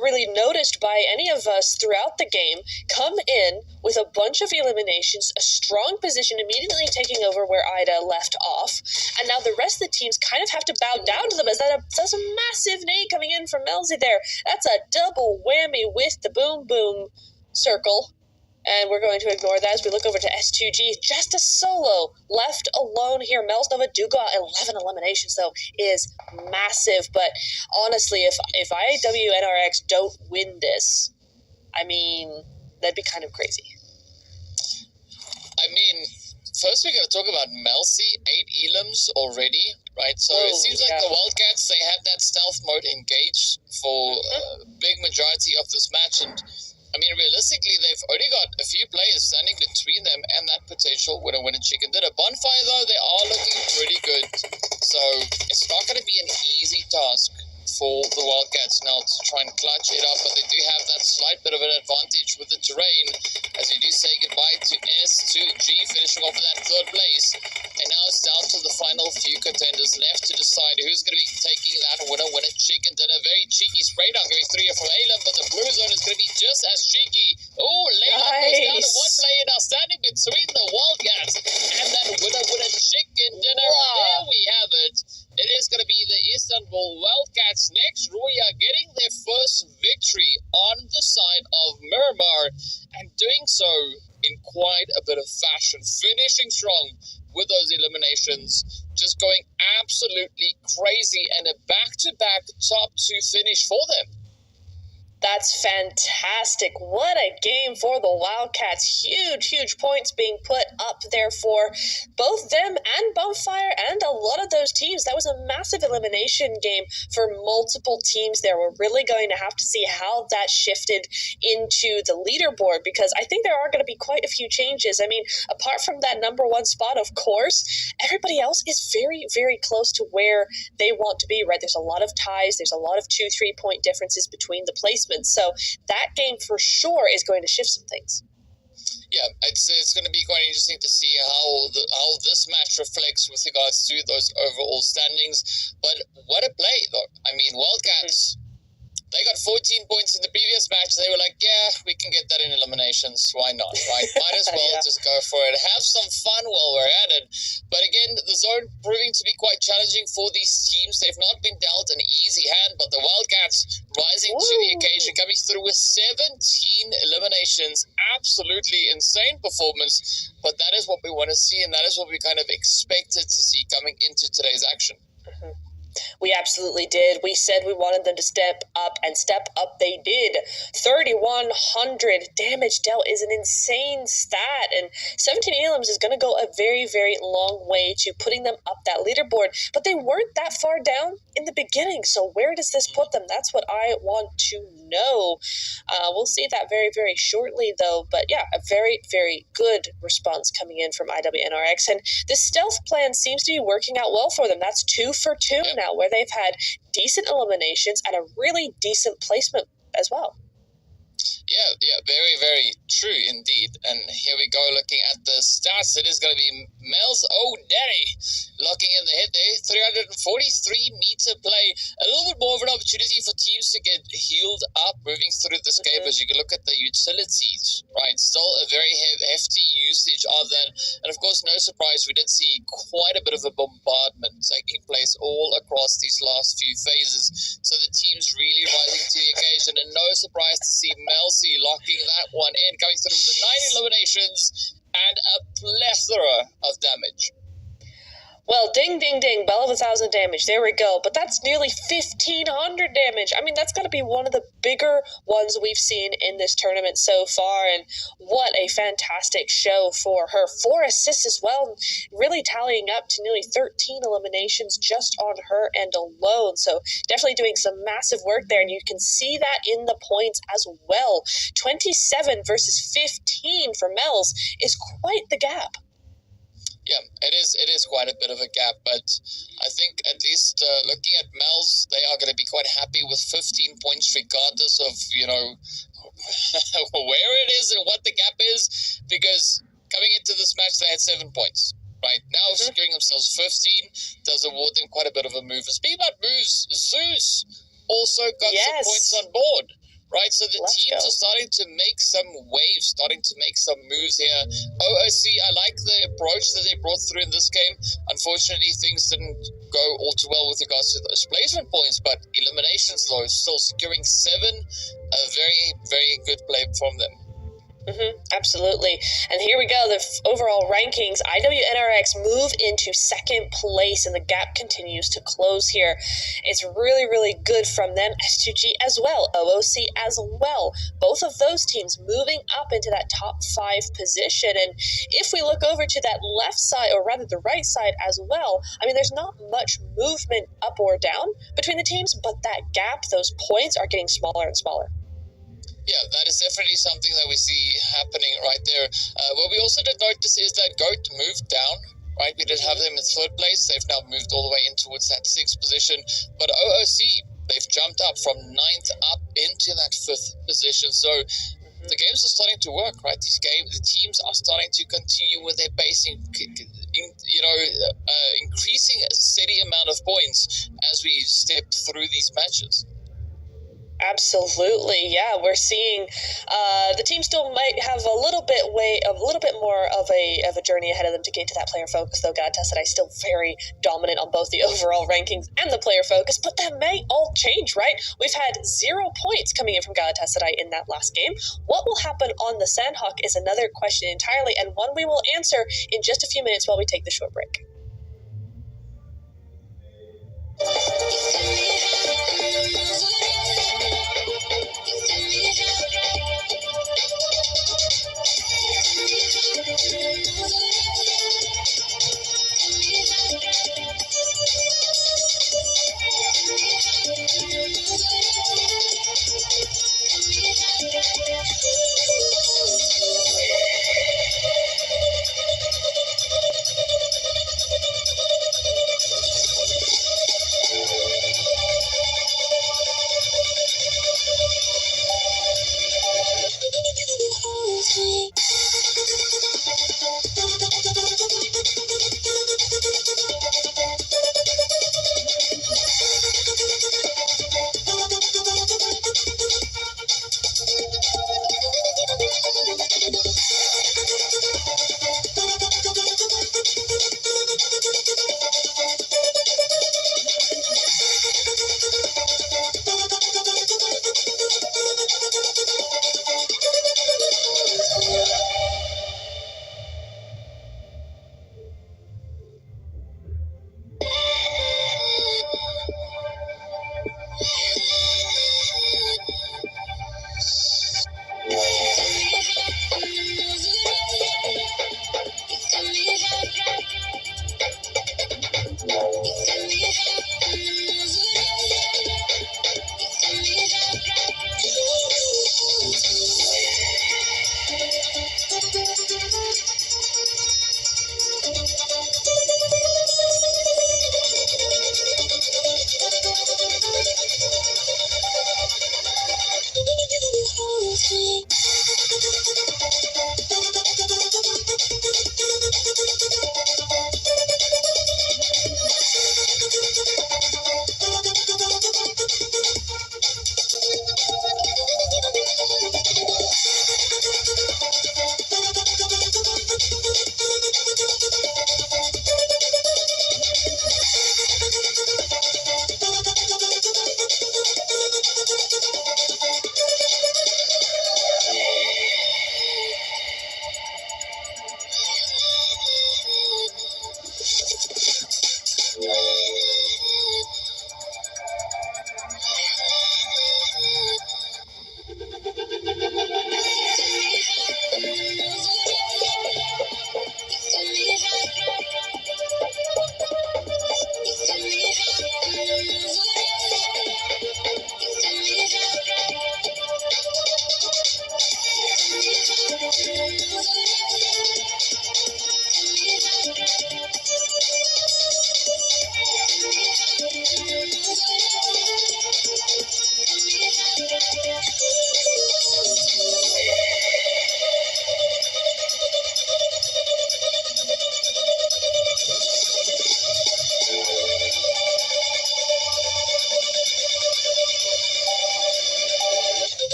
really noticed by any of us throughout the game, come in with a bunch of eliminations, a strong position, immediately taking over where Ida left off, and now the rest of the teams kind of have to bow down to them as that's a massive nade coming in from Melzy there. That's a double whammy with the boom boom circle. And we're going to ignore that as we look over to S2G. Just a solo left alone here. Mel's Nova do got 11 eliminations, though, is massive. But honestly, if IWNRX don't win this, I mean, that'd be kind of crazy. I mean, first we got to talk about Melcy, 8 elims already, right? So it seems like the Wildcats, they had that stealth mode engaged for a big majority of this match, and I mean, realistically, they've only got a few players standing between them and that potential winner chicken dinner. Bonfire, though, they are looking pretty good. So it's not going to be an easy task for the Wildcats now to try and clutch it up. But they do have that slight bit of an advantage with the terrain as we do say goodbye to S2G, finishing off in that 3rd place. And now it's down to the final few contenders left to decide who's going to be taking that winner chicken dinner. Very cheeky spray down going through here from Alam, but the blue zone is going to be just as cheeky. Oh, Layla goes down to one player now standing between the Wildcats and that winner chicken dinner. Wow. There we have it. It is going to be the Istanbul Wildcats next. Roya getting their first victory on the side of Miramar and doing so in quite a bit of fashion, finishing strong with those eliminations, just going absolutely crazy and a back-to-back top 2 finish for them. That's fantastic. What a game for the Wildcats. Huge points being put up there for both them and Bonfire and a lot of those teams. That was a massive elimination game for multiple teams there. We're really going to have to see how that shifted into the leaderboard because I think there are going to be quite a few changes. I mean, apart from that number 1 spot, of course, everybody else is very close to where they want to be, right? There's a lot of ties. There's a lot of 2-3 point differences between the placements. So that game for sure is going to shift some things. Yeah, it's going to be quite interesting to see how this match reflects with regards to those overall standings. But what a play, though. I mean, Wildcats, they got 14 points in the previous match. They were like, yeah, we can get that in eliminations. Why not, right? Might as well just go for it. Have some fun while we're at it. But again, the zone proving to be quite challenging for these teams. They've not been dealt an easy hand, but the Wildcats rising to the occasion, coming through with 17 eliminations. Absolutely insane performance. But that is what we want to see, and that is what we kind of expected to see coming into today's action. Mm-hmm. We absolutely did. We said we wanted them to step up, and step up they did. 3,100 damage dealt is an insane stat, and 17 elims is going to go a very long way to putting them up that leaderboard. But they weren't that far down in the beginning, so where does this put them? That's what I want to know. We'll see that very shortly, though. But yeah, a very good response coming in from IWNRX, and this stealth plan seems to be working out well for them. That's 2 for 2 now, where they've had decent eliminations and a really decent placement as well. Yeah, very true indeed. And here we go looking at the stats. It is going to be Mel's O'Daddy locking in the hit there. 343-meter play. A little bit more of an opportunity for teams to get healed up moving through this game as you can look at the utilities, right? Still a very hefty usage of that. And of course, no surprise, we did see quite a bit of a bombardment taking place all across these last few phases. So the team's really rising to the occasion, and no surprise to see Melcy locking that one in, coming through with the 9 eliminations and a plethora of damage. Well, ding, ding, ding, bell of 1,000 damage. There we go. But that's nearly 1,500 damage. I mean, that's got to be one of the bigger ones we've seen in this tournament so far. And what a fantastic show for her. 4 assists as well, really tallying up to nearly 13 eliminations just on her end alone. So definitely doing some massive work there. And you can see that in the points as well. 27 versus 15 for Pmewls is quite the gap. Yeah, it is quite a bit of a gap, but I think at least looking at Pmewls, they are going to be quite happy with 15 points regardless of, where it is and what the gap is, because coming into this match, they had 7 points. Right now, securing themselves 15 does award them quite a bit of a move. And speaking about moves, Zeus also got some points on board. Right, so the teams are starting to make some waves, starting to make some moves here. OOC, I like the approach that they brought through in this game. Unfortunately, things didn't go all too well with regards to those placement points, but eliminations, though, still securing 7. A very, very good play from them. Absolutely. And here we go, the overall rankings. IWNRX move into second place, and the gap continues to close here. It's really, really good from them. S2G as well, OOC as well. Both of those teams moving up into that top 5 position. And if we look over to that left side, or rather the right side as well, I mean, there's not much movement up or down between the teams, but that gap, those points are getting smaller and smaller. Yeah, that is definitely something that we see happening right there. What we also did notice is that GOAT moved down, right? We did have them in 3rd place. They've now moved all the way in towards that 6th position. But OOC, they've jumped up from 9th up into that 5th position. So the games are starting to work, right? The teams are starting to continue with their pacing, increasing a steady amount of points as we step through these matches. Absolutely, yeah. We're seeing the team still might have a little bit more of a journey ahead of them to get to that player focus. Though Galatasaray is still very dominant on both the overall rankings and the player focus. But that may all change, right? We've had 0 points coming in from Galatasaray in that last game. What will happen on the Sandhawk is another question entirely, and one we will answer in just a few minutes while we take the short break.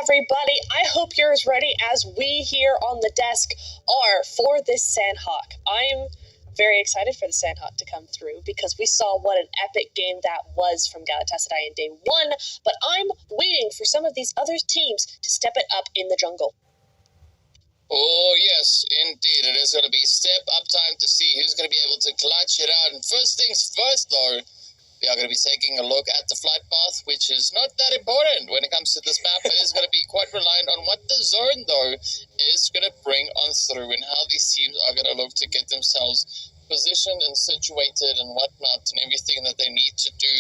everybody. I hope you're as ready as we here on the desk are for this Sandhawk. I'm very excited for the Sandhawk to come through because we saw what an epic game that was from Galatasaray in day one, but I'm waiting for some of these other teams to step it up in the jungle. Oh, yes, indeed. It is going to be step-up time to see who's going to be able to clutch it out. And first things first, though, we are going to be taking a look at the flight path, which is not that important when it comes to this map. It is going to be quite reliant on what the zone, though, is going to bring on through and how these teams are going to look to get themselves positioned and situated and whatnot and everything that they need to do.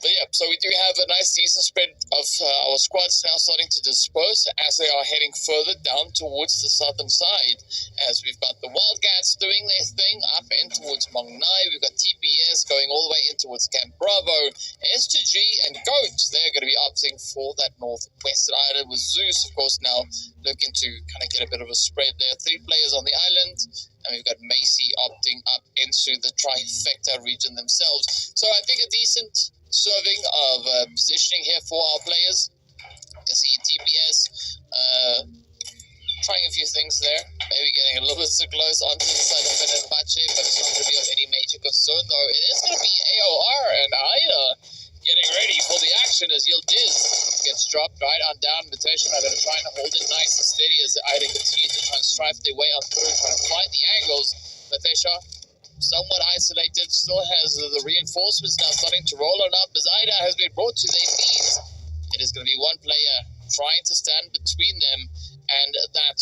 But yeah, so we do have a nice decent spread of our squads now starting to disperse as they are heading further down towards the southern side, as we've got the Wildcats doing their thing up in towards Mongnai. We've got TPS going all the way in towards Camp Bravo. S2G and Goat, they're going to be opting for that northwestern island, with Zeus, of course, now looking to kind of get a bit of a spread there. 3 players on the island, and we've got Macy opting up into the trifecta region themselves. So I think a decent serving of positioning here for our players. You can see TPS trying a few things there, maybe getting a little bit too close onto the side of Fenerbahce, but it's not going to be of any major concern, though. It is going to be AOR and Aida getting ready for the action as Yildiz gets dropped right on down. Mutation are going to try and hold it nice and steady as Aida continues to try and strife their way on through, trying to find the angles. Matesha, somewhat isolated, still has the reinforcements now starting to roll on up as Aida has been brought to their knees. It is going to be one player trying to stand between them, and that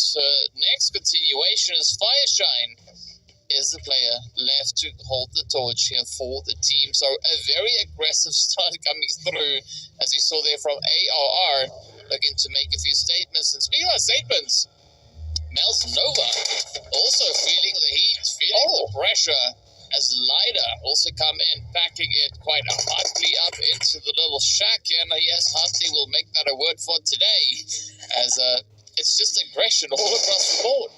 next continuation is Fireshine is the player left to hold the torch here for the team. So a very aggressive start coming through, as we saw there from ARR, looking to make a few statements. And speaking of statements, Mel's Nova also feeling the heat, feeling the pressure, as Lida also come in, packing it quite hotly up into the little shack. And yes, hotly will make that a word for today, as it's just aggression all across the board.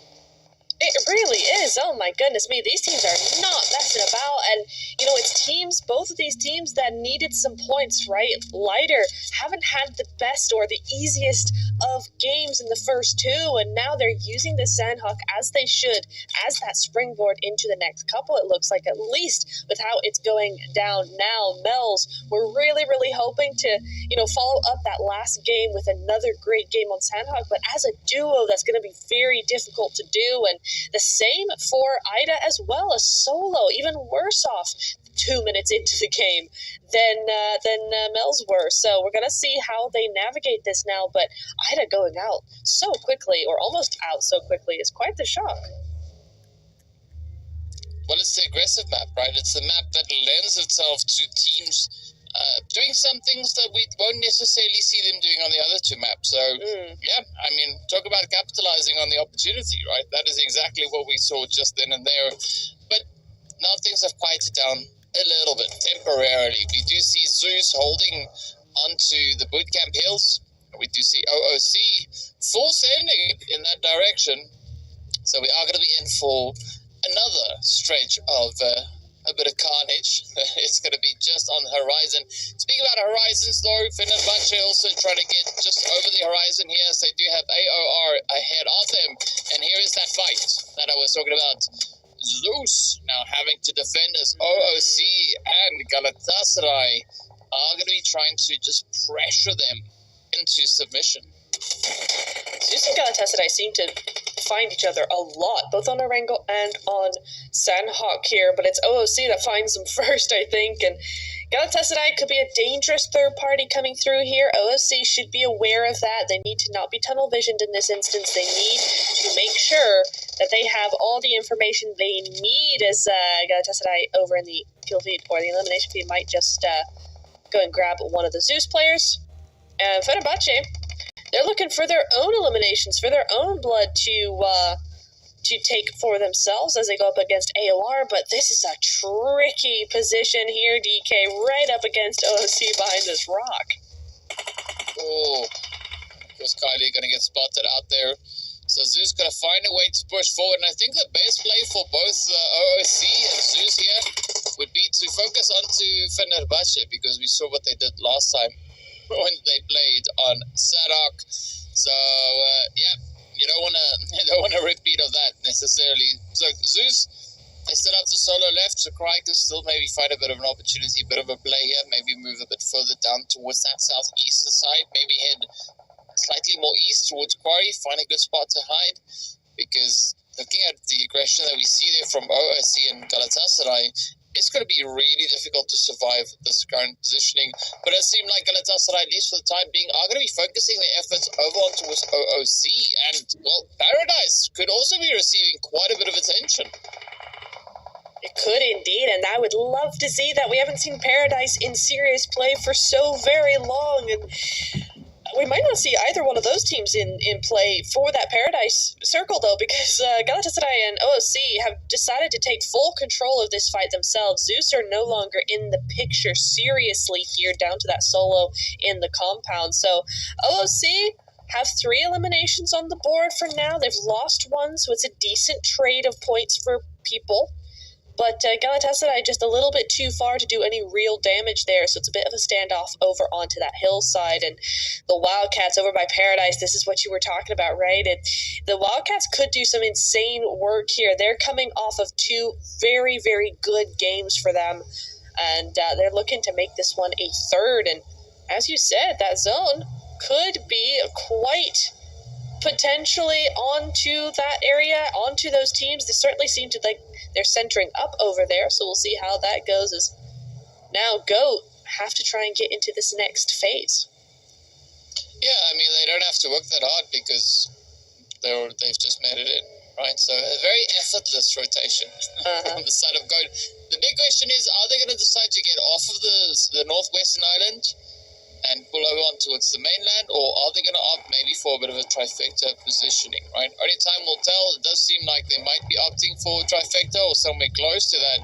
It really is. Oh my goodness me. These teams are not messing about. And, you know, it's teams, both of these teams that needed some points, right? Lighter haven't had the best or the easiest of games in the first 2. And now they're using the Sandhawk as they should, as that springboard into the next couple, it looks like, at least with how it's going down now. Mel's, we're really, really hoping to, you know, follow up that last game with another great game on Sandhawk. But as a duo, that's going to be very difficult to do. And the same for Aida as well, a solo, even worse off 2 minutes into the game than Mel's were. So we're going to see how they navigate this now, but Aida going out so quickly, or almost out so quickly, is quite the shock. Well, it's the aggressive map, right? It's the map that lends itself to teams doing some things that we won't necessarily see them doing on the other 2 maps. So, yeah, I mean, talk about capitalizing on the opportunity, right? That is exactly what we saw just then and there. But now things have quieted down a little bit, temporarily. We do see Zeus holding onto the bootcamp hills. We do see OOC full sending in that direction. So we are going to be in for another stretch of a bit of carnage. It's going to be just on the horizon. Speaking about horizons, though, Fenerbahce also trying to get just over the horizon here, so they do have AOR ahead of them. And here is that fight that I was talking about. Zeus now having to defend as OOC and Galatasaray are going to be trying to just pressure them into submission. Zeus and Galatasaray seem to find each other a lot, both on Erangel and on Sandhawk here, but it's OOC that finds them first, I think, and Galatasaray could be a dangerous third party coming through here. OOC should be aware of that. They need to not be tunnel visioned in this instance. They need to make sure that they have all the information they need, as Galatasaray over in the kill feed or the elimination feed might just go and grab one of the Zeus players. And Fenerbahce, they're looking for their own eliminations, for their own blood to take for themselves as they go up against AOR, but this is a tricky position here, DK, right up against OOC behind this rock. Oh, was Kylie going to get spotted out there. So Zeus going to find a way to push forward, and I think the best play for both OOC and Zeus here would be to focus onto Fenerbahce, because we saw what they did last time when they played on Sadok. So yeah, you don't want a repeat of that necessarily. So Zeus, they still have the solo left, so Cry can still maybe find a bit of an opportunity, a bit of a play here, maybe move a bit further down towards that southeastern side, maybe head slightly more east towards Quarry, find a good spot to hide, because looking at the aggression that we see there from OOC and Galatasaray, it's going to be really difficult to survive this current positioning. But it seems like Galatasaray, at least for the time being, are going to be focusing their efforts over on towards OOC. And, well, Paradise could also be receiving quite a bit of attention. It could indeed, and I would love to see that. We haven't seen Paradise in serious play for so very long, and we might not see either one of those teams in play for that Paradise circle, though, because Galatasaray and OOC have decided to take full control of this fight themselves. Zeus are no longer in the picture seriously here, down to that solo in the compound. So OOC have 3 eliminations on the board for now. They've lost one, so it's a decent trade of points for people. But Galatasaray just a little bit too far to do any real damage there, so it's a bit of a standoff over onto that hillside. And the Wildcats over by Paradise, this is what you were talking about, right? And the Wildcats could do some insane work here. They're coming off of 2 very, very good games for them, and they're looking to make this one a third. And as you said, that zone could be quite potentially onto that area, onto those teams. They certainly seem to like they're centering up over there, so we'll see how that goes. As now GOAT have to try and get into this next phase. Yeah, I mean, they don't have to work that hard because they've just made it in, right? So a very effortless rotation on the side of GOAT. The big question is, are they going to decide to get off of the northwestern island and pull over on towards the mainland, or are they going to opt maybe for a bit of a trifecta positioning, right? Only time will tell. It does seem like they might be opting for trifecta or somewhere close to that.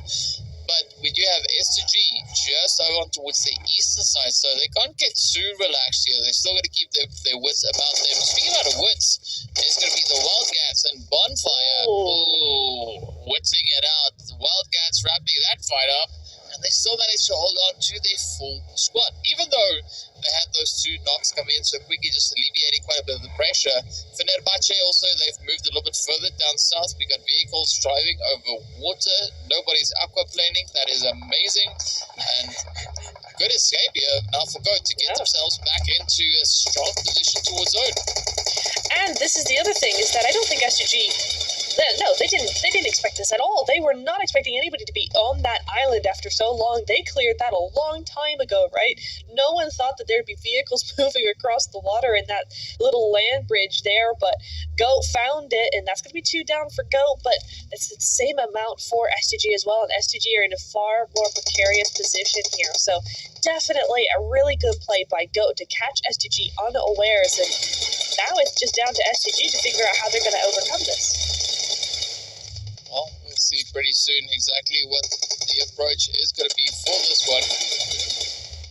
But we do have S2G just over on towards the eastern side, so they can't get too relaxed here. They're still going to keep their wits about them. Speaking about wits, it's going to be the Wildcats and Bonfire. Ooh, witsing it out. The Wildcats wrapping that fight up, and they still managed to hold on to their full squad, even though they had those 2 knocks come in so quickly, just alleviating quite a bit of the pressure. Fenerbahce also, they've moved a little bit further down south. We got vehicles driving over water. Nobody's aquaplaning. That is amazing. And good escape here now for GOAT to get themselves back into a strong position towards zone. And this is the other thing, is that I don't think S2G... No, they didn't expect this at all. They were not expecting anybody to be on that island after so long. They cleared that a long time ago, right? No one thought that there'd be vehicles moving across the water in that little land bridge there, but GOAT found it, and that's going to be 2 down for GOAT, but it's the same amount for STG as well, and STG are in a far more precarious position here. So definitely a really good play by GOAT to catch STG unawares, and now it's just down to STG to figure out how they're going to overcome this. Well, we'll see pretty soon exactly what the approach is going to be for this one.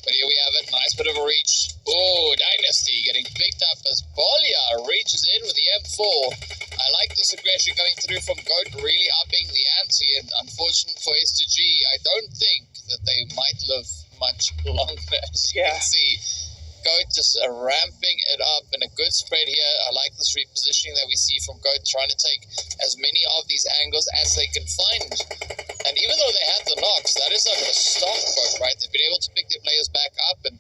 But here we have it. Nice bit of a reach. Oh, Dynasty getting picked up as Bolia reaches in with the M4. I like this aggression coming through from GOAT, really upping the ante. And unfortunate for S2G, I don't think that they might live much longer, as you can see. GOAT just ramping it up in a good spread here. I like this repositioning that we see from GOAT, trying to take as many of these angles as they can find. And even though they had the knocks, that is not going to stop GOAT, right? They've been able to pick their players back up and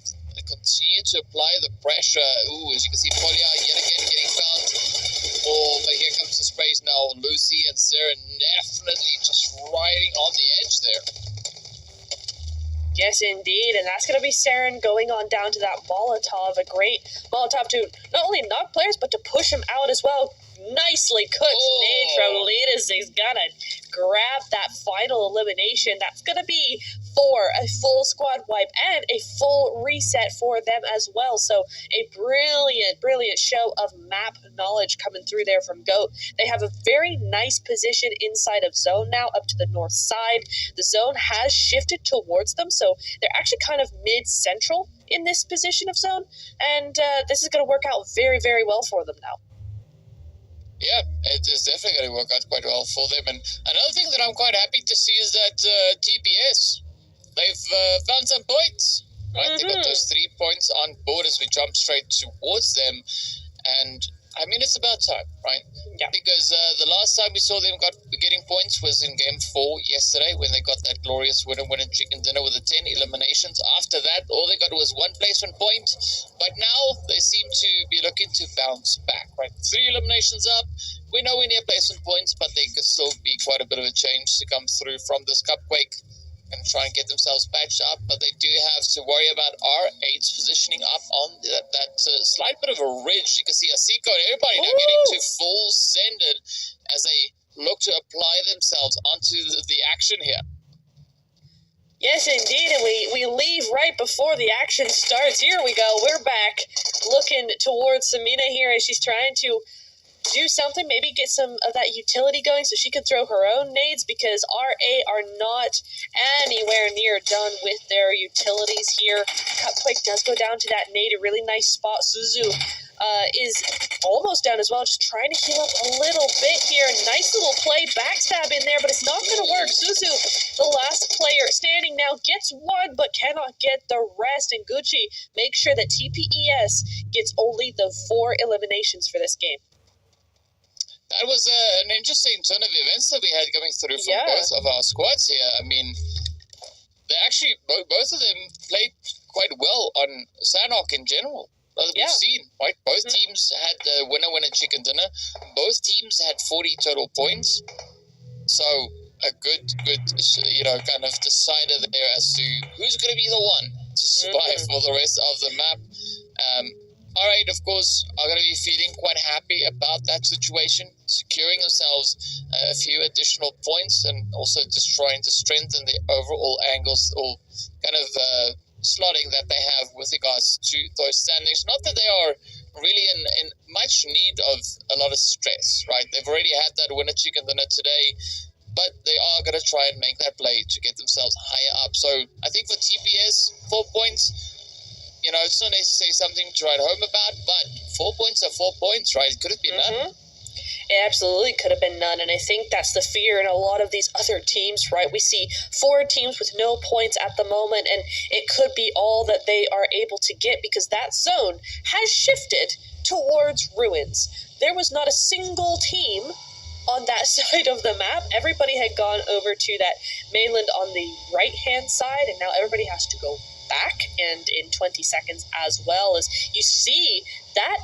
continue to apply the pressure. Ooh, as you can see, Polia yet again getting found. Oh, but here comes the sprays now. Lucy and Sarah definitely just riding on the edge there. Yes, indeed, and that's going to be Saren going on down to that Molotov, a great Molotov to not only knock players, but to push them out as well. Nicely cooked nade from Litas. He's going to grab that final elimination. That's going to be for a full squad wipe and a full reset for them as well. So a brilliant, brilliant show of map knowledge coming through there from GOAT. They have a very nice position inside of zone now, up to the north side. The zone has shifted towards them, so they're actually kind of mid-central in this position of zone, and this is going to work out very, very well for them now. Yeah, it is definitely going to work out quite well for them. And another thing that I'm quite happy to see is that TPS, they've found some points, right? They got those 3 points on board as we jump straight towards them. And I mean, it's about time, right? Yeah. Because the last time we saw them getting points was in Game 4 yesterday, when they got that glorious winner chicken dinner with the 10 eliminations. After that, all they got was 1 placement point. But now they seem to be looking to bounce back, right? 3 eliminations up. We're nowhere near placement points, but they could still be quite a bit of a change to come through from this cupquake and try and get themselves patched up. But they do have to worry about R8's positioning up on that slight bit of a ridge. You can see Asiko and everybody now getting to full sended as they look to apply themselves onto the action here. Yes, indeed, and we leave right before the action starts. Here we go. We're back looking towards Samina here as she's trying to do something, maybe get some of that utility going so she can throw her own nades, because RA are not anywhere near done with their utilities here. Cupquake does go down to that nade, a really nice spot. Suzu is almost down as well, just trying to heal up a little bit here. Nice little play, backstab in there, but it's not going to work. Suzu, the last player standing now, gets one, but cannot get the rest. And Gucci makes sure that TPES gets only the 4 eliminations for this game. That was an interesting turn of events that we had coming through from both of our squads here. I mean, they actually, both of them played quite well on Sanhok in general. That we've seen, right? Both teams had the winner chicken dinner. Both teams had 40 total points. So a good, kind of decider there as to who's going to be the one to survive for the rest of the map. R8, of course, are going to be feeling quite happy about that situation, securing themselves a few additional points and also just trying to strengthen the overall angles or kind of slotting that they have with regards to those standings. Not that they are really in much need of a lot of stress, right? They've already had that winner chicken dinner today, but they are going to try and make that play to get themselves higher up. So I think for TPS, 4 points, it's not necessarily something to write home about, but 4 points are 4 points, right? Could it be none? It absolutely could have been none, and I think that's the fear in a lot of these other teams, right? We see 4 teams with no points at the moment, and it could be all that they are able to get because that zone has shifted towards Ruins. There was not a single team on that side of the map. Everybody had gone over to that mainland on the right-hand side, and now everybody has to go back, and in 20 seconds as well. As you see, that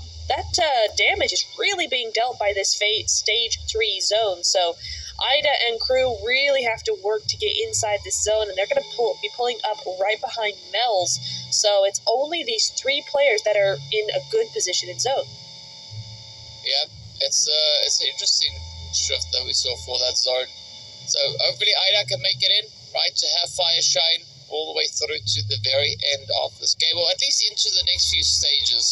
damage is really being dealt by this stage 3 zone. So Ida and crew really have to work to get inside this zone, and they're going to be pulling up right behind Pmewl's. So it's only these 3 players that are in a good position in zone. Yeah, it's an interesting shift that we saw for that zone. So hopefully Ida can make it in, right, to have fire shine all the way through to the very end of this game, or at least into the next few stages.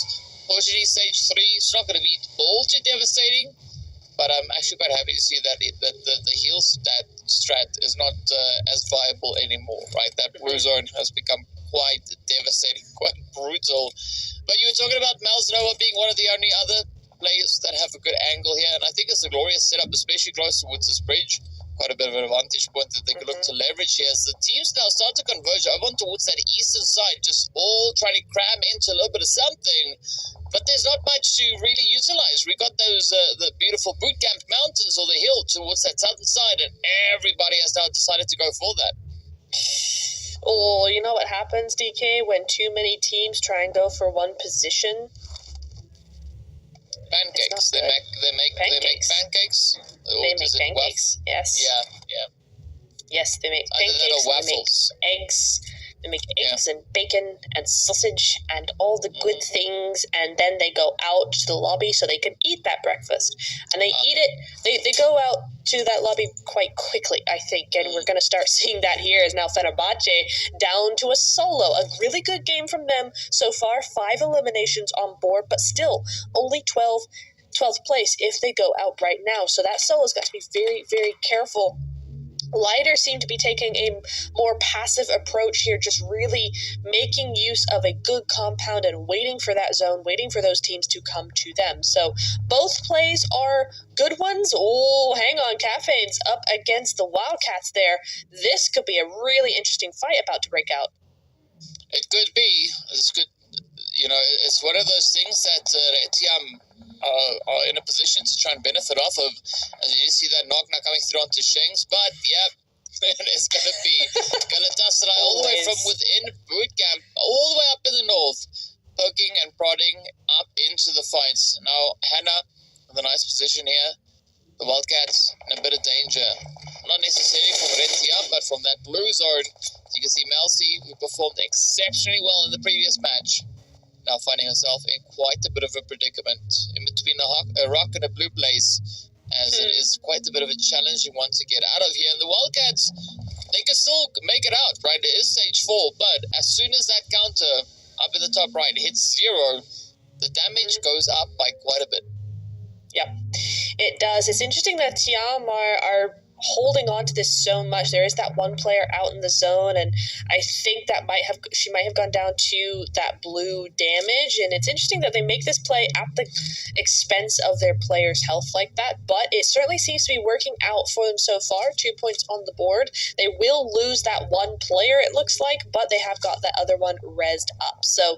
Fortunately, stage 3 is not going to be all too devastating, but I'm actually quite happy to see that the heal strat is not as viable anymore, right? That blue zone has become quite devastating, quite brutal. But you were talking about Malznoa being one of the only other players that have a good angle here, and I think it's a glorious setup, especially close towards this bridge. Quite a bit of an advantage point that they could look to leverage here as the teams now start to converge over towards that eastern side, just all trying to cram into a little bit of something, but there's not much to really utilize. We got those the beautiful bootcamp mountains or the hill towards that southern side, and everybody has now decided to go for that. Oh, you know what happens, DK, when too many teams try and go for one position? Pancakes. They make pancakes. They make pancakes. Yes. Yeah. Yes, they make pancakes. Other than waffles. They make eggs. They make eggs and bacon and sausage and all the good things, and then they go out to the lobby so they can eat that breakfast. And they eat it. They go out to that lobby quite quickly, I think, and we're going to start seeing that here as now Fenerbahce down to a solo. A really good game from them so far. 5 eliminations on board, but still only 12th place if they go out right now. So that solo's got to be very, very careful. Lighter seem to be taking a more passive approach here, just really making use of a good compound and waiting for that zone, waiting for those teams to come to them. So both plays are good ones. Oh, hang on, Caffeine's up against the Wildcats there. This could be a really interesting fight about to break out. It could be. This could, it's one of those things that Etiam are in a position to try and benefit off of. And you see that knock now coming through onto Shanks, but yeah, it's going to be Galatasaray all the way from within boot camp, all the way up in the north, poking and prodding up into the fights. Now, Hannah with a nice position here. The Wildcats in a bit of danger. Not necessarily from Etiam, but from that blue zone. As you can see, Melcy, who performed exceptionally well in the previous match, now finding herself in quite a bit of a predicament in between a rock and a blue place, as it is quite a bit of a challenging one to get out of here. And the Wildcats, they can still make it out, right? It is stage 4, but as soon as that counter up in the top right hits 0, the damage goes up by quite a bit. Yep, it does. It's interesting that Tiam are holding on to this so much. There is that one player out in the zone, and I think that she might have gone down to that blue damage. And it's interesting that they make this play at the expense of their players' health like that, but it certainly seems to be working out for them so far. 2 points on the board. They will lose that one player, it looks like, but they have got that other one rezzed up. So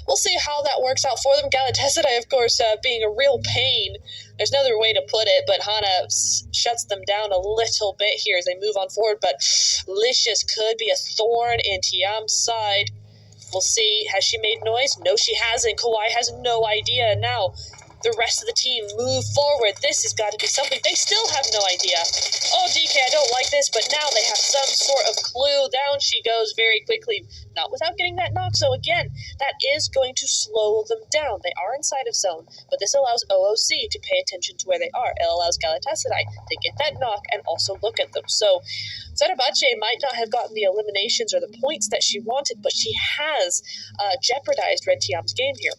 we'll see how that works out for them. Galatasaray, of course, being a real pain. There's no other way to put it, but Hana shuts them down a little bit here as they move on forward. But Licious could be a thorn in Tiam's side. We'll see. Has she made noise? No, she hasn't. Kawhi has no idea. Now, the rest of the team move forward. This has got to be something. They still have no idea. Oh, DK, I don't like this, but now they have some sort of clue. Down she goes very quickly, not without getting that knock. So again, that is going to slow them down. They are inside of zone, but this allows OOC to pay attention to where they are. It allows Galatasaray to get that knock and also look at them. So Fenerbahce might not have gotten the eliminations or the points that she wanted, but she has jeopardized Red Tiam's game here.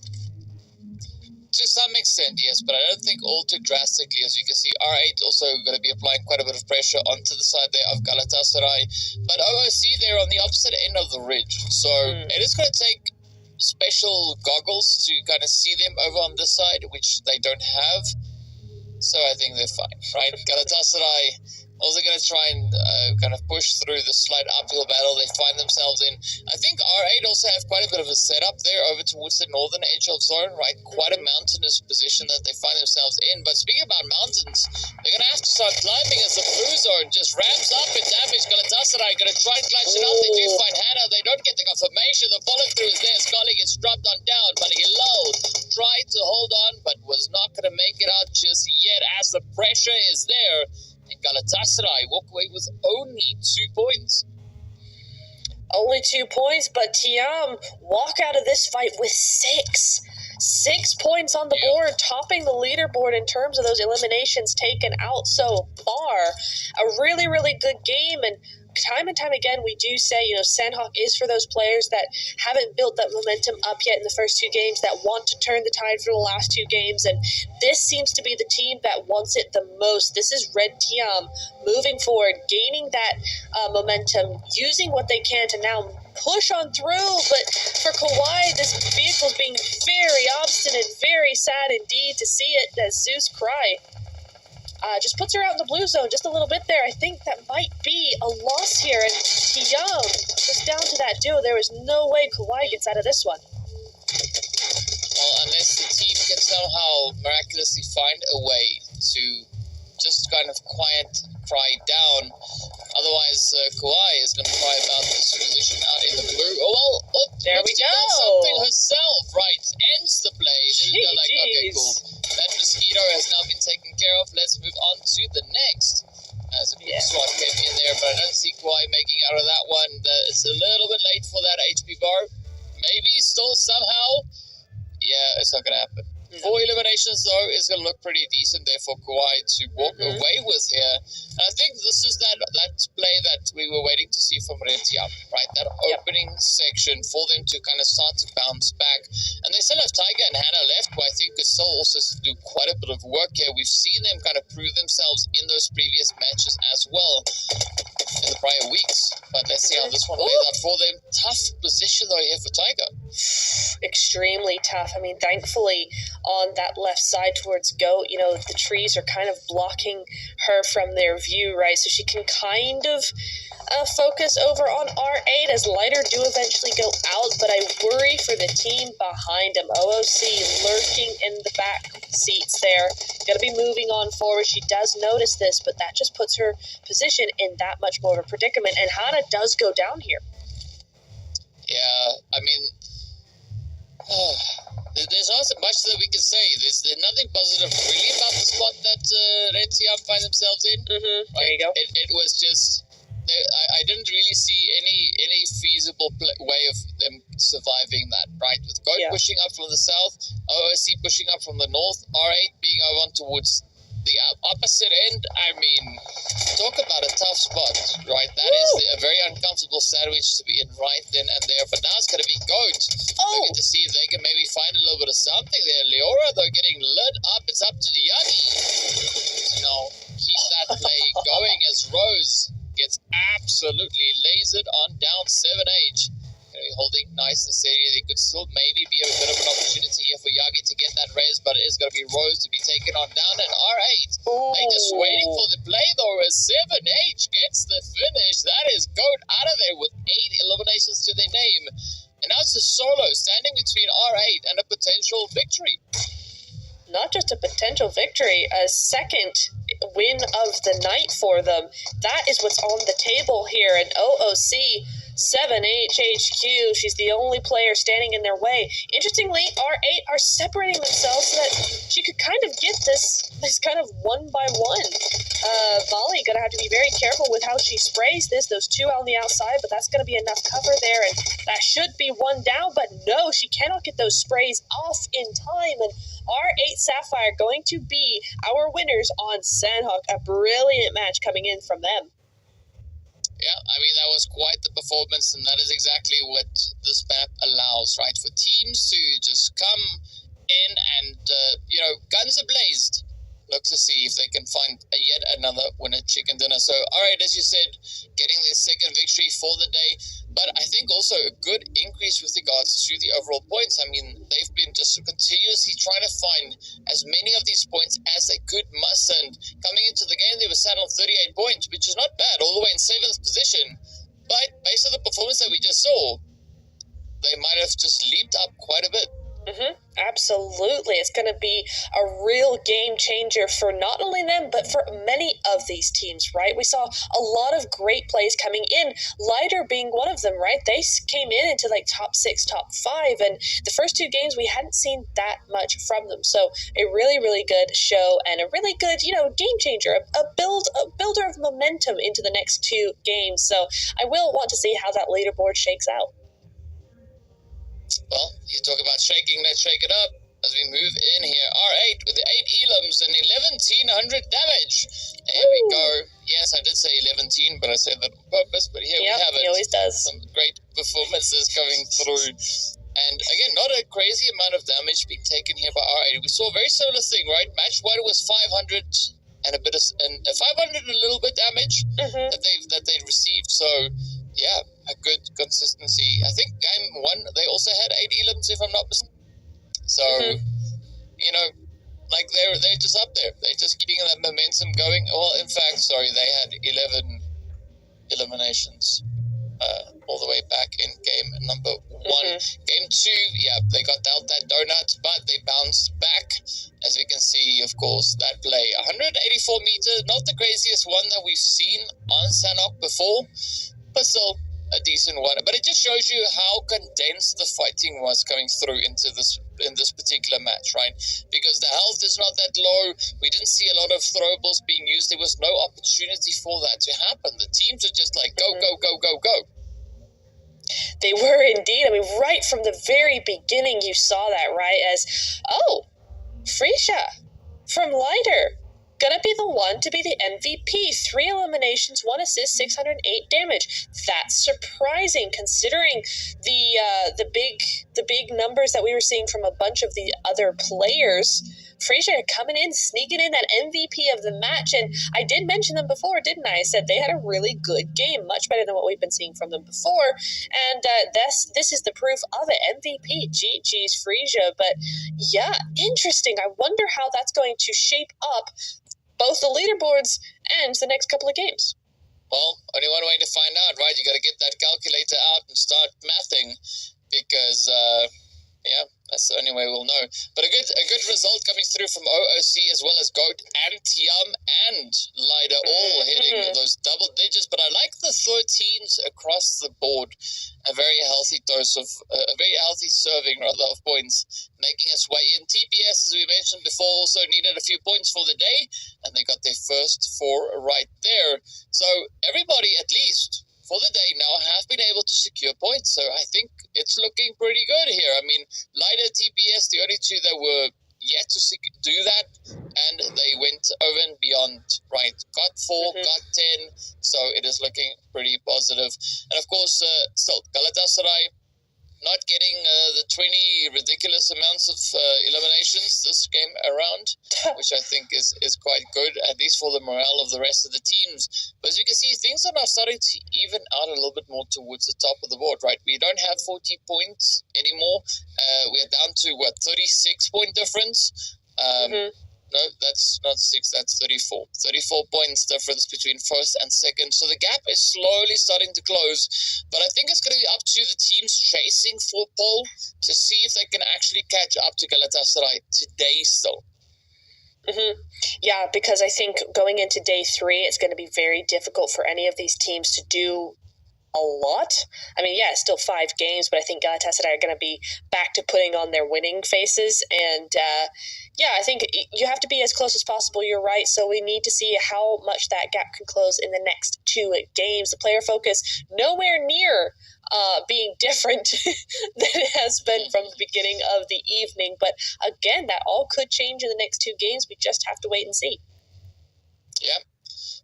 To some extent, yes, but I don't think all too drastically. As you can see, R8 also going to be applying quite a bit of pressure onto the side there of Galatasaray. But OOC, they're on the opposite end of the ridge. So it is going to take special goggles to kind of see them over on this side, which they don't have. So I think they're fine, right? Galatasaray also going to try and kind of push through the slight uphill battle they find themselves in. I think R8 also have quite a bit of a setup there over towards the northern edge of zone, right? Quite a mountainous position that they find themselves in. But speaking about mountains, they're going to have to start climbing as the blue zone just ramps up in damage. Galatasaray going to try and clutch it out. They do find Hannah. They don't get the confirmation. The follow-through is there. Scully gets dropped on down, but Hilal tried to hold on, but was not going to make it out just yet as the pressure is there. And Galatasaray walk away with only 2 points. Only 2 points, but Tiam walk out of this fight with 6. 6 points on the board, topping the leaderboard in terms of those eliminations taken out so far. A really, really good game, and time and time again, we do say, Sandhawk is for those players that haven't built that momentum up yet in the first 2 games, that want to turn the tide for the last 2 games, and this seems to be the team that wants it the most. This is Red Tiam moving forward, gaining that momentum, using what they can to now push on through, but for Kawhi, this vehicle is being very obstinate, very sad indeed to see it as Zeus cry. Just puts her out in the blue zone just a little bit there. I think that might be a loss here. And Tiam, just down to that duo, there is no way Kawhi gets out of this one. Well, unless the team can somehow miraculously find a way to just kind of cry down. Otherwise, Kawhi is going to cry about this position out in the blue. Oh, well, there we go. Something herself, right? Ends the play. They go like, okay, cool. That mosquito has now been taken care of. Let's move on to the next. As a quick swat came in there, but I don't see Kawhi making out of that one. It's a little bit late for that HP bar. Maybe still somehow. Yeah, it's not going to happen. 4 eliminations, though, is going to look pretty decent there for Kawhi to walk away with here. And I think this is that play that we were waiting to see from Red Tiam, right? That opening section for them to kind of start to bounce back. And they still have Tiger and Hannah left, who I think could still also do quite a bit of work here. We've seen them kind of prove themselves in those previous matches as well in the prior weeks. But let's see how this one plays out for them. Tough position, though, here for Tiger. Extremely tough. I mean, thankfully, on that left side towards Goat, the trees are kind of blocking her from their view, right? So she can kind of focus over on R8 as Lighter do eventually go out, but I worry for the team behind him. OOC lurking in the back seats there. Going to be moving on forward. She does notice this, but that just puts her position in that much more of a predicament, and Hana does go down here. Yeah, I mean, there's not much that we can say. There's nothing positive really about the spot that Red Tiam find themselves in. Mm-hmm. There you go. It was just, I didn't really see any feasible way of them surviving that, right? With Goat pushing up from the south, OOC pushing up from the north, R8 being over on towards the opposite end. I mean, talk about a tough spot, right? That is a very uncomfortable sandwich to be in right then and there. But now it's going to be Goat. Looking to see if they can maybe find a little bit of something there. Leora, though, getting lit up. It's up to the Yagi to keep that play going as Rose gets absolutely lasered on down 7H. Going to be holding nice and steady. They could still maybe be a bit of an opportunity here for Yagi to get that raise, but it is going to be Rose to be taken on down, and R8. They just waiting for the play though as 7H gets the finish. That is Goat out of there with 8 eliminations to their name. And now it's a solo standing between R8 and a potential victory. Not just a potential victory, a second win of the night for them. That is what's on the table here. And OOC 7HHQ, she's the only player standing in their way. Interestingly, R8 are separating themselves so that she could kind of get this kind of one by one. Molly gonna have to be very careful with how she sprays this. Those two on the outside, but that's gonna be enough cover there, and that should be one down. But no, she cannot get those sprays off in time. And R8 Sapphire going to be our winners on Sandhawk. A brilliant match coming in from them. Yeah, I mean, that was quite the performance, and that is exactly what this map allows, right? For teams to just come in and, guns ablazed, look to see if they can find yet another winner chicken dinner. So, all right, as you said, getting their second victory for the day, but I think also a good increase with regards to the overall points. I mean, they've been just continuously trying to find as many of these points as they could muster, and coming into the game, they were sat on 38 points, which is not bad, all the way in 7th position, but based on the performance that we just saw, they might have just leaped up quite a bit. Mm-hmm. Absolutely. It's going to be a real game changer for not only them, but for many of these teams, right? We saw a lot of great plays coming in, Lighter being one of them, right? They came in into like top 6, top 5, and the first 2 games we hadn't seen that much from them. So a really, really good show and a really good, game changer, a builder of momentum into the next 2 games. So I will want to see how that leaderboard shakes out. Well, you talk about shaking, let's shake it up as we move in here. R8 with the 8 elims and 1100 damage. There we go. Yes, I did say 11, but I said that on purpose, but here we have it. He always does. Some great performances coming through. And again, not a crazy amount of damage being taken here by R8. We saw a very similar thing, right? Match 1 was 500 and a bit of 500 and a little bit damage that they received. So yeah, a good consistency. I think game 1 they also had 8 elims, if I'm not mistaken. So they're just up there. They're just keeping that momentum going. Well, in fact, they had 11 eliminations all the way back in game number 1. Game 2, they got dealt that donut, but they bounced back. As we can see, of course, that play 184 meters, not the craziest one that we've seen on Sanhok before, but still a decent one. But it just shows you how condensed the fighting was coming through in this particular match, right? Because the health is not that low. We didn't see a lot of throwables being used. There was no opportunity for that to happen. The teams were just like, go, go, go, go, go. They were indeed. I mean, right from the very beginning, you saw that, right? As, Frisha from Lighter gonna be the one to be the MVP. 3 eliminations, 1 assist, 608 damage. That's surprising considering the big numbers that we were seeing from a bunch of the other players. Frisia coming in, sneaking in that MVP of the match, and I did mention them before, didn't I? I said they had a really good game, much better than what we've been seeing from them before, and this is the proof of it. MVP, GG's Frisia, but yeah, interesting. I wonder how that's going to shape up both the leaderboards and the next couple of games. Well, only one way to find out, right? You got to get that calculator out and start mathing, because yeah, that's the only way we'll know. But a good result coming through from OOC, as well as Goat and Tiam and Lida, all hitting those double digits. But I like the 13s across the board. A very healthy dose of a very healthy serving, rather, of points, making its way in. TPS, as we mentioned before, also needed a few points for the day, and they got their first 4 right there. So everybody, at least for the day now, have been able to secure points. So I think it's looking pretty good here. I mean, Lida, TPS, the only 2 that were yet to do that, and they went over and beyond, right? Got 4, got 10, so it is looking pretty positive. And of course, still, Galatasaray not getting the 20 ridiculous amounts of eliminations this game around, which I think is quite good, at least for the morale of the rest of the teams. But as you can see, things are now starting to even out a little bit more towards the top of the board, right? We don't have 40 points anymore. We are down to, 36-point difference? No, that's not 6, that's 34. 34 points difference between first and second. So the gap is slowly starting to close. But I think it's going to be up to the teams chasing for pole to see if they can actually catch up to Galatasaray today still. Yeah, because I think going into day 3, it's going to be very difficult for any of these teams to do a lot. I mean, yeah, it's still 5 games, but I think Galatasaray are going to be back to putting on their winning faces. And yeah, I think you have to be as close as possible. You're right. So we need to see how much that gap can close in the next 2 games. The player focus nowhere near being different than it has been from the beginning of the evening. But again, that all could change in the next 2 games. We just have to wait and see.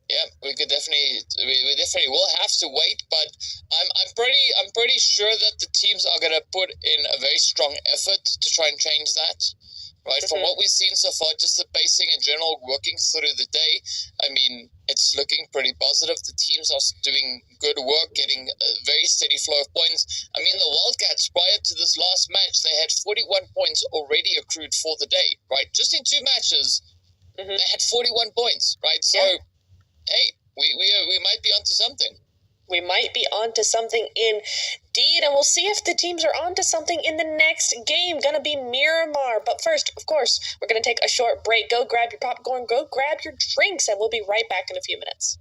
Yeah, we definitely will have to wait, but I'm pretty sure that the teams are going to put in a very strong effort to try and change that. Right, from what we've seen so far, just the pacing in general, working through the day, I mean, it's looking pretty positive. The teams are doing good work, getting a very steady flow of points. I mean, the Wildcats, prior to this last match, they had 41 points already accrued for the day, right? Just in 2 matches, they had 41 points, right? So, hey, we might be onto something. We might be onto something indeed, and we'll see if the teams are onto something in the next game. Gonna be Miramar. But first, of course, we're gonna take a short break. Go grab your popcorn, go grab your drinks, and we'll be right back in a few minutes.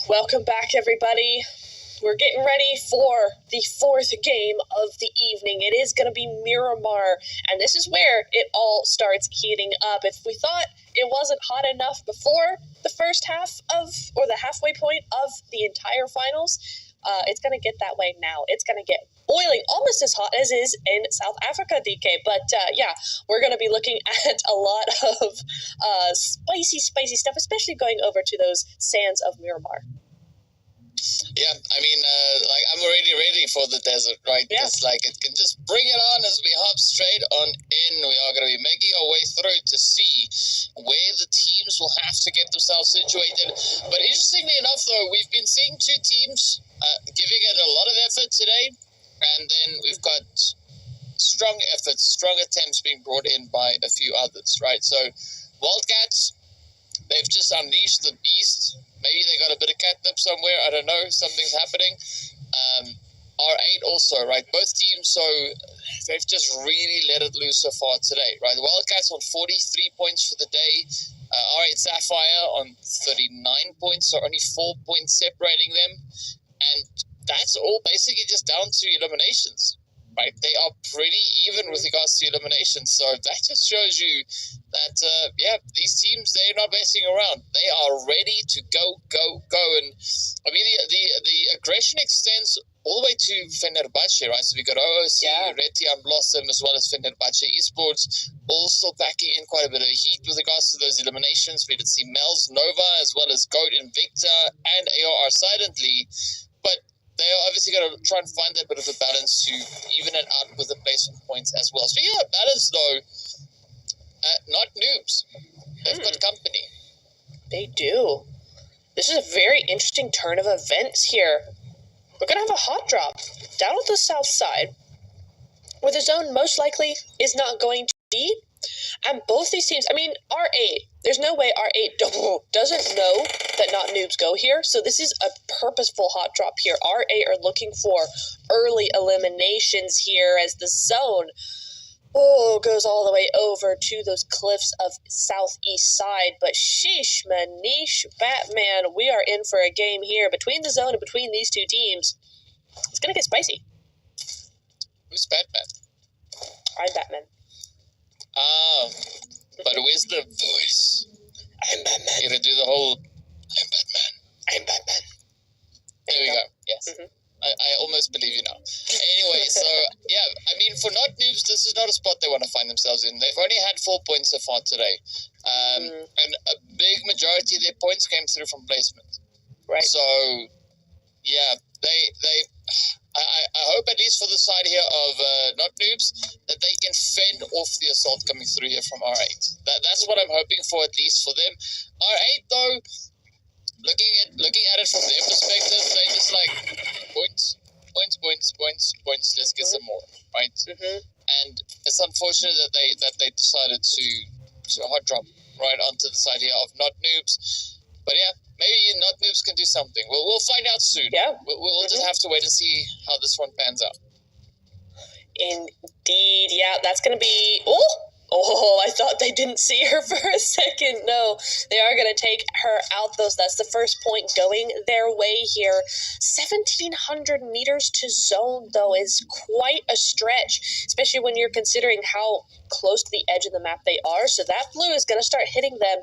Welcome back, everybody. We're getting ready for the fourth game of the evening. It is going to be Miramar, and this is where it all starts heating up. If we thought it wasn't hot enough before the first half or the halfway point of the entire finals, it's going to get that way now. It's going to get boiling, almost as hot as is in South Africa, DK. But we're going to be looking at a lot of spicy stuff, especially going over to those sands of Miramar. Yeah, I mean, I'm already ready for the desert, right? Yeah. It's like it can just bring it on as we hop straight on in. We are going to be making our way through to see where the teams will have to get themselves situated. But interestingly enough, though, we've been seeing two teams giving it a lot of effort today, and then we've got strong efforts, strong attempts being brought in by a few others, right? So, Wildcats, they've just unleashed the beast. Maybe they got a bit of catnip somewhere. I don't know. Something's happening. R8 also, right? Both teams, so they've just really let it loose so far today, right? The Wildcats on 43 points for the day. R8 Sapphire on 39 points, so only 4 points separating them. And that's all basically just down to eliminations, right? They are pretty even with regards to eliminations. So that just shows you that, these teams, they're not messing around. They are ready to go. And I mean, the aggression extends all the way to Fenerbahce, right? So we got OOC, Retian Blossom, as well as Fenerbahce Esports, all still packing in quite a bit of heat with regards to those eliminations. We did see Mel's Nova, as well as Goat Invicta, and AOR Silently. But they're obviously going to try and find that bit of a balance to even it out with the placement points as well. Speaking of balance, though, not noobs. They've got company. They do. This is a very interesting turn of events here. We're going to have a hot drop down on the south side, where the zone most likely is not going to be. And both these teams, I mean, R8, there's no way R8 doesn't know that not noobs go here. So this is a purposeful hot drop here. R8 are looking for early eliminations here as the zone goes all the way over to those cliffs of southeast side. But sheesh, manish, Batman, we are in for a game here between the zone and between these two teams. It's going to get spicy. Who's Batman? I'm Batman. But where's the voice? I'm Batman. You're going to do the whole, I'm Batman. I'm Batman. There we go. Yes. Mm-hmm. I almost believe you now. Anyway, so, yeah, I mean, for not noobs, this is not a spot they want to find themselves in. They've only had 4 points so far today. And a big majority of their points came through from placement. Right. So, yeah, I hope at least for the side here of not noobs that they can fend off the assault coming through here from R8. That's what I'm hoping for, at least for them. R8, though, looking at it from their perspective, they just like points. Let's get some more, right? And it's unfortunate that they decided to hot drop right onto the side here of not noobs. But yeah, maybe not noobs can do something. We'll find out soon. Yeah, we'll just have to wait and see how this one pans out. Indeed, yeah, that's gonna be. I thought they didn't see her for a second. No, they are going to take her out, though. That's the first point going their way here. 1,700 meters to zone, though, is quite a stretch, especially when you're considering how close to the edge of the map they are. So that blue is going to start hitting them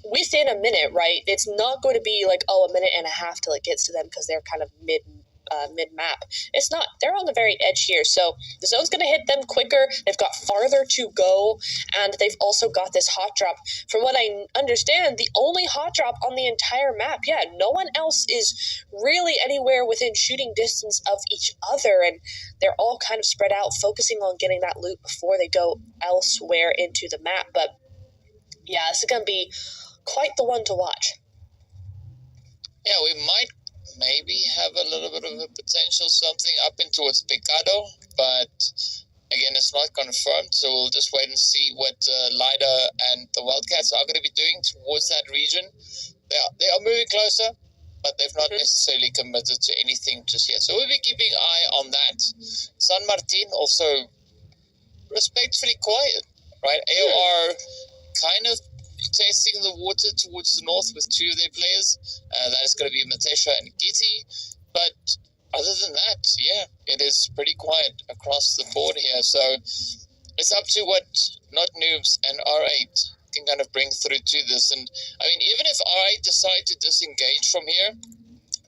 within a minute, right? It's not going to be like, a minute and a half till it gets to them because they're kind of mid-map. It's not. They're on the very edge here, so the zone's going to hit them quicker. They've got farther to go, and they've also got this hot drop. From what I understand, the only hot drop on the entire map. Yeah, no one else is really anywhere within shooting distance of each other, and they're all kind of spread out, focusing on getting that loot before they go elsewhere into the map. But yeah, this is going to be quite the one to watch. Yeah, we might maybe have a little bit of a potential something up in towards Picado, but again, it's not confirmed, so we'll just wait and see what Lida and the Wildcats are going to be doing towards that region. They are moving closer, but they've not necessarily committed to anything just yet. So we'll be keeping an eye on that. San Martin also respectfully quiet, right? AOR kind of testing the water towards the north with 2 of their players. That is going to be Matesha and Giti. But other than that, yeah, it is pretty quiet across the board here. So it's up to what Not Noobs and R8 can kind of bring through to this. And I mean, even if R8 decide to disengage from here,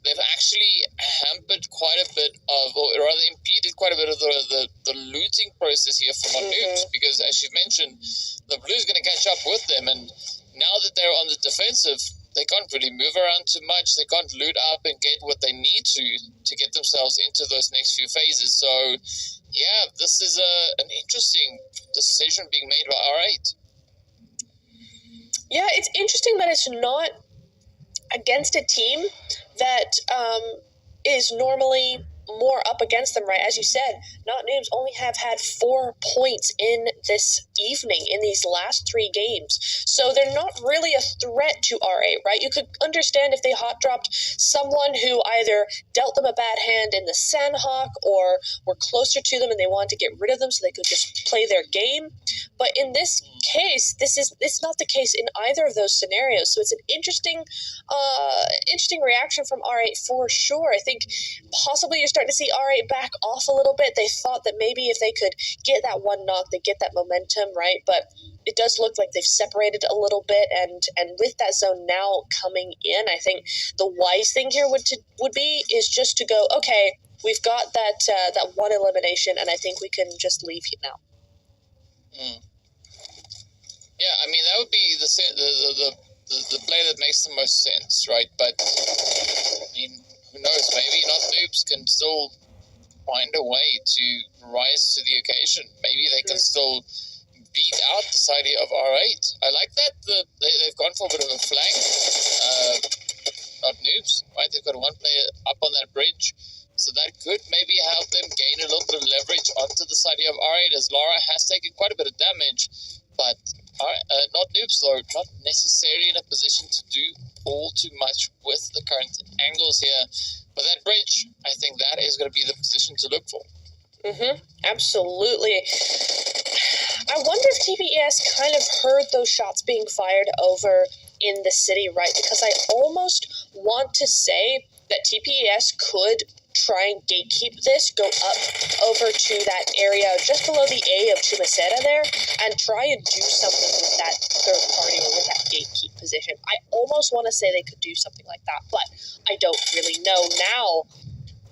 they've actually hampered quite a bit of, or rather impeded quite a bit of the looting process here for Not Noobs, because as you mentioned, the Blues going to catch up with them, and now that they're on the defensive, they can't really move around too much. They can't loot up and get what they need to get themselves into those next few phases. So, yeah, this is an interesting decision being made by R8. Yeah, it's interesting that it's not against a team that is normally more up against them, right? As you said, Not Noobs only have had 4 points in this evening, in these last 3 games. So they're not really a threat to R8, right? You could understand if they hot dropped someone who either dealt them a bad hand in the Sandhawk or were closer to them and they wanted to get rid of them so they could just play their game. But in this case, it's not the case in either of those scenarios. So it's an interesting reaction from R8 for sure. I think possibly you're starting to see R8 back off a little bit. They thought that maybe if they could get that one knock, they get that momentum, right? But it does look like they've separated a little bit, and with that zone now coming in, I think the wise thing here would be just to go, okay, we've got that one elimination, and I think we can just leave now. Yeah, I mean, that would be the play that makes the most sense, right? But, I mean, who knows? Maybe Not Noobs can still find a way to rise to the occasion. Maybe they can still beat out the side of R8. I like that they've gone for a bit of a flank. Not Noobs, right? They've got one player up on that bridge. So that could maybe help them gain a little bit of leverage onto the side of R8, as Lara has taken quite a bit of damage. But Not Noobs, though, not necessarily in a position to do all too much with the current angles here. But that bridge, I think that is going to be the position to look for. Absolutely. I wonder if TPES kind of heard those shots being fired over in the city, right? Because I almost want to say that TPES could try and gatekeep this, go up over to that area just below the A of Chumacera there, and try and do something with that third party or with that gatekeep position. I almost want to say they could do something like that, but I don't really know. Now,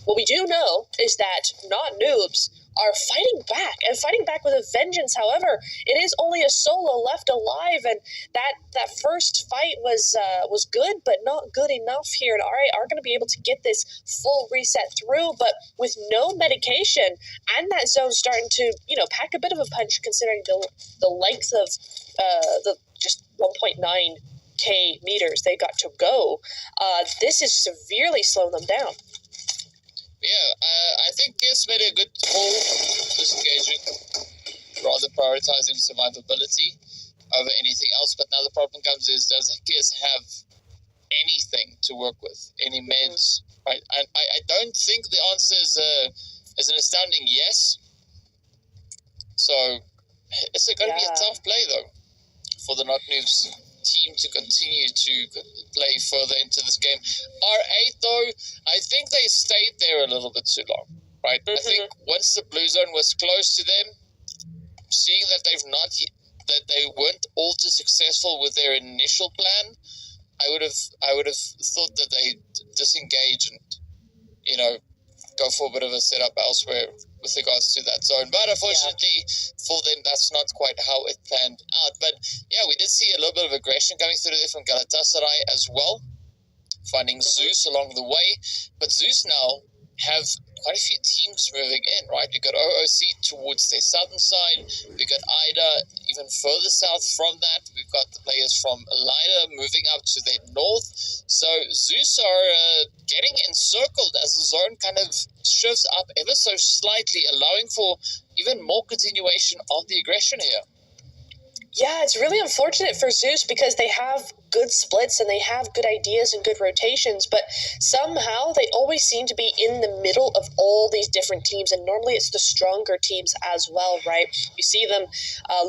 what we do know is that Not Noobs are fighting back, and fighting back with a vengeance. However, it is only a solo left alive, and that first fight was good, but not good enough here. And R8 are going to be able to get this full reset through, but with no medication, and that zone starting to, pack a bit of a punch considering the length of the just 1.9k meters they got to go. This is severely slowing them down. Yeah, I think Kiss made a good call disengaging, rather prioritizing survivability over anything else. But now the problem comes is, does Kiss have anything to work with? Any meds? Right? And I don't think the answer is an astounding yes. So it's going to be a tough play, though, for the Not Noobs team to continue to play further into this game. R8, though, I think they stayed there a little bit too long, right? I think once the blue zone was close to them, seeing that they weren't all too successful with their initial plan, I would have thought that they disengage and go for a bit of a setup elsewhere with regards to that zone. But unfortunately for them, that's not quite how it panned out. But yeah, we did see a little bit of aggression coming through there from Galatasaray as well, finding Zeus along the way. But Zeus now have quite a few teams moving in, right? We've got OOC towards their southern side. We've got Ida even further south from that. We've got the players from Elida moving up to their north. So Zeus are getting encircled as the zone kind of shifts up ever so slightly, allowing for even more continuation of the aggression here. Yeah, it's really unfortunate for Zeus because they have good splits and they have good ideas and good rotations, but somehow they always seem to be in the middle of all these different teams, and normally it's the stronger teams as well, right? You see them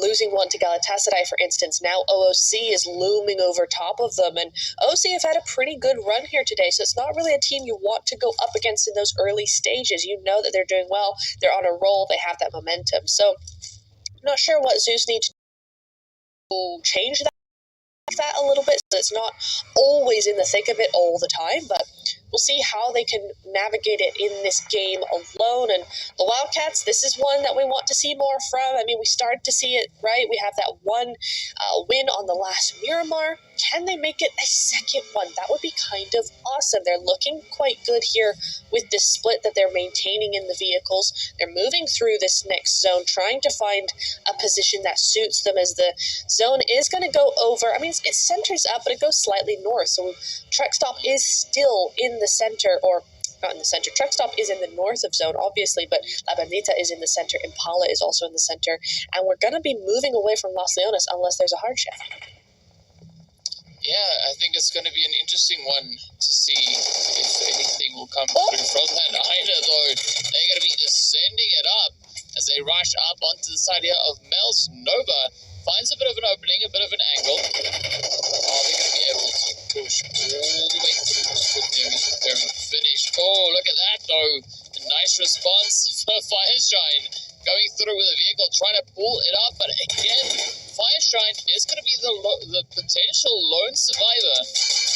losing one to Galatasaray, for instance. Now OOC is looming over top of them, and OOC have had a pretty good run here today, so it's not really a team you want to go up against in those early stages. You know that they're doing well, they're on a roll, they have that momentum. So I'm not sure what Zeus needs to change that a little bit, so it's not always in the thick of it all the time, but we'll see how they can navigate it in this game alone. And the Wildcats, this is one that we want to see more from. I mean, we started to see it, right? We have that one win on the last Miramar. Can they make it a second one? That would be kind of awesome. They're looking quite good here with this split that they're maintaining in the vehicles. They're moving through this next zone, trying to find a position that suits them, as the zone is going to go over. I mean, it centers up, but it goes slightly north. So truck stop is still in the center, or not in the center. Truck stop is in the north of zone, obviously, but La Bernita is in the center. Impala is also in the center. And we're going to be moving away from Los Leones unless there's a hard shift. Yeah, I think it's going to be an interesting one to see if anything will come through from that either, though. They're going to be ascending it up as they rush up onto the side here of Pmewl. Nova finds a bit of an opening, a bit of an angle. Are they going to be able to push all the way through with their finish? Oh, look at that, though. A nice response for Fireshine going through with a vehicle, trying to pull it up, but again, Fireshine is going to be the potential lone survivor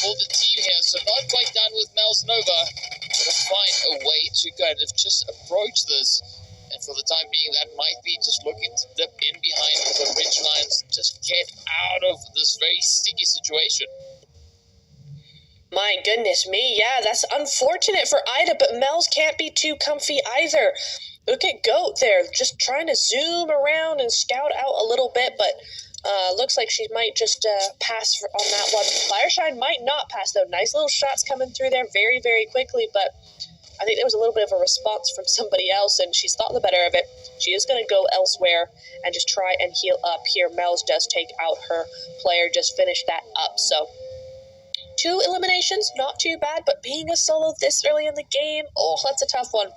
for the team here, so not quite done with Pmewl Nova. Going to find a way to kind of just approach this, and for the time being, that might be just looking to dip in behind the ridge lines, just get out of this very sticky situation. My goodness me, yeah, that's unfortunate for Ida, but Mel's can't be too comfy either. Look at Goat there, just trying to zoom around and scout out a little bit, but looks like she might just pass on that one. Fireshine might not pass, though. Nice little shots coming through there very, very quickly, but I think there was a little bit of a response from somebody else, and she's thought the better of it. She is going to go elsewhere and just try and heal up here. Mel's does take out her player, just finish that up, so 2 eliminations, not too bad, but being a solo this early in the game, oh, that's a tough one.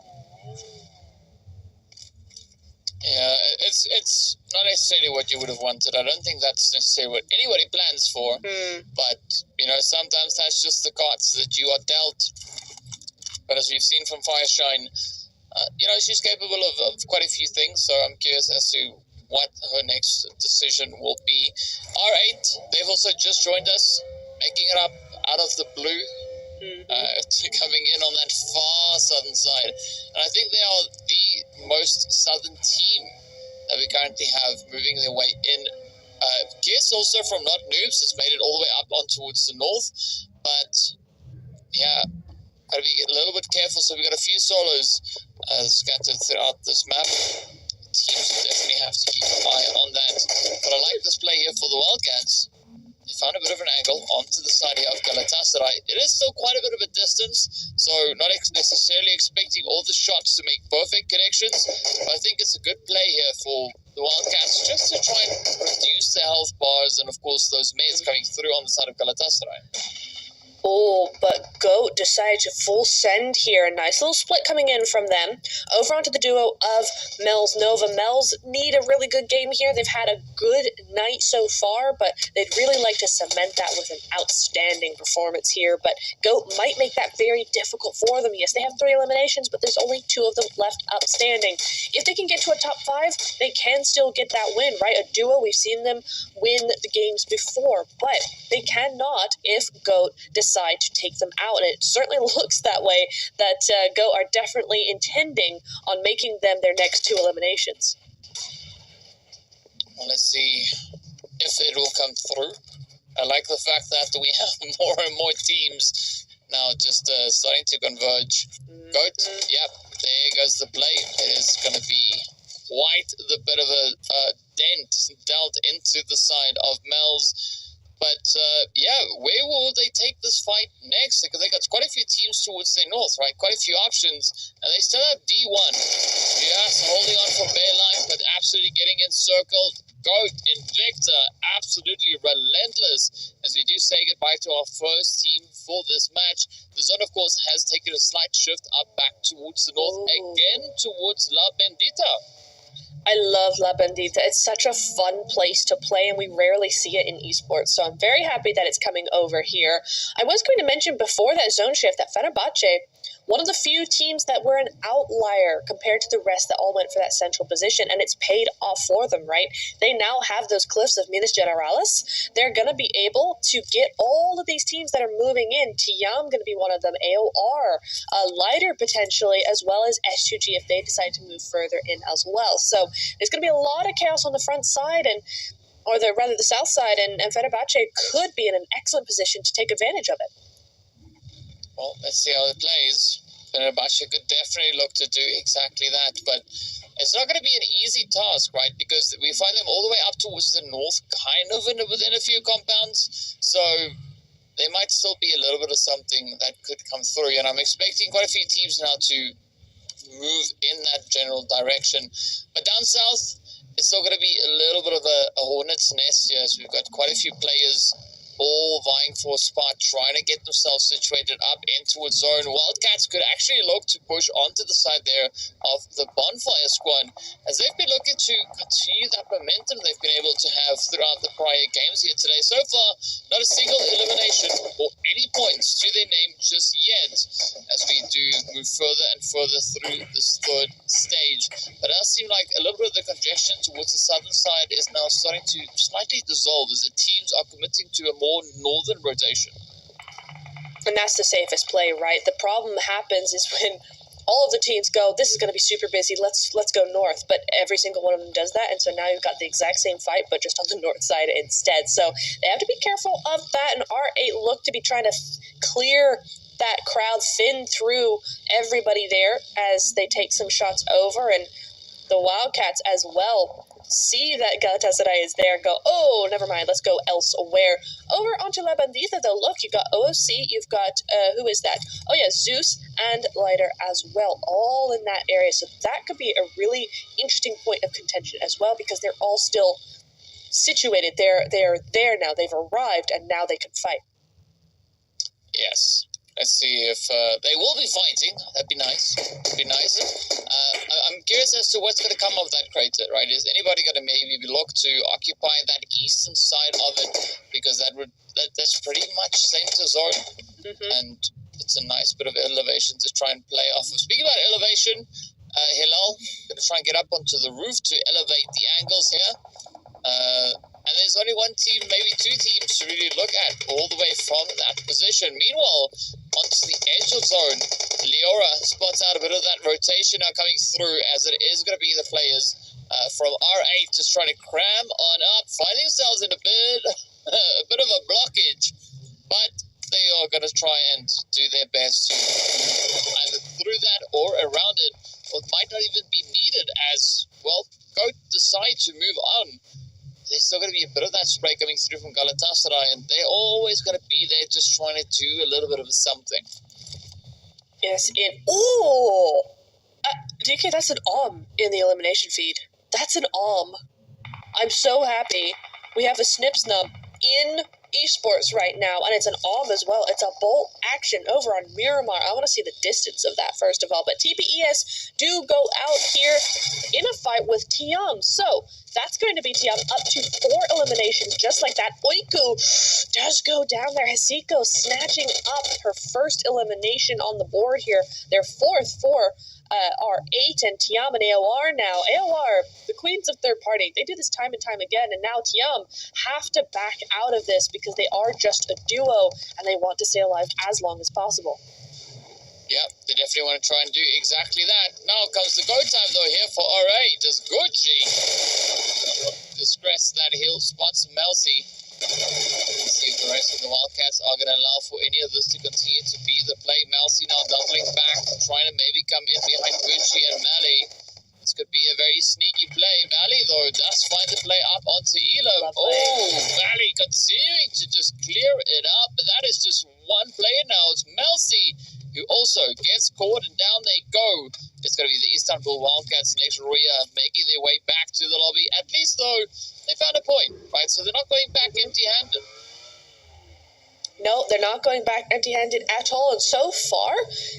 Yeah, it's not necessarily what you would have wanted. I don't think that's necessarily what anybody plans for. But, you know, sometimes that's just the cards that you are dealt. But as we've seen from Fireshine, you know, she's capable of quite a few things. So I'm curious as to what her next decision will be. R8, they've also just joined us, making it up out of the blue. Coming in on that far southern side, and I think they are the most southern team that we currently have moving their way in. Guess also from Not Noobs has made it all the way up on towards the north, but yeah, gotta be a little bit careful. So we got a few solos scattered throughout this map. Teams definitely have to keep an eye on that. But I like this play here for the Wildcats. They found a bit of an angle onto the side here of Galatasaray. It is still quite a bit of a distance, so not necessarily expecting all the shots to make perfect connections, but I think it's a good play here for the Wildcats, just to try and reduce their health bars and, of course, those meds coming through on the side of Galatasaray. Oh, but Goat decided to full send here. A nice little split coming in from them. Over onto the duo of Pmewl Nova. Pmewl need a really good game here. They've had a good night so far, but they'd really like to cement that with an outstanding performance here. But Goat might make that very difficult for them. Yes, they have 3 eliminations, but there's only 2 of them left outstanding. If they can get to a top 5, they can still get that win, right? A duo, we've seen them win the games before, but they cannot if Goat decide to take them out, and it certainly looks that way, that Go are definitely intending on making them their next 2 eliminations. Well, let's see if it will come through. I like the fact that we have more and more teams now just starting to converge. Goat, yep, there goes the play. It is going to be quite the bit of a dent dealt into the side of Pmewl's. But, yeah, where will they take this fight next? Because they got quite a few teams towards the north, right? Quite a few options, and they still have D1. Just holding on for bare life, but absolutely getting encircled. Goat, Invicta, absolutely relentless as we do say goodbye to our first team for this match. The zone, of course, has taken a slight shift up back towards the north, again towards La Bendita. I love La Bendita. It's such a fun place to play, and we rarely see it in esports, so I'm very happy that it's coming over here. I was going to mention before that zone shift that Fenerbahce, one of the few teams that were an outlier compared to the rest that all went for that central position, and it's paid off for them, right? They now have those cliffs of Minas Generalis. They're going to be able to get all of these teams that are moving in. TIAM going to be one of them, AOR, Lighter potentially, as well as S2G if they decide to move further in as well. So there's going to be a lot of chaos on the front side, rather the south side, and Fenerbahce could be in an excellent position to take advantage of it. Well, let's see how it plays. Fenerbahce could definitely look to do exactly that, but it's not going to be an easy task, right? Because we find them all the way up towards the north, kind of within a few compounds, so there might still be a little bit of something that could come through, and I'm expecting quite a few teams now to move in that general direction. But down south, it's still going to be a little bit of a hornet's nest here, as we've got quite a few players all vying for a spot, trying to get themselves situated up in towards zone. Wildcats could actually look to push onto the side there of the Bonfire squad, as they've been looking to continue that momentum they've been able to have throughout the prior games here today. So far, not a single elimination or any points to their name just yet, as we do move further and further through this third stage. But it does seem like a little bit of the congestion towards the southern side is now starting to slightly dissolve, as the teams are committing to a more northern rotation. And that's the safest play, right? The problem happens is when all of the teams go, this is going to be super busy, let's go north, but every single one of them does that, and so now you've got the exact same fight, but just on the north side instead. So they have to be careful of that, and R8 look to be trying to clear that crowd, thin through everybody there as they take some shots over, and the Wildcats as well see that Galatasaray is there and go, oh, never mind, let's go elsewhere. Over onto La Bandita, though, look, you've got OOC, you've got, who is that? Oh, yeah, Zeus and Lighter as well, all in that area. So that could be a really interesting point of contention as well, because they're all still situated. They're there now. They've arrived, and now they can fight. Yes. Let's see if they will be fighting. That'd be nice. I'm curious as to what's going to come of that crater, right? Is anybody going to maybe look to occupy that eastern side of it? Because that's pretty much center zone, and it's a nice bit of elevation to try and play off of. Speaking about elevation, Hilal going to try and get up onto the roof to elevate the angles here. And there's only one team, maybe two teams to really look at all the way from that position. Meanwhile, onto the edge of zone, Leora spots out a bit of that rotation now coming through, as it is going to be the players from R8 just trying to cram on up, finding themselves in a bit of a blockage, but they are going to try and do their best to either through that or around it, or it might not even be needed as, well, go decide to move on. There's still going to be a bit of that spray coming through from Galatasaray, and they're always going to be there just trying to do a little bit of something. Yes, DK, that's an in the elimination feed. That's an I'm so happy. We have a snip snub in esports right now, and it's an as well. It's a bolt action over on Miramar. I want to see the distance of that first of all, but TPES do go out here in a fight with Tiam. So that's going to be Tiam up to 4 eliminations just like that. Oiku does go down there. Hasiko snatching up her first elimination on the board here. Their fourth for R8 and Tiam and AOR now. AOR, the queens of third party, they do this time and time again, and now Tiam have to back out of this because they are just a duo and they want to stay alive as long as possible. Yep, they definitely want to try and do exactly that. Now comes the go time though here for R8 as Gucci discrests that hill, spots Melcy. Let's see if the rest of the Wildcats are going to allow for any of this to continue to be the play. Melcy now doubling back, trying to maybe come in behind Gucci and Mali. This could be a very sneaky play. Mali, though, does find the play up onto Elo. Oh, Mali continuing to just clear it up. But that is just one player now. It's Melcy who also gets caught, and down they go. It's going to be the Istanbul Wildcats next. Roya making their way back to the lobby. At least, though, they found a point, right? So they're not going back empty-handed. No, they're not going back empty-handed at all. And so far,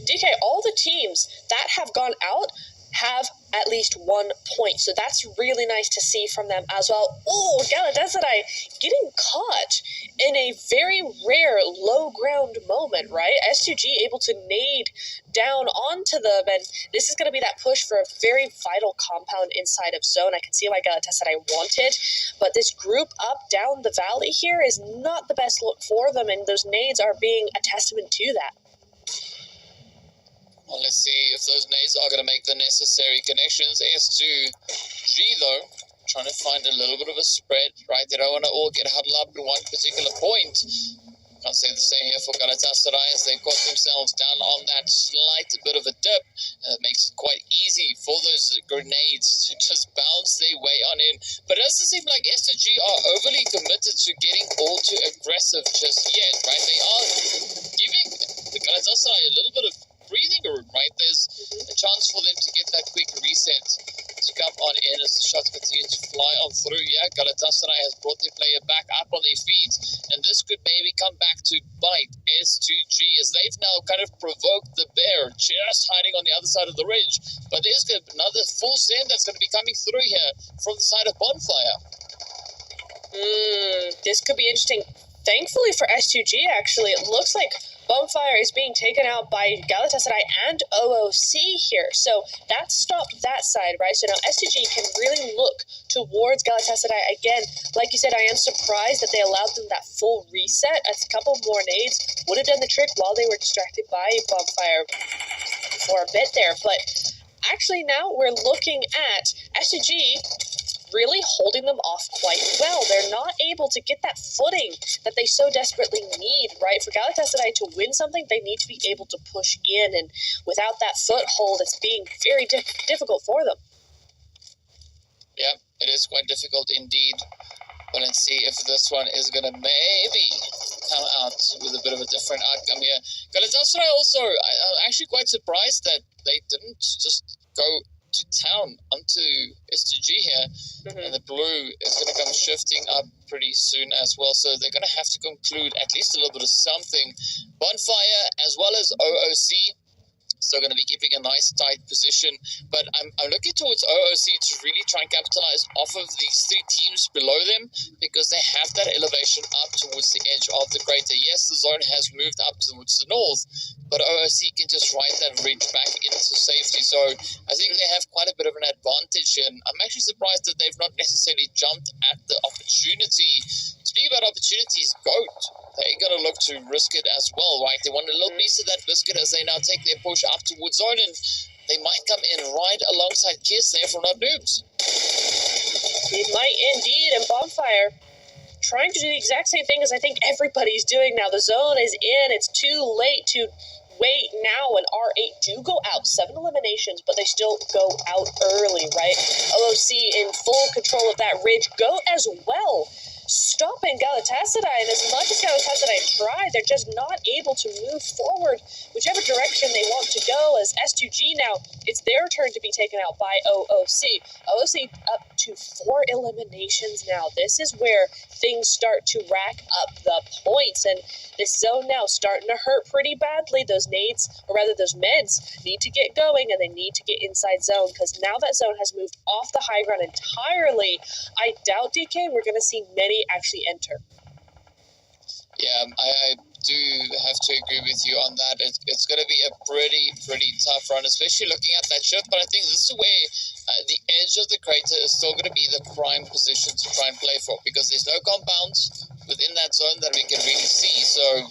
DK, all the teams that have gone out have at least 1 point. So that's really nice to see from them as well. Oh, Galatasaray getting caught in a very rare low ground moment, right? S2G able to nade down onto them, and this is going to be that push for a very vital compound inside of zone. I can see why Galatasaray want it, but this group up down the valley here is not the best look for them, and those nades are being a testament to that. Well, let's see if those nades are going to make the necessary connections. S2G, though, trying to find a little bit of a spread, right? They don't want to all get huddled up in one particular point. Can't say the same here for Galatasaray as they caught themselves down on that slight bit of a dip. It makes it quite easy for those grenades to just bounce their way on in. But it doesn't seem like S2G are overly committed to getting all too aggressive just yet, right? They are giving the Galatasaray a little bit of breathing room, right? There's a chance for them to get that quick reset to come on in as the shots continue to fly on through. Yeah, Galatasaray has brought their player back up on their feet, and this could maybe come back to bite S2G as they've now kind of provoked the bear just hiding on the other side of the ridge. But there's another full send that's going to be coming through here from the side of Bonfire. This could be interesting. Thankfully for S2G, actually, it looks like Bonfire is being taken out by Galatasaray and OOC here. So that stopped that side, right? So now S2G can really look towards Galatasaray. Again, like you said, I am surprised that they allowed them that full reset. A couple more nades would have done the trick while they were distracted by Bonfire for a bit there. But actually now we're looking at S2G really holding them off quite well. They're not able to get that footing that they so desperately need, right? For Galatasaray to win something, they need to be able to push in, and without that foothold, it's being very difficult for them. Yeah, it is quite difficult indeed. But let's see if this one is going to maybe come out with a bit of a different outcome here. Galatasaray also, I'm actually quite surprised that they didn't just go to town onto S2G here, and the blue is going to come shifting up pretty soon as well, so they're going to have to conclude at least a little bit of something. Bonfire as well as OOC still going to be keeping a nice tight position, but I'm looking towards OOC to really try and capitalize off of these three teams below them, because they have that elevation up towards the edge of the crater. Yes, the zone has moved up towards the north, but OOC can just ride that ridge back into safety. So I think they have quite a bit of an advantage here, and I'm actually surprised that they've not necessarily jumped at the opportunity. Speaking about opportunities, GOAT, they're going to look to risk it as well, right? They want a little piece of that biscuit as they now take their push up towards zone, and they might come in right alongside Kiss there for not noobs. It might indeed, and Bonfire trying to do the exact same thing as I think everybody's doing now. The zone is in, it's too late to wait now, and R8 do go out. 7 eliminations, but they still go out early, right? OOC in full control of that ridge. Go as well, stopping Galatasaray, and as much as Galatasaray try, they're just not able to move forward whichever direction they want to go, as S2G now, it's their turn to be taken out by OOC. OOC up to 4 eliminations now. This is where things start to rack up the points, and this zone now starting to hurt pretty badly. Those nades, or rather those meds, need to get going, and they need to get inside zone, because now that zone has moved off the high ground entirely. I doubt, DK, we're going to see many actually enter. Yeah, I do have to agree with you on that. It's going to be a pretty tough run, especially looking at that shift. But I think this is where the edge of the crater is still going to be the prime position to try and play for, because there's no compounds within that zone that we can really see. So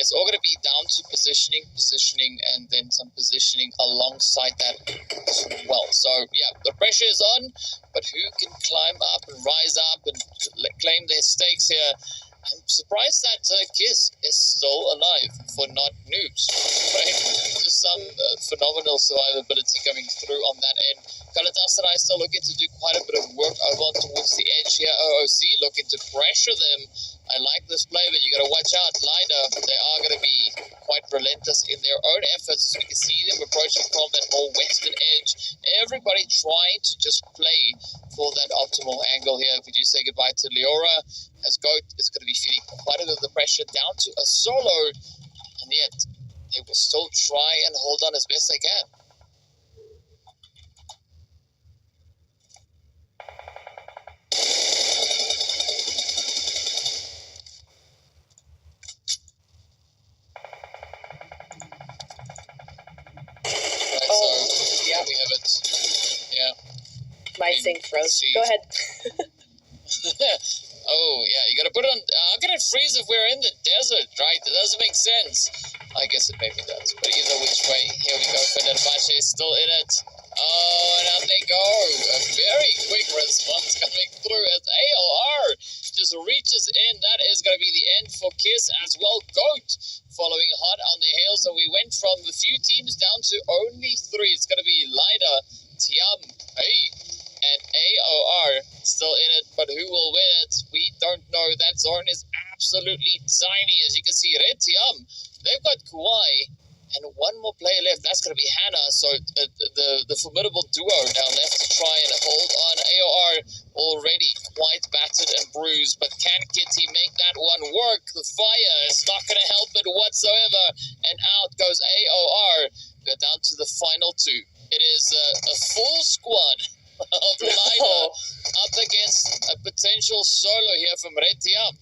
it's all going to be down to positioning, and then some positioning alongside that as well. So yeah, the pressure is on, but who can climb up and rise up and claim their stakes here? I'm surprised that Kiss is still alive for not noobs, right? Just some phenomenal survivability coming through on that end. Galatasaray still looking to do quite a bit of work over towards the edge here. OOC looking to pressure them. I like this play, but you got to watch out. Lida, they are going to be quite relentless in their own efforts. We can see them approaching from that more western edge. Everybody trying to just play for that optimal angle here. If we do say goodbye to Leora, as Goat is going to be feeling quite a bit of the pressure down to a solo, and yet they will still try and hold on as best they can. We have it. Yeah. My thing froze. Go ahead. Oh, yeah. You got to put it on. How can it freeze if we're in the desert, right? It doesn't make sense. I guess it maybe does. But either which way, here we go. Fenerbahce is still in it. Oh, and out they go. A very quick response coming through as ALR just reaches in. That is going to be the end for Kiss as well. Goat following hot on their heels. So we went from a few teams down to only 3. It's going to be Lida, Tiam, and AOR still in it. But who will win it? We don't know. That zone is absolutely tiny. As you can see, Red Tiam, they've got Kuwai and one more player left. That's going to be Hannah. So the formidable duo now left to try and hold on. AOR already quite battered and bruised, but can Kitty make that one work? The fire is not going to help it whatsoever, and out goes AOR. We're down to the final 2. It is a full squad of Lida up against a potential solo here from Red Tiam.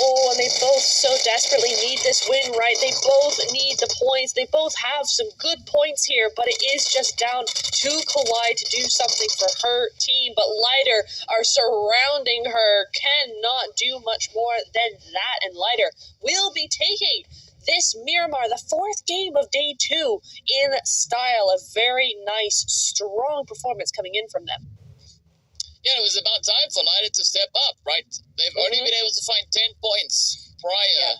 Oh, and they both so desperately need this win, right? They both need the points. They both have some good points here, but it is just down to Kawhi to do something for her team. But Lighter are surrounding her, cannot do much more than that. And Lighter will be taking this Miramar, the 4th game of day 2 in style. A very nice, strong performance coming in from them. Yeah, it was about time for Lida to step up, right? They've only been able to find 10 points prior. Yeah.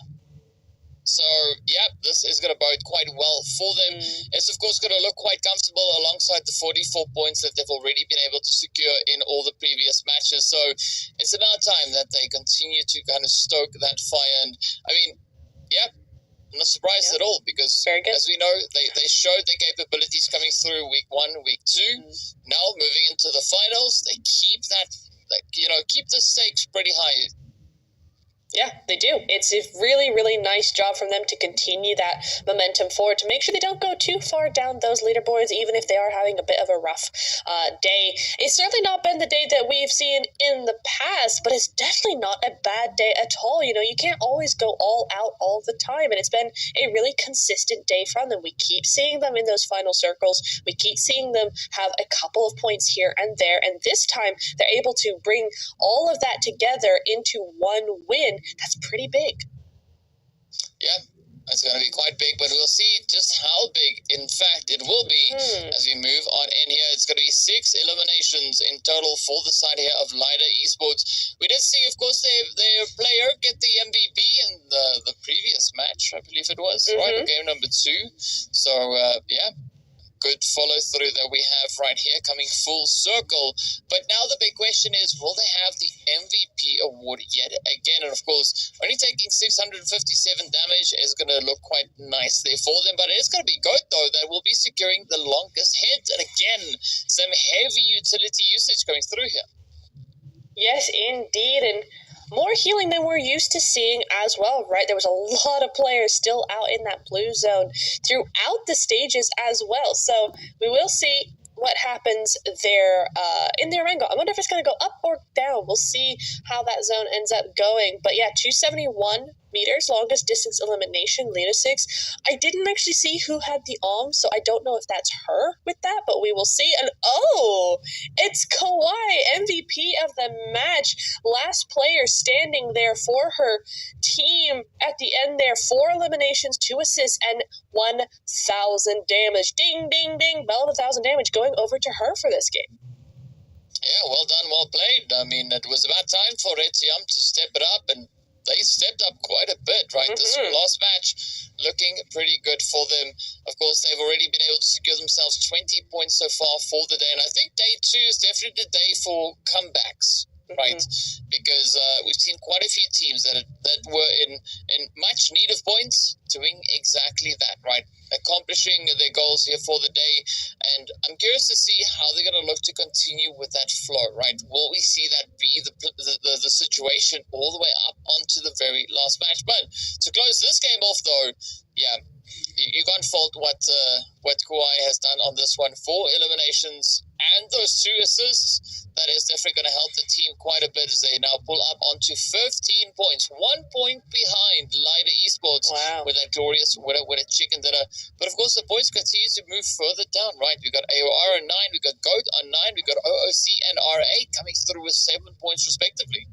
So, yeah, this is going to bode quite well for them. It's, of course, going to look quite comfortable alongside the 44 points that they've already been able to secure in all the previous matches. So, it's about time that they continue to kind of stoke that fire. And, I mean, yeah, I'm not surprised at all, because as we know, they showed their capabilities coming through week 1, week 2. Now moving into the finals, they keep that, keep the stakes pretty high. Yeah, they do. It's a really, really nice job from them to continue that momentum forward, to make sure they don't go too far down those leaderboards, even if they are having a bit of a rough day. It's certainly not been the day that we've seen in the past, but it's definitely not a bad day at all. You know, you can't always go all out all the time, and it's been a really consistent day from them. We keep seeing them in those final circles. We keep seeing them have a couple of points here and there, and this time they're able to bring all of that together into one win. That's pretty big. Yeah, it's going to be quite big, but we'll see just how big, in fact, it will be as we move on in here. It's going to be 6 eliminations in total for the side here of Lida Esports. We did see, of course, their player get the MVP in the previous match, I believe it was, right? Game number 2. So, yeah. Good follow through that we have right here coming full circle. But now the big question is, will they have the MVP award yet again? And of course, only taking 657 damage is going to look quite nice there for them. But it is going to be Goat, though, that will be securing the longest hit. And again, some heavy utility usage coming through here. Yes, indeed. And more healing than we're used to seeing as well, right? There was a lot of players still out in that blue zone throughout the stages as well. So we will see what happens there in their angle. I wonder if it's going to go up or down. We'll see how that zone ends up going. But yeah, 271 meters, longest distance elimination, Lena 6. I didn't actually see who had the so I don't know if that's her with that, but we will see. And oh, it's Kawhi, MVP of the match. Last player standing there for her team at the end there. 4 eliminations, 2 assists, and 1,000 damage. Ding, ding, ding. Bell of 1,000 damage going over to her for this game. Yeah, well done, well played. I mean, it was about time for Etiam to step it up, and they stepped up quite a bit, right? This last match looking pretty good for them. Of course, they've already been able to secure themselves 20 points so far for the day. And I think day 2 is definitely the day for comebacks, right? Because we've seen quite a few teams that were in much need of points doing exactly that, right? Accomplishing their goals here for the day. And I'm curious to see how they're going to look to continue with that flow, right? Will we see that be the situation all the way up onto the very last match? But to close this game off, though, yeah, you can't fault what Kawhi has done on this one. 4 eliminations and those 2 assists. That is definitely going to help the team quite a bit as they now pull up onto 15 points. 1 point behind Lider Esports with that glorious with a chicken dinner. But of course, the points continue to move further down, right? We've got AOR on 9, we've got GOAT on 9, we've got OOC and RA coming through with 7 points respectively.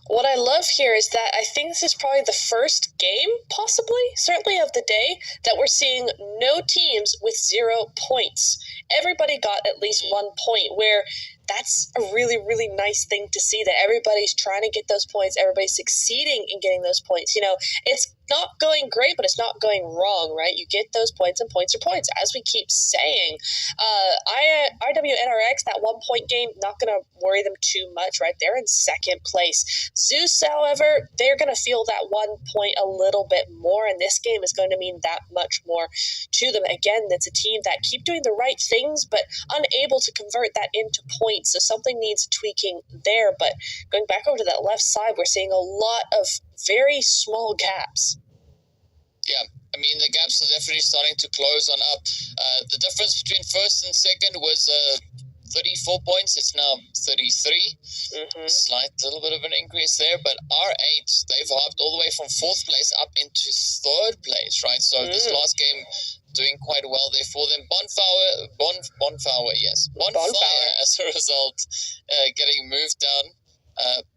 What I love here is that I think this is probably the first game, possibly, certainly of the day, that we're seeing no teams with 0 points. Everybody got at least 1 point, where that's a really, really nice thing to see, that everybody's trying to get those points, everybody's succeeding in getting those points. You know, it's not going great, but it's not going wrong, right? You get those points, and points are points, as we keep saying. IWNRX, that 1 point game, not going to worry them too much, right? They're in second place. Zeus, however, they're going to feel that 1 point a little bit more, and this game is going to mean that much more to them. Again, it's a team that keep doing the right things, but unable to convert that into points, so something needs tweaking there. But going back over to that left side, we're seeing a lot of very small gaps. Yeah, I mean, the gaps are definitely starting to close on up. The difference between first and second was 34 points. It's now 33. Slight little bit of an increase there, but R8, they've hopped all the way from 4th place up into 3rd place, right? So this last game doing quite well there for them. Bonfire, yes. Bonfire as a result, getting moved down.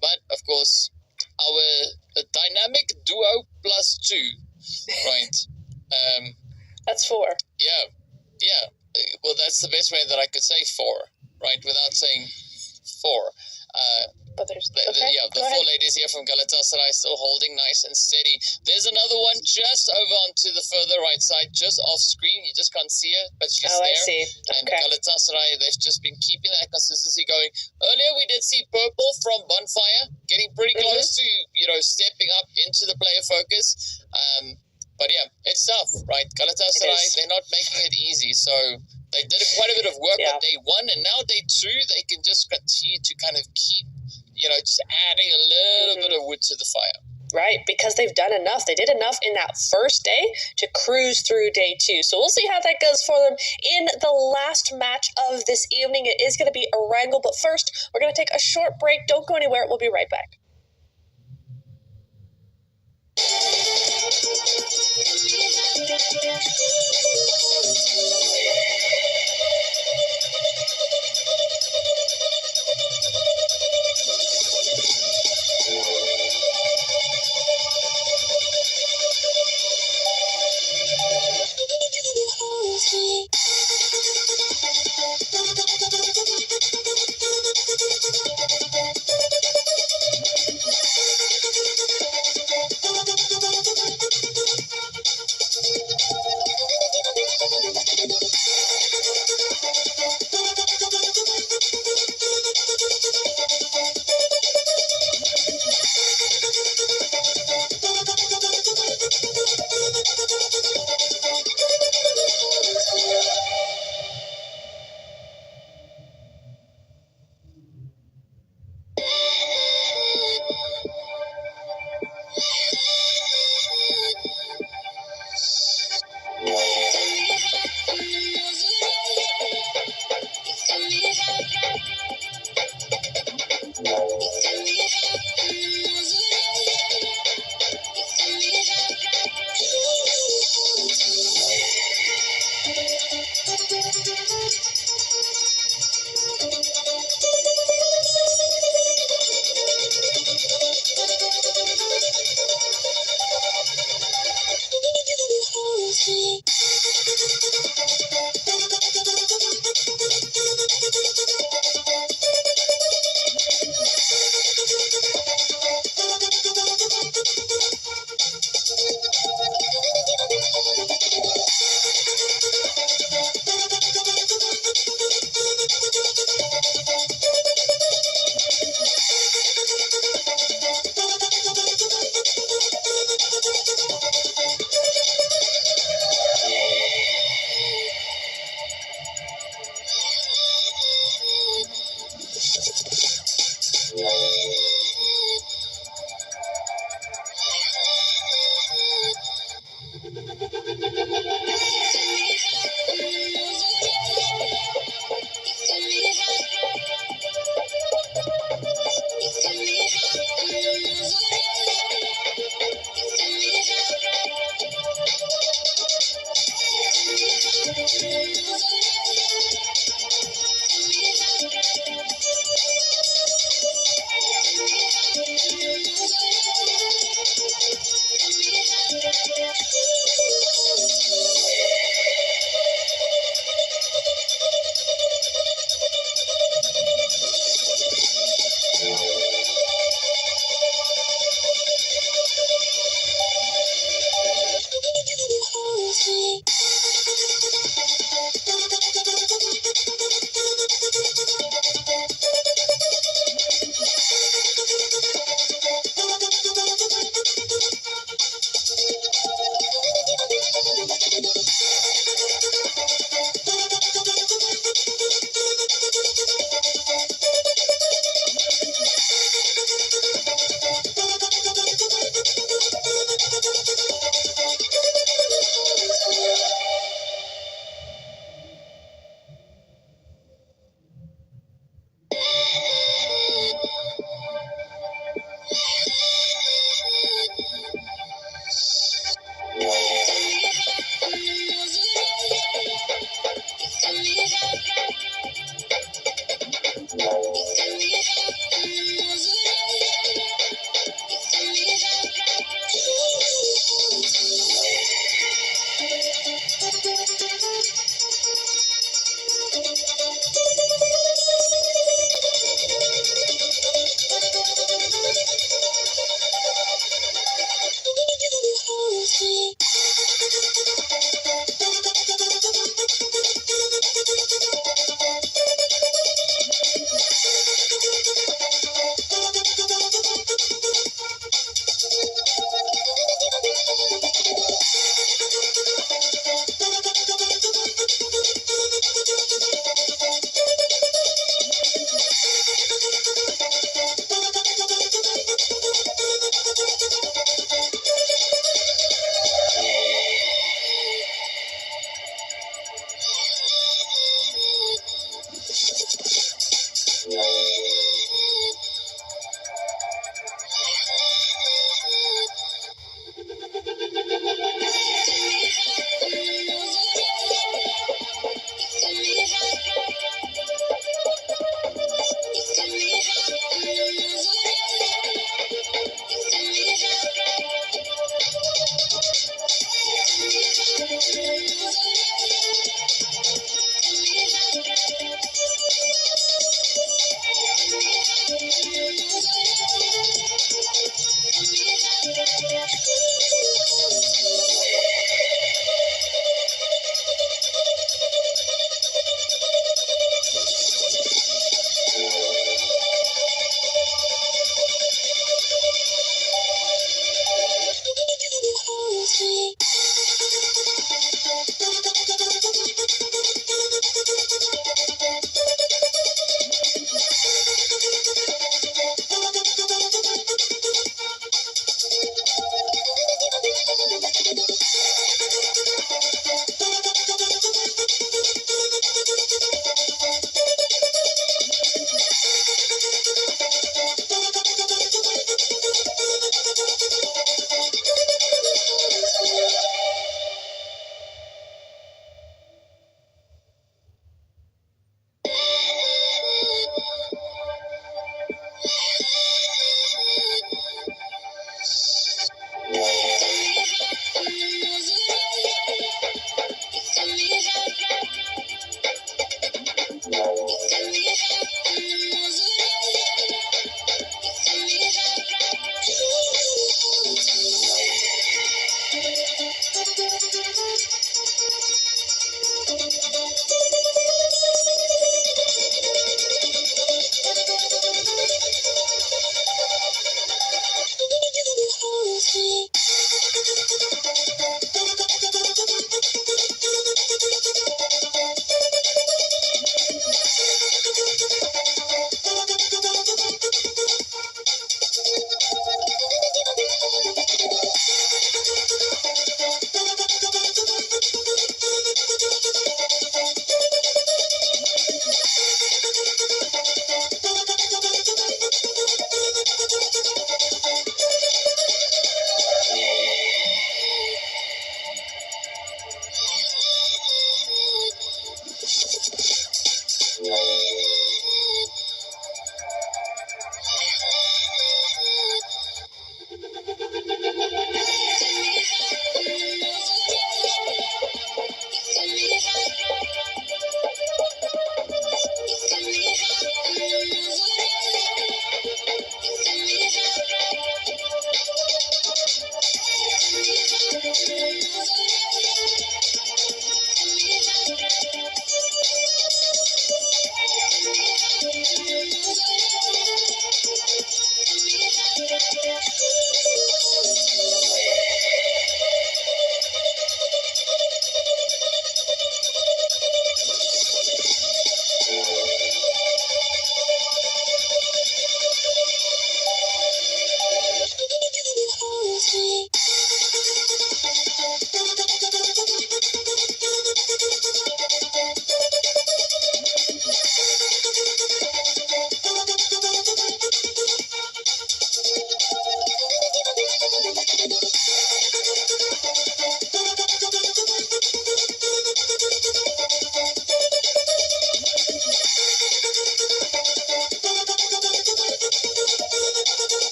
But, of course, our dynamic duo plus 2, right? That's 4. Yeah. Well, that's the best way that I could say 4, right? Without saying 4. But there's the 4 ladies here from Galatasaray still holding nice and steady. There's another one just over onto the further right side, just off screen. You just can't see her, but she's there. I see. And Galatasaray, they've just been keeping that consistency going. Earlier, we did see Purple from Bonfire getting pretty close to, stepping up into the player focus. But yeah, it's tough, right? Galatasaray, they're not making it easy. So they did quite a bit of work on day 1, and now day 2, they can just continue to kind of keep, just adding a little bit of wood to the fire. Right, because they've done enough. They did enough in that first day to cruise through day 2. So we'll see how that goes for them in the last match of this evening. It is going to be a wrangle, but first, we're going to take a short break. Don't go anywhere. We'll be right back.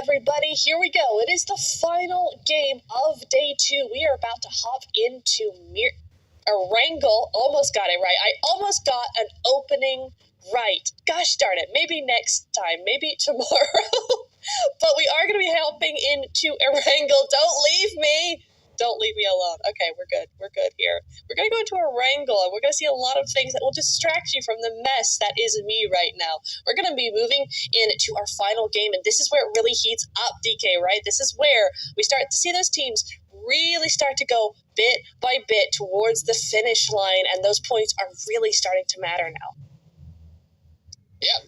everybody. Here we go. It is the final game of day 2. We are about to hop into Erangel. Almost got it right. I almost got an opening right. Gosh darn it. Maybe next time. Maybe tomorrow. But we are going to be hopping into Erangel. Don't leave me. Don't leave me alone. Okay, we're good. We're good here. We're going to go into Erangel, and we're going to see a lot of things that will distract you from the mess that is me right now. We're going to be moving into our final game, and this is where it really heats up, DK, right? This is where we start to see those teams really start to go bit by bit towards the finish line, and those points are really starting to matter now. Yeah.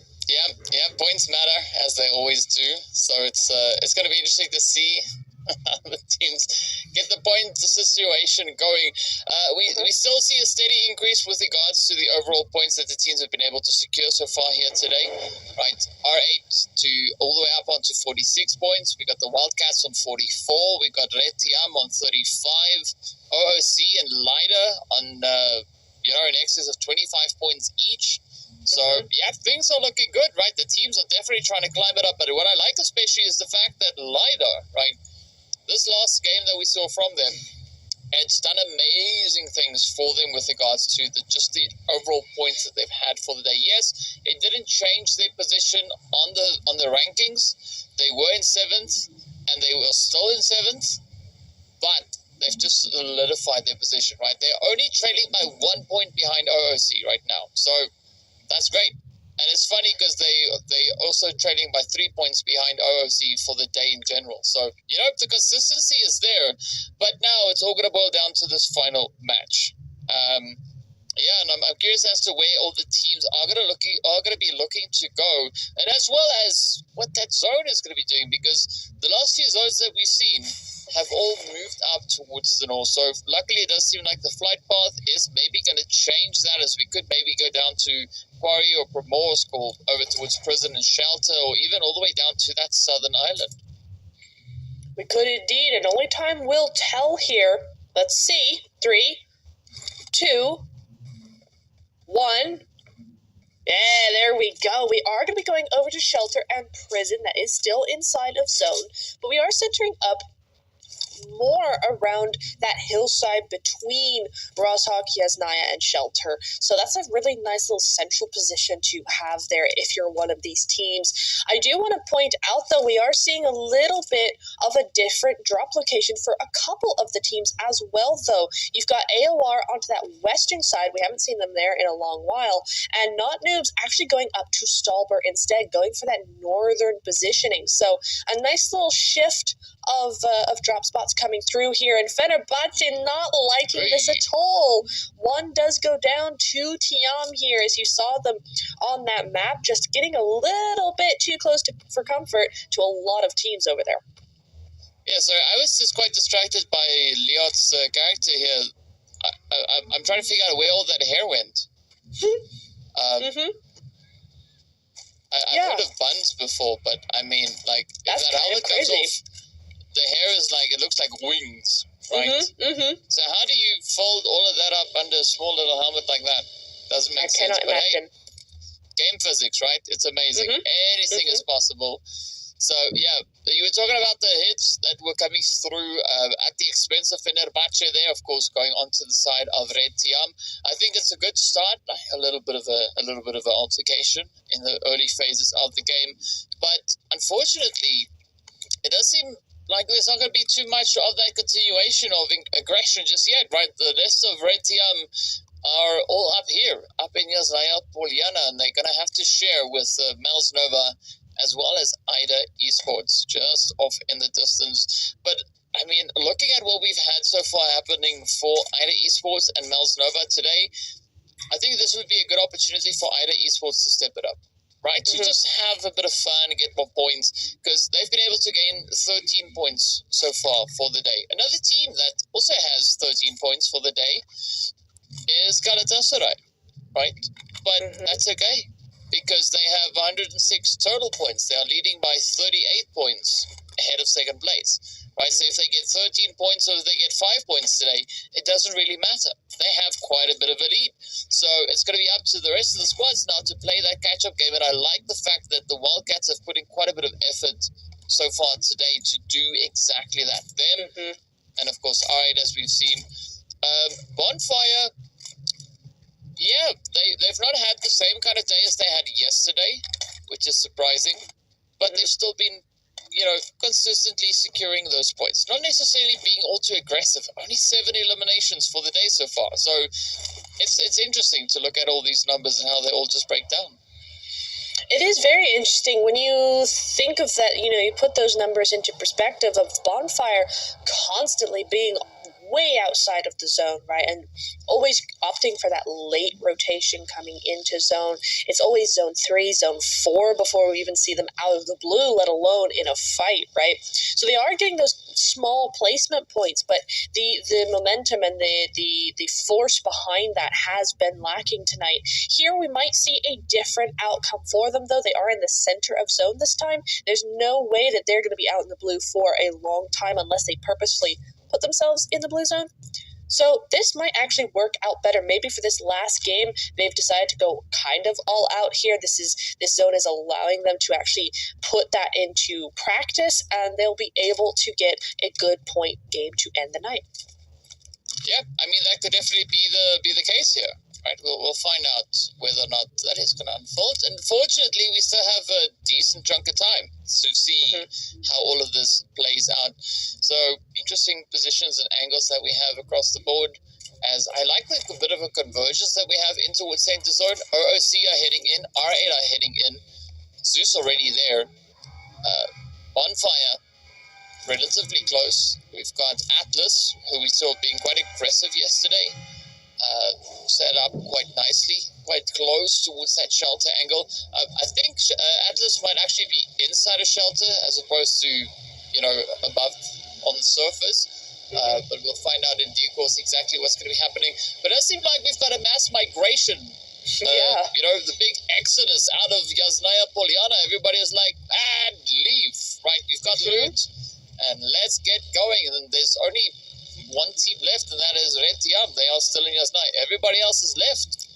Points matter, as they always do. So it's going to be interesting to see the teams get the point situation going. We still see a steady increase with regards to the overall points that the teams have been able to secure so far here today. Right, R8 to all the way up onto 46 points. We got the Wildcats on 44. We got Red Tiam on 35. OOC and Lida on in excess of 25 points each. So, yeah, things are looking good, right? The teams are definitely trying to climb it up. But what I like especially is the fact that Lida, right, this last game that we saw from them, it's done amazing things for them with regards to just the overall points that they've had for the day. Yes, it didn't change their position on the rankings. They were in 7th, and they were still in 7th, but they've just solidified their position, right? They're only trailing by 1 point behind OOC right now. So that's great. And it's funny because they also trailing by 3 points behind OOC for the day in general. So, the consistency is there. But now it's all going to boil down to this final match. And I'm curious as to where all the teams are going to be looking to go, and as well as what that zone is going to be doing, because the last few zones that we've seen have all moved up towards the north. So luckily it does seem like the flight path is maybe going to change that, as we could maybe go down to Quarry or Pmewl School over towards Prison and Shelter, or even all the way down to that southern island. We could indeed, and only time will tell here. Let's see. 3, 2, 1. Yeah, there we go. We are going to be going over to Shelter and Prison. That is still inside of zone, but we are centering up more around that hillside between Rosshawk, Yasnaya, and Shelter. So that's a really nice little central position to have there if you're one of these teams. I do want to point out, though, we are seeing a little bit of a different drop location for a couple of the teams as well, though. You've got AOR onto that western side. We haven't seen them there in a long while. And Not Noobs actually going up to Stalber instead, going for that northern positioning. So a nice little shift of drop spots coming through here, and Fenerbahce not liking this at all. One does go down to Tiam here, as you saw them on that map, just getting a little bit too close for comfort to a lot of teams over there. Yeah, so I was just quite distracted by Liot's character here. I'm trying to figure out where all that hair went. I've heard of buns before, but I mean, like, if that's that helmet comes crazy. off, the hair is like, it looks like wings, right? So how do you fold all of that up under a small little helmet like that? Doesn't make sense. I cannot imagine. Hey, game physics, right? It's amazing. Anything is possible. So, yeah, you were talking about the hits that were coming through at the expense of Fenerbahce there, of course, going onto the side of Red Tiam. I think it's a good start, a little bit of an altercation in the early phases of the game. But unfortunately, it does seem like there's not going to be too much of that continuation of aggression just yet, right? The rest of Red Tiam are all up here, up in Yasnaya Poliana, and they're going to have to share with Pmewl Nova as well as Ida Esports just off in the distance. But I mean, looking at what we've had so far happening for Ida Esports and Pmewl Nova today, I think this would be a good opportunity for Ida Esports to step it up. Right, to just have a bit of fun and get more points, because they've been able to gain 13 points so far for the day. Another team that also has 13 points for the day is Galatasaray, right? But that's okay, because they have 106 total points. They are leading by 38 points ahead of second place. Right, so if they get 13 points or if they get 5 points today, it doesn't really matter. They have quite a bit of a lead. So it's going to be up to the rest of the squads now to play that catch-up game. And I like the fact that the Wildcats have put in quite a bit of effort so far today to do exactly that. Them, and of course, R8, as we've seen. Bonfire, yeah, they've not had the same kind of day as they had yesterday, which is surprising. But they've still been, consistently securing those points. Not necessarily being all too aggressive. Only 7 eliminations for the day so far. So it's interesting to look at all these numbers and how they all just break down. It is very interesting when you think of that, you put those numbers into perspective of Bonfire constantly being way outside of the zone, right? And always opting for that late rotation coming into zone. It's always zone 3, zone 4 before we even see them out of the blue, let alone in a fight, right? So they are getting those small placement points, but the momentum and the force behind that has been lacking tonight. Here we might see a different outcome for them, though. They are in the center of zone this time. There's no way that they're going to be out in the blue for a long time unless they purposefully put themselves in the blue zone. So this might actually work out better. Maybe for this last game, they've decided to go kind of all out here. This zone is allowing them to actually put that into practice, and they'll be able to get a good point game to end the night. Yeah, I mean, that could definitely be the case here. Right, we'll find out whether or not that is going to unfold. And fortunately, we still have a decent chunk of time to see how all of this plays out. So, interesting positions and angles that we have across the board. As I like the bit of a convergence that we have in towards center zone. OOC are heading in, R8 are heading in, Zeus already there. Bonfire, relatively close. We've got Atlas, who we saw being quite aggressive yesterday. Set up quite nicely, quite close towards that shelter angle. I think Atlas might actually be inside a shelter as opposed to, above on the surface. But we'll find out in due course exactly what's going to be happening. But it does seem like we've got a mass migration. The big exodus out of Yasnaya Poliana. Everybody is like, leave, right? We've got loot, and let's get going. And there's only one team left, and that is Red Tiam. They are still in Yasnaya. Everybody else is left.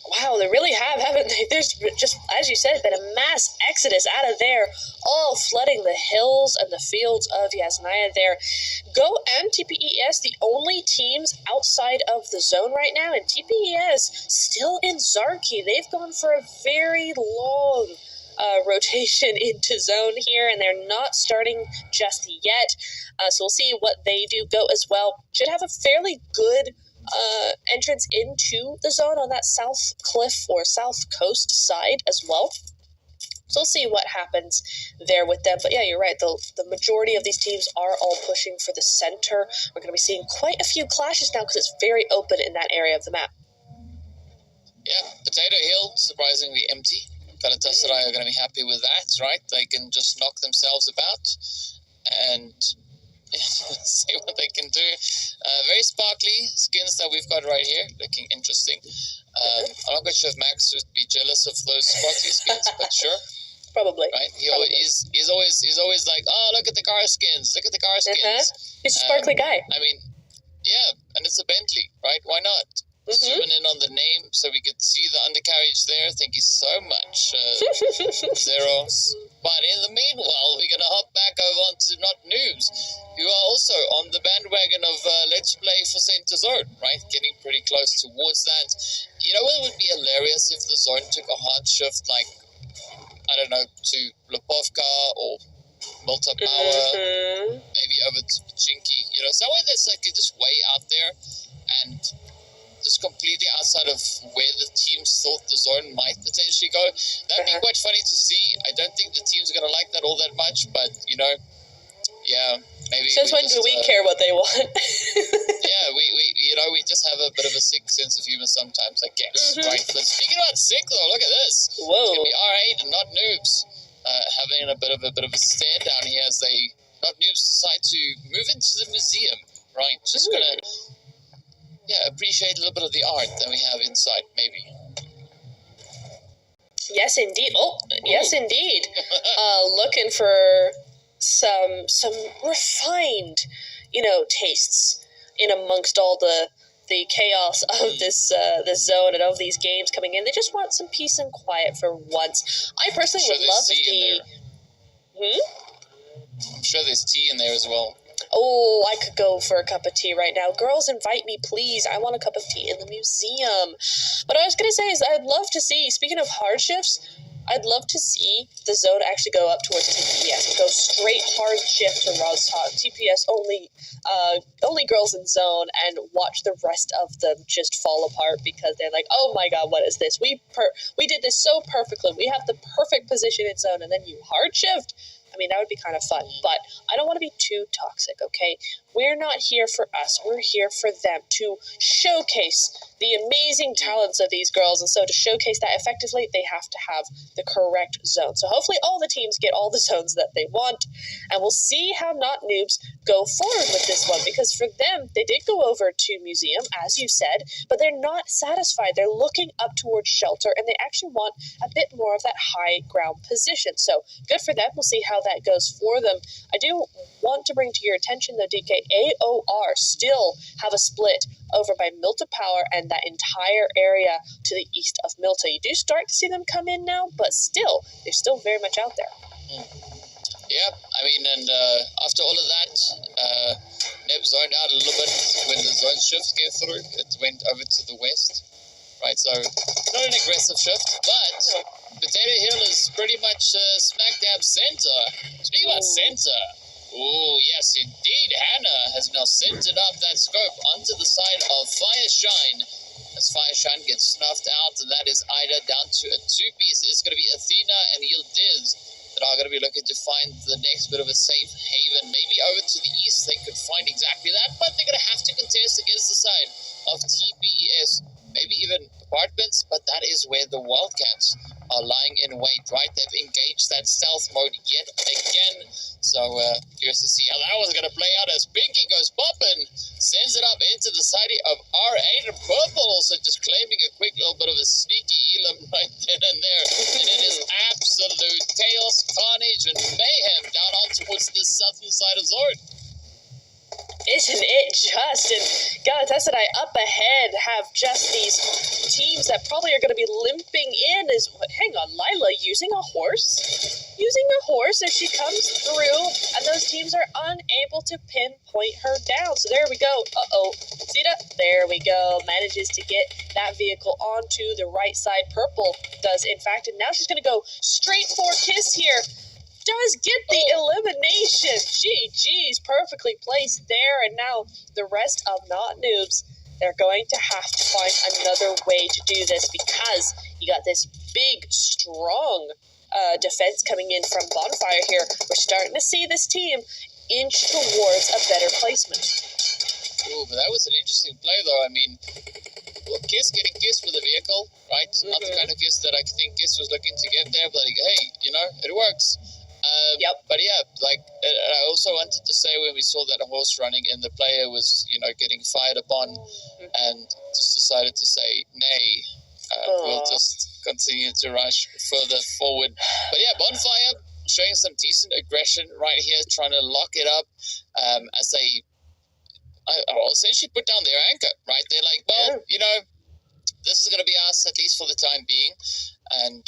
Wow, they really have, haven't they? There's just, as you said, been a mass exodus out of there, all flooding the hills and the fields of Yasnaya there. Go and TPES, the only teams outside of the zone right now, and TPES still in Zarki. They've gone for a very long rotation into zone here, and they're not starting just yet. So we'll see what they do. Go as well should have a fairly good entrance into the zone on that south cliff or south coast side as well. So we'll see what happens there with them. But yeah, you're right. The majority of these teams are all pushing for the center. We're going to be seeing quite a few clashes now because it's very open in that area of the map. Yeah, Potato Hill, surprisingly empty. Galatasaray are going to be happy with that, right? They can just knock themselves about and see what they can do. Very sparkly skins that we've got right here, looking interesting. I'm not quite sure if Max would be jealous of those sparkly skins, but sure. Probably. Right? He's always like, oh, look at the car skins, look at the car skins. He's a sparkly guy. I mean, yeah, and it's a Bentley, right? Why not? Zooming in on the name so we could see the undercarriage there. Thank you so much, Zero. But in the meanwhile, we're going to hop back over onto Not Noobs, who are also on the bandwagon of Let's Play for Center Zone, right? Getting pretty close towards that. You know what would be hilarious if the zone took a hard shift, like, I don't know, to Lipovka or Malta Power, maybe over to Pachinki, somewhere that's like just way out there and just completely outside of where the teams thought the zone might potentially go. That'd be quite funny to see. I don't think the teams are going to like that all that much, but, yeah, maybe. Since when do we care what they want? Yeah, we just have a bit of a sick sense of humor sometimes, I guess, right? But speaking about sick, though, look at this. Whoa. It's going to be R8 and Not Noobs having a bit of a stare down here as they, Not Noobs, decide to move into the museum, right? Just going to appreciate a little bit of the art that we have inside, maybe. Yes, indeed. Oh, yes, indeed. Looking for some refined, tastes in amongst all the chaos of this zone and of these games coming in. They just want some peace and quiet for once. I personally would love if I'm sure there's tea in there as well. Oh, I could go for a cup of tea right now. Girls, invite me, please. I want a cup of tea in the museum. What I was going to say is I'd love to see, speaking of hard shifts, I'd love to see the zone actually go up towards TPS and go straight hard shift to Rozhog. TPS only girls in zone, and watch the rest of them just fall apart because they're like, oh my god, what is this? We did this so perfectly. We have the perfect position in zone, and then you hard shift? I mean, that would be kind of fun, but I don't want to be too toxic, okay? We're not here for us. We're here for them to showcase the amazing talents of these girls. And so to showcase that effectively, they have to have the correct zone. So hopefully all the teams get all the zones that they want. And we'll see how Not Noobs go forward with this one. Because for them, they did go over to Museum, as you said, but they're not satisfied. They're looking up towards Shelter, and they actually want a bit more of that high ground position. So good for them. We'll see how that goes for them. I do want to bring to your attention, though, DK, AOR still have a split over by Milta Power and that entire area to the east of Milta. You do start to see them come in now, but still, they're still very much out there. Yeah, I mean, and after all of that, Neb zoned out a little bit when the zone shift came through. It went over to the west, right? So not an aggressive shift, but Potato Hill is pretty much smack dab center. Speaking about center, oh yes, indeed, Hannah has now centered up that scope onto the side of Fireshine. As Fireshine gets snuffed out, and that is Ida down to a two-piece. It's going to be Athena and Yildiz that are going to be looking to find the next bit of a safe haven. Maybe over to the east they could find exactly that, but they're going to have to contest against the side of TPES. Maybe even apartments, but that is where the Wildcats are lying in wait, right? They've engaged that stealth mode yet again. So curious to see how that one's going to play out as Pinky goes popping, sends it up into the side of R8, and Purple also just claiming a quick little bit of a sneaky elim right then and there. And it is absolute chaos, carnage, and mayhem down on towards the southern side of Zord. Isn't it just? And God, that's what I up ahead have just these teams that probably are going to be limping in. Hang on, Lila using a horse? Using a horse as she comes through, and those teams are unable to pinpoint her down. So there we go. Sita, there we go. Manages to get that vehicle onto the right side. Purple does, in fact, and now she's going to go straight for Kiss here. Does get the elimination. GG's, perfectly placed there. And now the rest of Not Noobs, they're going to have to find another way to do this, because you got this big, strong defense coming in from Bonfire here. We're starting to see this team inch towards a better placement. Ooh, but that was an interesting play, though. I mean, Kiss getting Kiss with a vehicle, right? Not the kind of Kiss that I think Kiss was looking to get there, but like, hey, it works. But yeah, I also wanted to say when we saw that horse running and the player was, getting fired upon, and just decided to say, nay, we'll just continue to rush further forward. But yeah, Bonfire showing some decent aggression right here, trying to lock it up as they essentially put down their anchor, right? They're like, well, this is going to be us, at least for the time being, and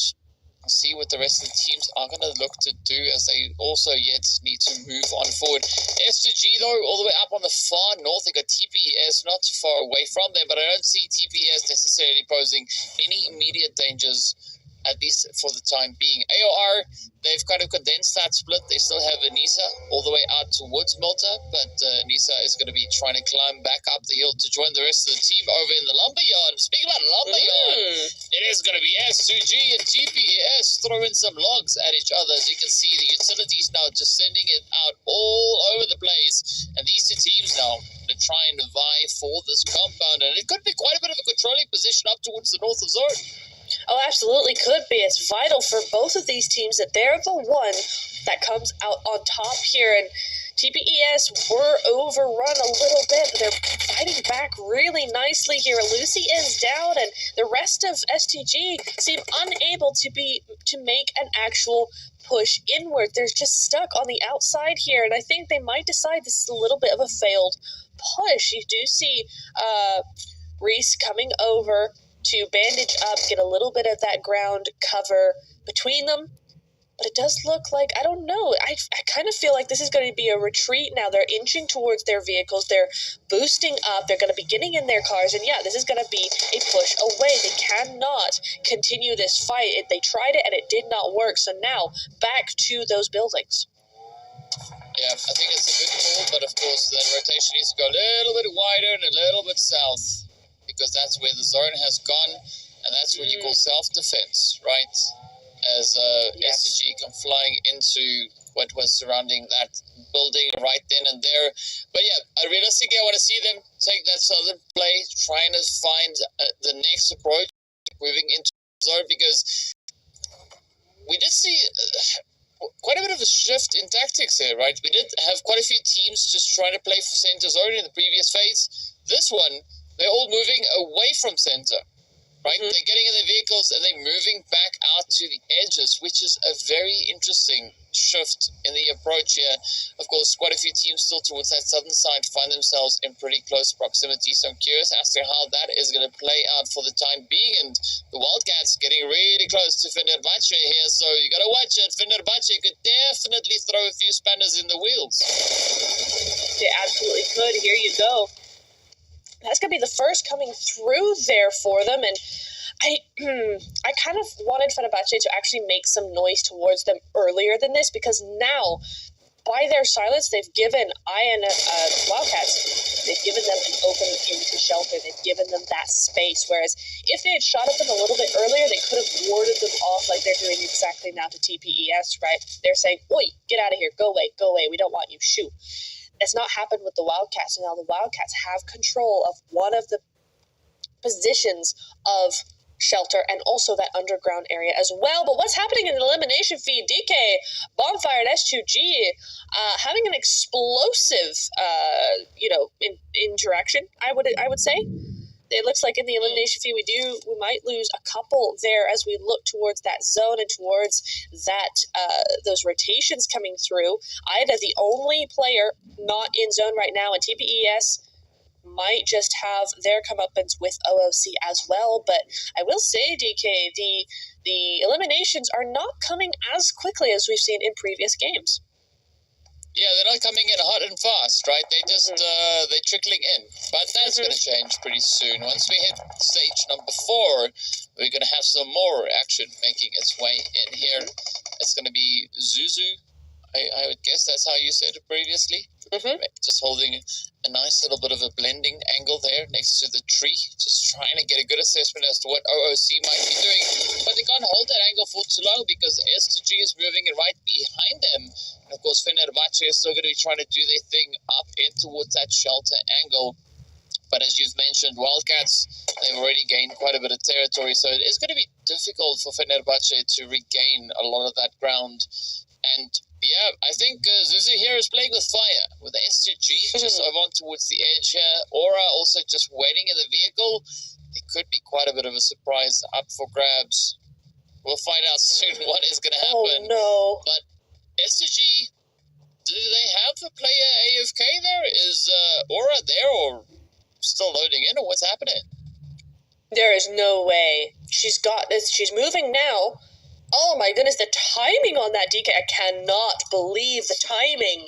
see what the rest of the teams are going to look to do as they also yet need to move on forward. S2G, though, all the way up on the far north. They got TPS not too far away from them, but I don't see TPS necessarily posing any immediate dangers, at least for the time being. AOR, they've kind of condensed that split. They still have Anissa all the way out towards Malta, but Anissa is going to be trying to climb back up the hill to join the rest of the team over in the lumberyard. Speaking about lumberyard, it is going to be S2G and TPES throwing some logs at each other. As you can see, the utilities now just sending it out all over the place, and these two teams now to try and vie for this compound, and it could be quite a bit of a controlling position up towards the north of Zord. Oh, absolutely could be. It's vital for both of these teams that they're the one that comes out on top here. And TPES were overrun a little bit, but they're fighting back really nicely here. Lucy is down, and the rest of STG seem unable to make an actual push inward. They're just stuck on the outside here, and I think they might decide this is a little bit of a failed push. You do see Reese coming over to bandage up, get a little bit of that ground cover between them. But it does look like, I don't know, I kind of feel like this is going to be a retreat now. They're inching towards their vehicles. They're boosting up. They're going to be getting in their cars. And yeah, this is going to be a push away. They cannot continue this fight. They tried it and it did not work. So now back to those buildings. Yeah, I think it's a good call, but of course that rotation needs to go a little bit wider and a little bit south, because that's where the zone has gone, and that's what you call self-defense, right? As SCG come flying into what was surrounding that building right then and there. But yeah, realistically, I want to see them take that southern play, trying to find the next approach, moving into the zone, because we did see quite a bit of a shift in tactics here, right? We did have quite a few teams just trying to play for center zone in the previous phase. This one, they're all moving away from center, right? They're getting in their vehicles and they're moving back out to the edges, which is a very interesting shift in the approach here. Of course, quite a few teams still towards that southern side find themselves in pretty close proximity, so I'm curious as to how that is going to play out for the time being. And the Wildcats getting really close to Fenerbahce here, so you got to watch it. Fenerbahce could definitely throw a few spanners in the wheels. They absolutely could. Here you go. That's going to be the first coming through there for them, and I kind of wanted Fenerbahce to actually make some noise towards them earlier than this, because now, by their silence, they've given Wildcats, they've given them an opening into shelter. They've given them that space, whereas if they had shot at them a little bit earlier, they could have warded them off like they're doing exactly now to TPES, right? They're saying, oi, get out of here, go away, we don't want you, shoot. It's not happened with the Wildcats, and now the Wildcats have control of one of the positions of shelter and also that underground area as well. But what's happening in the elimination feed? DK, Bonfire, and S2G having an explosive, interaction. I would say. It looks like in the elimination feed we might lose a couple there as we look towards that zone and towards that those rotations coming through. Ida, the only player not in zone right now, and TPES might just have their comeuppance with OOC as well. But I will say, DK, the eliminations are not coming as quickly as we've seen in previous games. Yeah, they're not coming in hot and fast, right? They just they're trickling in, but that's going to change pretty soon. Once we hit stage number 4, we're going to have some more action making its way in here. It's going to be Zuzu. I would guess that's how you said it previously. Just holding a nice little bit of a blending angle there next to the tree, just trying to get a good assessment as to what OOC might be doing. But they can't hold that angle for too long because S2G is moving right behind them. And of course, Fenerbahce is still going to be trying to do their thing up in towards that shelter angle. But as you've mentioned, Wildcats, they've already gained quite a bit of territory, so it is going to be difficult for Fenerbahce to regain a lot of that ground. And yeah, I think Zuzu here is playing with fire, with S2G just over on towards the edge here. Aura also just waiting in the vehicle. It could be quite a bit of a surprise up for grabs. We'll find out soon what is going to happen. Oh, no. But S2G, do they have a player AFK there? Is Aura there or still loading in, or what's happening? There is no way. She's got this. She's moving now. Oh my goodness, the timing on that, DK. I cannot believe the timing.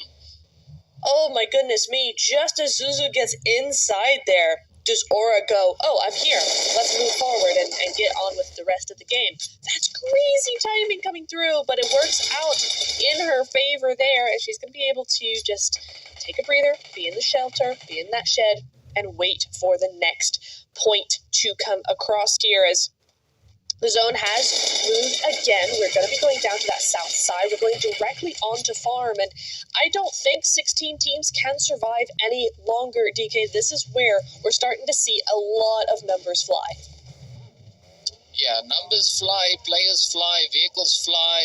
Oh my goodness me. Just as Zuzu gets inside there, does Aura go, oh, I'm here. Let's move forward and get on with the rest of the game. That's crazy timing coming through, but it works out in her favor there, and she's going to be able to just take a breather, be in the shelter, be in that shed, and wait for the next point to come across here as the zone has moved again. We're going to be going down to that south side. We're going directly onto farm, and I don't think 16 teams can survive any longer, DK. This is where we're starting to see a lot of numbers fly. Yeah, numbers fly, players fly, vehicles fly.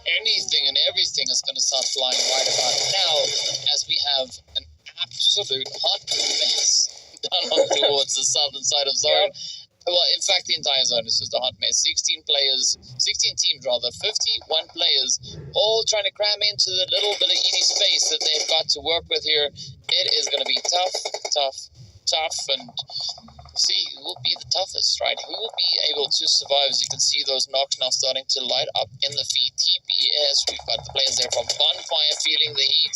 Anything and everything is going to start flying right about now as we have an absolute hot mess down on towards the southern side of zone. Yep. Well, in fact, the entire zone is just a hot mess. 16 teams, 51 players, all trying to cram into the little bit of easy space that they've got to work with here. It is going to be tough, and see who will be the toughest, right? Who will be able to survive? As you can see, those knocks now starting to light up in the feed. TPS, we've got the players there from Bonfire feeling the heat.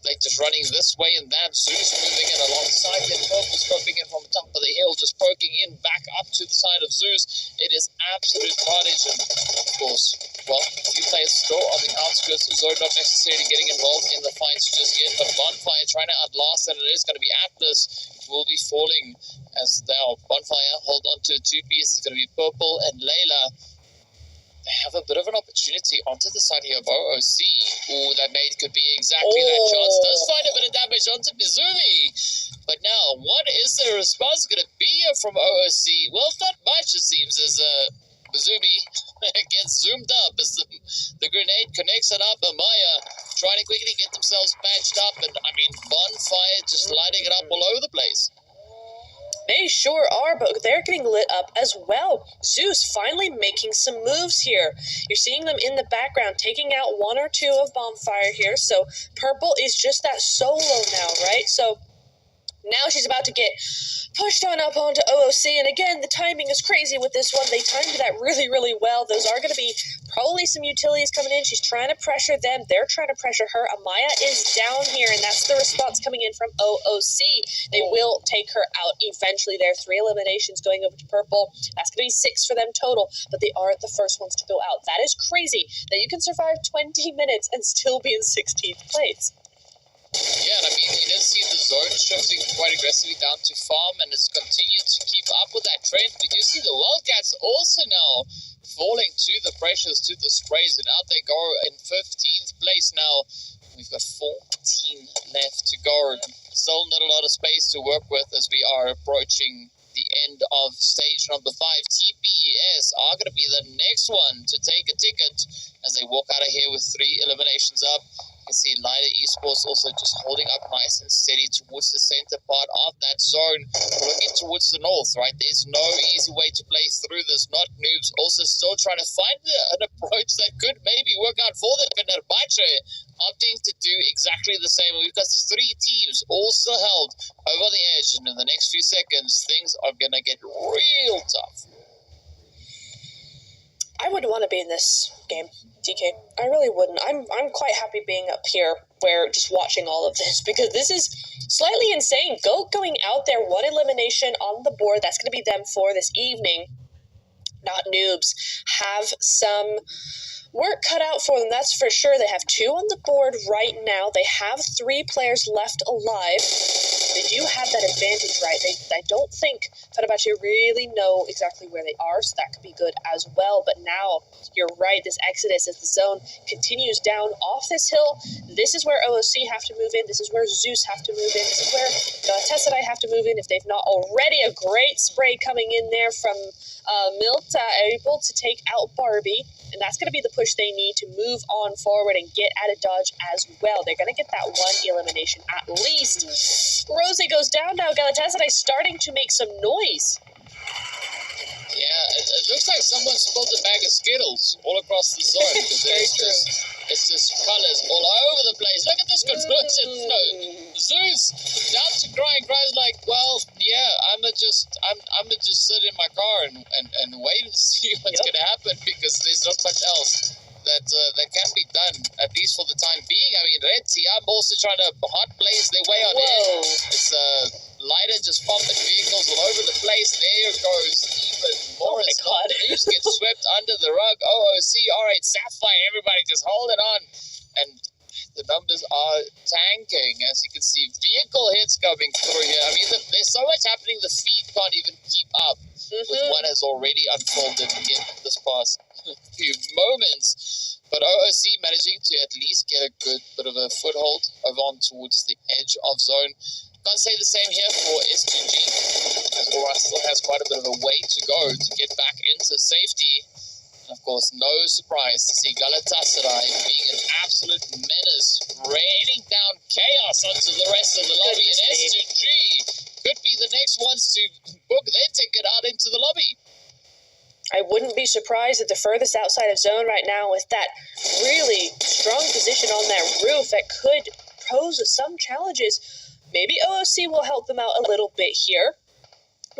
They're just running this way and that. Zeus moving in alongside them. Purple scoping in from the top of the hill, just poking in back up to the side of Zeus. It is absolute carnage, and of course, well, a few players still on the outskirts. Zone not necessarily getting involved in the fights just yet, but Bonfire trying to outlast, and it is going to be Atlas will be falling as now Bonfire hold on to 2 pieces. It's going to be Purple and Layla. They have a bit of an opportunity onto the side here of OOC. Ooh, that nade could be exactly that chance. Does find a bit of damage onto Mizumi. But now, what is the response going to be here from OOC? Well, not much, it seems, as Mizumi gets zoomed up as the grenade connects it up. Amaya trying to quickly get themselves patched up. And, I mean, Bonfire just lighting it up all over the place. They sure are, but they're getting lit up as well. Zeus finally making some moves here. You're seeing them in the background, taking out 1 or 2 of Bonfire here. So Purple is just that solo now, right? So now she's about to get pushed on up onto OOC, and again, the timing is crazy with this one. They timed that really, really well. Those are going to be probably some utilities coming in. She's trying to pressure them. They're trying to pressure her. Amaya is down here, and that's the response coming in from OOC. They will take her out eventually. There are 3 eliminations going over to Purple. That's going to be 6 for them total, but they aren't the first ones to go out. That is crazy that you can survive 20 minutes and still be in 16th place. Yeah, and I mean, we did see the zone shifting quite aggressively down to farm, and it's continued to keep up with that trend. We do see the Wildcats also now falling to the pressures, to the sprays, and out they go in 15th place now. We've got 14 left to go. Still not a lot of space to work with as we are approaching the end of stage number 5. TPES are going to be the next one to take a ticket as they walk out of here with 3 eliminations up. You can see Lida Esports also just holding up nice and steady towards the center part of that zone, looking towards the north, right? There's no easy way to play through this. Not noobs also still trying to find an approach that could maybe work out for them. Fenerbahce opting to do exactly the same. We've got 3 teams all still held over the edge, and in the next few seconds, things are going to get real tough. I wouldn't want to be in this game, DK. I really wouldn't. I'm quite happy being up here where just watching all of this, because this is slightly insane. Going out there, 1 elimination on the board. That's going to be them for this evening. Not noobs. Have some work cut out for them, that's for sure. They have 2 on the board right now. They have 3 players left alive. They do have that advantage, right? I don't think Fenerbahce really know exactly where they are, so that could be good as well. But now, you're right, this exodus as the zone continues down off this hill. This is where OOC have to move in. This is where Zeus have to move in. This is where Tessadai have to move in if they've not already. A great spray coming in there from Milta, able to take out Barbie. And that's going to be the push they need to move on forward and get out of dodge as well. They're going to get that 1 elimination at least. Rose goes down now. Galatasaray starting to make some noise. Yeah, it looks like someone spilled a bag of Skittles all across the zone. It's just colors all over the place. Look at this conversion. No, Zeus down to cries like, well, yeah, I'ma just sit in my car and wait and see what's gonna happen, because there's not much else that can be done, at least for the time being. I mean, Red Sea, I'm also trying to hot blaze their way on in. It's Lighter just pumping vehicles all over the place. There goes even more. Leaves get swept under the rug. OOC, alright, Sapphire, everybody just holding on. And the numbers are tanking, as you can see. Vehicle hits coming through here. I mean, there's so much happening, the feed can't even keep up with what has already unfolded in this past few moments. But OOC managing to at least get a good bit of a foothold over on towards the edge of zone. Can't say the same here for S2G, as Aura still has quite a bit of a way to go to get back into safety. And of course, no surprise to see Galatasaray being an absolute menace, raining down chaos onto the rest of the lobby. And S2G could be the next ones to book their ticket out into the lobby. I wouldn't be surprised at the furthest outside of zone right now with that really strong position on that roof that could pose some challenges. Maybe OOC will help them out a little bit here.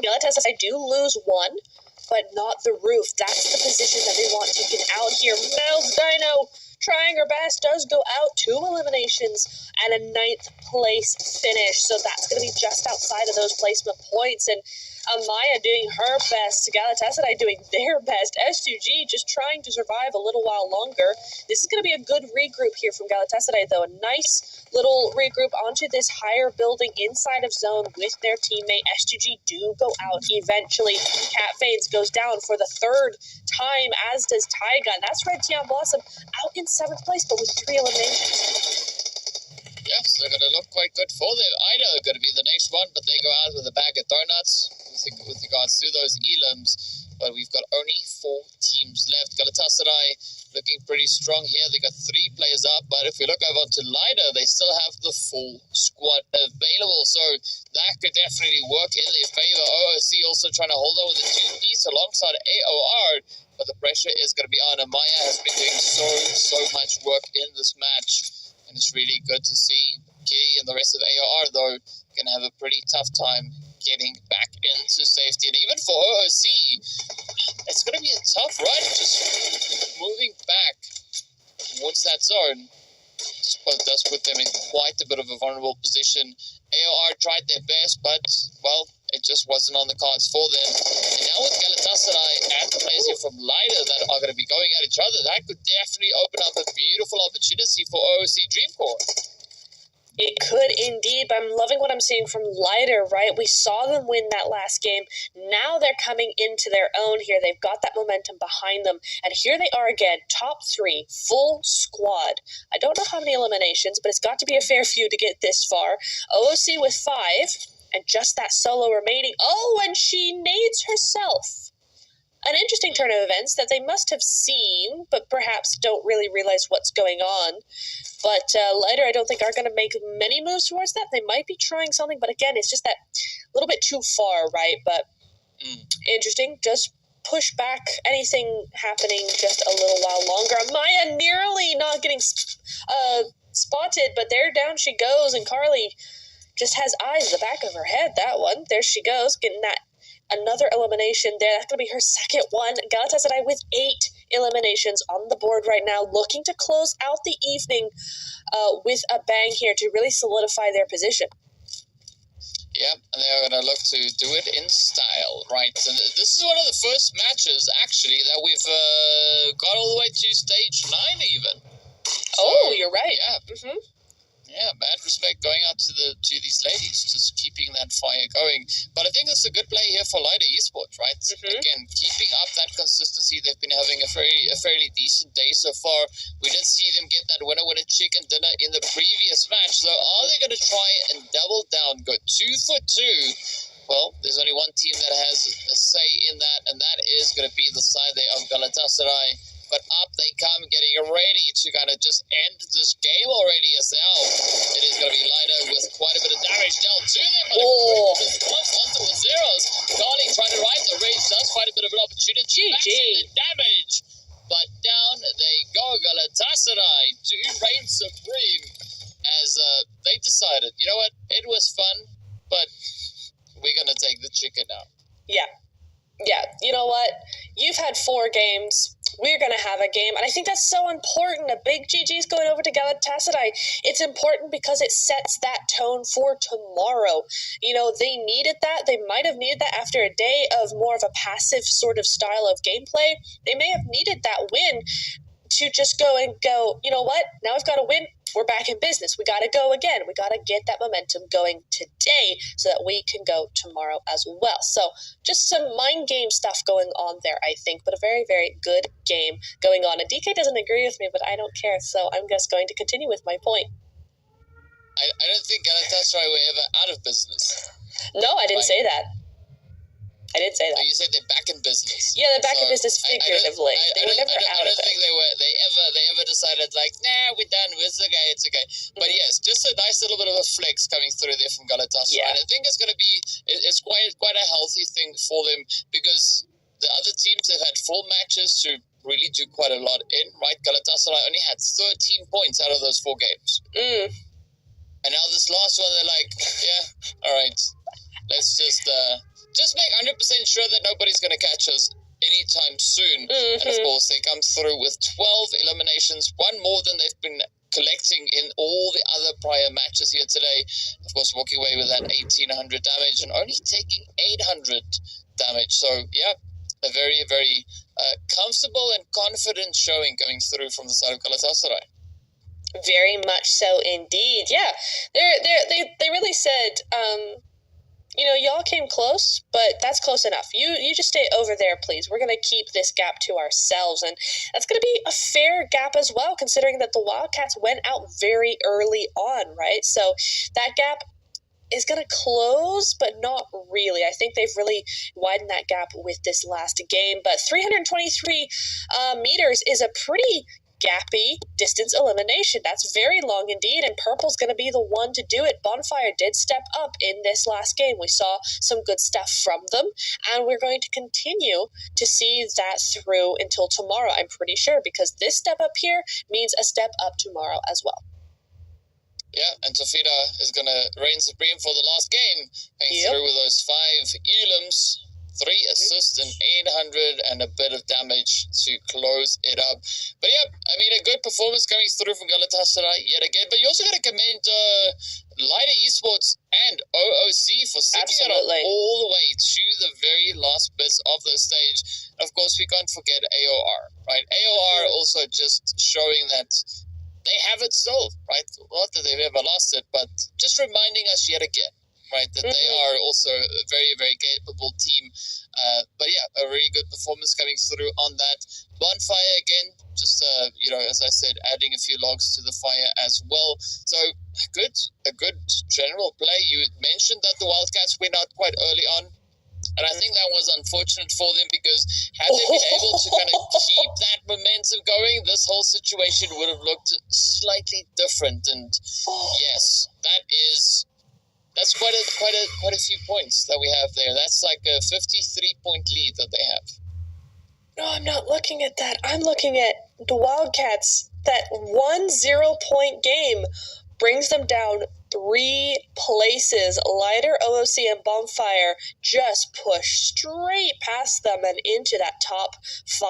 Galatasaray do lose one, but not the roof. That's the position that they want taken out here. Pmewl Dino trying her best, does go out, 2 eliminations and a 9th place finish. So that's going to be just outside of those placement points. And Amaya doing her best, Galatasaray doing their best, S2G just trying to survive a little while longer. This is going to be a good regroup here from Galatasaray, though. A nice little regroup onto this higher building inside of zone with their teammate. S2G do go out eventually. Cat Fades goes down for the 3rd time, as does Taiga. And that's Red Tian Blossom out in 7th place, but with 3 eliminations. Yes, they're going to look quite good for them. Ida are going to be the next one, but they go out with a bag of donuts with regards to those elims. But we've got only 4 teams left. Galatasaray looking pretty strong here. They got 3 players up, but if we look over to Lida, they still have the full squad available. So that could definitely work in their favor. OOC also trying to hold on with the 2 piece alongside AOR, but the pressure is going to be on. Amaya has been doing so much work in this match. And it's really good to see Kitty and the rest of AOR, though, going to have a pretty tough time getting back into safety. And even for OOC, it's going to be a tough run just moving back towards that zone. But it does put them in quite a bit of a vulnerable position. AOR tried their best, but, well, it just wasn't on the cards for them. And now with Galatasaray and the players here from Lida that are going to be going at each other, that could definitely open up a beautiful opportunity for OOC Dreamcore. It could indeed, but I'm loving what I'm seeing from Lighter, right? We saw them win that last game. Now they're coming into their own here. They've got that momentum behind them. And here they are again, top 3, full squad. I don't know how many eliminations, but it's got to be a fair few to get this far. OOC with 5, and just that solo remaining. Oh, and she nades herself. An interesting turn of events that they must have seen, but perhaps don't really realize what's going on. But Lighter, I don't think, are going to make many moves towards that. They might be trying something, but again, it's just that little bit too far, right? But interesting. Just push back anything happening just a little while longer. Maya nearly not getting spotted, but there down she goes, and Carly just has eyes in the back of her head. That one. There she goes, getting that. Another elimination there. That's going to be her 2nd one. Galatasaray with 8 eliminations on the board right now, looking to close out the evening with a bang here to really solidify their position. Yeah, and they're going to look to do it in style, right? And this is one of the first matches, actually, that we've got all the way to stage 9 even. So, you're right. Yeah. Yeah, mad respect going out to these ladies, just keeping that fire going. But I think it's a good play here for Lida Esports, right? Again, keeping up that consistency. They've been having a fairly decent day so far. We did see them get that winner with a chicken dinner in the previous match. So are they going to try and double down, go 2 for 2? Well, there's only one team that has a say in that, and that is going to be the side there of Galatasaray. But up they come, getting ready to kind of just end this game already as now. It is going to be Lida with quite a bit of damage down to them. But a quick response onto the zeros. Carly trying to ride the rage, does find a bit of an opportunity. The damage. But down they go. Galatasaray do reign supreme as they decided, you know what, it was fun, but we're going to take the chicken now. Yeah, you know what? You've had 4 games. We're going to have a game. And I think that's so important. A big GG's going over to Galatasaray. It's important because it sets that tone for tomorrow. You know, they needed that. They might have needed that after a day of more of a passive sort of style of gameplay. They may have needed that win to just go, you know what? Now we've got to win. We're back in business. We got to go again. We got to get that momentum going today so that we can go tomorrow as well. So just some mind game stuff going on there, I think, but a very, very good game going on. And DK doesn't agree with me, but I don't care. So I'm just going to continue with my point. I don't think Galatasaray were ever out of business. No, I didn't say that. I didn't say that. You said they're back in business. Yeah, they're back in business figuratively. They were never out of it. I don't think they ever decided like, nah, we're done. It's okay. But yes, just a nice little bit of a flex coming through there from Galatasaray. Yeah. And I think it's going to be it's quite a healthy thing for them because the other teams have had 4 matches to really do quite a lot in. Right, Galatasaray only had 13 points out of those 4 games. And now this last one, they're like, yeah, all right, let's just just make 100% sure that nobody's going to catch us anytime soon. And of course, they come through with 12 eliminations, one more than they've been collecting in all the other prior matches here today. Of course, walking away with that 1800 damage and only taking 800 damage. So, yeah, a very, very comfortable and confident showing coming through from the side of Galatasaray. Very much so indeed. Yeah, they really said, y'all came close, but that's close enough. You just stay over there, please. We're going to keep this gap to ourselves, and that's going to be a fair gap as well, considering that the Wildcats went out very early on, right? So that gap is going to close, but not really. I think they've really widened that gap with this last game, but 323 meters is a pretty gappy distance elimination. That's very long indeed, and Purple's going to be the one to do it. Bonfire did step up in this last game. We saw some good stuff from them, and we're going to continue to see that through until tomorrow, I'm pretty sure, because this step up here means a step up tomorrow as well. Yeah, and Tofida is going to reign supreme for the last game, going through with those 5 elims, 3 assists and 800 and a bit of damage to close it up. But yeah, I mean, a good performance coming through from Galatasaray yet again. But you also got to commend Lighter Esports and OOC for sticking it up all the way to the very last bits of the stage. Of course, we can't forget AOR, right? AOR also just showing that they have it still, right? Not that they've ever lost it, but just reminding us yet again, right, that they are also a very, very capable team. But yeah, a really good performance coming through on that. Bonfire again, just, as I said, adding a few logs to the fire as well. So a good general play. You mentioned that the Wildcats went out quite early on. And I think that was unfortunate for them, because had they been able to kind of keep that momentum going, this whole situation would have looked slightly different. And yes, that's quite a few points that we have there. That's like a 53-point lead that they have. No, I'm not looking at that. I'm looking at the Wildcats. That 1 0-point game brings them down 3 places. Lighter, OOC, and Bonfire just push straight past them and into that top 5.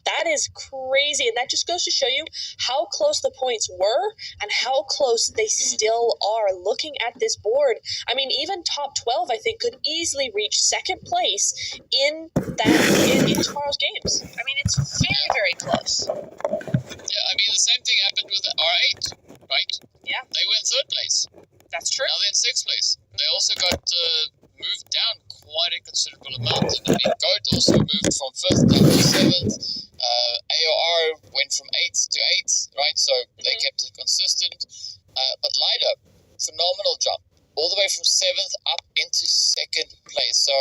That is crazy, and that just goes to show you how close the points were and how close they still are. Looking at this board, I mean, even top 12, I think, could easily reach second place in tomorrow's games. I mean, it's very, very close. Yeah, I mean, the same thing happened with the R8, right? Yeah. They were in 3rd place. That's true. Now they're in 6th place. They also got moved down quite a considerable amount. And I mean, GOAT also moved from 5th down to 7th. AOR went from 8th to 8th, right? So they kept it consistent. But Lighter, phenomenal jump. All the way from 7th up into 2nd place. So,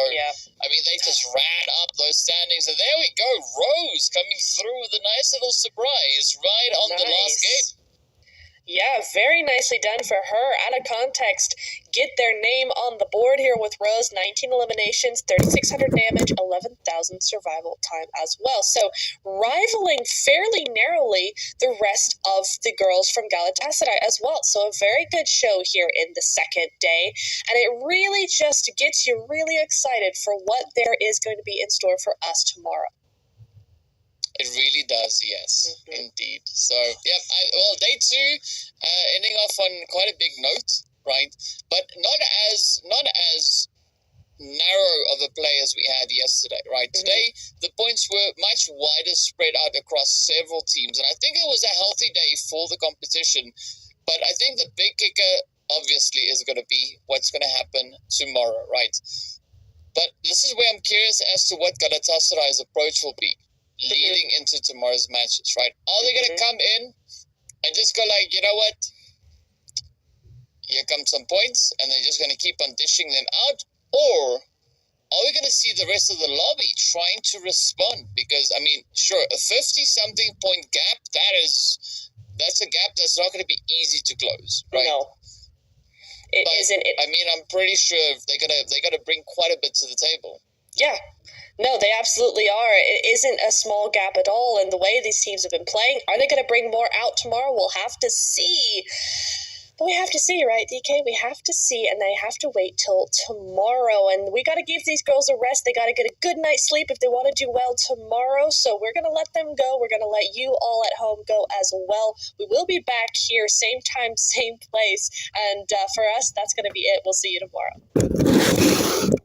I mean, they just ran up those standings. And there we go. Rose coming through with a nice little surprise right on the last game. Yeah, very nicely done for her. Out of context, get their name on the board here with Rose. 19 eliminations, 3,600 damage, 11,000 survival time as well. So rivaling fairly narrowly the rest of the girls from Galatasaray as well. So a very good show here in the second day. And it really just gets you really excited for what there is going to be in store for us tomorrow. It really does, yes, indeed. So, yeah, day 2, ending off on quite a big note, right? But not as narrow of a play as we had yesterday, right? Today, the points were much wider spread out across several teams, and I think it was a healthy day for the competition. But I think the big kicker, obviously, is going to be what's going to happen tomorrow, right? But this is where I'm curious as to what Galatasaray's approach will be leading into tomorrow's matches, right? Are they going to come in and just go like, you know what? Here come some points, and they're just going to keep on dishing them out? Or are we going to see the rest of the lobby trying to respond? Because, I mean, sure, a 50-something point gap, that's a gap that's not going to be easy to close, right? No. Isn't. I mean, I'm pretty sure they gotta bring quite a bit to the table. Yeah. No, they absolutely are. It isn't a small gap at all in the way these teams have been playing. Are they going to bring more out tomorrow? We'll have to see. But we have to see, right, DK? We have to see, and they have to wait till tomorrow. And we got to give these girls a rest. They got to get a good night's sleep if they want to do well tomorrow. So we're going to let them go. We're going to let you all at home go as well. We will be back here, same time, same place. And for us, that's going to be it. We'll see you tomorrow.